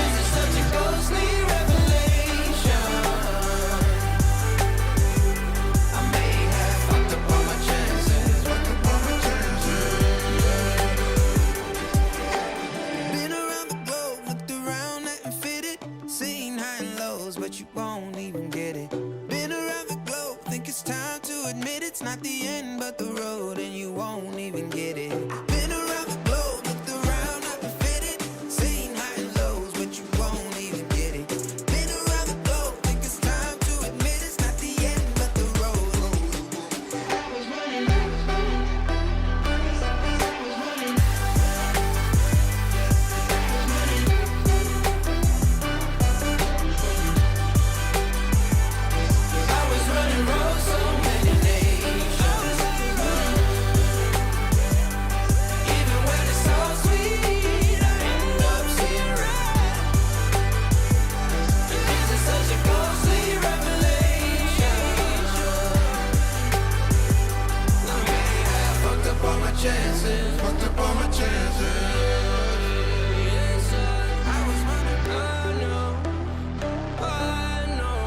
Is it such a ghostly revelation? I may have fucked up all my chances. Been around the globe, looked around, nothing fitted. Seen high and lows, but you won't even get it. Been around the globe, think it's time to admit it's not the end, but the road, and you won't even get it. Been around the globe, looked around, nothing fitted. Seen high and lows, but you won't even get it. Been around the globe, think it's time to admit it's not the end, but the road. I was running roads so many nations. Even when it's so sweet, I end up seeing red. Is it such a ghostly revelation? I may have fucked up all my chances. Yes, I was running. I know.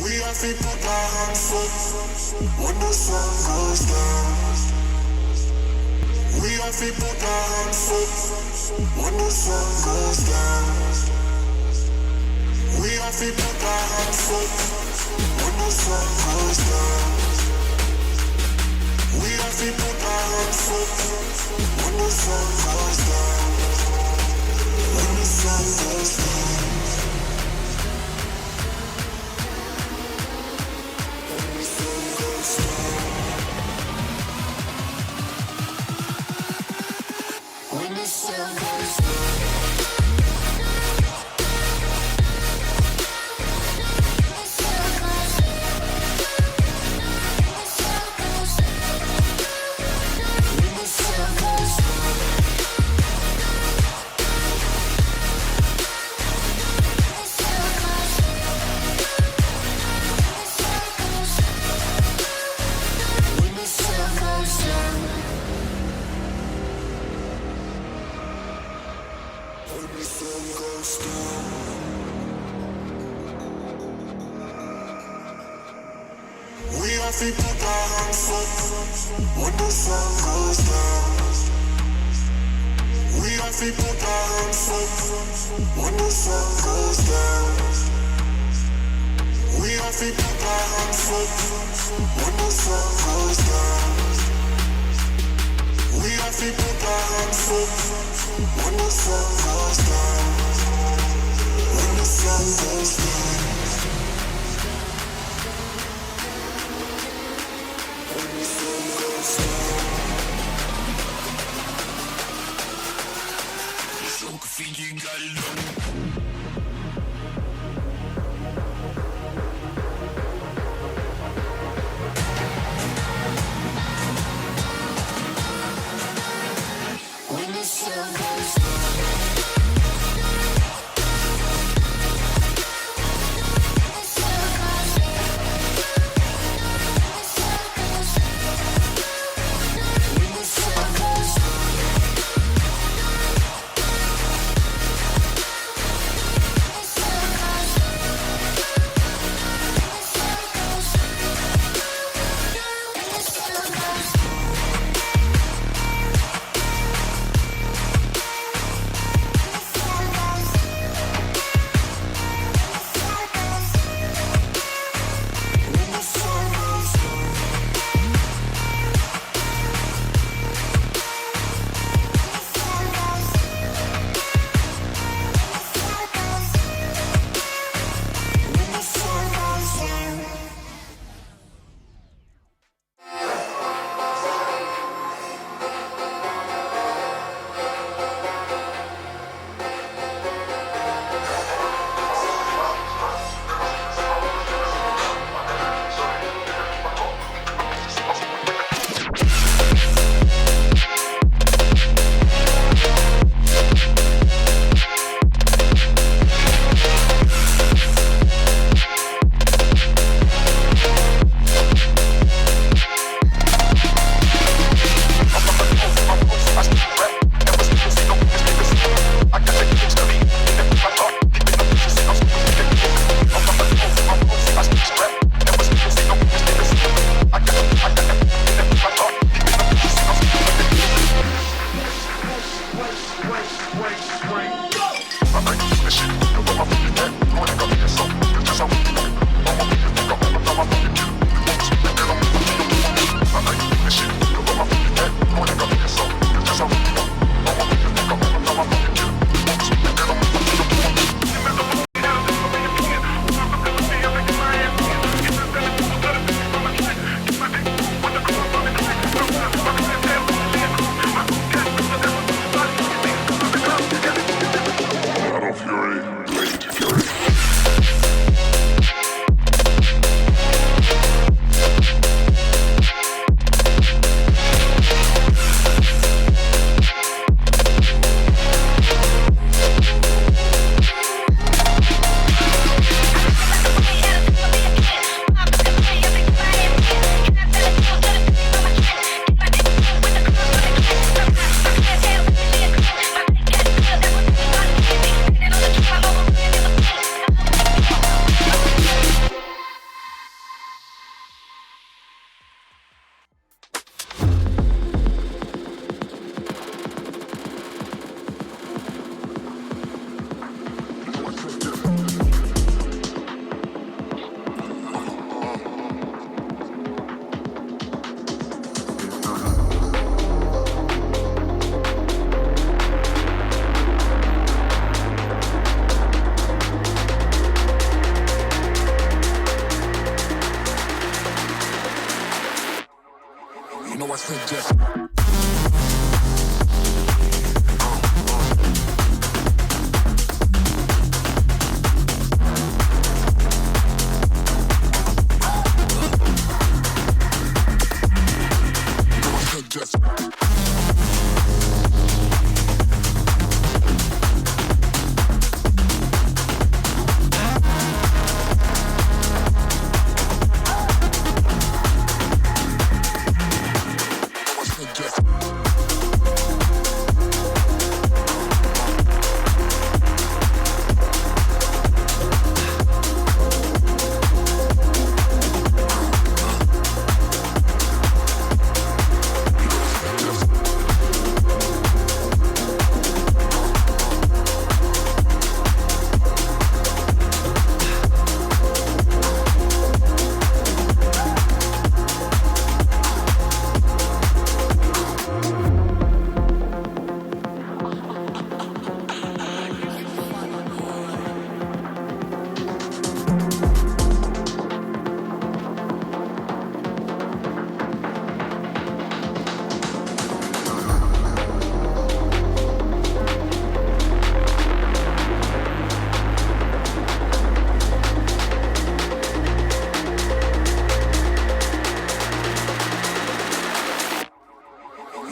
We are people down foot when the sun goes down. We are people down foot when the sun goes down. We are people down foot when the sun goes down. We are people down foot when the sun goes down. When the sun goes down. When the sun goes down. When the sun goes down. We are people that on foot when the sun goes down. We are people that on foot when the sun goes down. We are people that on foot when the sun goes down. We are people that on foot when the sun goes down. When the sun goes down. When the sun goes down.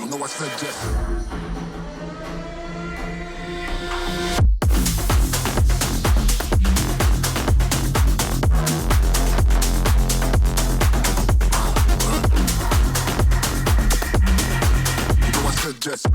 No, I said yes. No, I said yes.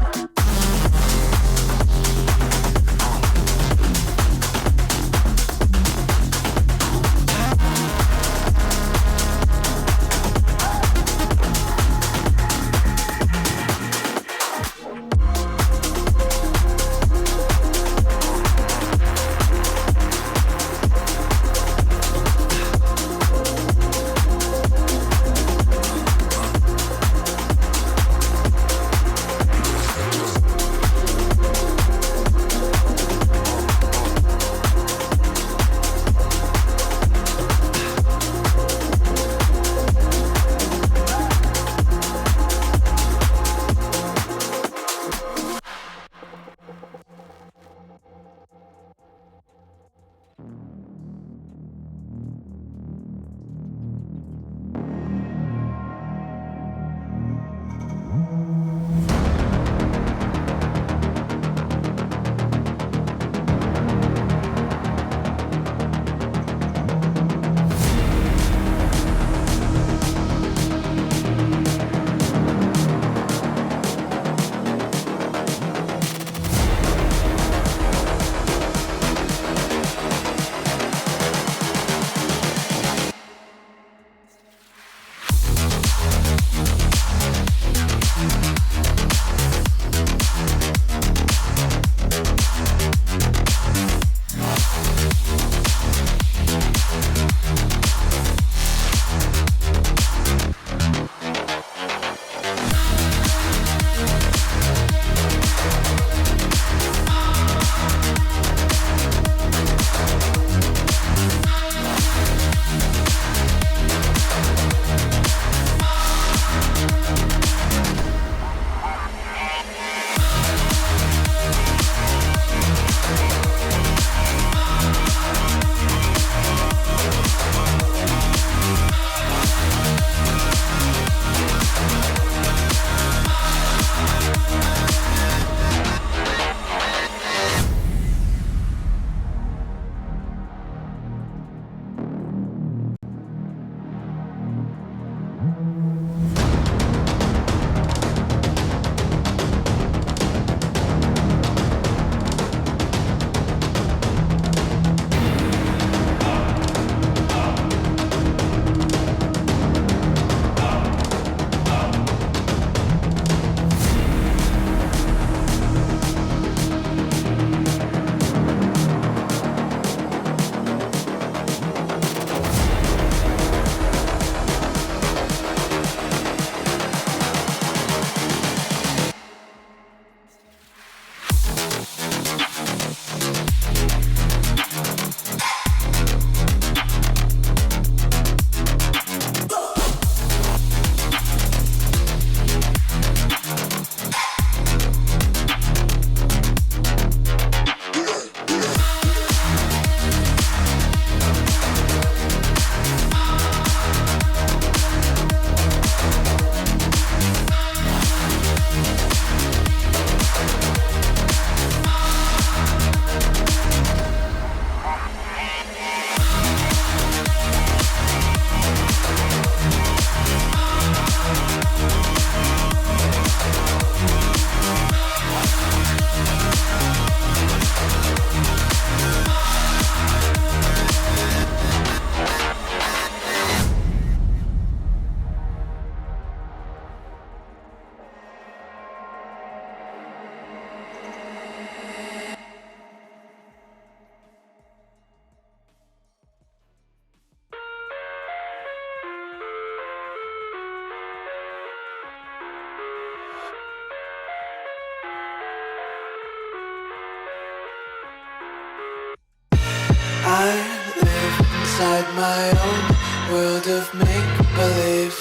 I live inside my own world of make-believe.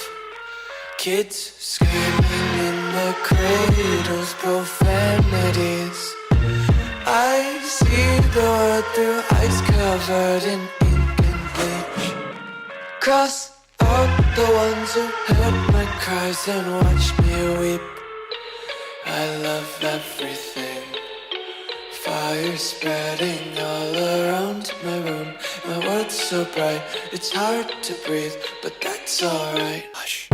Kids screaming in the cradles, profanities. I see the world through ice covered in ink and bleach. Cross out the ones who heard my cries and watched me weep. I love everything. Fire spreading all around my room. My world's so bright, it's hard to breathe, but that's alright. Hush.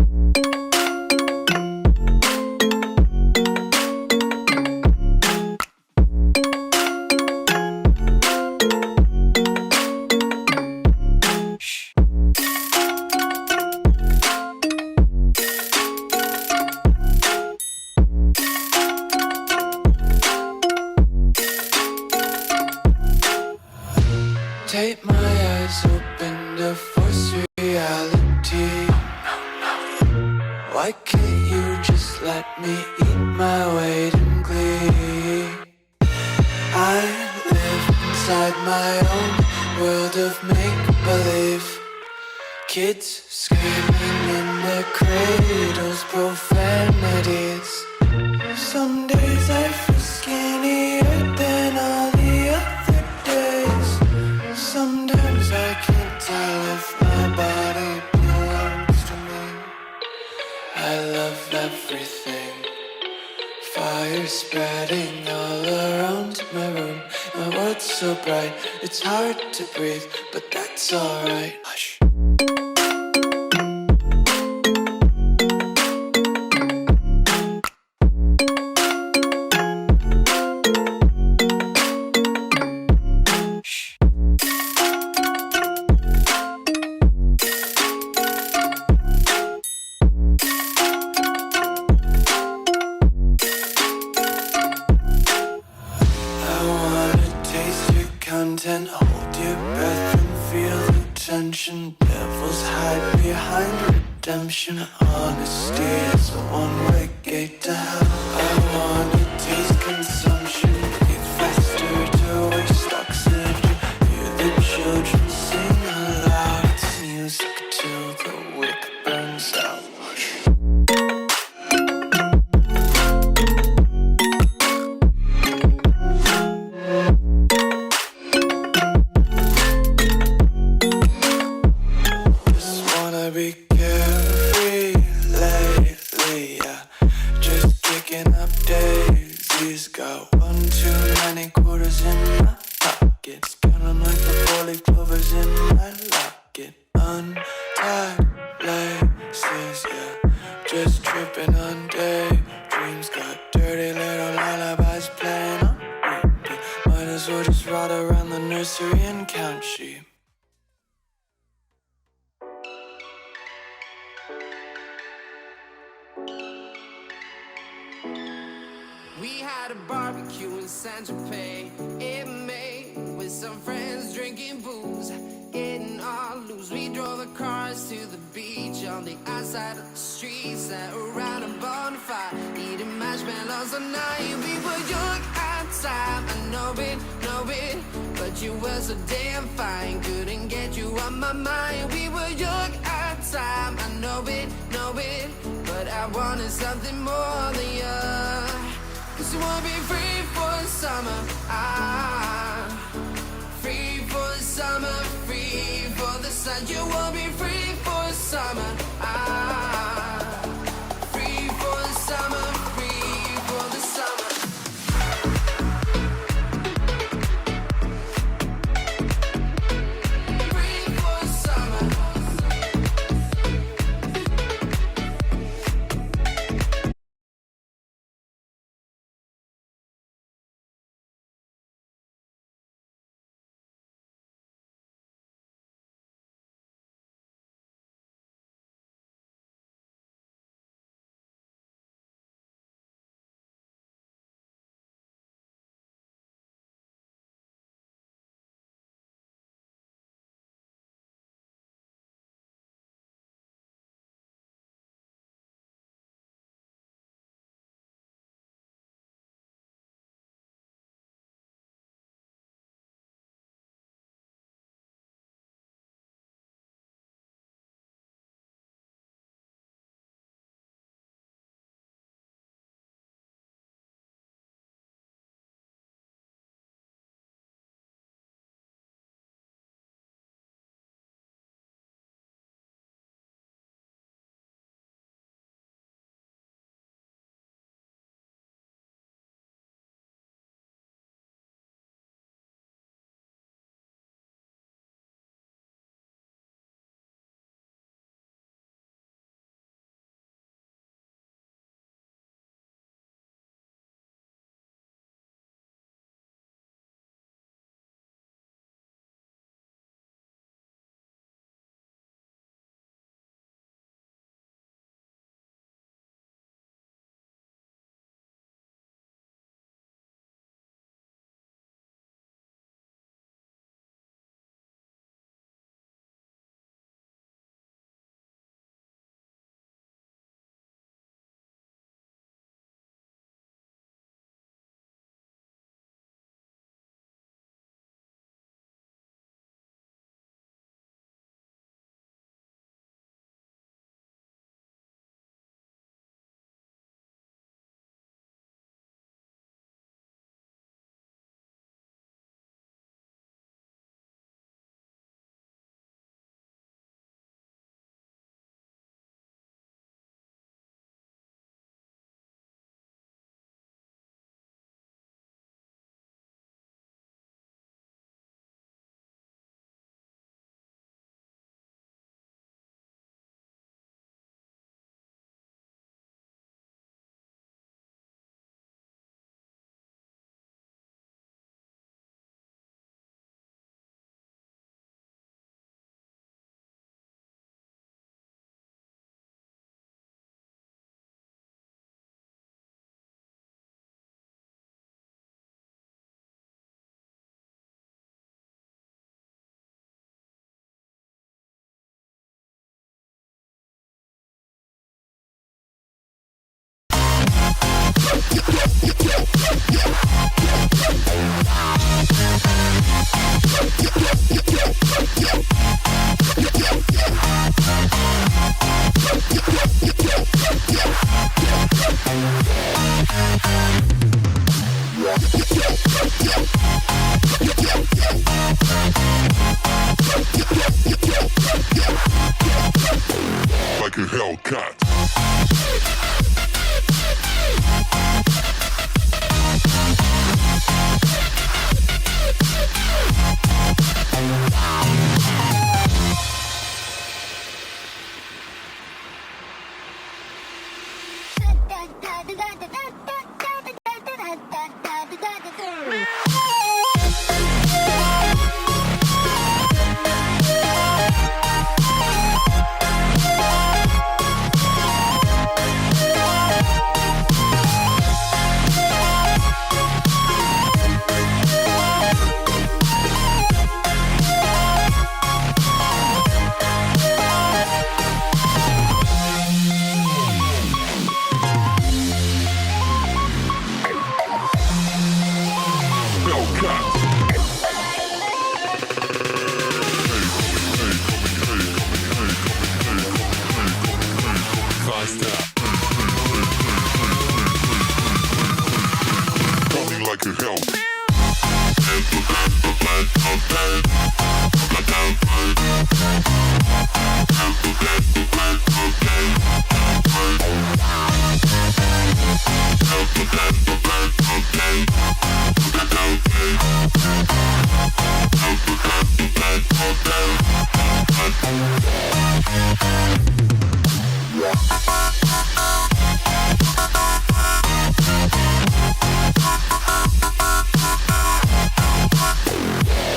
Take my eyes open to force reality. Why can't you just let me eat my weight in glee? I live inside my own world of make-believe. Kids screaming in their cradles, profanities. Some days I feel skinnier than all the other days. Sometimes I can't tell if my body belongs to me. I love everything. Fire spreading all around my room. My world's so bright, it's hard to breathe, but that's alright. Hush. Content, hold your breath and feel the tension. Devils hide behind redemption. Honesty is a one-way gate to hell. I wanna taste consumption. Breathe faster to waste oxygen. Hear the children sing aloud. It's music till the wick burns out. Be carefree lately, yeah. Just kicking up daisies. Got one too many quarters in my pockets. Counting like the four-leaf clovers in my locket. Untied laces, yeah. Just tripping on daydreams. Got dirty little lullabies playing on repeat. Might as well just ride around the nursery and count sheep. We had a barbecue in Santa Fe in May with some friends drinking booze, getting all loose. We drove the cars to the beach on the outside of the street, sat around a bonfire, eating marshmallows all night. We were young at the time, I know it, but you were so damn fine, couldn't get you on my mind. We were young at the time, I know it, but I wanted something more than you. Cause you wanna be free for the summer, free for the summer, free for the sun. You wanna be free for the summer,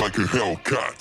Like a Hellcat.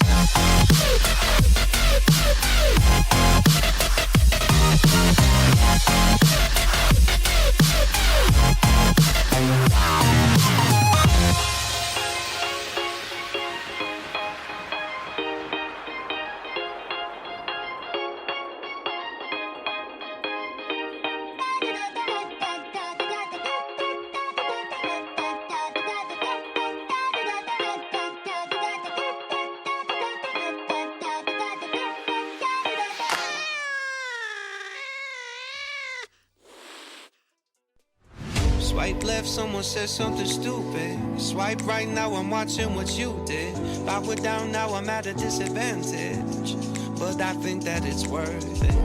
Swipe left, someone said something stupid. Swipe right, now I'm watching what you did. Power down, now I'm at a disadvantage. But I think that it's worth it.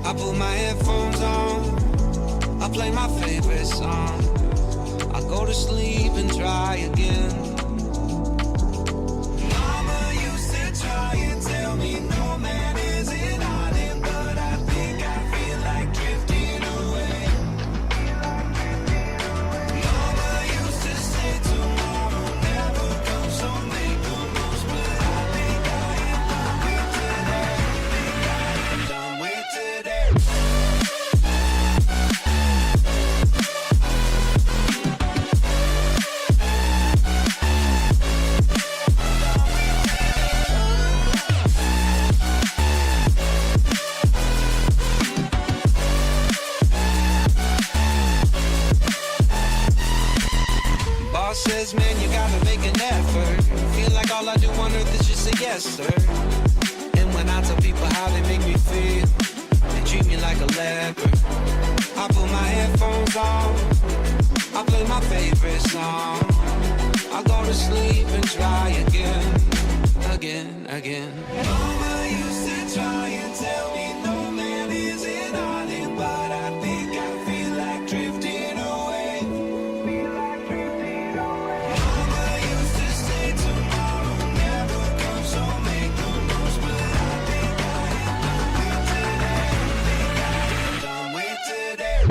I put my headphones on, I play my favorite song. I go to sleep and try again. Mama used to try and tell me no man is an island, but I think I feel like drifting away. Mama used to say tomorrow never comes, so make the most, but I think I am done with today. Boss says, man, you gotta make an effort. Feel like all I do on earth is just say yes, sir. And when I tell people how they make me feel, they treat me like a leper. I put my headphones on, I play my favorite song. I go to sleep and try again. Mama used to try and tell me no man is an island, but I think I feel like drifting away. Mama used to say tomorrow never comes, so make the most, but I think I am done with today.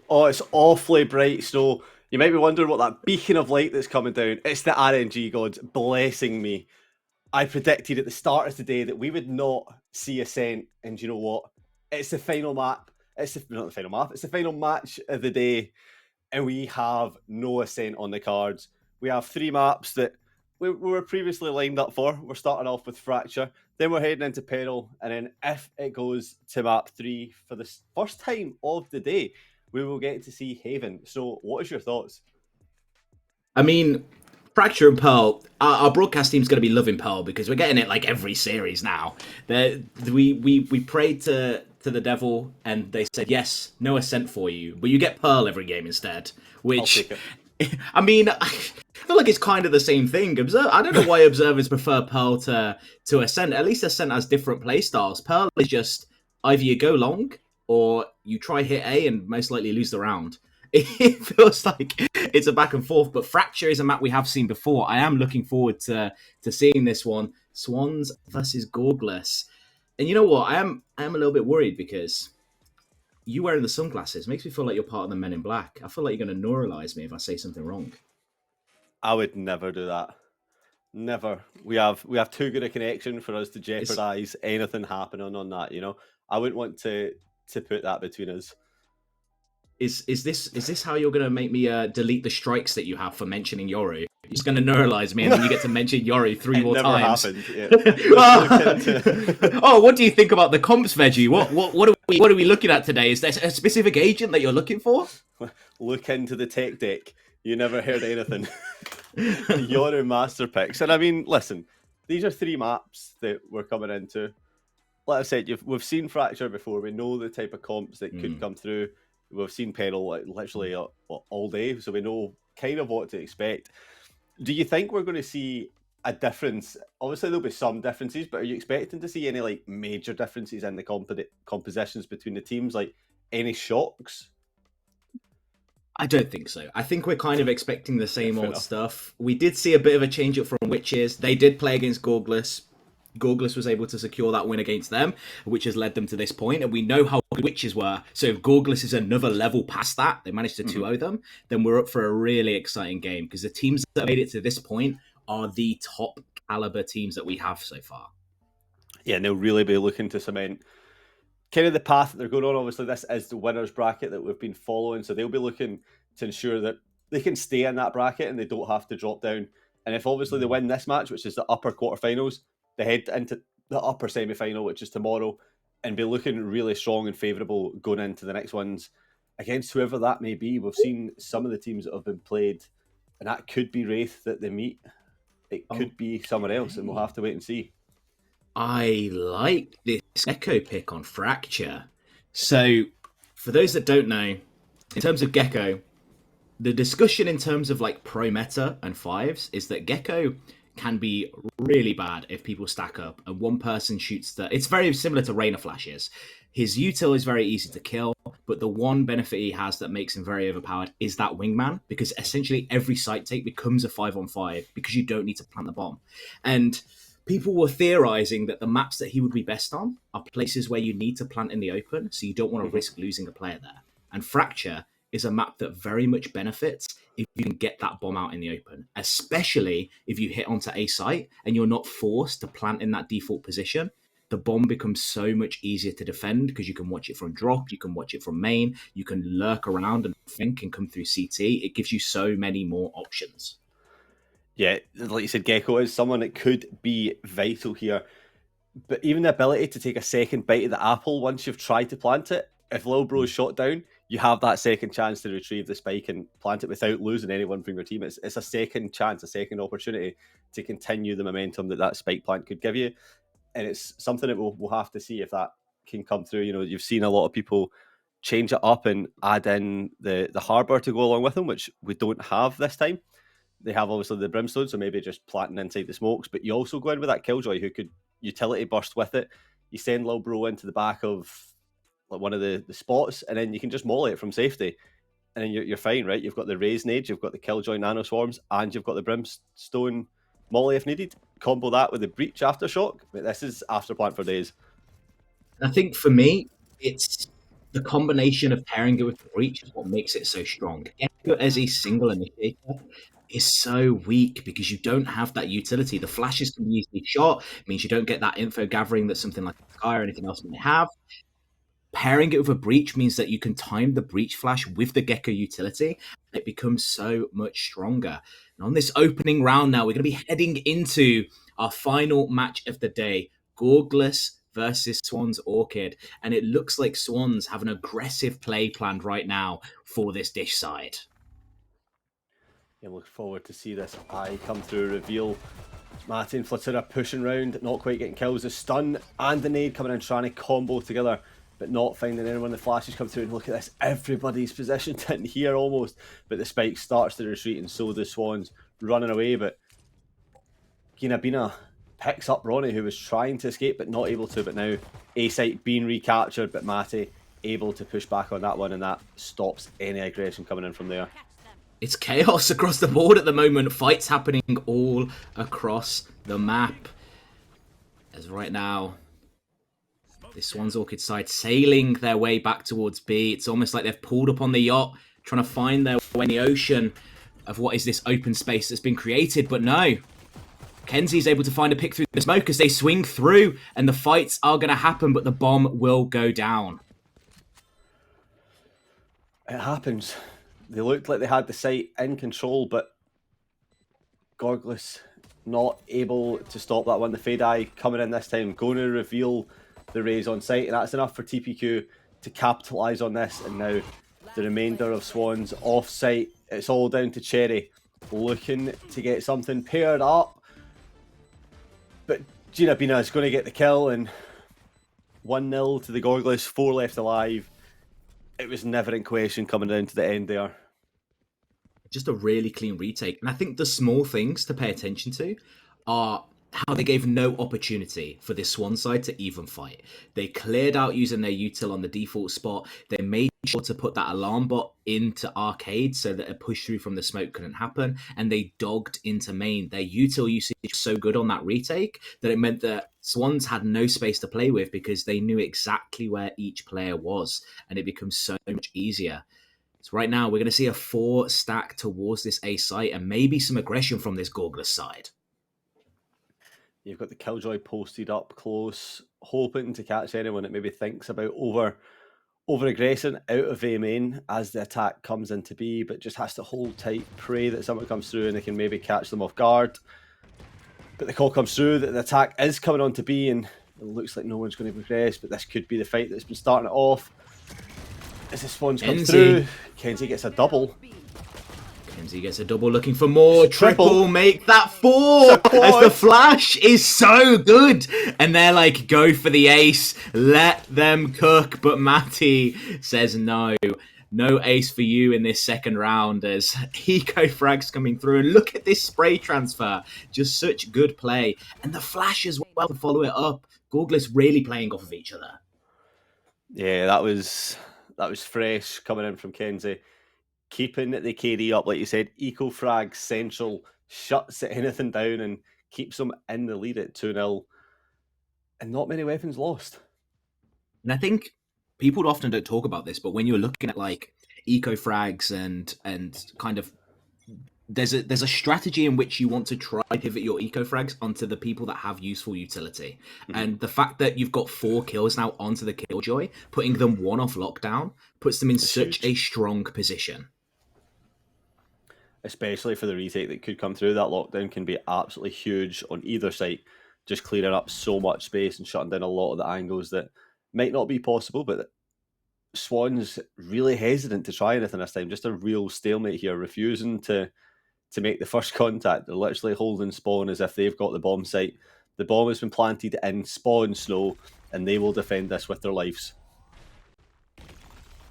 Oh, it's awfully bright snow. You might be wondering what that beacon of light that's coming down. It's the RNG gods blessing me. I predicted at the start of today that we would not see Ascent, and do you know what? It's the final map. It's not the final map. It's the final match of the day, and we have no Ascent on the cards. We have 3 maps that we were previously lined up for. We're starting off with Fracture, then we're heading into Peril, and then if it goes to map 3 for the first time of the day, we will get to see Haven. So, what is your thoughts? I mean, Fracture and Pearl, our broadcast team's going to be loving Pearl because we're getting it like every series now. We prayed to the devil and they said, yes, no Ascent for you, but you get Pearl every game instead, which, I mean, I feel like it's kind of the same thing. I don't know why observers prefer Pearl to Ascent. At least Ascent has different playstyles. Pearl is just either you go long or you try hit A and most likely lose the round. It feels like it's a back and forth, but Fracture is a map we have seen before. I am looking forward to seeing this one. Swans versus Gorgless. And you know what? I am a little bit worried because you wearing the sunglasses makes me feel like you're part of the Men in Black. I feel like you're going to neuralize me if I say something wrong. I would never do that. Never. We have too good a connection for us to jeopardize anything happening on that, you know? I wouldn't want to put that between us. Is this how you're going to make me delete the strikes that you have for mentioning Yoru? You're just going to neuralize me and then you get to mention Yoru 3 more times. Happened. Yeah. Oh, what do you think about the comps, Veggie? What are we looking at today? Is there a specific agent that you're looking for? Look into the tech deck. You never heard anything. Yoru master picks. And I mean, listen, these are 3 maps that we're coming into. Like I said, we've seen Fracture before. We know the type of comps that could come through. We've seen Peril literally all day, so we know kind of what to expect. Do you think we're going to see a difference? Obviously, there'll be some differences, but are you expecting to see any like major differences in the compositions between the teams? Like any shocks? I don't think so. I think we're kind of expecting the same old stuff. We did see a bit of a change up from Witches. They did play against Gorgless. Gorgless was able to secure that win against them, which has led them to this point, and we know how good Witches were. So if Gorgless is another level past that, they managed to 2-0 them, then we're up for a really exciting game, because the teams that made it to this point are the top caliber teams that we have so far. Yeah, and they'll really be looking to cement kind of the path that they're going on. Obviously, this is the winners bracket that we've been following, so they'll be looking to ensure that they can stay in that bracket and they don't have to drop down. And if obviously they win this match, which is the upper quarterfinals, they head into the upper semi-final, which is tomorrow, and be looking really strong and favourable going into the next ones against whoever that may be. We've seen some of the teams that have been played, and that could be Wraith that they meet. It could be somewhere else, and we'll have to wait and see. I like this Gecko pick on Fracture. So, for those that don't know, in terms of Gecko, the discussion in terms of like pro meta and 5s is that Gecko can be really bad if people stack up and one person shoots it's very similar to Rainer Flashes. His util is very easy to kill, but the one benefit he has that makes him very overpowered is that wingman, because essentially every site take becomes a 5-on-5 because you don't need to plant the bomb. And people were theorizing that the maps that he would be best on are places where you need to plant in the open, so you don't want to risk losing a player there. And Fracture is a map that very much benefits if you can get that bomb out in the open, especially if you hit onto a site and you're not forced to plant in that default position. The bomb becomes so much easier to defend because you can watch it from drop, you can watch it from main, you can lurk around and think and come through CT. It gives you so many more options. Yeah, like you said, Gecko is someone that could be vital here. But even the ability to take a second bite of the apple once you've tried to plant it, if Lil Bro is shot down, you have that second chance to retrieve the spike and plant it without losing anyone from your team. It's a second chance, a second opportunity to continue the momentum that spike plant could give you. And it's something that we'll have to see if that can come through. You know, you've seen a lot of people change it up and add in the Harbour to go along with them, which we don't have this time. They have obviously the Brimstone, so maybe just planting inside the smokes, but you also go in with that Killjoy who could utility burst with it. You send Lil Bro into the back of like one of the spots, and then you can just molly it from safety, and then you're fine, right? You've got the Raise Nade, you've got the Killjoy Nano Swarms, and you've got the Brimstone molly if needed. Combo that with the Breach Aftershock. This is after plant for days. I think for me, it's the combination of pairing it with Breach is what makes it so strong. Gecko as a single initiator is so weak because you don't have that utility. The flashes can be easily shot, it means you don't get that info gathering that something like Sky or anything else may have. Pairing it with a Breach means that you can time the Breach flash with the Gecko utility. It becomes so much stronger. And on this opening round now, we're going to be heading into our final match of the day, Gorgless versus Swans Orchid. And it looks like Swans have an aggressive play planned right now for this dish side. Yeah, look forward to see this eye come through, reveal. Matty and Flutera pushing round, not quite getting kills. The stun and the nade coming in, trying to combo together, but not finding anyone. The flashes come through, and look at this, everybody's positioned in here almost. But the spike starts to retreat, and so the Swans running away. But Ginabina picks up Ronnie, who was trying to escape but not able to. But now A-Site being recaptured, but Matty able to push back on that one, and that stops any aggression coming in from there. It's chaos across the board at the moment. Fights happening all across the map. As right now, the Swans Orchid side sailing their way back towards B. It's almost like they've pulled up on the yacht, trying to find their way in the ocean of what is this open space that's been created. But no, Kenzie's able to find a pick through the smoke as they swing through, and the fights are going to happen, but the bomb will go down. It happens. They looked like they had the site in control, but Gorgless not able to stop that one. The Fade Eye coming in this time, going to reveal the raise on site, and that's enough for TPQ to capitalise on this. And now the remainder of Swans off site. It's all down to Cherry, looking to get something paired up. But Ginabina is going to get the kill, and 1-0 to the Gorgless, 4 left alive. It was never in question coming down to the end there. Just a really clean retake. And I think the small things to pay attention to are how they gave no opportunity for this Swan side to even fight. They cleared out using their util on the default spot. They made sure to put that alarm bot into arcade so that a push through from the smoke couldn't happen. And they dogged into main. Their util usage was so good on that retake that it meant that Swans had no space to play with because they knew exactly where each player was. And it becomes so much easier. So right now, we're going to see a 4 stack towards this A site and maybe some aggression from this Gorgless side. You've got the Killjoy posted up close, hoping to catch anyone that maybe thinks about over-aggressing out of A main as the attack comes into B, but just has to hold tight, pray that someone comes through and they can maybe catch them off guard. But the call comes through that the attack is coming on to B, and it looks like no one's going to progress, but this could be the fight that's been starting it off. As the Swans come through, Kenzie gets a double. Kenzie gets a double, looking for more. Triple. Make that 4 as the flash is so good. And they're like, go for the ace. Let them cook. But Matty says no. No ace for you in this second round as eco frags coming through. And look at this spray transfer. Just such good play. And the flash as well to follow it up. Gorgless really playing off of each other. Yeah, that was fresh coming in from Kenzie. Keeping the KD up, like you said, eco frag central, shuts anything down and keeps them in the lead at 2-0. And not many weapons lost. And I think people often don't talk about this, but when you're looking at like eco frags and kind of there's a strategy in which you want to try to pivot your eco frags onto the people that have useful utility. Mm-hmm. And the fact that you've got 4 kills now onto the Killjoy, putting them 1 off lockdown, puts them in such a strong position. Especially for the retake that could come through. That lockdown can be absolutely huge on either side, just clearing up so much space and shutting down a lot of the angles that might not be possible. But Swans really hesitant to try anything this time. Just a real stalemate here, refusing to make the first contact. They're literally holding spawn as if they've got the bomb site. The bomb has been planted in spawn snow, and they will defend this with their lives.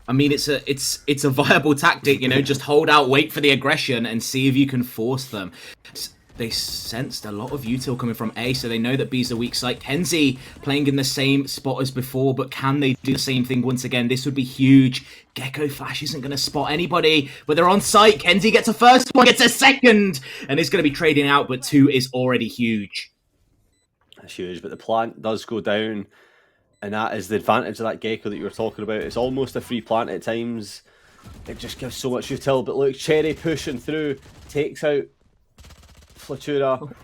I mean, it's a viable tactic, you know, just hold out, wait for the aggression and see if you can force them. They sensed a lot of util coming from A, so they know that B's a weak site. Kenzie playing in the same spot as before, but can they do the same thing once again? This would be huge. Gecko Flash isn't going to spot anybody, but they're on site. Kenzie gets a first one, gets a second, and is going to be trading out, but 2 is already huge. That's huge, but the plant does go down. And that is the advantage of that Gecko that you were talking about. It's almost a free plant at times. It just gives so much utility. But look, Cherry pushing through, takes out Flatura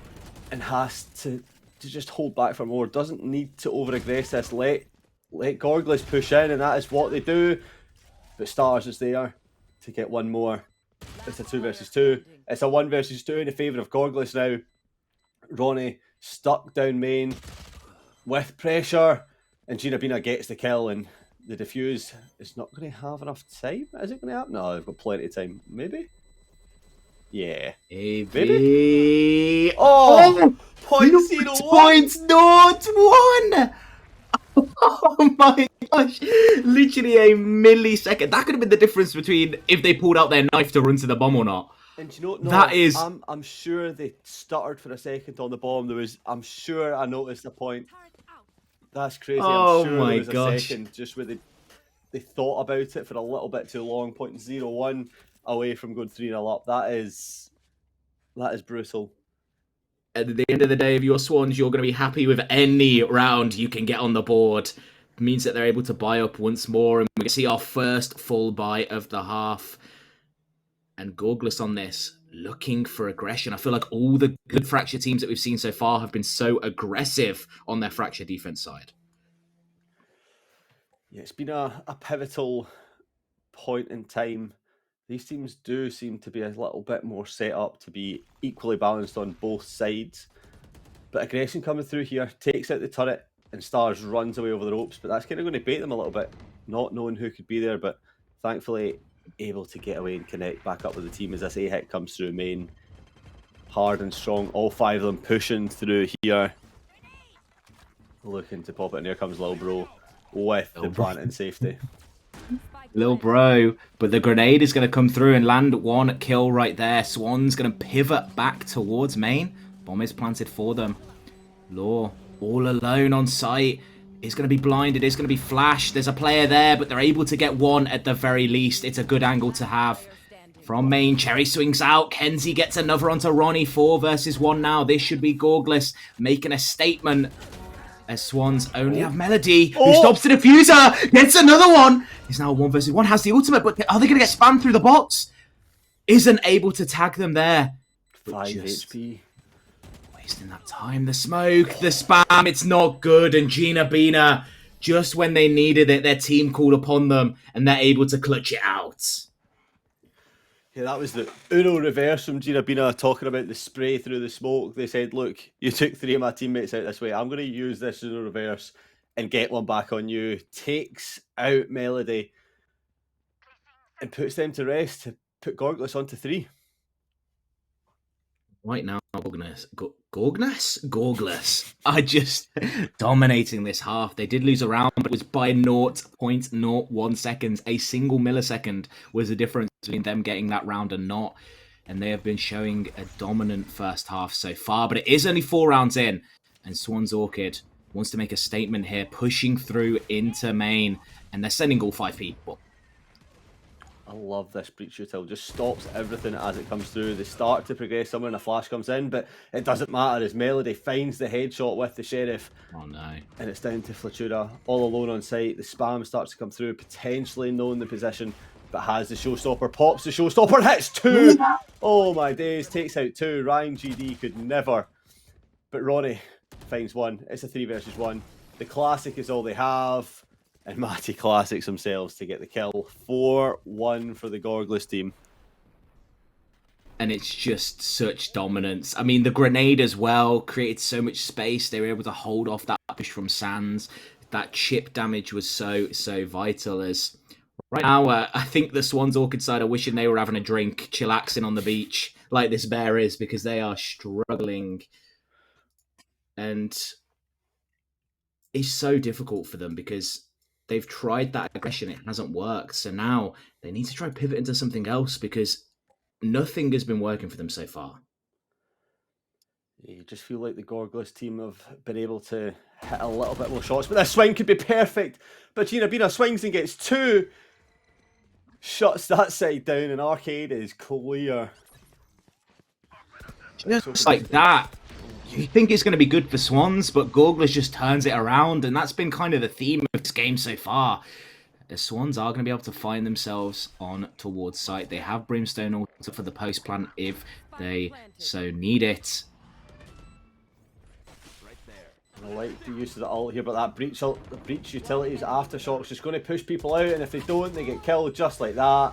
and has to just hold back for more. Doesn't need to over-aggress this. Let Gorglis push in, and that is what they do. But Stars is there to get one more. It's a 2 versus 2. It's a 1 versus 2 in the favour of Gorglis now. Ronnie stuck down main with pressure. And Gina Bina gets the kill, and the defuse is not going to have enough time. Is it going to happen? No, they've got plenty of time. Maybe? Yeah. Maybe. Oh! .01! .01! Oh my gosh. Literally a millisecond. That could have been the difference between if they pulled out their knife to run to the bomb or not. And do you know what? No, that is... I'm sure they stuttered for a second on the bomb. I'm sure I noticed a point. That's crazy. Oh I'm sure my there was gosh. a second just where they thought about it for a little bit too long. .01 away from going 3-0 up. That is brutal. At the end of the day, if you're Swans, you're going to be happy with any round you can get on the board. It means that they're able to buy up once more, and we can see our first full buy of the half. And Gorglis on this, looking for aggression. I feel like all the good Fracture teams that we've seen so far have been so aggressive on their Fracture defense side. Yeah, it's been a pivotal point in time. These teams do seem to be a little bit more set up to be equally balanced on both sides. But aggression coming through here, takes out the turret, and Stars runs away over the ropes. But that's kind of going to bait them a little bit, not knowing who could be there. But thankfully, able to get away and connect back up with the team as this A-hit comes through main. Hard and strong, all 5 of them pushing through here. Looking to pop it, and here comes Lil Bro with the plant and safety. Lil Bro, but the grenade is going to come through and land one kill right there. Swan's going to pivot back towards main. Bomb is planted for them. Law, all alone on site, is going to be blinded, is going to be flashed. There's a player there, but they're able to get one at the very least. It's a good angle to have. From main, Cherry swings out. Kenzie gets another onto Ronnie. 4 versus 1 now. This should be Gorglis making a statement. As Swans only have Melody, who stops the diffuser, gets another one. He's now 1 versus 1, has the ultimate, but are they going to get spammed through the box? Isn't able to tag them there. 5 HP. Wasting that time. The smoke, the spam, it's not good. And Gina Bina, just when they needed it, their team called upon them, and they're able to clutch it out. Yeah, that was the Uno reverse from Gina Bina talking about the spray through the smoke. They said, look, you took 3 of my teammates out this way. I'm going to use this Uno reverse and get one back on you. Takes out Melody and puts them to rest to put Gorglis onto 3. Right now, Gorglis are just dominating this half. They did lose a round, but it was by 0.01 seconds. A single millisecond was the difference between them getting that round and not. And they have been showing a dominant first half so far, but it is only 4 rounds in. And Swans Orchid wants to make a statement here, pushing through into main, and they're sending all 5 people. I love this breach util. Just stops everything as it comes through. They start to progress somewhere and a flash comes in, but it doesn't matter as Melody finds the headshot with the Sheriff. Oh no. And it's down to Flatura, all alone on site. The spam starts to come through, potentially knowing the position, but has the showstopper, pops the showstopper, hits 2! Oh my days, takes out 2. Ryan GD could never. But Ronnie finds 1. It's a 3 versus 1. The classic is all they have. And Matty Classics themselves to get the kill. 4-1 for the Gorglis team. And it's just such dominance. I mean, the grenade as well created so much space. They were able to hold off that push from Sands. That chip damage was so vital. As right now, I think the Swans Orchid side are wishing they were having a drink, chillaxing on the beach like this bear is, because they are struggling. And it's so difficult for them because they've tried that aggression, it hasn't worked. So now they need to try pivot into something else because nothing has been working for them so far. You just feel like the Gorglis team have been able to hit a little bit more shots, but this swing could be perfect. But Gina Bina swings and gets 2. Shuts that side down, and Arcade is clear. Just like that. You think it's going to be good for Swans, but Gorglers just turns it around, and that's been kind of the theme of this game so far. The Swans are going to be able to find themselves on towards site. They have Brimstone also for the post plant if they so need it. I like the use of the ult here, but that the breach utilities aftershock's just going to push people out, and if they don't, they get killed just like that.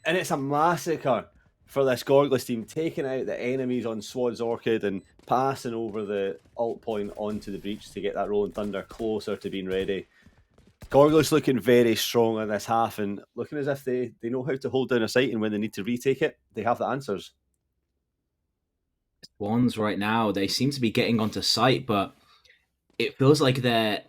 And it's a massacre for this Gorgless team, taking out the enemies on Swan's Orchid and passing over the ult point onto the breach to get that Rolling Thunder closer to being ready. Gorgless looking very strong in this half and looking as if they know how to hold down a site, and when they need to retake it, they have the answers. Swans right now, they seem to be getting onto site, but it feels like the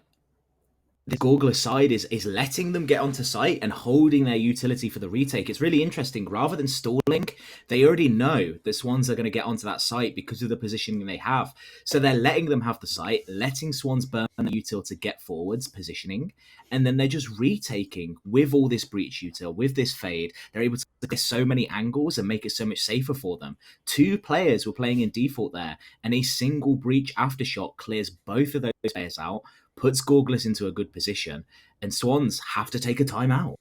Gorgler side is letting them get onto site and holding their utility for the retake. It's really interesting. Rather than stalling, they already know the Swans are going to get onto that site because of the positioning they have. So they're letting them have the site, letting Swans burn the util to get forwards, positioning, and then they're just retaking with all this breach util, with this fade. They're able to get so many angles and make it so much safer for them. 2 players were playing in default there, and a single breach aftershock clears both of those players out, puts Gorgless into a good position, and Swans have to take a timeout.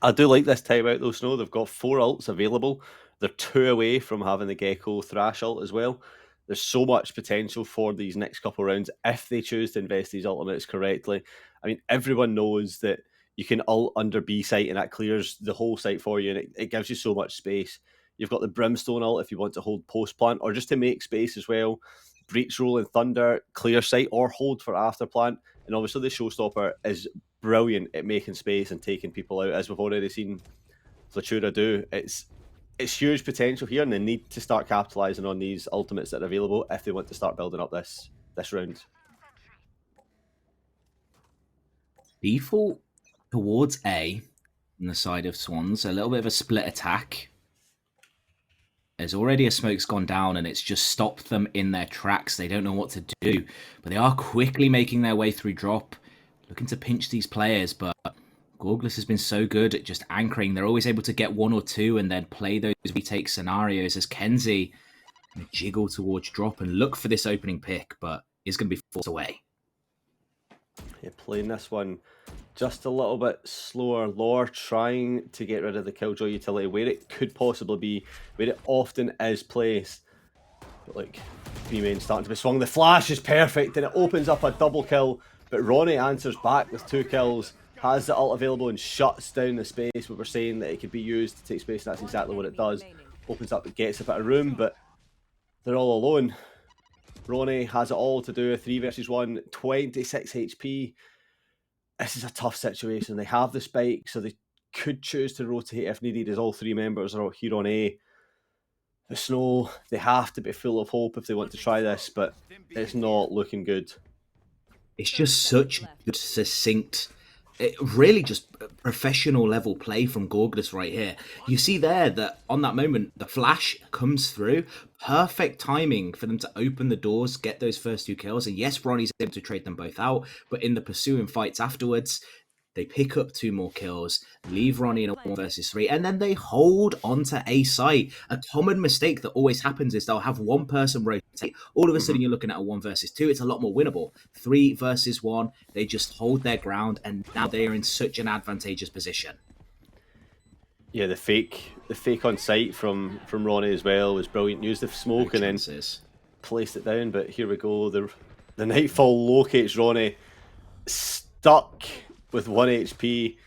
I do like this timeout though, Snow. They've got 4 ults available. They're 2 away from having the Gecko Thrash ult as well. There's so much potential for these next couple rounds if they choose to invest these ultimates correctly. I mean, everyone knows that you can ult under B site and that clears the whole site for you, and it gives you so much space. You've got the Brimstone ult if you want to hold post plant or just to make space as well. Breach Rolling Thunder, clear site, or hold for after plant. And obviously the Showstopper is brilliant at making space and taking people out, as we've already seen Flatura do. It's huge potential here, and they need to start capitalising on these ultimates that are available if they want to start building up this round. Default towards A on the side of Swans, a little bit of a split attack. There's already a smoke's gone down, and it's just stopped them in their tracks. They don't know what to do, but they are quickly making their way through drop, looking to pinch these players, but Gorgless has been so good at just anchoring. They're always able to get 1 or 2 and then play those retake scenarios as Kenzie jiggle towards drop and look for this opening pick, but is going to be forced away. Yeah, playing this one just a little bit slower. Lore trying to get rid of the Killjoy utility where it could possibly be, where it often is placed. But like, B-main starting to be swung. The flash is perfect and it opens up a double kill, but Ronnie answers back with 2 kills, has the ult available and shuts down the space where we're saying that it could be used to take space, and that's exactly what it does. Opens up, it gets a bit of room, but they're all alone. Ronnie has it all to do a 3 versus 1, 26 HP. This is a tough situation. They have the spike, so they could choose to rotate if needed, as all 3 members are here on A. The Snow, they have to be full of hope if they want to try this, but it's not looking good. It's just such good, succinct, really just professional level play from Gorgless right here. You see there that on that moment, the flash comes through. Perfect timing for them to open the doors, get those first 2 kills. And yes, Ronnie's able to trade them both out, but in the pursuing fights afterwards, they pick up 2 more kills, leave Ronnie in a 1 versus 3, and then they hold onto a site. A common mistake that always happens is they'll have 1 person rotate. All of a sudden, you're looking at a 1 versus 2. It's a lot more winnable. 3 versus 1, they just hold their ground, and now they are in such an advantageous position. Yeah, the fake on site from Ronnie as well was brilliant. Used the smoke and then placed it down, but here we go. The Nightfall locates Ronnie, stuck with 1 HP.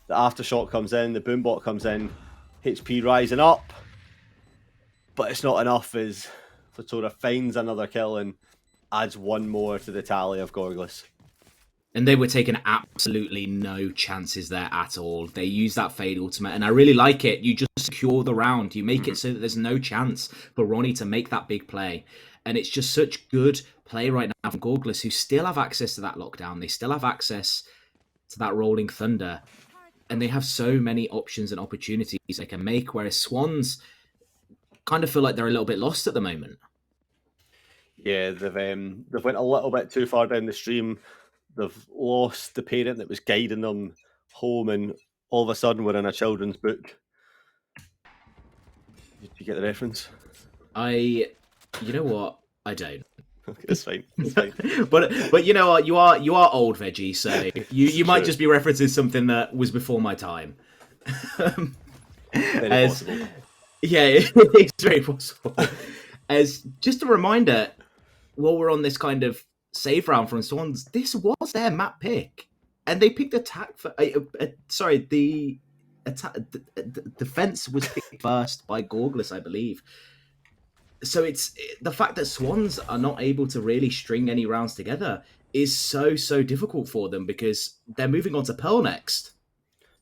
The aftershock comes in, the boombot comes in, HP rising up, but it's not enough as Flatura finds another kill and adds 1 more to the tally of Gorgless. And they were taking absolutely no chances there at all. They use that fade ultimate, and I really like it. You just secure the round. You make it so that there's no chance for Ronnie to make that big play. And it's just such good play right now from Gorgless, who still have access to that lockdown. They still have access to that Rolling Thunder. And they have so many options and opportunities they can make, whereas Swans kind of feel like they're a little bit lost at the moment. Yeah, they've went a little bit too far down the stream. They've lost the parent that was guiding them home, and all of a sudden we're in a children's book. Did you get the reference? I You know what? I don't. It's fine. It's fine. but you know what? You are old, Veggie. So you might True. just be referencing something that was before my time. Very possible. Yeah, it's very possible. As just a reminder, while we're on this kind of save round from Swans, this was their map pick, and they picked attack for. The attack defense was picked first by Gorgless, I believe. So it's the fact that Swans are not able to really string any rounds together is so difficult for them because they're moving on to Pearl next.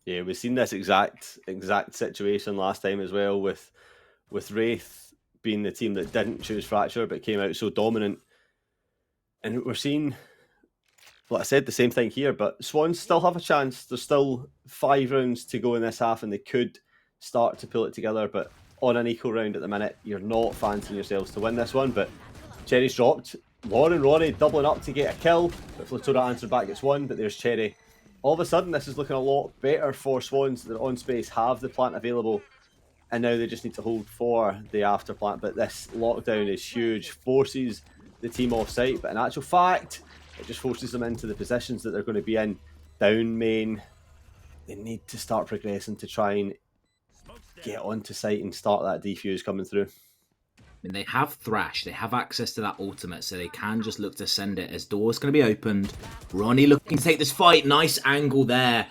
Yeah, we've seen this exact situation last time as well with Wraith being the team that didn't choose Fracture but came out so dominant. And we're seeing, like I said, the same thing here, but Swans still have a chance. There's still 5 rounds to go in this half and they could start to pull it together, but on an equal round at the minute, you're not fancying yourselves to win this one, but Cherry's dropped. Lauren and Ronnie doubling up to get a kill, but Flatura answered back, gets one, but there's Cherry. All of a sudden, this is looking a lot better for Swans. They're on space, have the plant available, and now they just need to hold for the after plant, but this lockdown is huge, forces the team off site, but in actual fact, it just forces them into the positions that they're going to be in. Down main, they need to start progressing to try and get onto site and start that defuse coming through. I mean, they have Thrash, they have access to that ultimate, so they can just look to send it as doors going to be opened. Ronnie looking to take this fight, nice angle there.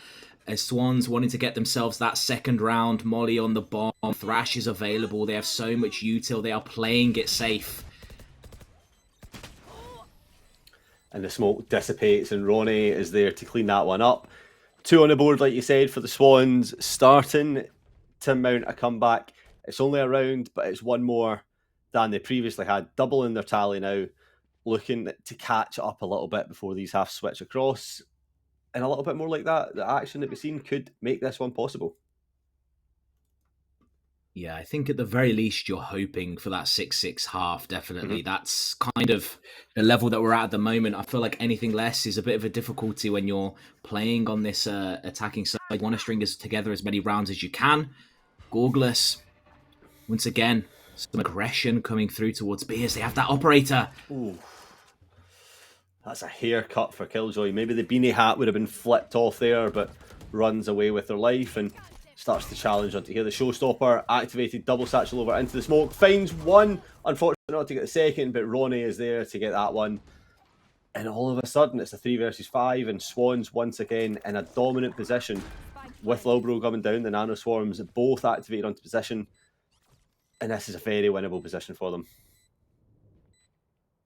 As Swans wanting to get themselves that second round, Molly on the bomb, Thrash is available, they have so much util, they are playing it safe. And the smoke dissipates and Ronnie is there to clean that one up. 2 on the board, like you said, for the Swans, starting to mount a comeback. It's only a round, but it's one more than they previously had, doubling their tally now, looking to catch up a little bit before these halves switch across. And a little bit more like that, the action that we've seen could make this one possible. Yeah, I think at the very least you're hoping for that 6-6 half, definitely. That's kind of the level that we're at the moment. I feel like anything less is a bit of a difficulty when you're playing on this attacking side. You want to string together as many rounds as you can. Gorgless, once again, some aggression coming through towards Beers. They have that operator. Ooh. That's a haircut for Killjoy. Maybe the beanie hat would have been flipped off there, but runs away with their life and starts to challenge onto here. The showstopper activated, double satchel over into the smoke, finds one. Unfortunately not to get the second, but Ronnie is there to get that one. And all of a sudden it's a 3 versus 5 and Swans once again in a dominant position with Lowbro coming down. The Nano Swarms both activated onto position. And this is a very winnable position for them.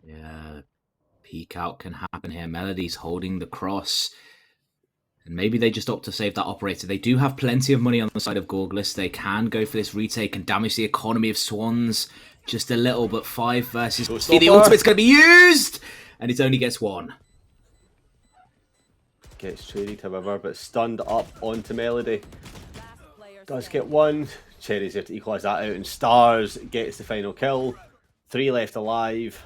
Yeah, peek out can happen here. Melody's holding the cross. And maybe they just opt to save that operator. They do have plenty of money on the side of Gorgless. They can go for this retake and damage the economy of Swans just a little, but 5 versus 3. The ultimate's going to be used! And it only gets 1. Gets traded, however, but stunned up onto Melody. Does get 1. Cherry's there to equalise that out, and Stars gets the final kill. 3 left alive.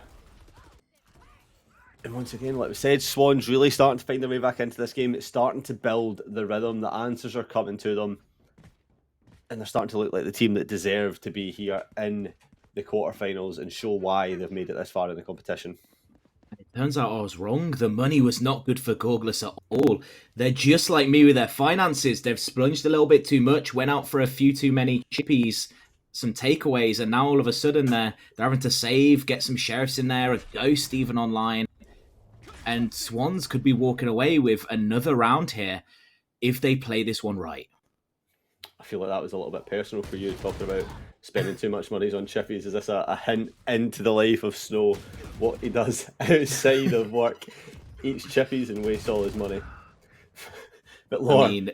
And once again, like we said, Swans really starting to find their way back into this game. It's starting to build the rhythm. The answers are coming to them. And they're starting to look like the team that deserve to be here in the quarterfinals and show why they've made it this far in the competition. It turns out I was wrong. The money was not good for Gorgless at all. They're just like me with their finances. They've splunged a little bit too much, went out for a few too many chippies, some takeaways, and now all of a sudden they're having to save, get some sheriffs in there, a ghost even online. And Swans could be walking away with another round here if they play this one right. I feel like that was a little bit personal for you, talking about spending too much money on chippies. Is this a hint into the life of Snow, what he does outside of work? Eats chippies and wastes all his money. But Lord, I mean,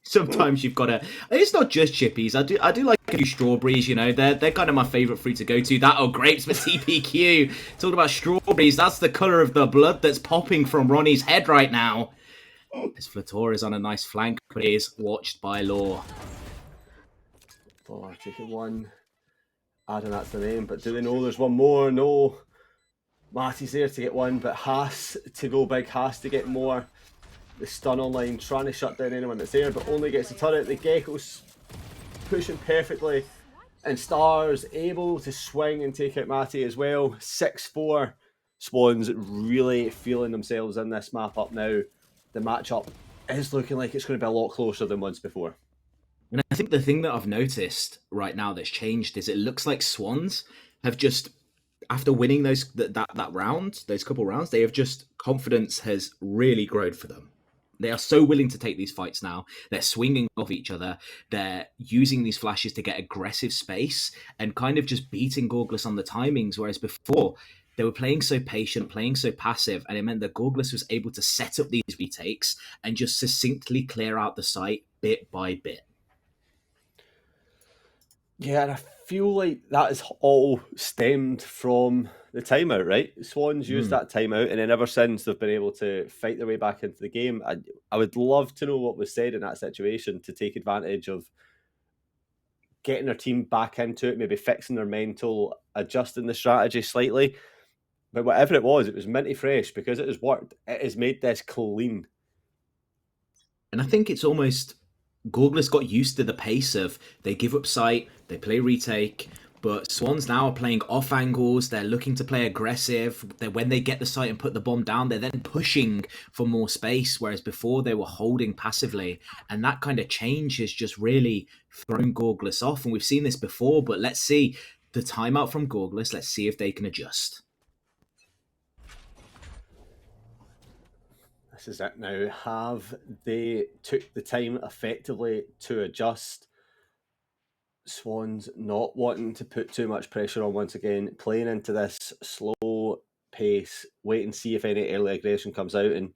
sometimes you've got to. It's not just chippies. I do like a few strawberries. You know, they're kind of my favourite fruit to go to. That or grapes, but TPQ. Talking about strawberries, that's the colour of the blood that's popping from Ronnie's head right now. As Flator is on a nice flank, but he is watched by Law. oh, taking 1. Adding that to the name, but do they know there's one more? No. Matty's there to get 1, but has to go big, has to get more. The stun online, trying to shut down anyone that's there, but only gets the turret. The Gecko's pushing perfectly. And Stars able to swing and take out Matty as well. 6-4. Swans really feeling themselves in this map up now. The matchup is looking like it's going to be a lot closer than once before. And I think the thing that I've noticed right now that's changed is it looks like Swans have just, after winning that round, those couple rounds, they have just, confidence has really grown for them. They are so willing to take these fights now. They're swinging off each other. They're using these flashes to get aggressive space and kind of just beating Gorgless on the timings, whereas before they were playing so patient, playing so passive, and it meant that Gorgless was able to set up these retakes and just succinctly clear out the site bit by bit. Yeah, and I feel like that is all stemmed from the timeout, right? Swans used that timeout, and then ever since they've been able to fight their way back into the game. I would love to know what was said in that situation to take advantage of getting their team back into it, maybe fixing their mental, adjusting the strategy slightly. But whatever it was minty fresh because it has worked. It has made this clean. And I think it's almost, Gorgless got used to the pace of they give up sight, they play retake, but Swans now are playing off angles, they're looking to play aggressive, when they get the sight and put the bomb down, they're then pushing for more space, whereas before they were holding passively, and that kind of change has just really thrown Gorgless off, and we've seen this before, but let's see the timeout from Gorgless, let's see if they can adjust. This is it now. Have they took the time effectively to adjust? Swans not wanting to put too much pressure on once again, playing into this slow pace, wait and see if any early aggression comes out. And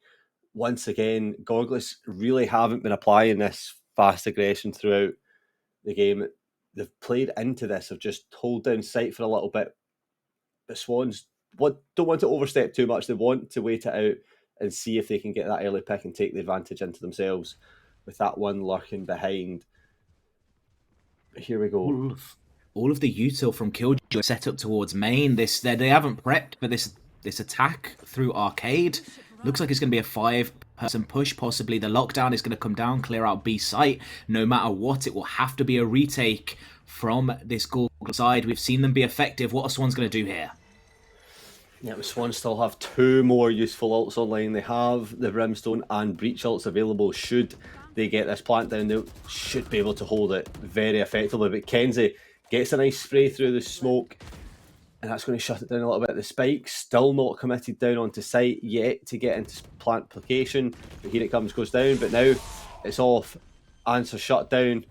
once again, Gorgless really haven't been applying this fast aggression throughout the game. They've played into this, have just hold down sight for a little bit. But Swans don't want to overstep too much. They want to wait it out and see if they can get that early pick and take the advantage into themselves with that one lurking behind. Here we go. All of the util from Killjoy set up towards main. They haven't prepped for this attack through arcade. Looks like it's going to be a 5-person push. Possibly the lockdown is going to come down, clear out B site. No matter what, it will have to be a retake from this Gorgle side. We've seen them be effective. What are Swans going to do here? Yeah, the Swans still have 2 more useful ults online. They have the Brimstone and Breach ults available. Should they get this plant down, they should be able to hold it very effectively. But Kenzie gets a nice spray through the smoke, and that's going to shut it down a little bit. The Spike still not committed down onto site yet to get into plant placation. But here it comes, goes down, but now it's off. Answer shut down.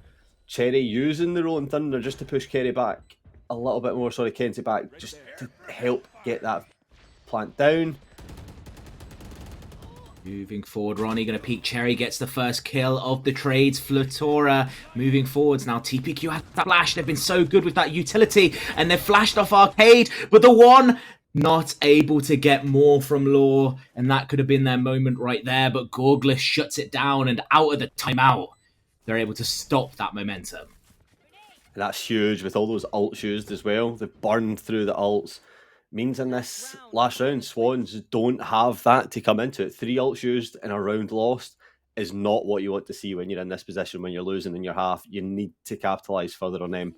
Cherry using the Rolling Thunder just to push Kerry back a little bit more. Sorry, Kenzie back just to help get that plant down. Moving forward, Ronnie going to peek Cherry, gets the first kill of the trades. Flatora moving forwards now. TPQ has that flash. They've been so good with that utility, and they've flashed off arcade, but the one not able to get more from Law, and that could have been their moment right there, but Gorgless shuts it down, and out of the timeout, they're able to stop that momentum. And that's huge with all those ults used as well. They've burned through the ults. Means in this last round, Swans don't have that to come into it. 3 ults used in a round lost is not what you want to see when you're in this position, when you're losing in your half. You need to capitalise further on them.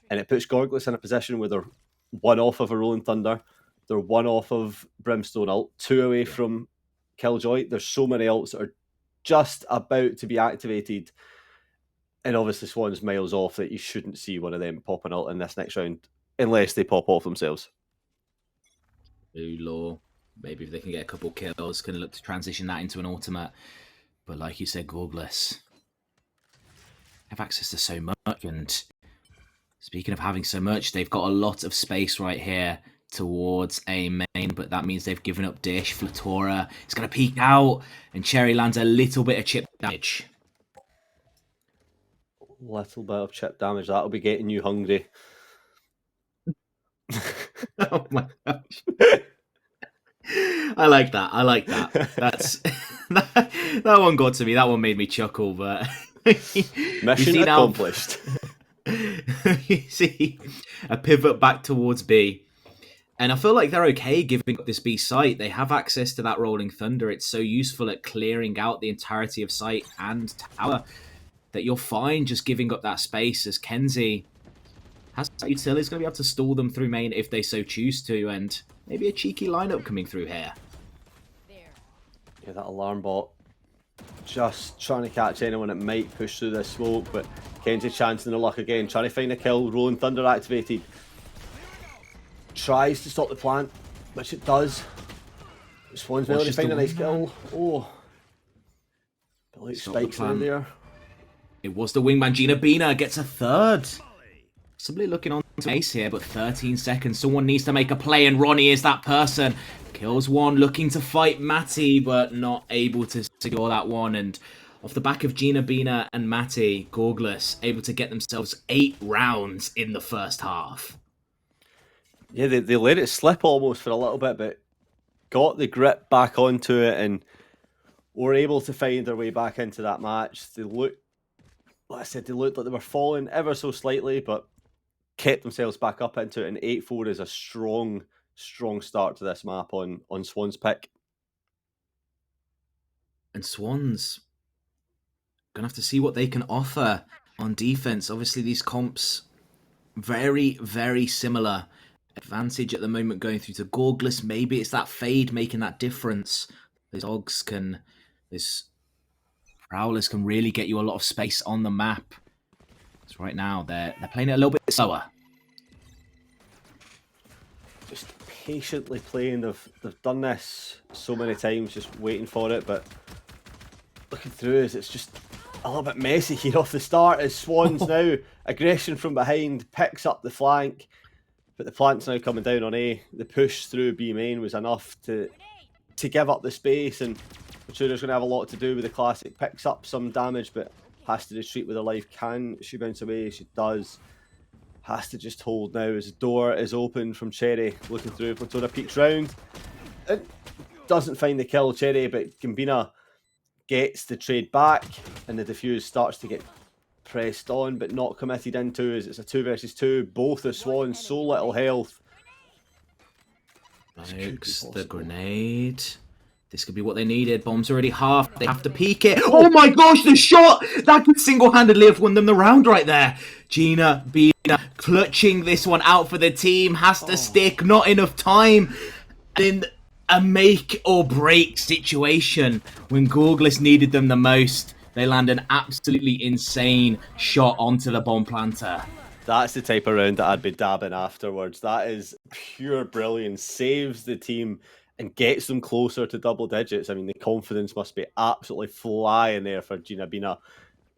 And it puts Gorgless in a position where they're 1 off of a Rolling Thunder. They're 1 off of Brimstone ult, 2 away from Killjoy. There's so many ults that are just about to be activated. And obviously Swans miles off that you shouldn't see one of them pop an ult in this next round unless they pop off themselves. Law, maybe if they can get a couple kills, can look to transition that into an ultimate. But like you said, Gorgless have access to so much, and speaking of having so much, they've got a lot of space right here towards a main, but that means they've given up Dish. Flatora is going to peek out, and Cherry lands a little bit of chip damage. Little bit of chip damage, that'll be getting you hungry. Oh my gosh. I like that. That's that one got to me. That one made me chuckle, but mission accomplished. You see a pivot back towards B. And I feel like they're okay giving up this B site. They have access to that Rolling Thunder. It's so useful at clearing out the entirety of site and tower that you're fine just giving up that space, as Kenzie has utility, is going to be able to stall them through main if they so choose to, and maybe a cheeky lineup coming through here. Yeah, that alarm bot just trying to catch anyone that might push through this smoke, but Kenzie chancing their luck again, trying to find a kill. Rolling Thunder activated. Tries to stop the plant, which it does. Swans able to find a nice kill. Oh. But like spikes in there. It was the wingman. Gina Bina gets a third. Possibly looking on to ace here, but 13 seconds. Someone needs to make a play, and Ronnie is that person. Kills one, looking to fight Matty, but not able to secure that one. And off the back of Gina Bina and Matty, Gorgless able to get themselves 8 rounds in the first half. Yeah, they let it slip almost for a little bit, but got the grip back onto it and were able to find their way back into that match. They looked, like I said, they looked like they were falling ever so slightly, but kept themselves back up into it. And 8-4 is a strong start to this map on Swan's pick. And Swans gonna have to see what they can offer on defense. Obviously, these comps very, very similar. Advantage at the moment going through to Gorgless. Maybe it's that fade making that difference. Those dogs can, those prowlers can really get you a lot of space on the map. So right now they're playing it a little bit slower. Just patiently playing. They've done this so many times, just waiting for it. But looking through is it's just a little bit messy here off the start. As Swans now aggression from behind picks up the flank. But the plant's now coming down on A. The push through B main was enough to give up the space, and Matura's going to have a lot to do with the classic. Picks up some damage, but has to retreat with her life. Can she bounce away? She does. Has to just hold now as the door is open from Cherry. Looking through, Platora peeks round. It doesn't find the kill, Cherry, but Gambina gets the trade back, and the defuse starts to get pressed on, but not committed into, as it's a 2 versus 2. Both the Swans, so little health. Likes the grenade. This could be what they needed. Bomb's already half. They have to peek it. Oh my gosh, the shot! That could single-handedly have won them the round right there. Gina Bina clutching this one out for the team. Has to stick. Not enough time. In a make-or-break situation when Gorgless needed them the most. They land an absolutely insane shot onto the bomb planter. That's the type of round that I'd be dabbing afterwards. That is pure brilliance. Saves the team and gets them closer to double digits. I mean, the confidence must be absolutely flying there for Gina Bina.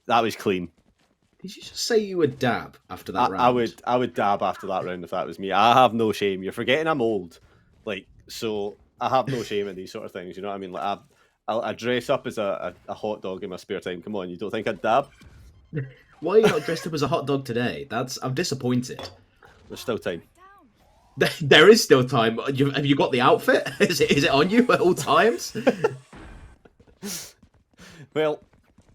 That was clean. Did you just say you would dab after that round? I would dab after that round if that was me. I have no shame. You're forgetting I'm old. So I have no shame in these sort of things. You know what I mean? I dress up as a hot dog in my spare time. Come on, you don't think I'd dab? Why are you not dressed up as a hot dog today? I'm disappointed. There's still time. There is still time. Have you got the outfit? Is it on you at all times? Well,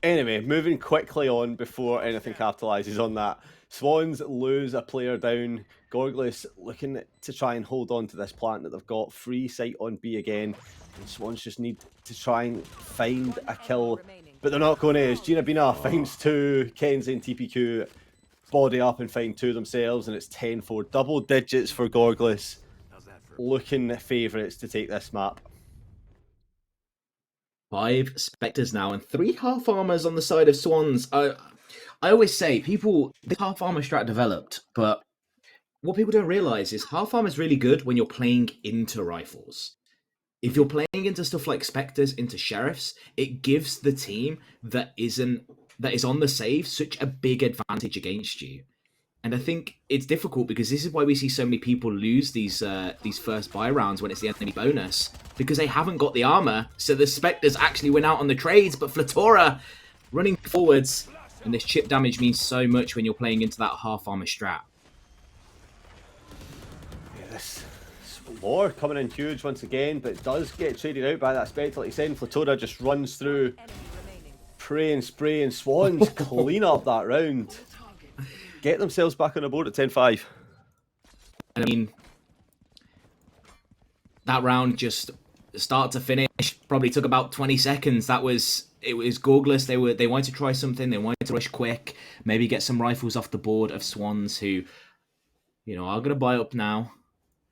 anyway, moving quickly on before anything capitalises on that. Swans lose a player down. Gorgless looking to try and hold on to this plant that they've got. Free sight on B again. And Swans just need to try and find a kill. But they're not going to. As Gina Bina finds 2. Kenzie and TPQ body up and find 2 themselves. And it's 10-4. Double digits for Gorgless. Looking favourites to take this map. 5 Spectres now and 3 half armors on the side of Swans. I always say, the half armor strat developed, but what people don't realise is half armor is really good when you're playing into rifles. If you're playing into stuff like Spectres, into Sheriffs, it gives the team that is on the save such a big advantage against you. And I think it's difficult because this is why we see so many people lose these first buy rounds when it's the enemy bonus, because they haven't got the armor. So the Spectres actually went out on the trades, but Flatora running forwards, and this chip damage means so much when you're playing into that half armor strat. Yeah, this war coming in huge once again, but it does get traded out by that Spectre. Like you said, Flatora just runs through, pray and spray, and Swans clean up that round. Get themselves back on the board at 10-5. I mean, that round just start to finish probably took about 20 seconds. It was Gorgless. They wanted to try something. They wanted to rush quick, maybe get some rifles off the board of Swans, who are going to buy up now.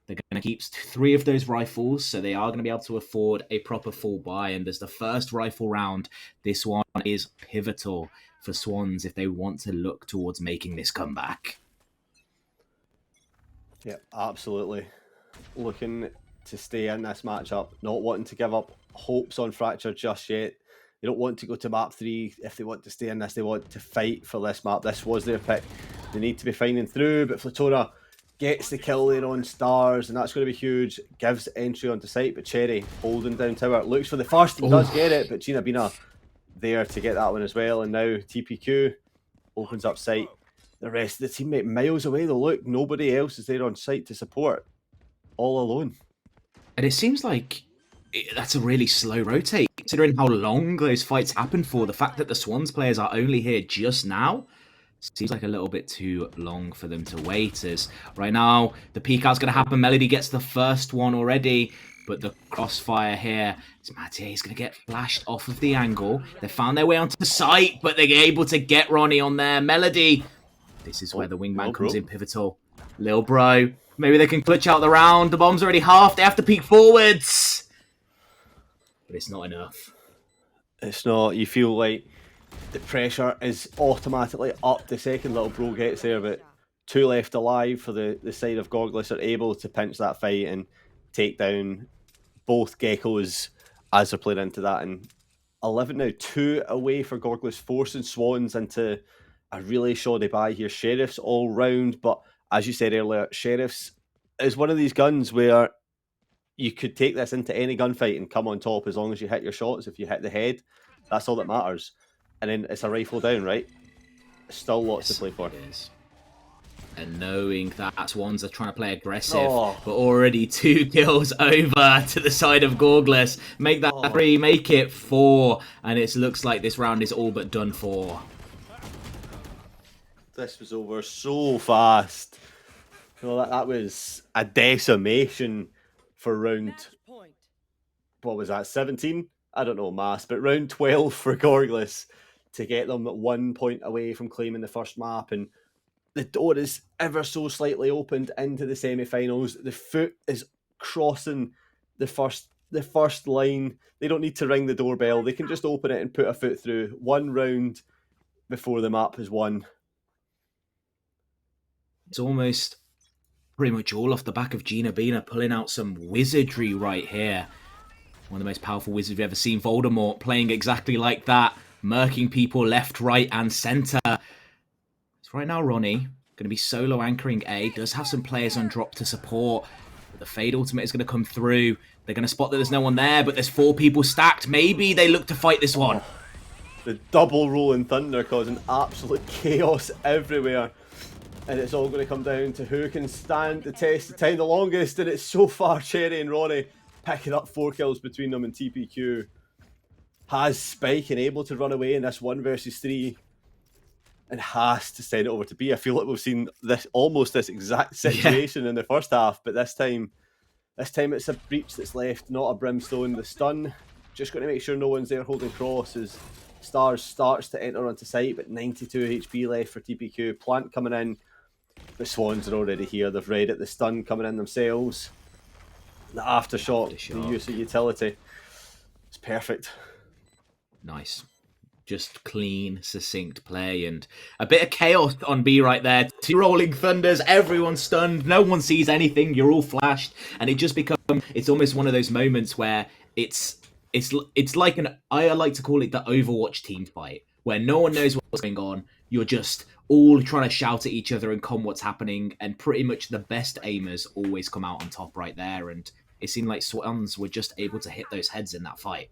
They're going to keep 3 of those rifles, so they are going to be able to afford a proper full buy. And as the first rifle round, this one is pivotal for Swans if they want to look towards making this comeback. Yeah, absolutely. Looking to stay in this matchup, not wanting to give up hopes on Fracture just yet. They don't want to go to map 3 if they want to stay in this. They want to fight for this map. This was their pick. They need to be finding through, but Flatora gets the kill there on Stars, and that's going to be huge. Gives entry onto site, but Cherry holding down tower. Looks for the first and does get it, but Gina Bina there to get that one as well. And now TPQ opens up site. The rest of the teammate miles away though. Look, nobody else is there on site to support. All alone. And it seems like that's a really slow rotate, considering how long those fights happen for. The fact that the Swans players are only here just now seems like a little bit too long for them to wait. As right now, the peek out's going to happen. Melody gets the first one already, but the crossfire here, Mathieu is going to get flashed off of the angle. They found their way onto site, but they're able to get Ronnie on there. Melody, this is where the wingman comes in pivotal. Lil bro, maybe they can clutch out the round. The bomb's already half. They have to peek forwards. But it's not enough. It's not. You feel like the pressure is automatically up the second little bro gets there, but 2 left alive for the side of Gorglis are able to pinch that fight and take down both Geckos as they're playing into that. And 11 now, 2 away for Gorglis, forcing Swans into a really shoddy buy here. Sheriffs all round, but as you said earlier, Sheriffs is one of these guns where you could take this into any gunfight and come on top as long as you hit your shots. If you hit the head, that's all that matters. And then it's a rifle down, right? Still lots to play for. It is. And knowing that Swans are trying to play aggressive, but already 2 kills over to the side of Gorglis. Make that 3, make it 4, and it looks like this round is all but done for. This was over so fast. Well, that was a decimation for round, what was that, 17? I don't know maths, but round 12 for Gorglis to get them 1 point away from claiming the first map. And the door is ever so slightly opened into the semi-finals. The foot is crossing the first line. They don't need to ring the doorbell. They can just open it and put a foot through. 1 round before the map is won. It's almost pretty much all off the back of Gina Bina pulling out some wizardry right here. One of the most powerful wizards we've ever seen. Voldemort playing exactly like that. Murking people left, right, and centre. So right now, Ronnie, going to be solo anchoring A. Does have some players on drop to support. But the Fade ultimate is going to come through. They're going to spot that there's no one there, but there's 4 people stacked. Maybe they look to fight this one. The double rolling thunder causing absolute chaos everywhere. And it's all going to come down to who can stand the test of time the longest. And it's so far Cherry and Ronnie picking up 4 kills between them, and TPQ has Spike and able to run away in this 1 versus 3 and has to send it over to B. I feel like we've seen this almost this exact situation in the first half, but this time it's a breach that's left, not a brimstone. The stun, just going to make sure no one's there holding cross as Stars starts to enter onto site, but 92 HP left for TPQ. Plant coming in. The Swans are already here. They've read it. The stun coming in themselves. The aftershock, the use of utility. It's perfect. Nice. Just clean, succinct play and a bit of chaos on B right there. 2 rolling thunders, everyone's stunned, no one sees anything, you're all flashed, and it just becomes, it's almost one of those moments where it's like I like to call it the Overwatch team fight, where no one knows what's going on, you're just all trying to shout at each other and com what's happening, and pretty much the best aimers always come out on top right there, and it seemed like Swans were just able to hit those heads in that fight.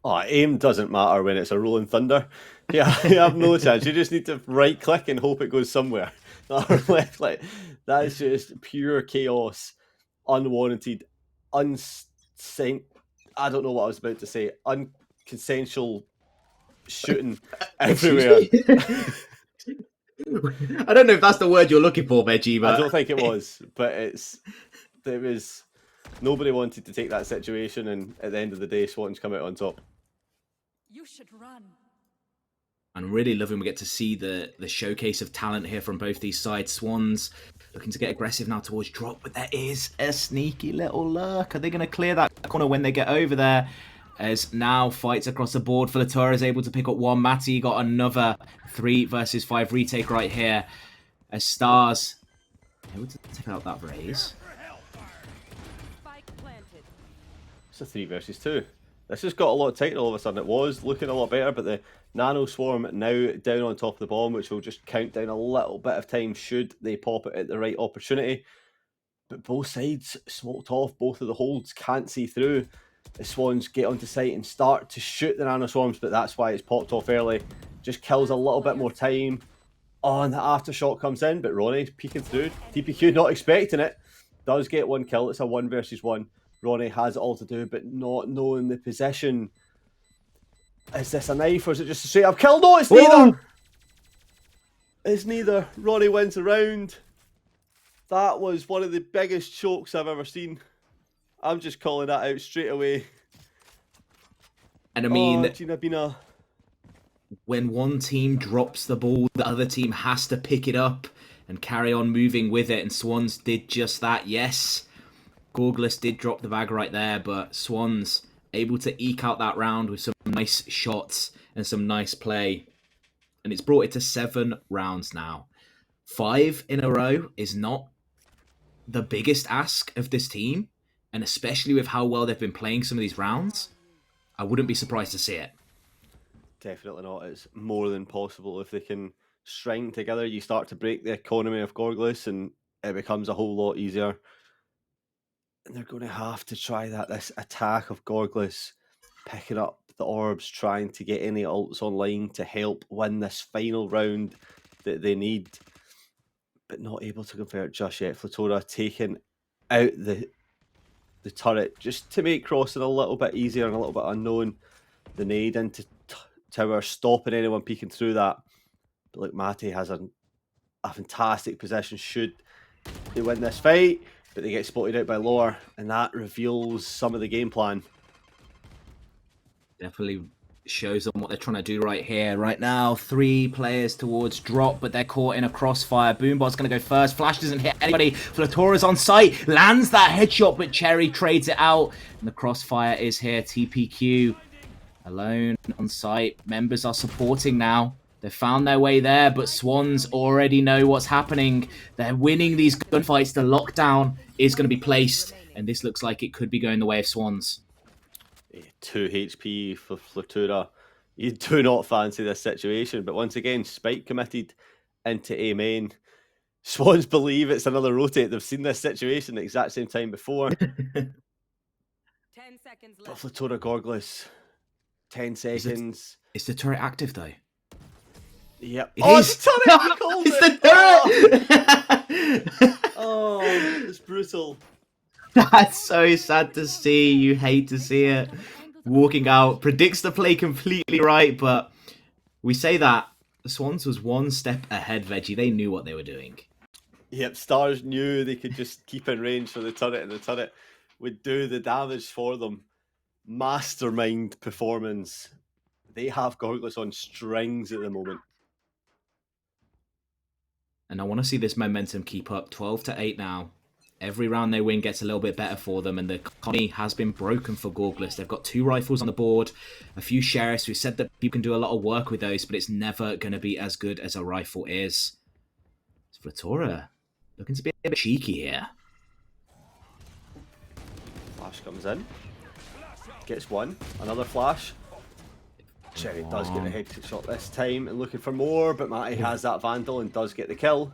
Oh, aim doesn't matter when it's a rolling thunder. Yeah, you have no chance. You just need to right click and hope it goes somewhere. Or left click. That is just pure chaos, unwarranted, I don't know what I was about to say. Unconsensual shooting everywhere. I don't know if that's the word you're looking for, Veggie, but I don't think it was. But it was. Nobody wanted to take that situation, and at the end of the day, Swans come out on top. You should run. And really loving we get to see the showcase of talent here from both these sides. Swans looking to get aggressive now towards drop, but there is a sneaky little lurk. Are they going to clear that corner when they get over there? As now fights across the board. Flatura is able to pick up one. Matty got another 3 versus 5 retake right here. As Stars able to take out that raise. It's a 3 versus 2. This has got a lot tighter all of a sudden. It was looking a lot better, but the Nano Swarm now down on top of the bomb, which will just count down a little bit of time should they pop it at the right opportunity. But both sides smoked off. Both of the holds can't see through. The Swans get onto site and start to shoot the Nano Swarms, but that's why it's popped off early. Just kills a little bit more time. Oh, and the aftershock comes in, but Ronnie peeking through. TPQ not expecting it. Does get one kill. It's a 1 versus 1. Ronnie has it all to do, but not knowing the position. Is this a knife or is it just a straight up kill? No, it's neither. It's neither. Ronnie wins the round. That was one of the biggest chokes I've ever seen. I'm just calling that out straight away. And I mean, Gina Bina. When one team drops the ball, the other team has to pick it up and carry on moving with it. And Swans did just that. Yes, Gorgless did drop the bag right there, but Swans able to eke out that round with some nice shots and some nice play. And it's brought it to 7 rounds now. 5 in a row is not the biggest ask of this team. And especially with how well they've been playing some of these rounds, I wouldn't be surprised to see it. Definitely not. It's more than possible if they can string together. You start to break the economy of Gorgless and it becomes a whole lot easier. And they're going to have to try that. This attack of Gorgless, picking up the orbs, trying to get any ults online to help win this final round that they need, but not able to convert just yet. Flatora taking out the turret just to make crossing a little bit easier and a little bit unknown. The nade into tower, stopping anyone peeking through that. But look, Matty has a fantastic position should they win this fight, but they get spotted out by Lore, and that reveals some of the game plan. Definitely shows them what they're trying to do right here. Right now, 3 players towards drop, but they're caught in a crossfire. Boombot's going to go first. Flash doesn't hit anybody. Flatora's on site, lands that headshot, but Cherry trades it out. And the crossfire is here. TPQ alone on site. Members are supporting now. They found their way there, but Swans already know what's happening. They're winning these gunfights. The lockdown is going to be placed, and this looks like it could be going the way of Swans. 2 HP for Flatura. You do not fancy this situation, but once again, Spike committed into A main. Swans believe it's another rotate. They've seen this situation the exact same time before. 10 seconds But left. Flatura Gorgless, 10 seconds. Is the turret active, though? Yep. It Oh, is. it's turret! You called It's it! the turret! Oh, it's brutal. That's so sad to see. You hate to see it. Walking out, predicts the play completely right, but we say that the Swans was one step ahead, Veggie. They knew what they were doing. Yep, Stars knew they could just keep in range for the turret, and the turret would do the damage for them. Mastermind performance. They have Gorgless on strings at the moment. And I want to see this momentum keep up. 12-8 now. Every round they win gets a little bit better for them, and the economy has been broken for Gorgless. They've got 2 rifles on the board, a few sheriffs. We said that you can do a lot of work with those, but it's never going to be as good as a rifle is. Flatora looking to be a bit cheeky here. Flash comes in. Gets one. Another flash. Cherry does get the headshot this time and looking for more, but Matty has that Vandal and does get the kill.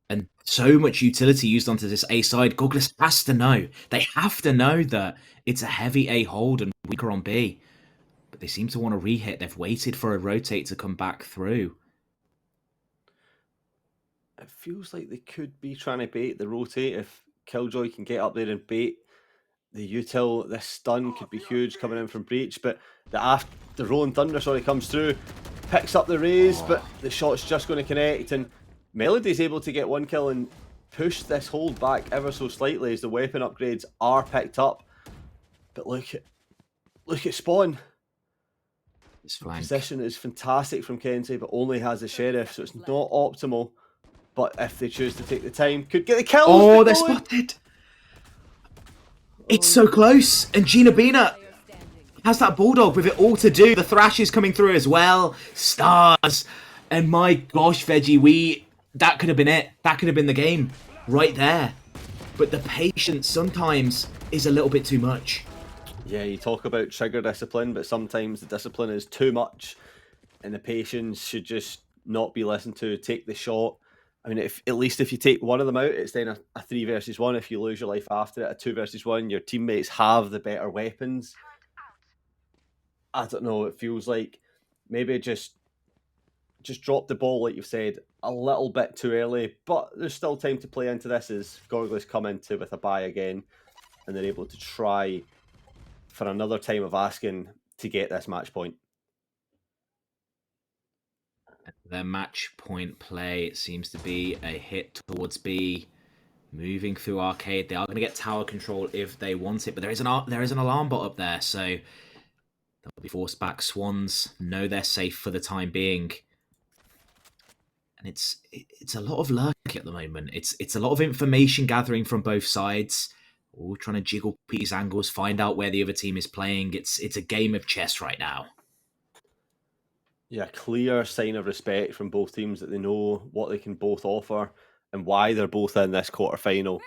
And so much utility used onto this A side. Gorgless has to know. They have to know that it's a heavy A hold and weaker on B. But they seem to want to re-hit. They've waited for a rotate to come back through. It feels like they could be trying to bait the rotate if Killjoy can get up there and bait the util. This stun could be huge coming in from Breach, but the Rolling Thunder comes through, picks up the raise, but the shot's just going to connect, and Melody's able to get one kill and push this hold back ever so slightly as the weapon upgrades are picked up. But look at Spawn. This flank. Position is fantastic from Kenzie, but only has the Sheriff, so it's not optimal. but if they choose to take the time, could get the kills. Oh, they're spotted. It's so close. And Gina Bina has that Bulldog with it all to do. The Thrash is coming through as well. Stars. And my gosh, Veggie, that could have been it. That could have been the game right there. But the patience sometimes is a little bit too much. Yeah, you talk about trigger discipline, but sometimes the discipline is too much and the patience should just not be listened to. Take the shot. I mean, at least if you take one of them out, it's then a 3 versus 1. If you lose your life after it, a 2 versus 1, your teammates have the better weapons. I don't know, it feels like maybe just drop the ball, like you've said, a little bit too early, but there's still time to play into this as Gorglis come into with a bye again, and they're able to try for another time of asking to get this match point. Their match point play seems to be a hit towards B. Moving through arcade, they are going to get tower control if they want it, but there is an alarm bot up there, so they'll be forced back. Swans know they're safe for the time being, and it's a lot of lurk at the moment. It's a lot of information gathering from both sides, all trying to jiggle these angles, find out where the other team is playing. It's a game of chess right now. Yeah, clear sign of respect from both teams that they know what they can both offer and why they're both in this quarterfinal.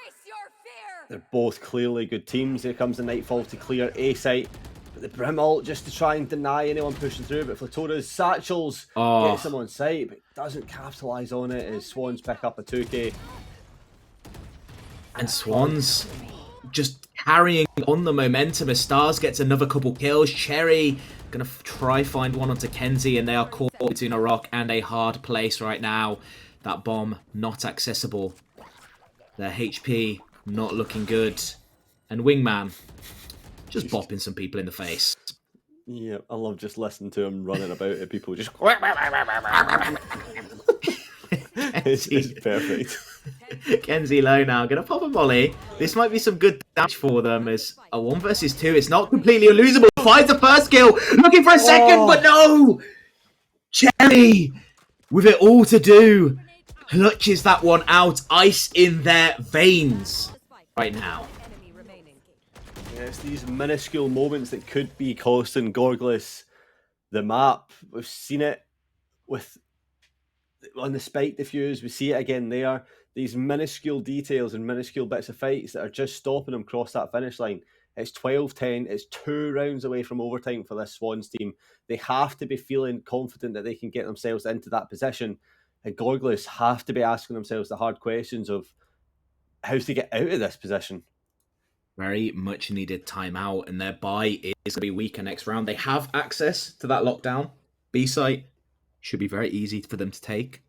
They're both clearly good teams. Here comes the Nightfall to clear A site, but the Brim ult just to try and deny anyone pushing through. But Flatora's satchels gets him on site, but doesn't capitalise on it as Swans pick up a 2k. And Swans just carrying on the momentum as Stars gets another couple kills. Cherry gonna try find one onto Kenzie, and they are caught between a rock and a hard place right now. That bomb not accessible. Their HP not looking good. And Wingman just bopping some people in the face. Yeah, I love just listening to him running about at people just... It's perfect. Kenzie low now, gonna pop a molly. This might be some good damage for them as a 1 versus 2. It's not completely unlosable. Finds the first kill, looking for a second, but no! Cherry, with it all to do, clutches that one out. Ice in their veins right now. Yeah, it's these minuscule moments that could be costing Gorglis the map. We've seen it on the Spike defuse. We see it again there. These minuscule details and minuscule bits of fights that are just stopping them cross that finish line. It's 12-10. It's 2 rounds away from overtime for this Swans team. They have to be feeling confident that they can get themselves into that position. And Gorglis have to be asking themselves the hard questions of how to get out of this position. Very much needed timeout, and their bye is going to be weaker next round. They have access to that lockdown. B site should be very easy for them to take.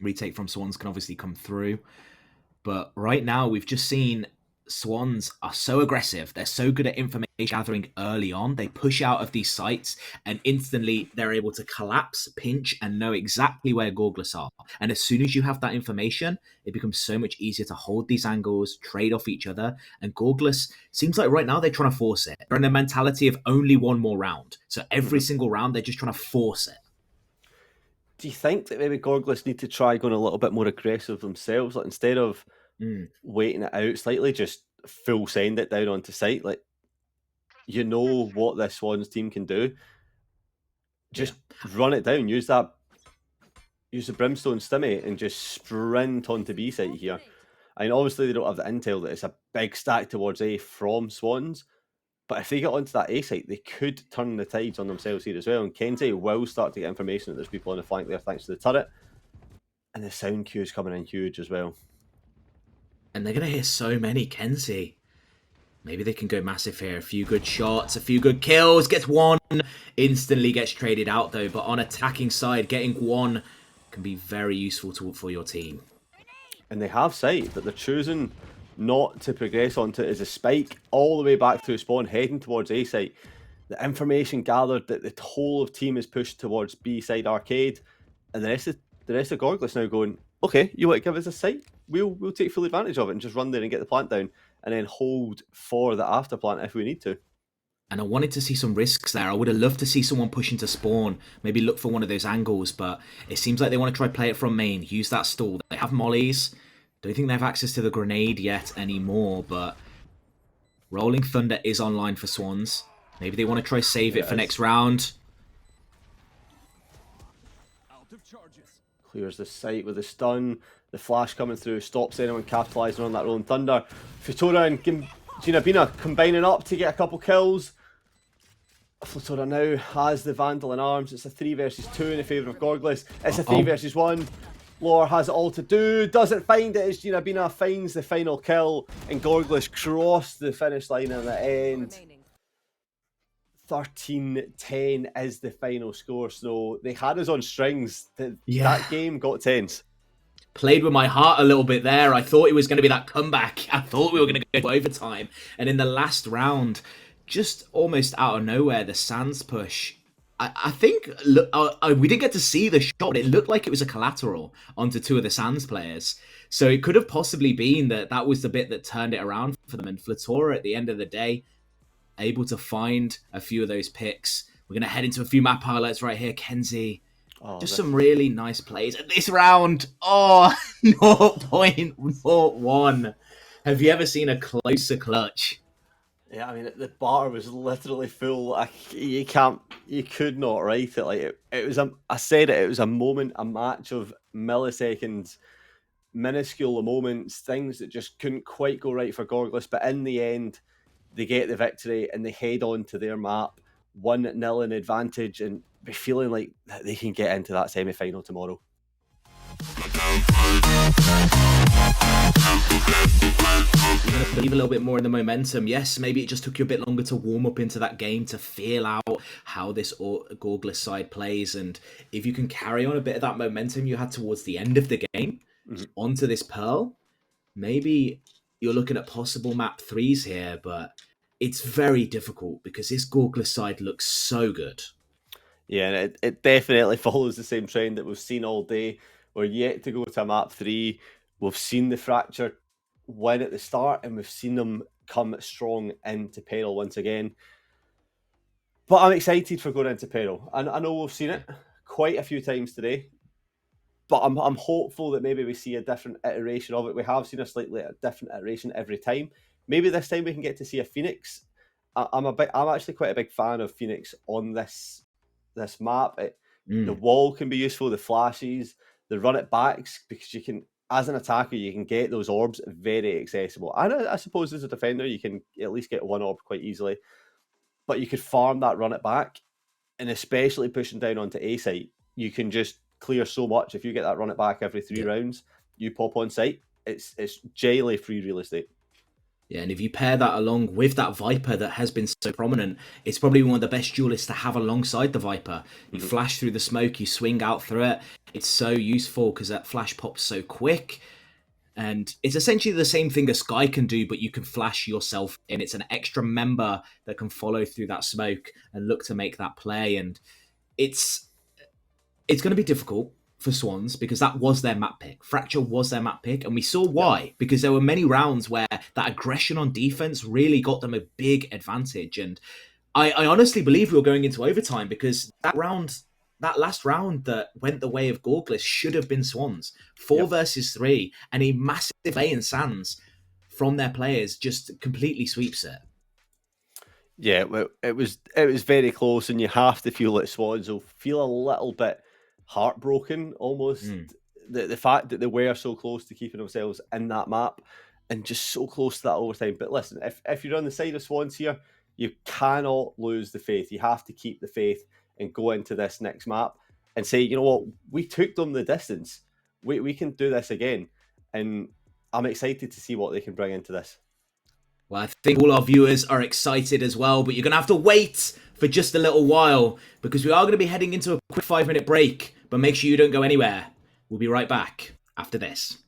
Retake from Swans can obviously come through. But right now, we've just seen Swans are so aggressive. They're so good at information gathering early on. They push out of these sites and instantly they're able to collapse, pinch, and know exactly where Gorglis are. And as soon as you have that information, it becomes so much easier to hold these angles, trade off each other. And Gorglis seems like right now they're trying to force it. They're in the mentality of only one more round. So every single round, they're just trying to force it. Do you think that maybe Gorglis need to try going a little bit more aggressive themselves? Like instead of waiting it out slightly, just full send it down onto site. Like, you know what this Swans team can do. Just run it down. Use the Brimstone Stimmy and just sprint onto B site here. I mean, obviously they don't have the intel that it's a big stack towards A from Swans, but if they get onto that A site, they could turn the tides on themselves here as well. And Kenzie will start to get information that there's people on the flank there thanks to the turret. And the sound cue's coming in huge as well. And they're going to hear so many Kenzie. Maybe they can go massive here. A few good shots, a few good kills. Gets one. Instantly gets traded out though. But on attacking side, getting one can be very useful for your team. And they have sight, but they're choosing not to progress onto it as a spike all the way back through spawn, heading towards A site. The information gathered that the whole of team is pushed towards B side arcade, and the rest of Gorglis now going, okay, you want to give us a site? We'll take full advantage of it and just run there and get the plant down, and then hold for the after plant if we need to. And I wanted to see some risks there. I would have loved to see someone push into spawn, maybe look for one of those angles, but it seems like they want to try play it from main, use that stall. They have mollies. Don't think they have access to the grenade yet anymore, but Rolling Thunder is online for Swans. Maybe they want to try save it for next round. Clears the site with the stun. The flash coming through stops anyone capitalising on that Rolling Thunder. Futura and Ginabina combining up to get a couple kills. Futura now has the Vandal in arms. It's a 3 versus 2 in the favour of Gorglis. It's a 3 versus 1. Lore has it all to do. Doesn't find it as Ginabina finds the final kill. And Gorglis crossed the finish line in the end. 13-10 is the final score. So they had us on strings. That game got tense. Played with my heart a little bit there. I thought it was going to be that comeback. I thought we were going to go to overtime. And in the last round, just almost out of nowhere, the Sands push. I think we didn't get to see the shot, but it looked like it was a collateral onto 2 of the Sands players. So it could have possibly been that was the bit that turned it around for them. And Flatora, at the end of the day, able to find a few of those picks. We're going to head into a few map highlights right here. Kenzie, some really nice plays. And this round, 0.01. Have you ever seen a closer clutch? Yeah, I mean, the bar was literally full. You could not write it. Like it was I said it was a moment, a match of milliseconds, minuscule moments, things that just couldn't quite go right for Gorglis. But in the end, they get the victory and they head on to their map, 1-0 in advantage, and be feeling like they can get into that semi-final tomorrow. You're going to believe a little bit more in the momentum. Yes, maybe it just took you a bit longer to warm up into that game, to feel out how this Gorglis side plays. And if you can carry on a bit of that momentum you had towards the end of the game onto this Pearl, maybe you're looking at possible map 3s here, but it's very difficult because this Gorglis side looks so good. Yeah, and it definitely follows the same trend that we've seen all day. We're yet to go to map 3. We've seen the Fracture win at the start, and we've seen them come strong into Peril once again. But I'm excited for going into Peril. And I know we've seen it quite a few times today, but I'm hopeful that maybe we see a different iteration of it. We have seen a slightly different iteration every time. Maybe this time we can get to see a Phoenix. I'm actually quite a big fan of Phoenix on this map. The wall can be useful, the flashes, the run it backs, because you can, as an attacker, you can get those orbs very accessible. And I suppose as a defender, you can at least get one orb quite easily. But you could farm that run it back, and especially pushing down onto A site, you can just clear so much. If you get that run it back every 3 rounds, you pop on site, it's jaily free real estate. Yeah, and if you pair that along with that Viper that has been so prominent, it's probably one of the best duelists to have alongside the Viper. You flash through the smoke, you swing out through it. It's so useful because that flash pops so quick. And it's essentially the same thing a Skye can do, but you can flash yourself in. It's an extra member that can follow through that smoke and look to make that play. And it's going to be difficult for Swans because that was their map pick. Fracture was their map pick, and we saw why. Because there were many rounds where that aggression on defense really got them a big advantage. And I honestly believe we were going into overtime because that last round that went the way of Gorglis should have been Swans. 4 versus 3, and a massive play in Sands from their players just completely sweeps it. Yeah, well, it was very close, and you have to feel that Swans will feel a little bit heartbroken almost. The fact that they were so close to keeping themselves in that map and just so close to that overtime. But listen, if you're on the side of Swans here, you cannot lose the faith. You have to keep the faith and go into this next map and say, you know what, we took them the distance. We can do this again. And I'm excited to see what they can bring into this. Well, I think all our viewers are excited as well, but you're going to have to wait for just a little while because we are going to be heading into a quick 5-minute break, but make sure you don't go anywhere. We'll be right back after this.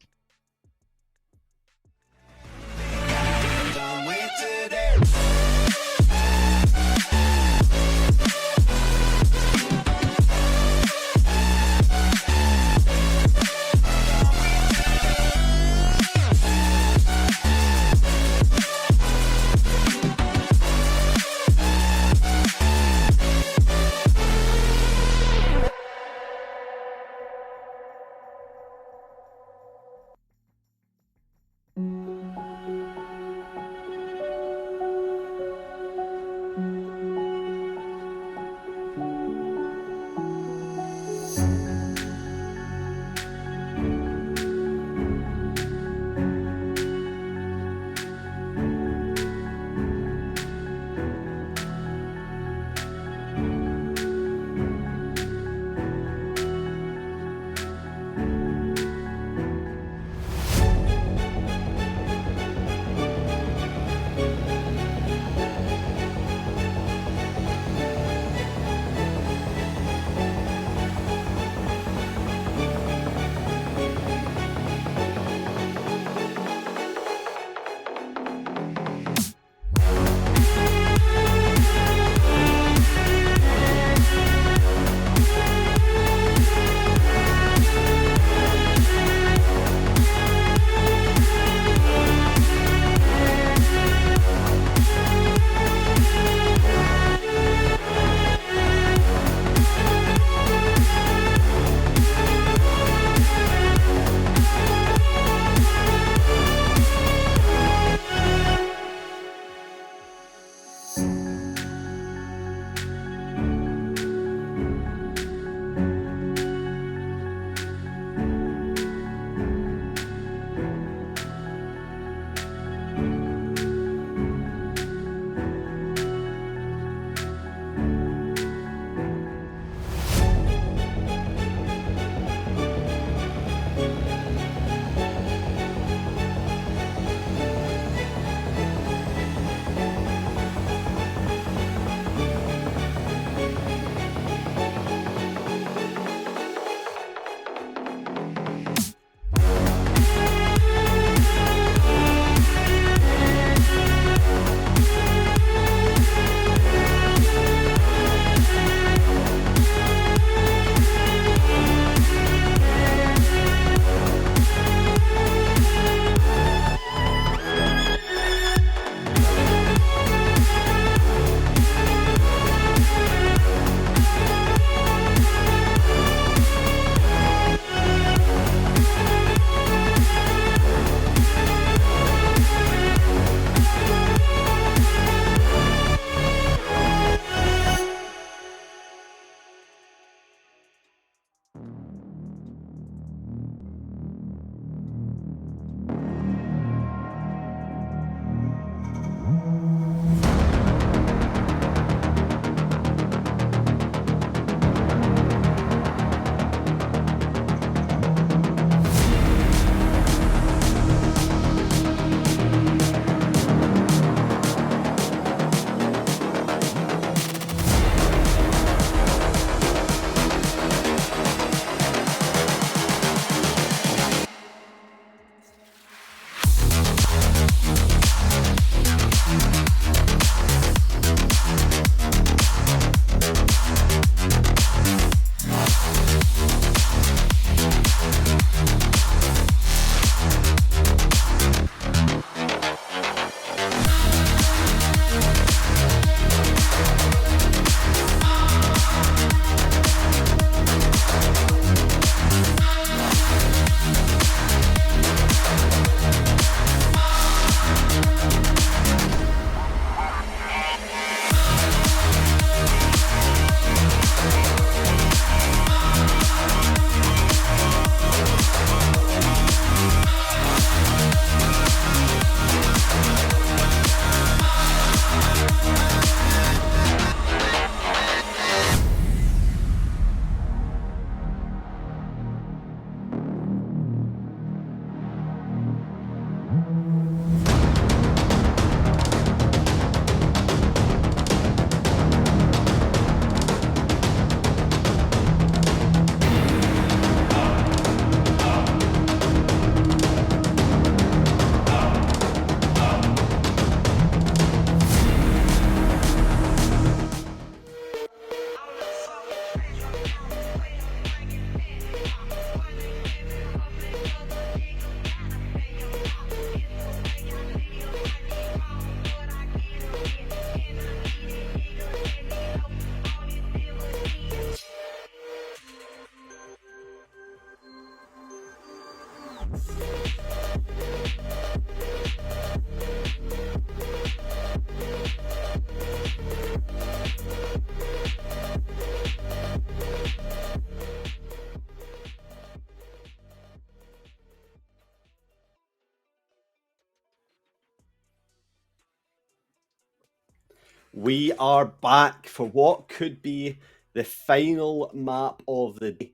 We are back for what could be the final map of the day.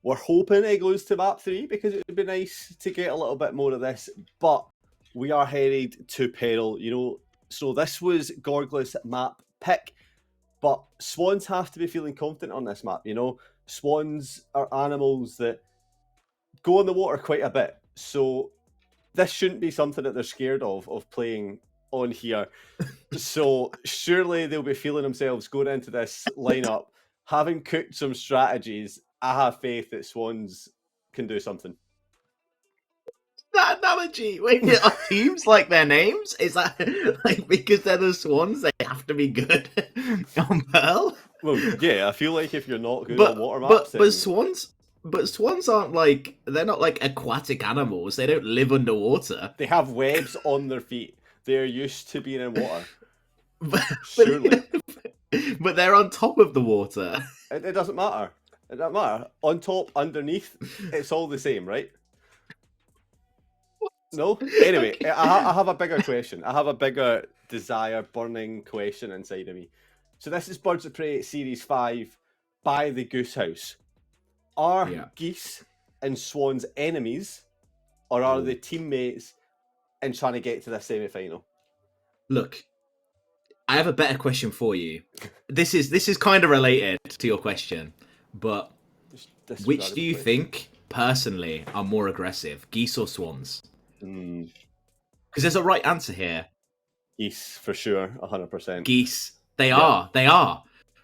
We're hoping it goes to map 3 because it would be nice to get a little bit more of this, but we are headed to Peril, so this was Gorgla's map pick, but swans have to be feeling confident on this map, Swans are animals that go in the water quite a bit, so this shouldn't be something that they're scared of playing on here. So surely they'll be feeling themselves going into this lineup, having cooked some strategies. I have faith that Swans can do something. That analogy, wait, are teams like their names? Is that like because they're the Swans, they have to be good on Pearl? Well, yeah, I feel like if you're not good on water maps, but swans aren't they're not like aquatic animals. They don't live underwater. They have webs on their feet. They're used to being in water. Surely. But they're on top of the water. It doesn't matter. It doesn't matter. On top, underneath, it's all the same, right? No? Anyway, okay. I have a bigger question. I have a bigger desire, burning question inside of me. So this is Birds of Prey Series 5 by the Goose House. Are geese and swans enemies, or are they teammates in trying to get to the semi-final? Look, I have a better question for you. This is kind of related to your question, but which do you think, personally, are more aggressive, geese or swans? Because there's a right answer here. Geese, for sure, 100%. Geese. They are.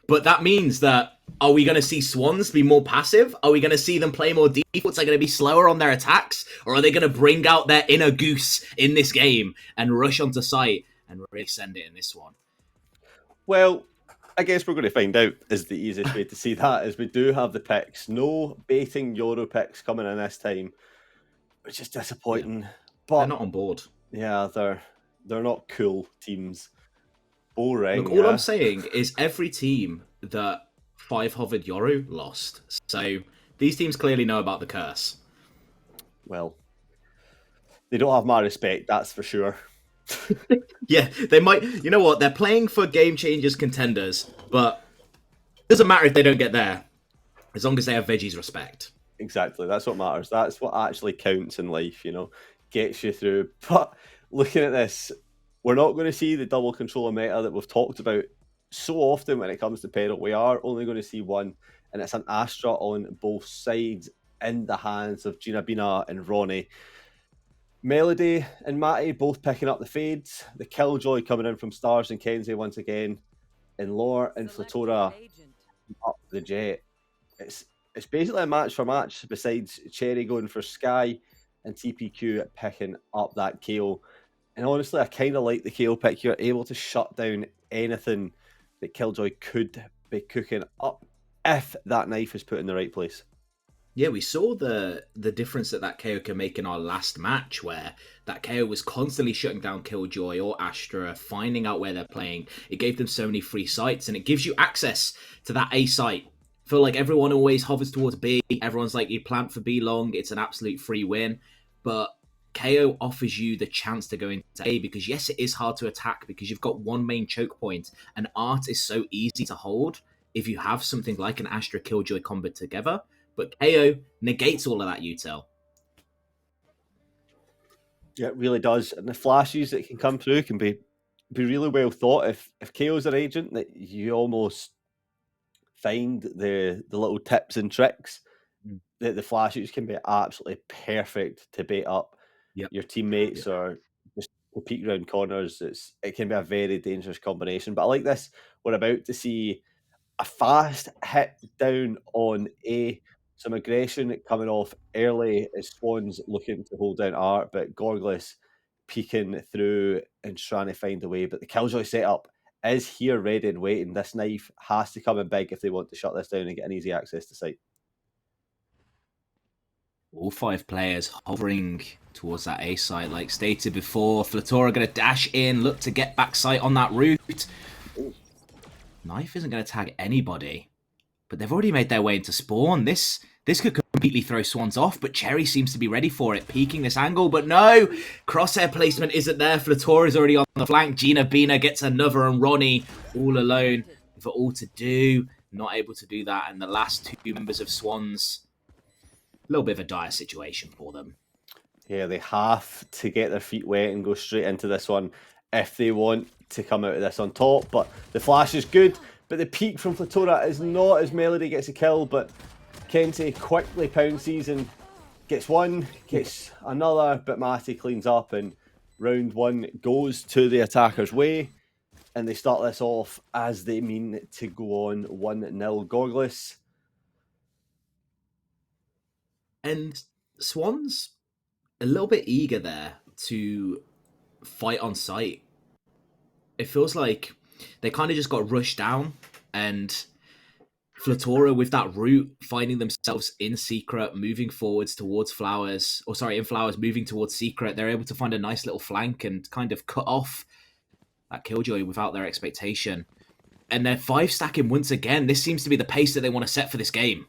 But that means that, are we going to see swans be more passive? Are we going to see them play more defaults? Are they going to be slower on their attacks? Or are they going to bring out their inner goose in this game and rush onto site and really send it in this one? Well, I guess we're going to find out is the easiest way to see that, is we do have the picks. No baiting Euro picks coming in this time, which is disappointing. Yeah. But they're not on board. Yeah, they're not cool teams. Boring. Look, all I'm saying is every team that 5 hovered Yoru lost. So these teams clearly know about the curse. Well, they don't have my respect, that's for sure. Yeah, they might. You know what? They're playing for game changers contenders, but it doesn't matter if they don't get there, as long as they have Veggie's respect. Exactly, that's what matters. That's what actually counts in life, gets you through. But looking at this, we're not going to see the double controller meta that we've talked about so often when it comes to Peril. We are only going to see one, and it's an Astra on both sides in the hands of Gina Bina and Ronnie. Melody and Matty both picking up the fades. The Killjoy coming in from Stars and Kenzie once again. And Lore and Flatora up the Jet. It's basically a match for match, besides Cherry going for Sky and TPQ picking up that KO. And honestly, I kind of like the KO pick. You're able to shut down anything that Killjoy could be cooking up if that knife is put in the right place. Yeah, we saw the difference that KO can make in our last match, where that KO was constantly shutting down Killjoy or Astra, finding out where they're playing. It gave them so many free sites, and it gives you access to that A site. I feel like everyone always hovers towards B. Everyone's like, you plant for B long, it's an absolute free win. But KO offers you the chance to go into A, because yes, it is hard to attack because you've got one main choke point, and Art is so easy to hold if you have something like an Astra Killjoy combo together. But KO negates all of that util. Yeah, it really does. And the flashes that can come through can be really well thought. If KO's an agent, that you almost find the little tips and tricks, that the flashes can be absolutely perfect to bait up your teammates or just to peek around corners. It can be a very dangerous combination. But I like this. We're about to see a fast hit down on A. Some aggression coming off early as Swans looking to hold down Art, but Gorglas peeking through and trying to find a way. But the Killjoy setup is here ready and waiting. This knife has to come in big if they want to shut this down and get an easy access to site. All 5 players hovering towards that A site, like stated before. Flatora going to dash in, look to get back sight on that route. Knife isn't going to tag anybody, but they've already made their way into spawn. This could completely throw Swans off, but Cherry seems to be ready for it, peeking this angle, but no! Crosshair placement isn't there. Flator is already on the flank. Gina Bina gets another, and Ronnie all alone for all to do. Not able to do that, and the last two members of Swans, a little bit of a dire situation for them. Yeah, they have to get their feet wet and go straight into this one if they want to come out of this on top. But the flash is good, but the peak from Flatora is not as Melody gets a kill, but Kenzie quickly pounces and gets one, gets another, but Matty cleans up, and round one goes to the attacker's way, and they start this off as they mean to go on 1-0 Gorgless. And Swans a little bit eager there to fight on site. It feels like they kind of just got rushed down, and Flatora with that route, finding themselves in Secret, moving forwards towards Flowers, in Flowers, moving towards Secret, they're able to find a nice little flank and kind of cut off that Killjoy without their expectation. And they're 5-stacking once again. This seems to be the pace that they want to set for this game.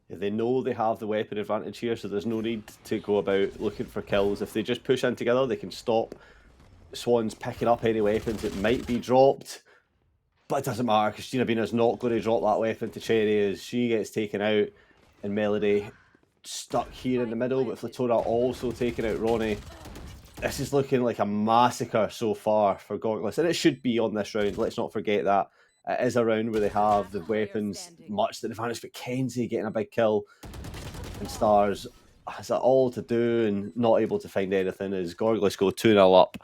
They know they have the weapon advantage here, so there's no need to go about looking for kills. If they just push in together, they can stop Swans picking up any weapons that might be dropped. But it doesn't matter, because Gina Bina's not going to drop that weapon to Cherry as she gets taken out, and Melody stuck here in the middle, but Flatora also taking out Ronnie. This is looking like a massacre so far for Gorgless, and it should be on this round. Let's not forget that. It is a round where they have the weapons much to the advantage, but Kenzie getting a big kill, and Stars has it all to do and not able to find anything as Gorgless go 2-0 up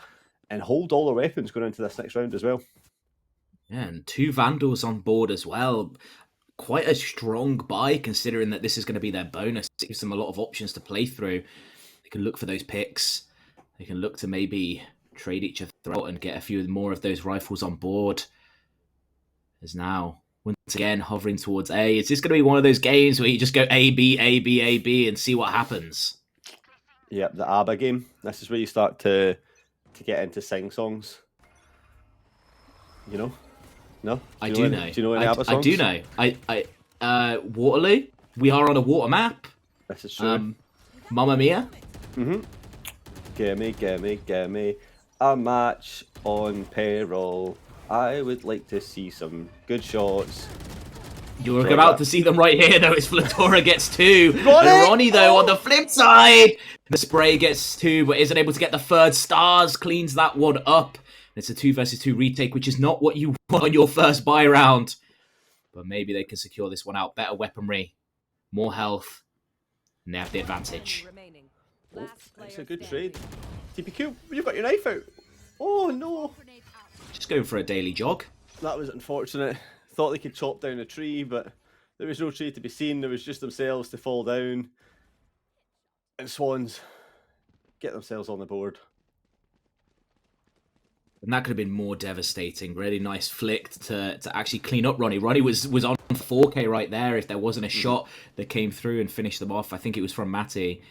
and hold all their weapons going into this next round as well. Yeah, and 2 Vandals on board as well. Quite a strong buy, considering that this is going to be their bonus. It gives them a lot of options to play through. They can look for those picks. They can look to maybe trade each other out and get a few more of those rifles on board. As now, once again, hovering towards A. Is this going to be one of those games where you just go A, B, A, B, A, B and see what happens? Yep, the ABBA game. This is where you start to get into sing-songs. You know? No? I do know. Do you know any ABBA songs? I do know. Waterloo. We are on a water map. This is true. Mamma Mia. Mm-hmm. Gimme a match on payroll. I would like to see some good shots. You're about to see them right here, though. It's Flatora gets 2. And Ronnie, though, on the flip side. The spray gets 2, but isn't able to get the third. Stars cleans that one up. It's a 2 versus 2 retake, which is not what you want on your first buy round. But maybe they can secure this one out. Better weaponry, more health, and they have the advantage. Oh, that's a good trade. TPQ, you've got your knife out. Oh, no. Just going for a daily jog. That was unfortunate. Thought they could chop down a tree, but there was no tree to be seen. There was just themselves to fall down. And Swans get themselves on the board. And that could have been more devastating. Really nice flick to actually clean up Ronnie. Ronnie was on 4K right there if there wasn't a shot that came through and finished them off. I think it was from Matty.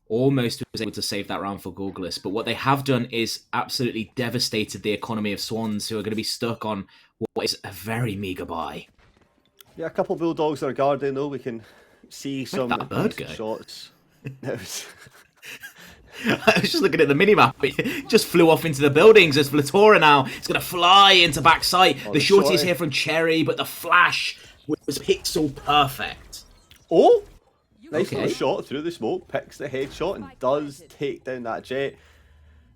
Almost was able to save that round for Gorgless. But what they have done is absolutely devastated the economy of Swans, who are going to be stuck on what is a very meager buy. Yeah, a couple of Bulldogs are guarding, though. We can see some that bird go? shots. I was just looking at the minimap. It just flew off into the buildings as Flatora now is going to fly into backside. The shorty is here from Cherry, but the flash was pixel perfect. Oh! Nice little shot through the smoke, picks the headshot and does take down that jet.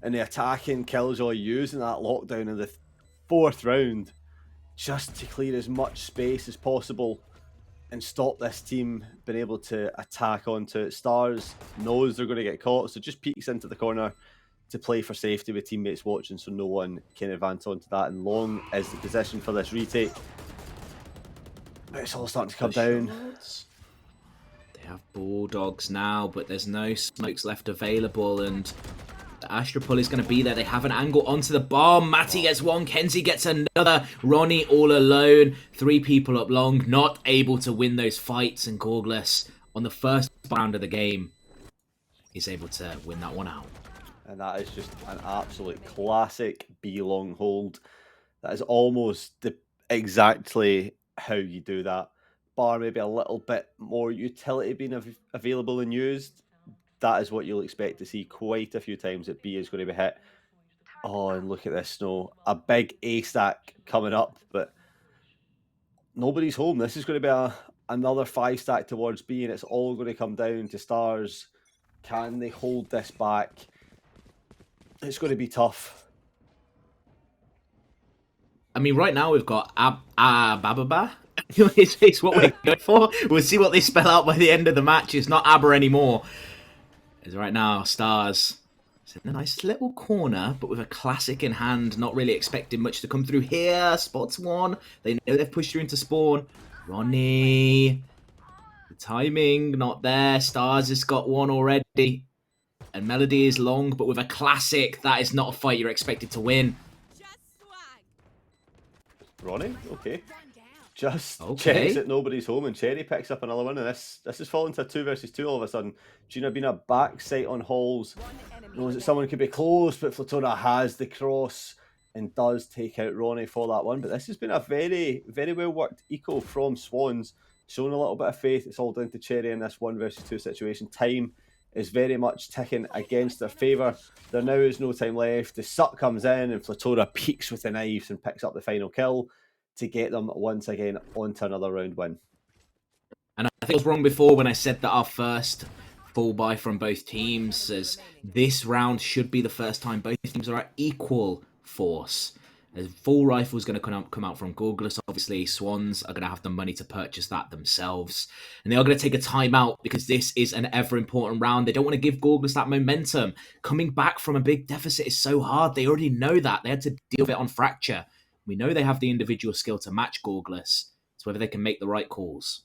And the attacking Killjoy using that lockdown in the 4th round just to clear as much space as possible and stop this team being able to attack onto it. Stars knows they're going to get caught, so just peeks into the corner to play for safety with teammates watching so no one can advance onto that. And long is the position for this retake. But it's all starting to come down. They have Bulldogs now, but there's no smokes left available, and the Astropol is going to be there. They have an angle onto the bomb. Matty gets one, Kenzie gets another. Ronnie all alone. 3 people up long, not able to win those fights, and Gorgless on the first round of the game is able to win that one out. And that is just an absolute classic B-long hold. That is almost exactly how you do that. bar maybe a little bit more utility being available and used, that is what you'll expect to see quite a few times that B is going to be hit. Oh, and look at this snow. A big A stack coming up, but nobody's home. This is going to be another 5 stack towards B, and it's all going to come down to Stars. Can they hold this back? It's going to be tough. I mean, right now we've got Ababa. It's what we're going for. We'll see what they spell out by the end of the match. It's not Aber anymore. As right now, Stars is in a nice little corner, but with a classic in hand, not really expecting much to come through here. Spots one. They know they've pushed through into spawn. Ronnie. The timing, not there. Stars has got one already. And Melody is long, but with a classic, that is not a fight you're expected to win. Ronnie, okay. Just Okay. checks that nobody's home, and Cherry picks up another one, and this has fallen to a 2 versus 2 all of a sudden. Gina being a back sight on Halls. Knows that someone could be close, but Flatora has the cross and does take out Ronnie for that one. But this has been a very, very well worked eco from Swans, showing a little bit of faith. It's all down to Cherry in this 1 versus 2 situation. Time is very much ticking against their favour. There now is no time left. The suck comes in, and Flatora peeks with the knives and picks up the final kill to get them once again onto another round win. And I think I was wrong before when I said that our first full buy from both teams, as this round should be the first time both teams are at equal force. As full rifle is going to come out from Gorgless. Obviously, Swans are going to have the money to purchase that themselves. And they are going to take a timeout because this is an ever important round. They don't want to give Gorgless that momentum. Coming back from a big deficit is so hard. They already know that. They had to deal with it on Fracture. We know they have the individual skill to match Gorgless. It's whether they can make the right calls.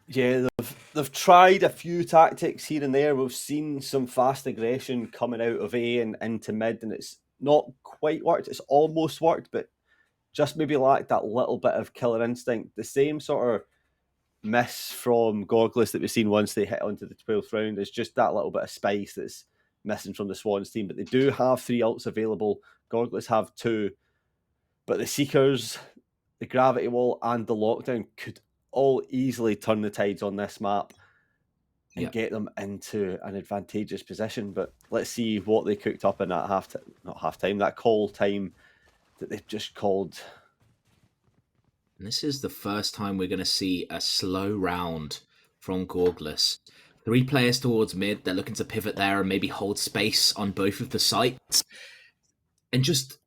Yeah, they've tried a few tactics here and there. We've seen some fast aggression coming out of A and into mid, and it's not quite worked. It's almost worked, but just maybe lacked that little bit of killer instinct. The same sort of miss from Gorgless that we've seen once they hit onto the 12th round is just that little bit of spice that's missing from the Swans team. But they do have 3 ults available. Gorgless have 2. But the Seekers, the Gravity Wall, and the Lockdown could all easily turn the tides on this map and get them into an advantageous position. But let's see what they cooked up in that that call time that they've just called. And this is the first time we're going to see a slow round from Gorgless. 3 players towards mid. They're looking to pivot there and maybe hold space on both of the sites. And just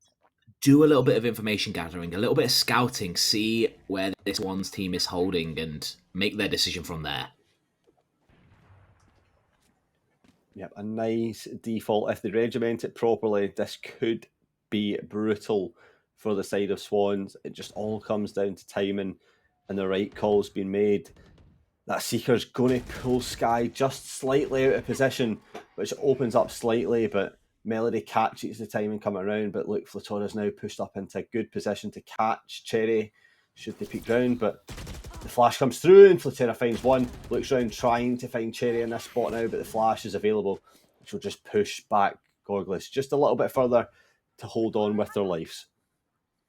do a little bit of information gathering, a little bit of scouting, see where this one's team is holding and make their decision from there. Yep, a nice default. If they regiment it properly, this could be brutal for the side of Swans. It just all comes down to timing and the right calls being made. That Seeker's going to pull Sky just slightly out of position, which opens up slightly, but Melody catches the timing coming around. But look, Flatora's now pushed up into a good position to catch Cherry should they peek round, but the flash comes through and Flatora finds one, looks around trying to find Cherry in this spot now, but the flash is available, which will just push back Gorgless just a little bit further to hold on with their lives.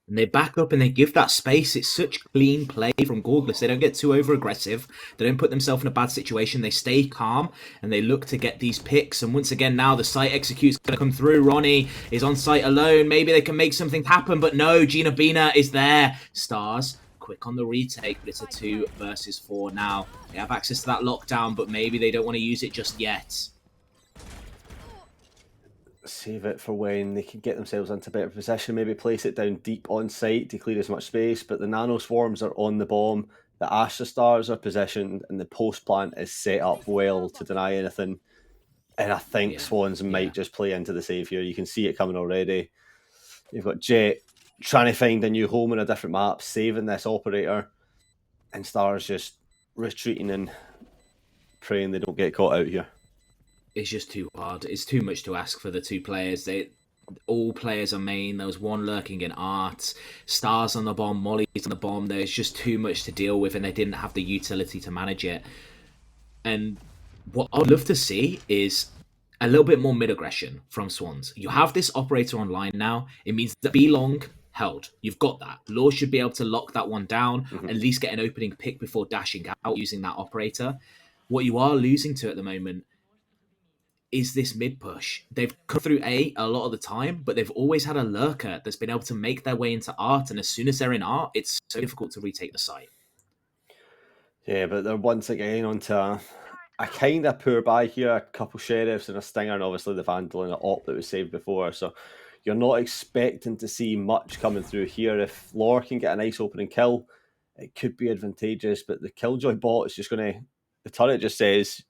And they back up and they give that space. It's such clean play from Gorgless. They don't get too over-aggressive. They don't put themselves in a bad situation. They stay calm and they look to get these picks. And once again, now the site execute's going to come through. Ronnie is on site alone. Maybe they can make something happen, but no, Gina Bina is there. Stars quick on the retake, but it's a 2 versus 4 now. They have access to that lockdown, but maybe they don't want to use it just yet. Save it for when they can get themselves into better position, maybe place it down deep on site to clear as much space, but the nano swarms are on the bomb, the Astra Stars are positioned, and the post plant is set up well to deny anything. And I think Swans might just play into the save here. You can see it coming already. You've got Jet trying to find a new home on a different map, saving this operator, and Stars just retreating and praying they don't get caught out here. It's just too hard. It's too much to ask for the 2 players. All players are main. There was one lurking in art. Stars on the bomb, Molly's on the bomb. There's just too much to deal with, and they didn't have the utility to manage it. And what I'd love to see is a little bit more mid-aggression from Swans. You have this operator online now. It means that B long held. You've got that. Law should be able to lock that one down, at least get an opening pick before dashing out using that operator. What you are losing to at the moment is this mid push. They've come through A lot of the time, but they've always had a lurker that's been able to make their way into art, and as soon as they're in art, it's so difficult to retake the site. Yeah, but they're once again onto a kind of poor buy here. A couple sheriffs and a stinger, and obviously the vandal and the op that was saved before. So you're not expecting to see much coming through here. If Lore can get a nice opening kill, it could be advantageous. But the Killjoy bot is just going to... The turret just says,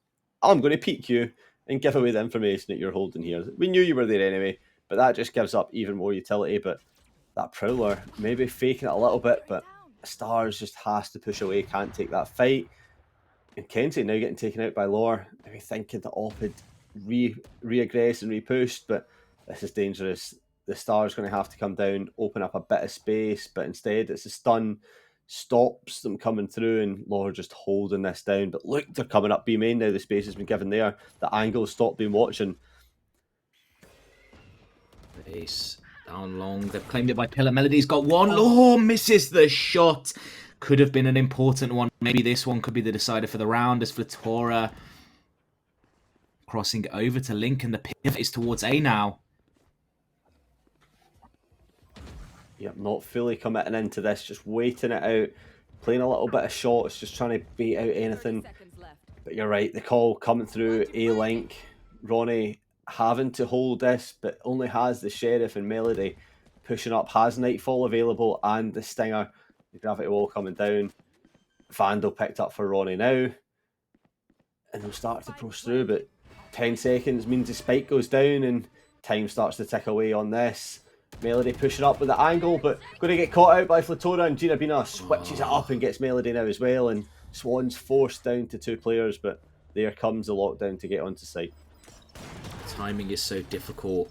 I'm going to peek you and give away the information that you're holding here. We knew you were there anyway, but that just gives up even more utility. But that Prowler, maybe faking it a little bit, but Stars just has to push away, can't take that fight. And Kenzie now getting taken out by Lore, maybe thinking that Op had re-aggressed and re-pushed, but this is dangerous. The Star's going to have to come down, open up a bit of space, but instead it's a stun, stops them coming through, and Lore just holding this down. But look, they're coming up B main now, the space has been given there. The angle stopped being watching. Base down long, they've claimed it by Pillar. Melody's got one. Oh, misses the shot. Could have been an important one. Maybe this one could be the decider for the round as Flatora crossing over to Link, and the pivot is towards A now. Yep, not fully committing into this, just waiting it out, playing a little bit of shots, just trying to bait out anything. But you're right, the call coming through A-Link. Ronnie having to hold this, but only has the Sheriff and Melody pushing up, has Nightfall available and the Stinger. The Gravity Wall coming down. Vandal picked up for Ronnie now. And they'll start to push through, but 10 seconds means the spike goes down and time starts to tick away on this. Melody pushing up with the angle, but going to get caught out by Flatora, and Gina Bina switches it up and gets Melody now as well, and Swan's forced down to 2 players, but there comes the lockdown to get onto site. Timing is so difficult.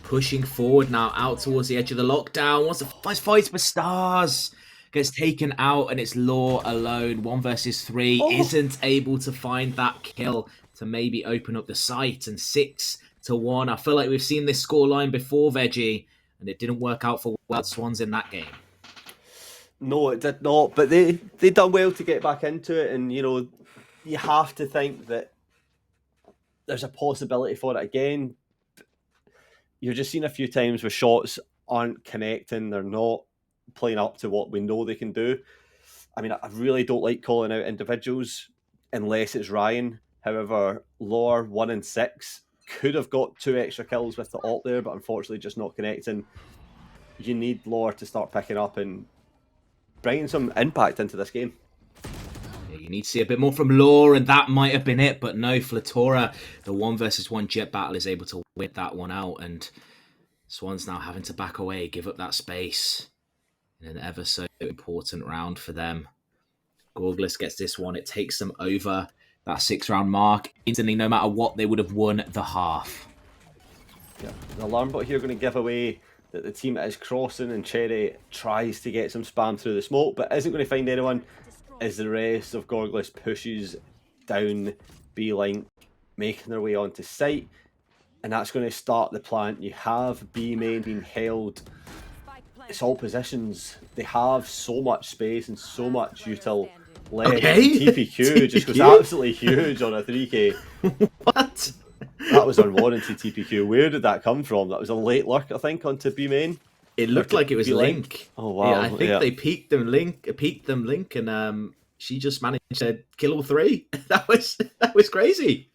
Pushing forward now out towards the edge of the lockdown. Wants to fight for Stars. Gets taken out, and it's Law alone. 1 versus 3. Isn't able to find that kill to maybe open up the site, and 6-1. I feel like we've seen this scoreline before, Veggie, and it didn't work out for Wild Swans in that game. No, it did not, but they done well to get back into it, and you know, you have to think that there's a possibility for it again. You're just seeing a few times where shots aren't connecting, they're not playing up to what we know they can do. I mean, I really don't like calling out individuals unless it's Ryan. However, Lore 1 and 6 could have got 2 extra kills with the ult there, but unfortunately just not connecting. You need Lore to start picking up and bringing some impact into this game. Yeah, you need to see a bit more from Law, and that might have been it, but no, Flatora, the 1 versus 1 jet battle, is able to whip that one out, and Swan's now having to back away, give up that space in an ever so important round for them. Gorglis gets this one, it takes them over that 6-round mark instantly. No matter what, they would have won the half. Yeah, the alarm bot here going to give away that the team is crossing, and Cherry tries to get some spam through the smoke, but isn't going to find anyone as the rest of Gorglis pushes down B-line, making their way onto site, and that's going to start the plant. You have B main being held. It's all positions. They have so much space and so much util left. Okay. TPQ just goes absolutely huge on a 3k. What? That was unwarranted TPQ. Where did that come from? That was a late lurk, I think, onto B main. It looked like it was Link. Oh wow! Yeah, I think they peeked them Link, and she just managed to kill all 3. That was crazy.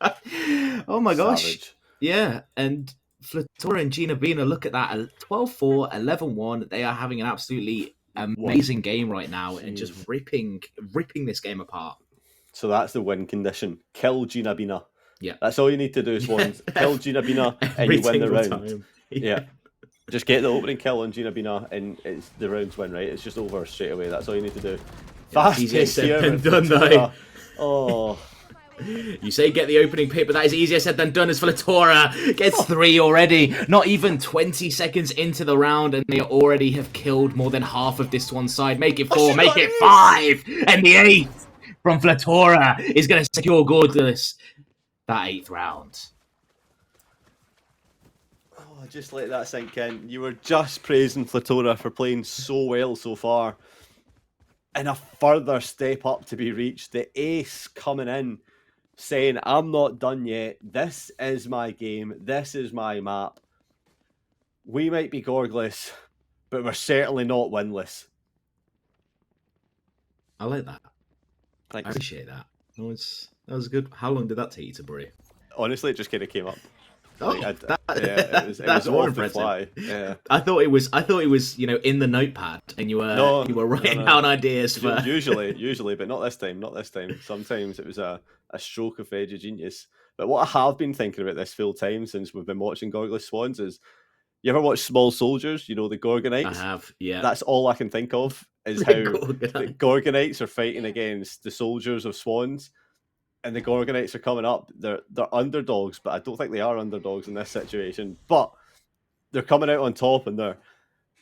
Oh my gosh! Savage. Yeah, and Flatora and Gina Bina, look at that, 12-4, 11-1. They are having an absolutely amazing game right now, and just ripping this game apart. So that's the win condition. Kill Gina Bina. Yeah, that's all you need to do, Swans. Kill Gina Bina and you win the round. Yeah. Just get the opening kill on Gina Bina and it's the round's win, right? It's just over straight away. That's all you need to do. Fast easier said than done, though. Oh. You say get the opening pick, but that is easier said than done as Flatora gets 3 already. Not even 20 seconds into the round, and they already have killed more than half of this one side. Make it 4, make it 5, and the 8th from Flatora is going to secure Gorglis that 8th round. Oh, Just let that sink in. You were just praising Flatora for playing so well so far. And a further step up to be reached. The ace coming in, saying, I'm not done yet. This is my game. This is my map. We might be gorgless, but we're certainly not winless. I like that. Thanks. I appreciate that. That was good. How long did that take you to brew? Honestly, it just kind of came up. Oh, Like, it was that's more off impressive. the fly. Yeah. I thought it was, in the notepad, and you were writing down ideas for. Usually, but not this time. Not this time. Sometimes it was a stroke of edge of genius. But what I have been thinking about this full time since we've been watching Gorgless Swans is, you ever watch Small Soldiers? You know, the Gorgonites? I have, yeah. That's all I can think of is The how Gorgonites. the Gorgonites are fighting against the soldiers of Swans. And the Gorgonites are coming up. They're underdogs, but I don't think they are underdogs in this situation. But they're coming out on top, and they're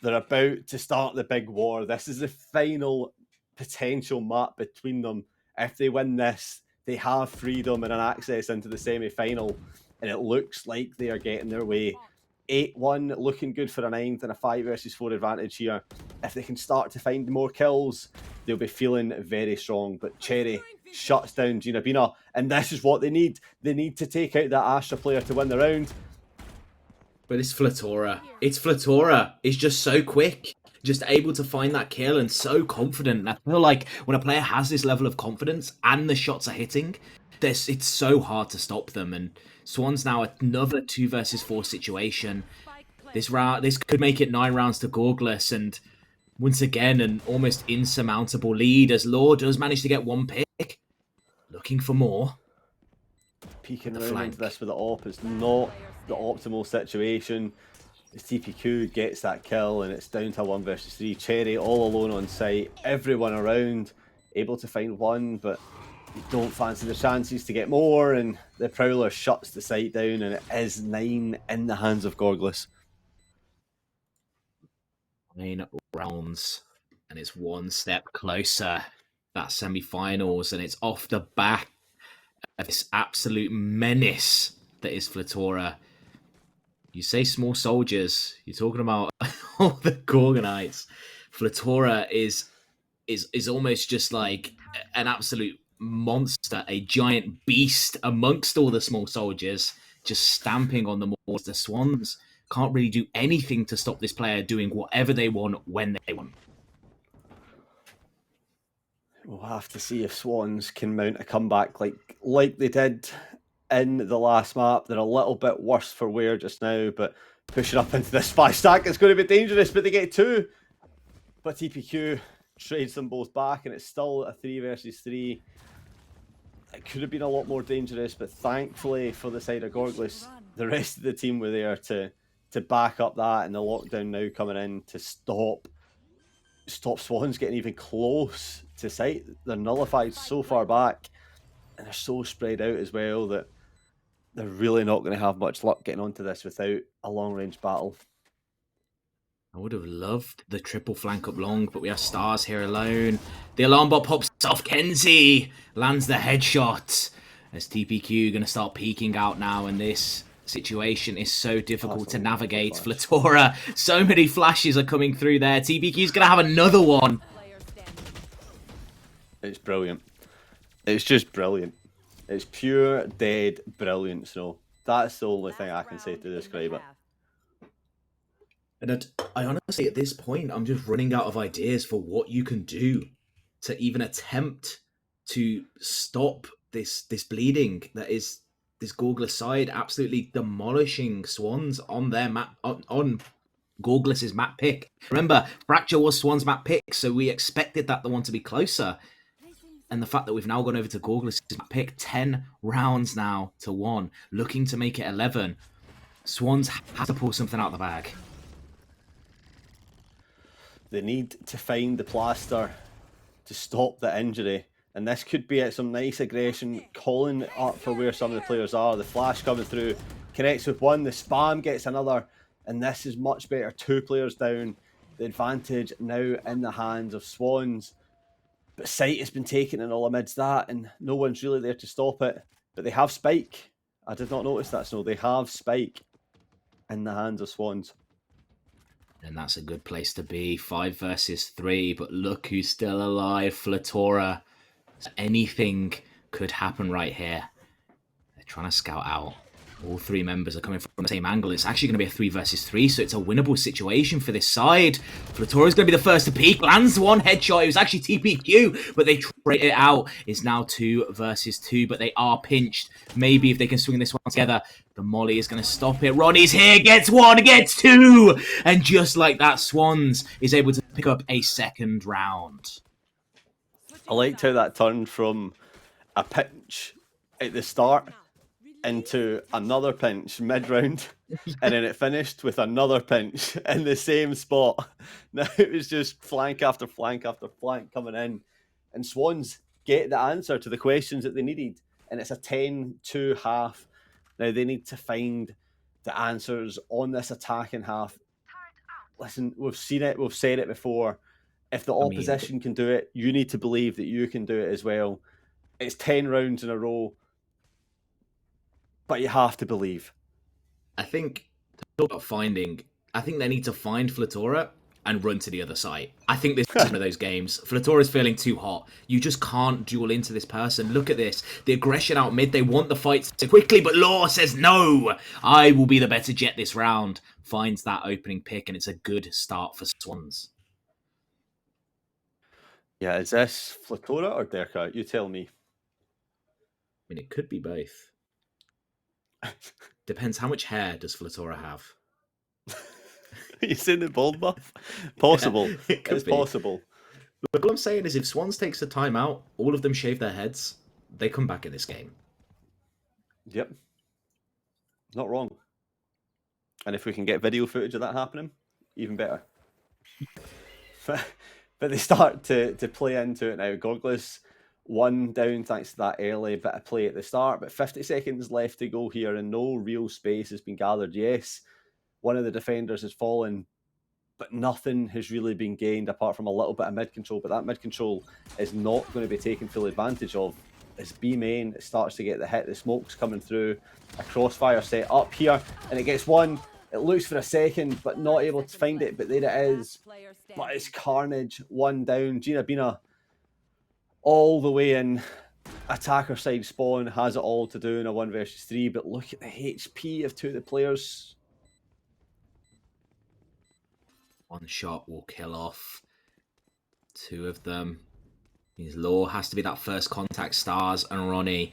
about to start the big war. This is the final potential map between them. If they win this, they have freedom and an access into the semi-final, and it looks like they are getting their way. 8-1, looking good for a 9th and a 5 versus 4 advantage here. If they can start to find more kills, they'll be feeling very strong. But Cherry shuts down Gina Bina, and this is what they need. They need to take out that Astra player to win the round. But it's Flatora. It's Flatora. It's just so quick. Just able to find that kill and so confident. And I feel like when a player has this level of confidence and the shots are hitting, it's so hard to stop them. And Swan's now another 2 versus 4 situation. This could make it 9 rounds to Gorgless, and once again an almost insurmountable lead as Law does manage to get 1 pick. Looking for more. Peeking around into this with the AWP is not the optimal situation. As TPQ gets that kill, and it's down to 1 versus 3. Cherry all alone on site. Everyone around able to find 1, but you don't fancy the chances to get more, and the Prowler shuts the site down, and it is 9 in the hands of Gorgless. 9 rounds, and it's 1 step closer. That semi-finals, and it's off the back of this absolute menace that is Flatora. You say small soldiers, you're talking about all the Gorgonites. Flatora is almost just like an absolute monster, a giant beast amongst all the small soldiers, just stamping on them all. The Swans can't really do anything to stop this player doing whatever they want when they want. We'll have to see if Swans can mount a comeback like they did in the last map. They're a little bit worse for wear just now, but pushing up into this 5 stack is going to be dangerous, but they get 2. But TPQ trades them both back, and it's still a 3 versus 3. It could have been a lot more dangerous, but thankfully for the side of Gorgless, the rest of the team were there to back up that, and the lockdown now coming in to stop Swans getting even close to site. They're nullified so far back, and they're so spread out as well that they're really not going to have much luck getting onto this without a long-range battle. I would have loved the triple flank up long, but we have Stars here alone. The alarm bot pops off. Kenzie lands the headshot as TPQ going to start peeking out now, and this situation is so difficult to navigate. Flatora, so many flashes are coming through there. TPQ's going to have another one. It's brilliant. It's just brilliant. It's pure, dead brilliant. So that's the only thing I can say to describe it. And I honestly, at this point, I'm just running out of ideas for what you can do to even attempt to stop this bleeding that is this Gorgless side absolutely demolishing Swans on their map, on Gorgless's map pick. Remember, Fracture was Swan's map pick, so we expected that the one to be closer. And the fact that we've now gone over to Gorgless's map pick, 10 rounds now to 1, looking to make it 11. Swans have to pull something out of the bag. They need to find the plaster to stop the injury. And this could be at some nice aggression, calling up for where some of the players are. The flash coming through, connects with 1, the spam gets another, and this is much better. 2 players down. The advantage now in the hands of Swans. But sight has been taken in all amidst that, and no one's really there to stop it. But they have Spike. I did not notice that, Snow. They have Spike. in the hands of Swans. And that's a good place to be. 5 versus 3, but look who's still alive. Flatora. Anything could happen right here. They're trying to scout out. All 3 members are coming from the same angle. It's actually going to be a 3 versus 3, so it's a winnable situation for this side. Flatora's going to be the first to peek. Lands one headshot. It was actually TPQ, but they trade it out. It's now 2 versus 2, but they are pinched. Maybe if they can swing this one together, the molly is going to stop it. Ronnie's here, gets 1, gets 2. And just like that, Swans is able to pick up a second round. I liked how that turned from a pinch at the start into another pinch mid-round, and then it finished with another pinch in the same spot. Now it was just flank after flank after flank coming in, and Swans get the answer to the questions that they needed, and it's a 10-2 half. Now they need to find the answers on this attacking half. Listen, we've seen it, we've said it before. If the opposition can do it, you need to believe that you can do it as well. It's 10 rounds in a row, but you have to believe. I think, to talk about finding, I think they need to find Flatora and run to the other side. I think this is one of those games. Flatora's feeling too hot. You just can't duel into this person. Look at this. The aggression out mid, they want the fights so quickly, but Law says, no, I will be the better jet this round. Finds that opening pick, and it's a good start for Swans. Yeah, is this Flatora or Derka? You tell me. I mean, it could be both. Depends how much hair does Flatora have. You seen the bald buff? Possible. Yeah, it's possible. But what I'm saying is if Swans takes the time out, all of them shave their heads, they come back in this game. Yep. Not wrong. And if we can get video footage of that happening, even better. But they start to play into it now. Gorgless 1 down thanks to that early bit of play at the start, but 50 seconds left to go here and no real space has been gathered. Yes, one of the defenders has fallen, but nothing has really been gained apart from a little bit of mid control, but that mid control is not going to be taken full advantage of. As B main starts to get the hit, the smoke's coming through, a crossfire set up here, and it gets 1. It looks for a second, but not able to find it, but there it is. But it's carnage, 1 down. Gina Bina all the way in. Attacker side spawn has it all to do in a 1 versus 3, but look at the HP of 2 of the players. 1 shot will kill off 2 of them. His Law has to be that first contact. Stars and Ronnie,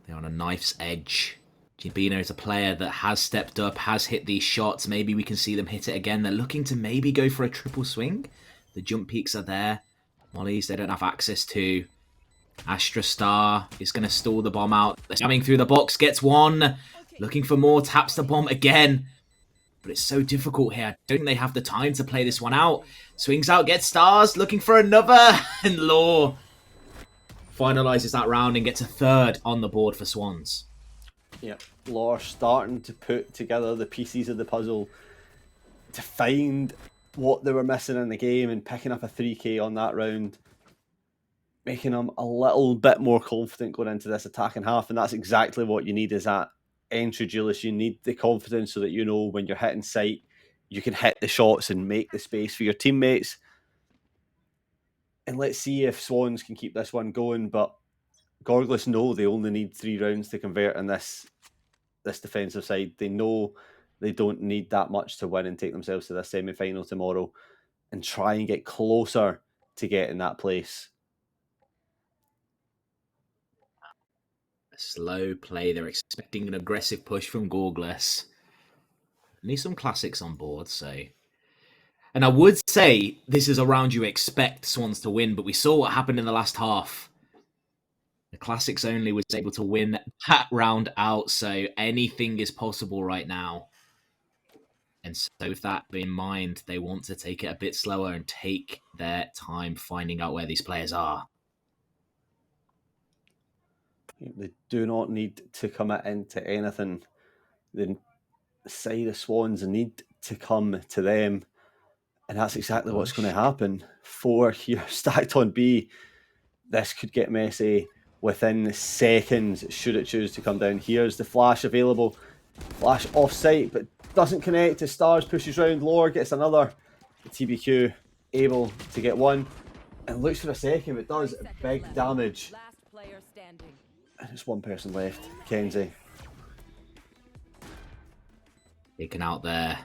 they're on a knife's edge. Gibino is a player that has stepped up, has hit these shots. Maybe we can see them hit it again. They're looking to maybe go for a triple swing. The jump peaks are there. Mollies they don't have access to. Astra Star is going to stall the bomb out. They're jamming through the box, gets 1. Looking for more, taps the bomb again. But it's so difficult here. I don't think they have the time to play this one out. Swings out, gets Stars, looking for another. And Law finalises that round and gets a 3rd on the board for Swans. Yep, Law starting to put together the pieces of the puzzle to find what they were missing in the game and picking up a 3k on that round, making them a little bit more confident going into this attacking half, and that's exactly what you need is that entry, Julius. You need the confidence so that you know when you're hitting sight, you can hit the shots and make the space for your teammates. And let's see if Swans can keep this one going, but Gorgless know they only need 3 rounds to convert in this defensive side. They know they don't need that much to win and take themselves to this semi-final tomorrow and try and get closer to getting that place. A slow play. They're expecting an aggressive push from Gorgless. Need some classics on board, so... And I would say this is a round you expect Swans to win, but we saw what happened in the last half. The Classics only was able to win that round out, so anything is possible right now. And so with that in mind, they want to take it a bit slower and take their time finding out where these players are. They do not need to commit into anything. The side of Swans need to come to them. And that's exactly what's going to happen. 4 here stacked on B. This could get messy within seconds should it choose to come down. Here's the flash available. Flash off site, but doesn't connect. As Stars pushes round, Lore gets another. TBQ able to get one. And looks for a second, but does big damage. Last player standing. And there's one person left, Kenzie. Taken out there.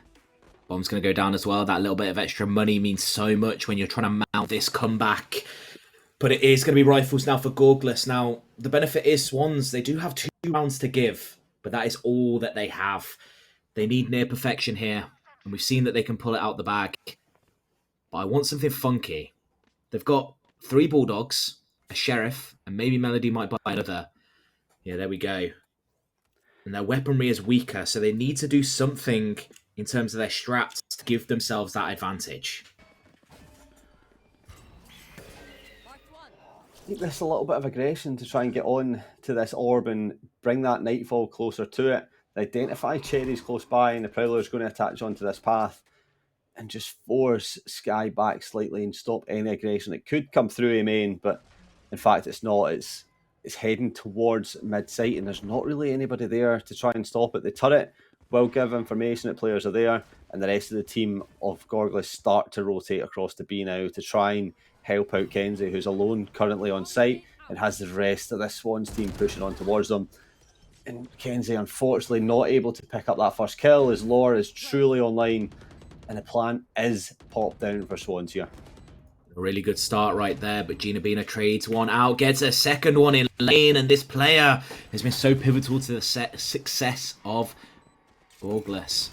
Bomb's going to go down as well. That little bit of extra money means so much when you're trying to mount this comeback. But it is going to be rifles now for Gorgless. Now, the benefit is Swans, they do have 2 rounds to give, but that is all that they have. They need near perfection here, and we've seen that they can pull it out the bag. But I want something funky. They've got 3 Bulldogs, a Sheriff, and maybe Melody might buy another. Yeah, there we go. And their weaponry is weaker, so they need to do something in terms of their strats to give themselves that advantage. I think there's a little bit of aggression to try and get on to this orb and bring that Nightfall closer to it. They identify Cherries close by, and the Prowler's going to attach onto this path and just force Sky back slightly and stop any aggression. It could come through a main, but in fact it's not. It's heading towards mid-site, and there's not really anybody there to try and stop it. The turret will give information that players are there, and the rest of the team of Gorgless start to rotate across to B now to try and help out Kenzie, who's alone currently on site and has the rest of this Swans team pushing on towards them. And Kenzie, unfortunately, not able to pick up that first kill as Lore is truly online, and the plan is popped down for Swans here. A really good start right there, but Gina Bina trades one out, gets a second one in lane, and this player has been so pivotal to the success of Gorgless.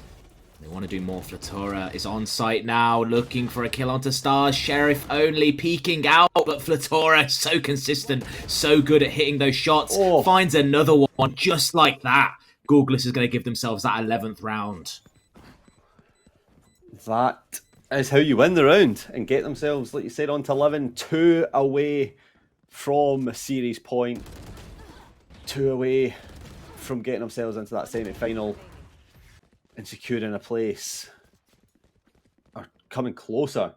They want to do more. Flatura is on site now, looking for a kill onto Stars. Sheriff only peeking out, but Flatura so consistent, so good at hitting those shots. Oh. Finds another one just like that. Gorgless is going to give themselves that 11th round. That is how you win the round and get themselves, like you said, on to 11. 2 away from series point. 2 away from getting themselves into that semi-final and securing a place, or coming closer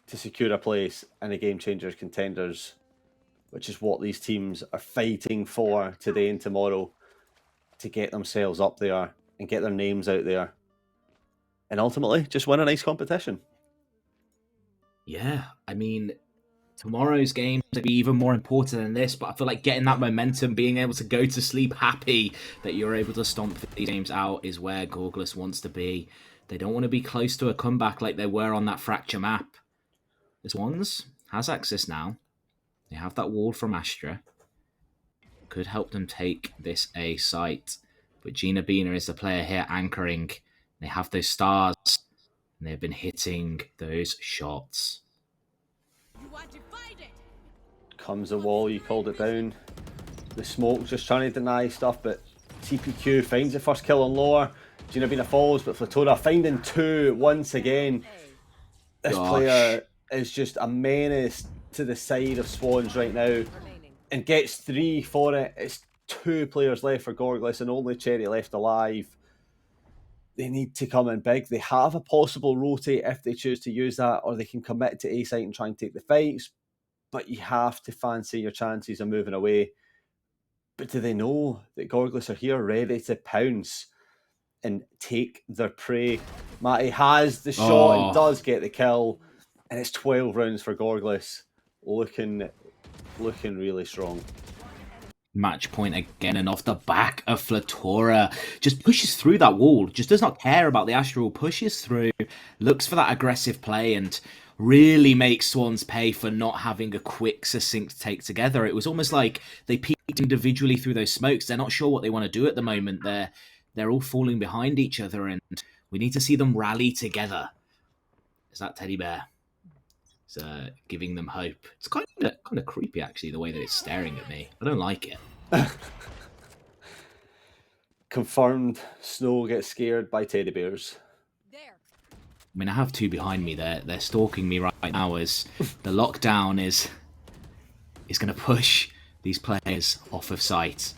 to secure a place in the Game Changers contenders, which is what these teams are fighting for today and tomorrow, to get themselves up there and get their names out there and ultimately just win a nice competition. Yeah, I mean, tomorrow's game to be even more important than this, but I feel like getting that momentum, being able to go to sleep happy that you're able to stomp these games out is where Gorgless wants to be. They don't want to be close to a comeback like they were on that Fracture map. This Swans has access now. They have that wall from Astra. Could help them take this A site. But Gina Bina is the player here anchoring. They have those stars, and they've been hitting those shots. Comes a wall, you called it down. The smoke just trying to deny stuff, but TPQ finds the first kill on Lower. Gina Bina falls, but Flatora finding 2 once again. This player is just a menace to the side of Swans right now and gets 3 for it. It's 2 players left for Gorgless and only Cherry left alive. They need to come in big. They have a possible rotate if they choose to use that, or they can commit to A site and try and take the fights. But you have to fancy your chances of moving away. But do they know that Gorgless are here ready to pounce and take their prey? Matty has the shot and does get the kill. And it's 12 rounds for Gorgless. Looking really strong. Match point again, and off the back of Flatora. Just pushes through that wall. Just does not care about the Astral. Pushes through. Looks for that aggressive play and really makes Swans pay for not having a quick, succinct take together. It was almost like they peeked individually through those smokes. They're not sure what they want to do at the moment. They're all falling behind each other, and we need to see them rally together. Is that Teddy Bear? It's giving them hope. It's kind of creepy, actually, the way that it's staring at me. I don't like it. Confirmed, Snow gets scared by teddy bears. I mean, I have 2 behind me. They're stalking me right now as the lockdown is going to push these players off of sight.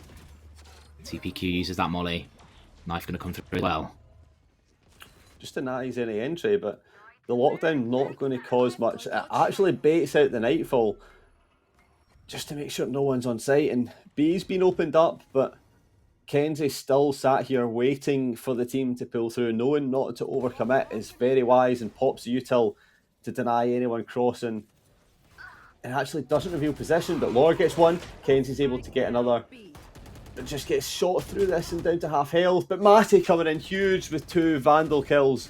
TPQ uses that molly. Knife going to come through as well. Just denies any entry, but the lockdown not going to cause much. It actually baits out the Nightfall just to make sure no one's on site. And B's been opened up, but Kenzie still sat here waiting for the team to pull through, knowing not to overcommit is very wise, and pops the util to deny anyone crossing. It actually doesn't reveal position, but Laura gets one. Kenzie's able to get another. It just gets shot through this and down to half health. But Matty coming in huge with 2 Vandal kills.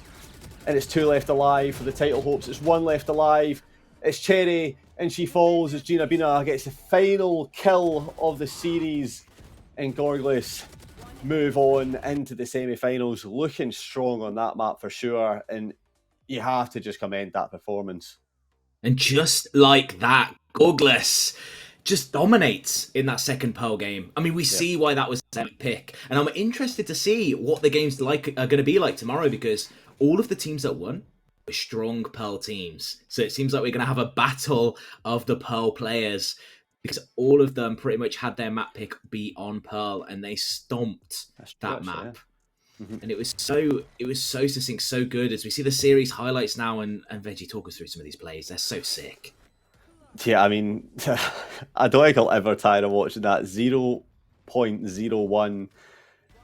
And it's 2 left alive for the title hopes. It's 1 left alive. It's Cherry, and she falls as Gina Bina gets the final kill of the series. And Gorglis move on into the semi-finals, looking strong on that map for sure. And you have to just commend that performance. And just like that, Gorglis just dominates in that second Pearl game. I mean, we see why that was a pick. And I'm interested to see what the games are going to be like tomorrow, because all of the teams that won were strong Pearl teams. So it seems like we're going to have a battle of the Pearl players, because all of them pretty much had their map pick be on Pearl, and they stomped that map. Yeah. Mm-hmm. And it was so succinct, so good. As we see the series highlights now, and Veggie, talk us through some of these plays. They're so sick. Yeah, I mean, I don't think I'll ever tire of watching that. 0.01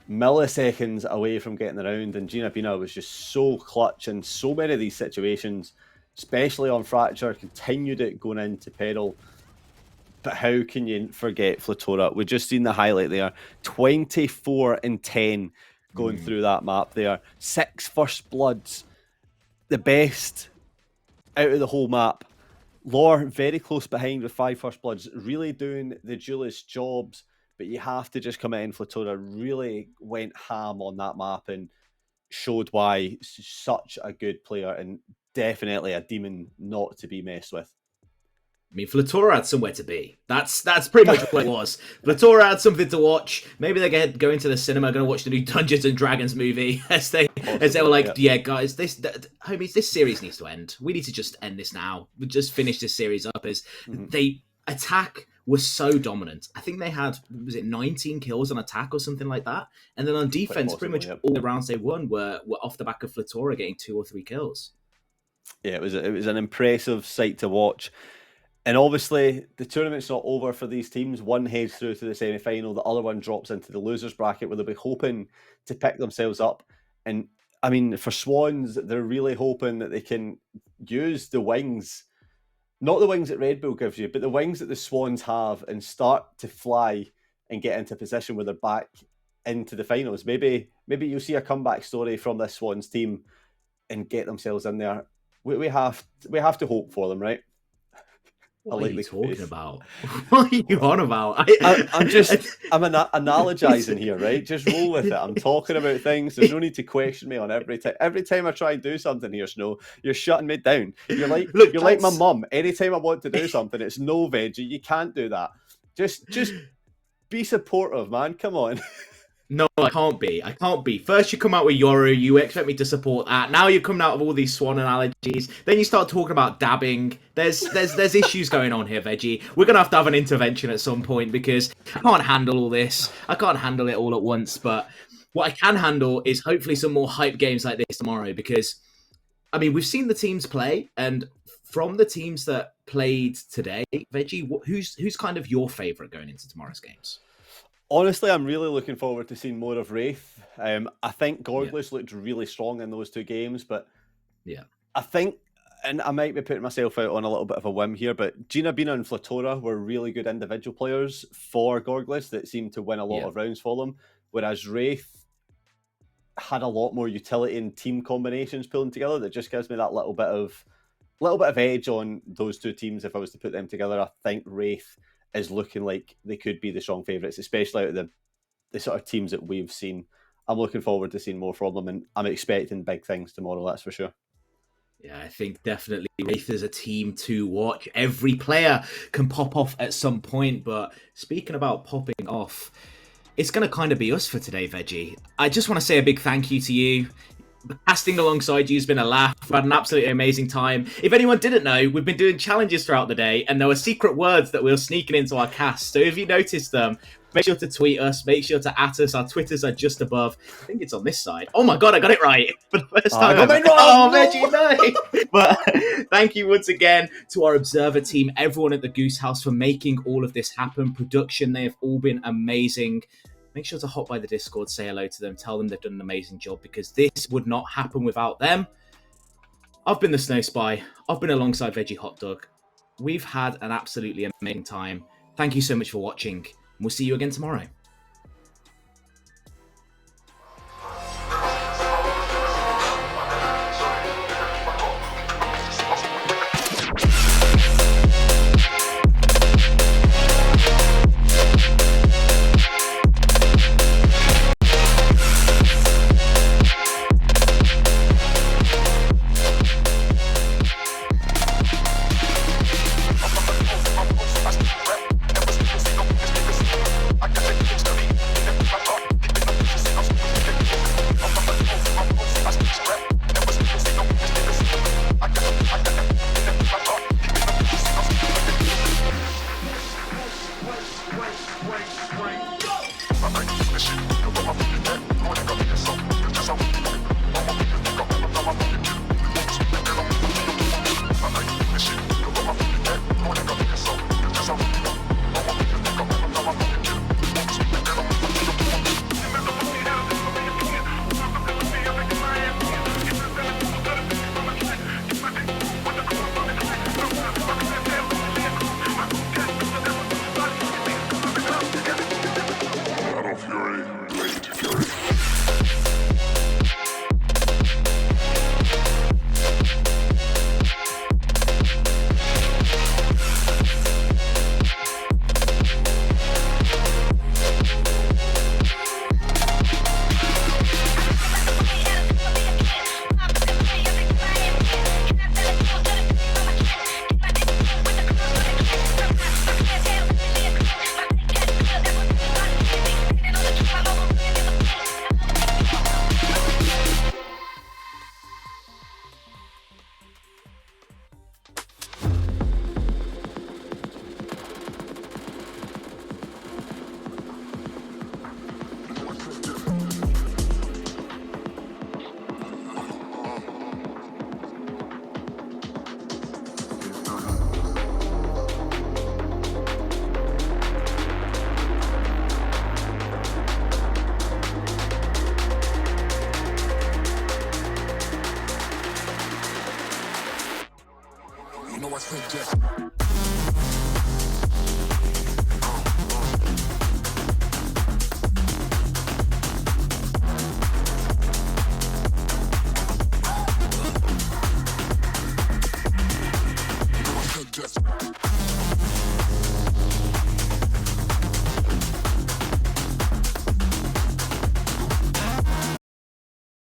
milliseconds away from getting around, and Gina Bina was just so clutch in so many of these situations, especially on Fracture, continued it going into Peril. But how can you forget Flatora? We've just seen the highlight there. 24 and 10 going through that map there. 6 first bloods. The best out of the whole map. Lore very close behind with 5 first bloods. Really doing the duelist jobs. But you have to just come in. Flatora really went ham on that map and showed why such a good player, and definitely a demon not to be messed with. I mean, Flatora had somewhere to be. That's pretty much what it was. Flatora had something to watch. Maybe they're going to the cinema, going to watch the new Dungeons and Dragons movie, as they were like, yeah guys, homies, this series needs to end. We need to just end this now. We just finish this series up. As they attack was so dominant. I think they had, was it 19 kills on attack or something like that? And then on defense, pretty much all the rounds they won were off the back of Flatora getting 2 or 3 kills. Yeah, it was an impressive sight to watch. And obviously, the tournament's not over for these teams. One heads through to the semi-final. The other one drops into the losers bracket, where they'll be hoping to pick themselves up. And, I mean, for Swans, they're really hoping that they can use the wings, not the wings that Red Bull gives you, but the wings that the Swans have, and start to fly and get into a position where they're back into the finals. Maybe you'll see a comeback story from this Swans team and get themselves in there. We have to hope for them, right? What are you talking about? What are you on about? I'm analogizing here, right? Just roll with it. I'm talking about things. There's no need to question me on every time. Every time I try and do something here, Snow, you're shutting me down. You're like, you're like my mum. Anytime I want to do something, it's no, Veggie. You can't do that. Just be supportive, man. Come on. No, I can't be. First you come out with Yoru, you expect me to support that. Now you're coming out of all these Swan analogies. Then you start talking about dabbing. There's issues going on here, Veggie. We're going to have an intervention at some point, because I can't handle all this. I can't handle it all at once. But what I can handle is hopefully some more hype games like this tomorrow, because, I mean, we've seen the teams play, and from the teams that played today, Veggie, who's kind of your favourite going into tomorrow's games? Honestly, I'm really looking forward to seeing more of Wraith. I think Gorglis looked really strong in those 2 games, but I think, and I might be putting myself out on a little bit of a whim here, but Gina Bina and Flatora were really good individual players for Gorglis that seemed to win a lot of rounds for them, whereas Wraith had a lot more utility and team combinations pulling together that just gives me that little bit of edge on those 2 teams. If I was to put them together, I think Wraith is looking like they could be the strong favourites, especially out of the sort of teams that we've seen. I'm looking forward to seeing more from them, and I'm expecting big things tomorrow, that's for sure. Yeah, I think definitely Wraith is a team to watch. Every player can pop off at some point, but speaking about popping off, it's going to kind of be us for today, Veggie. I just want to say a big thank you to you. Casting alongside you has been a laugh. We've had an absolutely amazing time. If anyone didn't know, we've been doing challenges throughout the day, and there were secret words that we were sneaking into our cast. So if you noticed them, make sure to tweet us, make sure to at us. Our Twitters are just above. I think it's on this side. Oh my god, I got it right for the first time. Veggie, no! But thank you once again to our Observer team, everyone at the Goose House, for making all of this happen. Production, they have all been amazing. make sure to hop by the Discord, say hello to them, tell them they've done an amazing job, because this would not happen without them. I've been the Snow Spy. I've been alongside Veggie Hot Dog. We've had an absolutely amazing time. Thank you so much for watching, and we'll see you again tomorrow. You know I said just.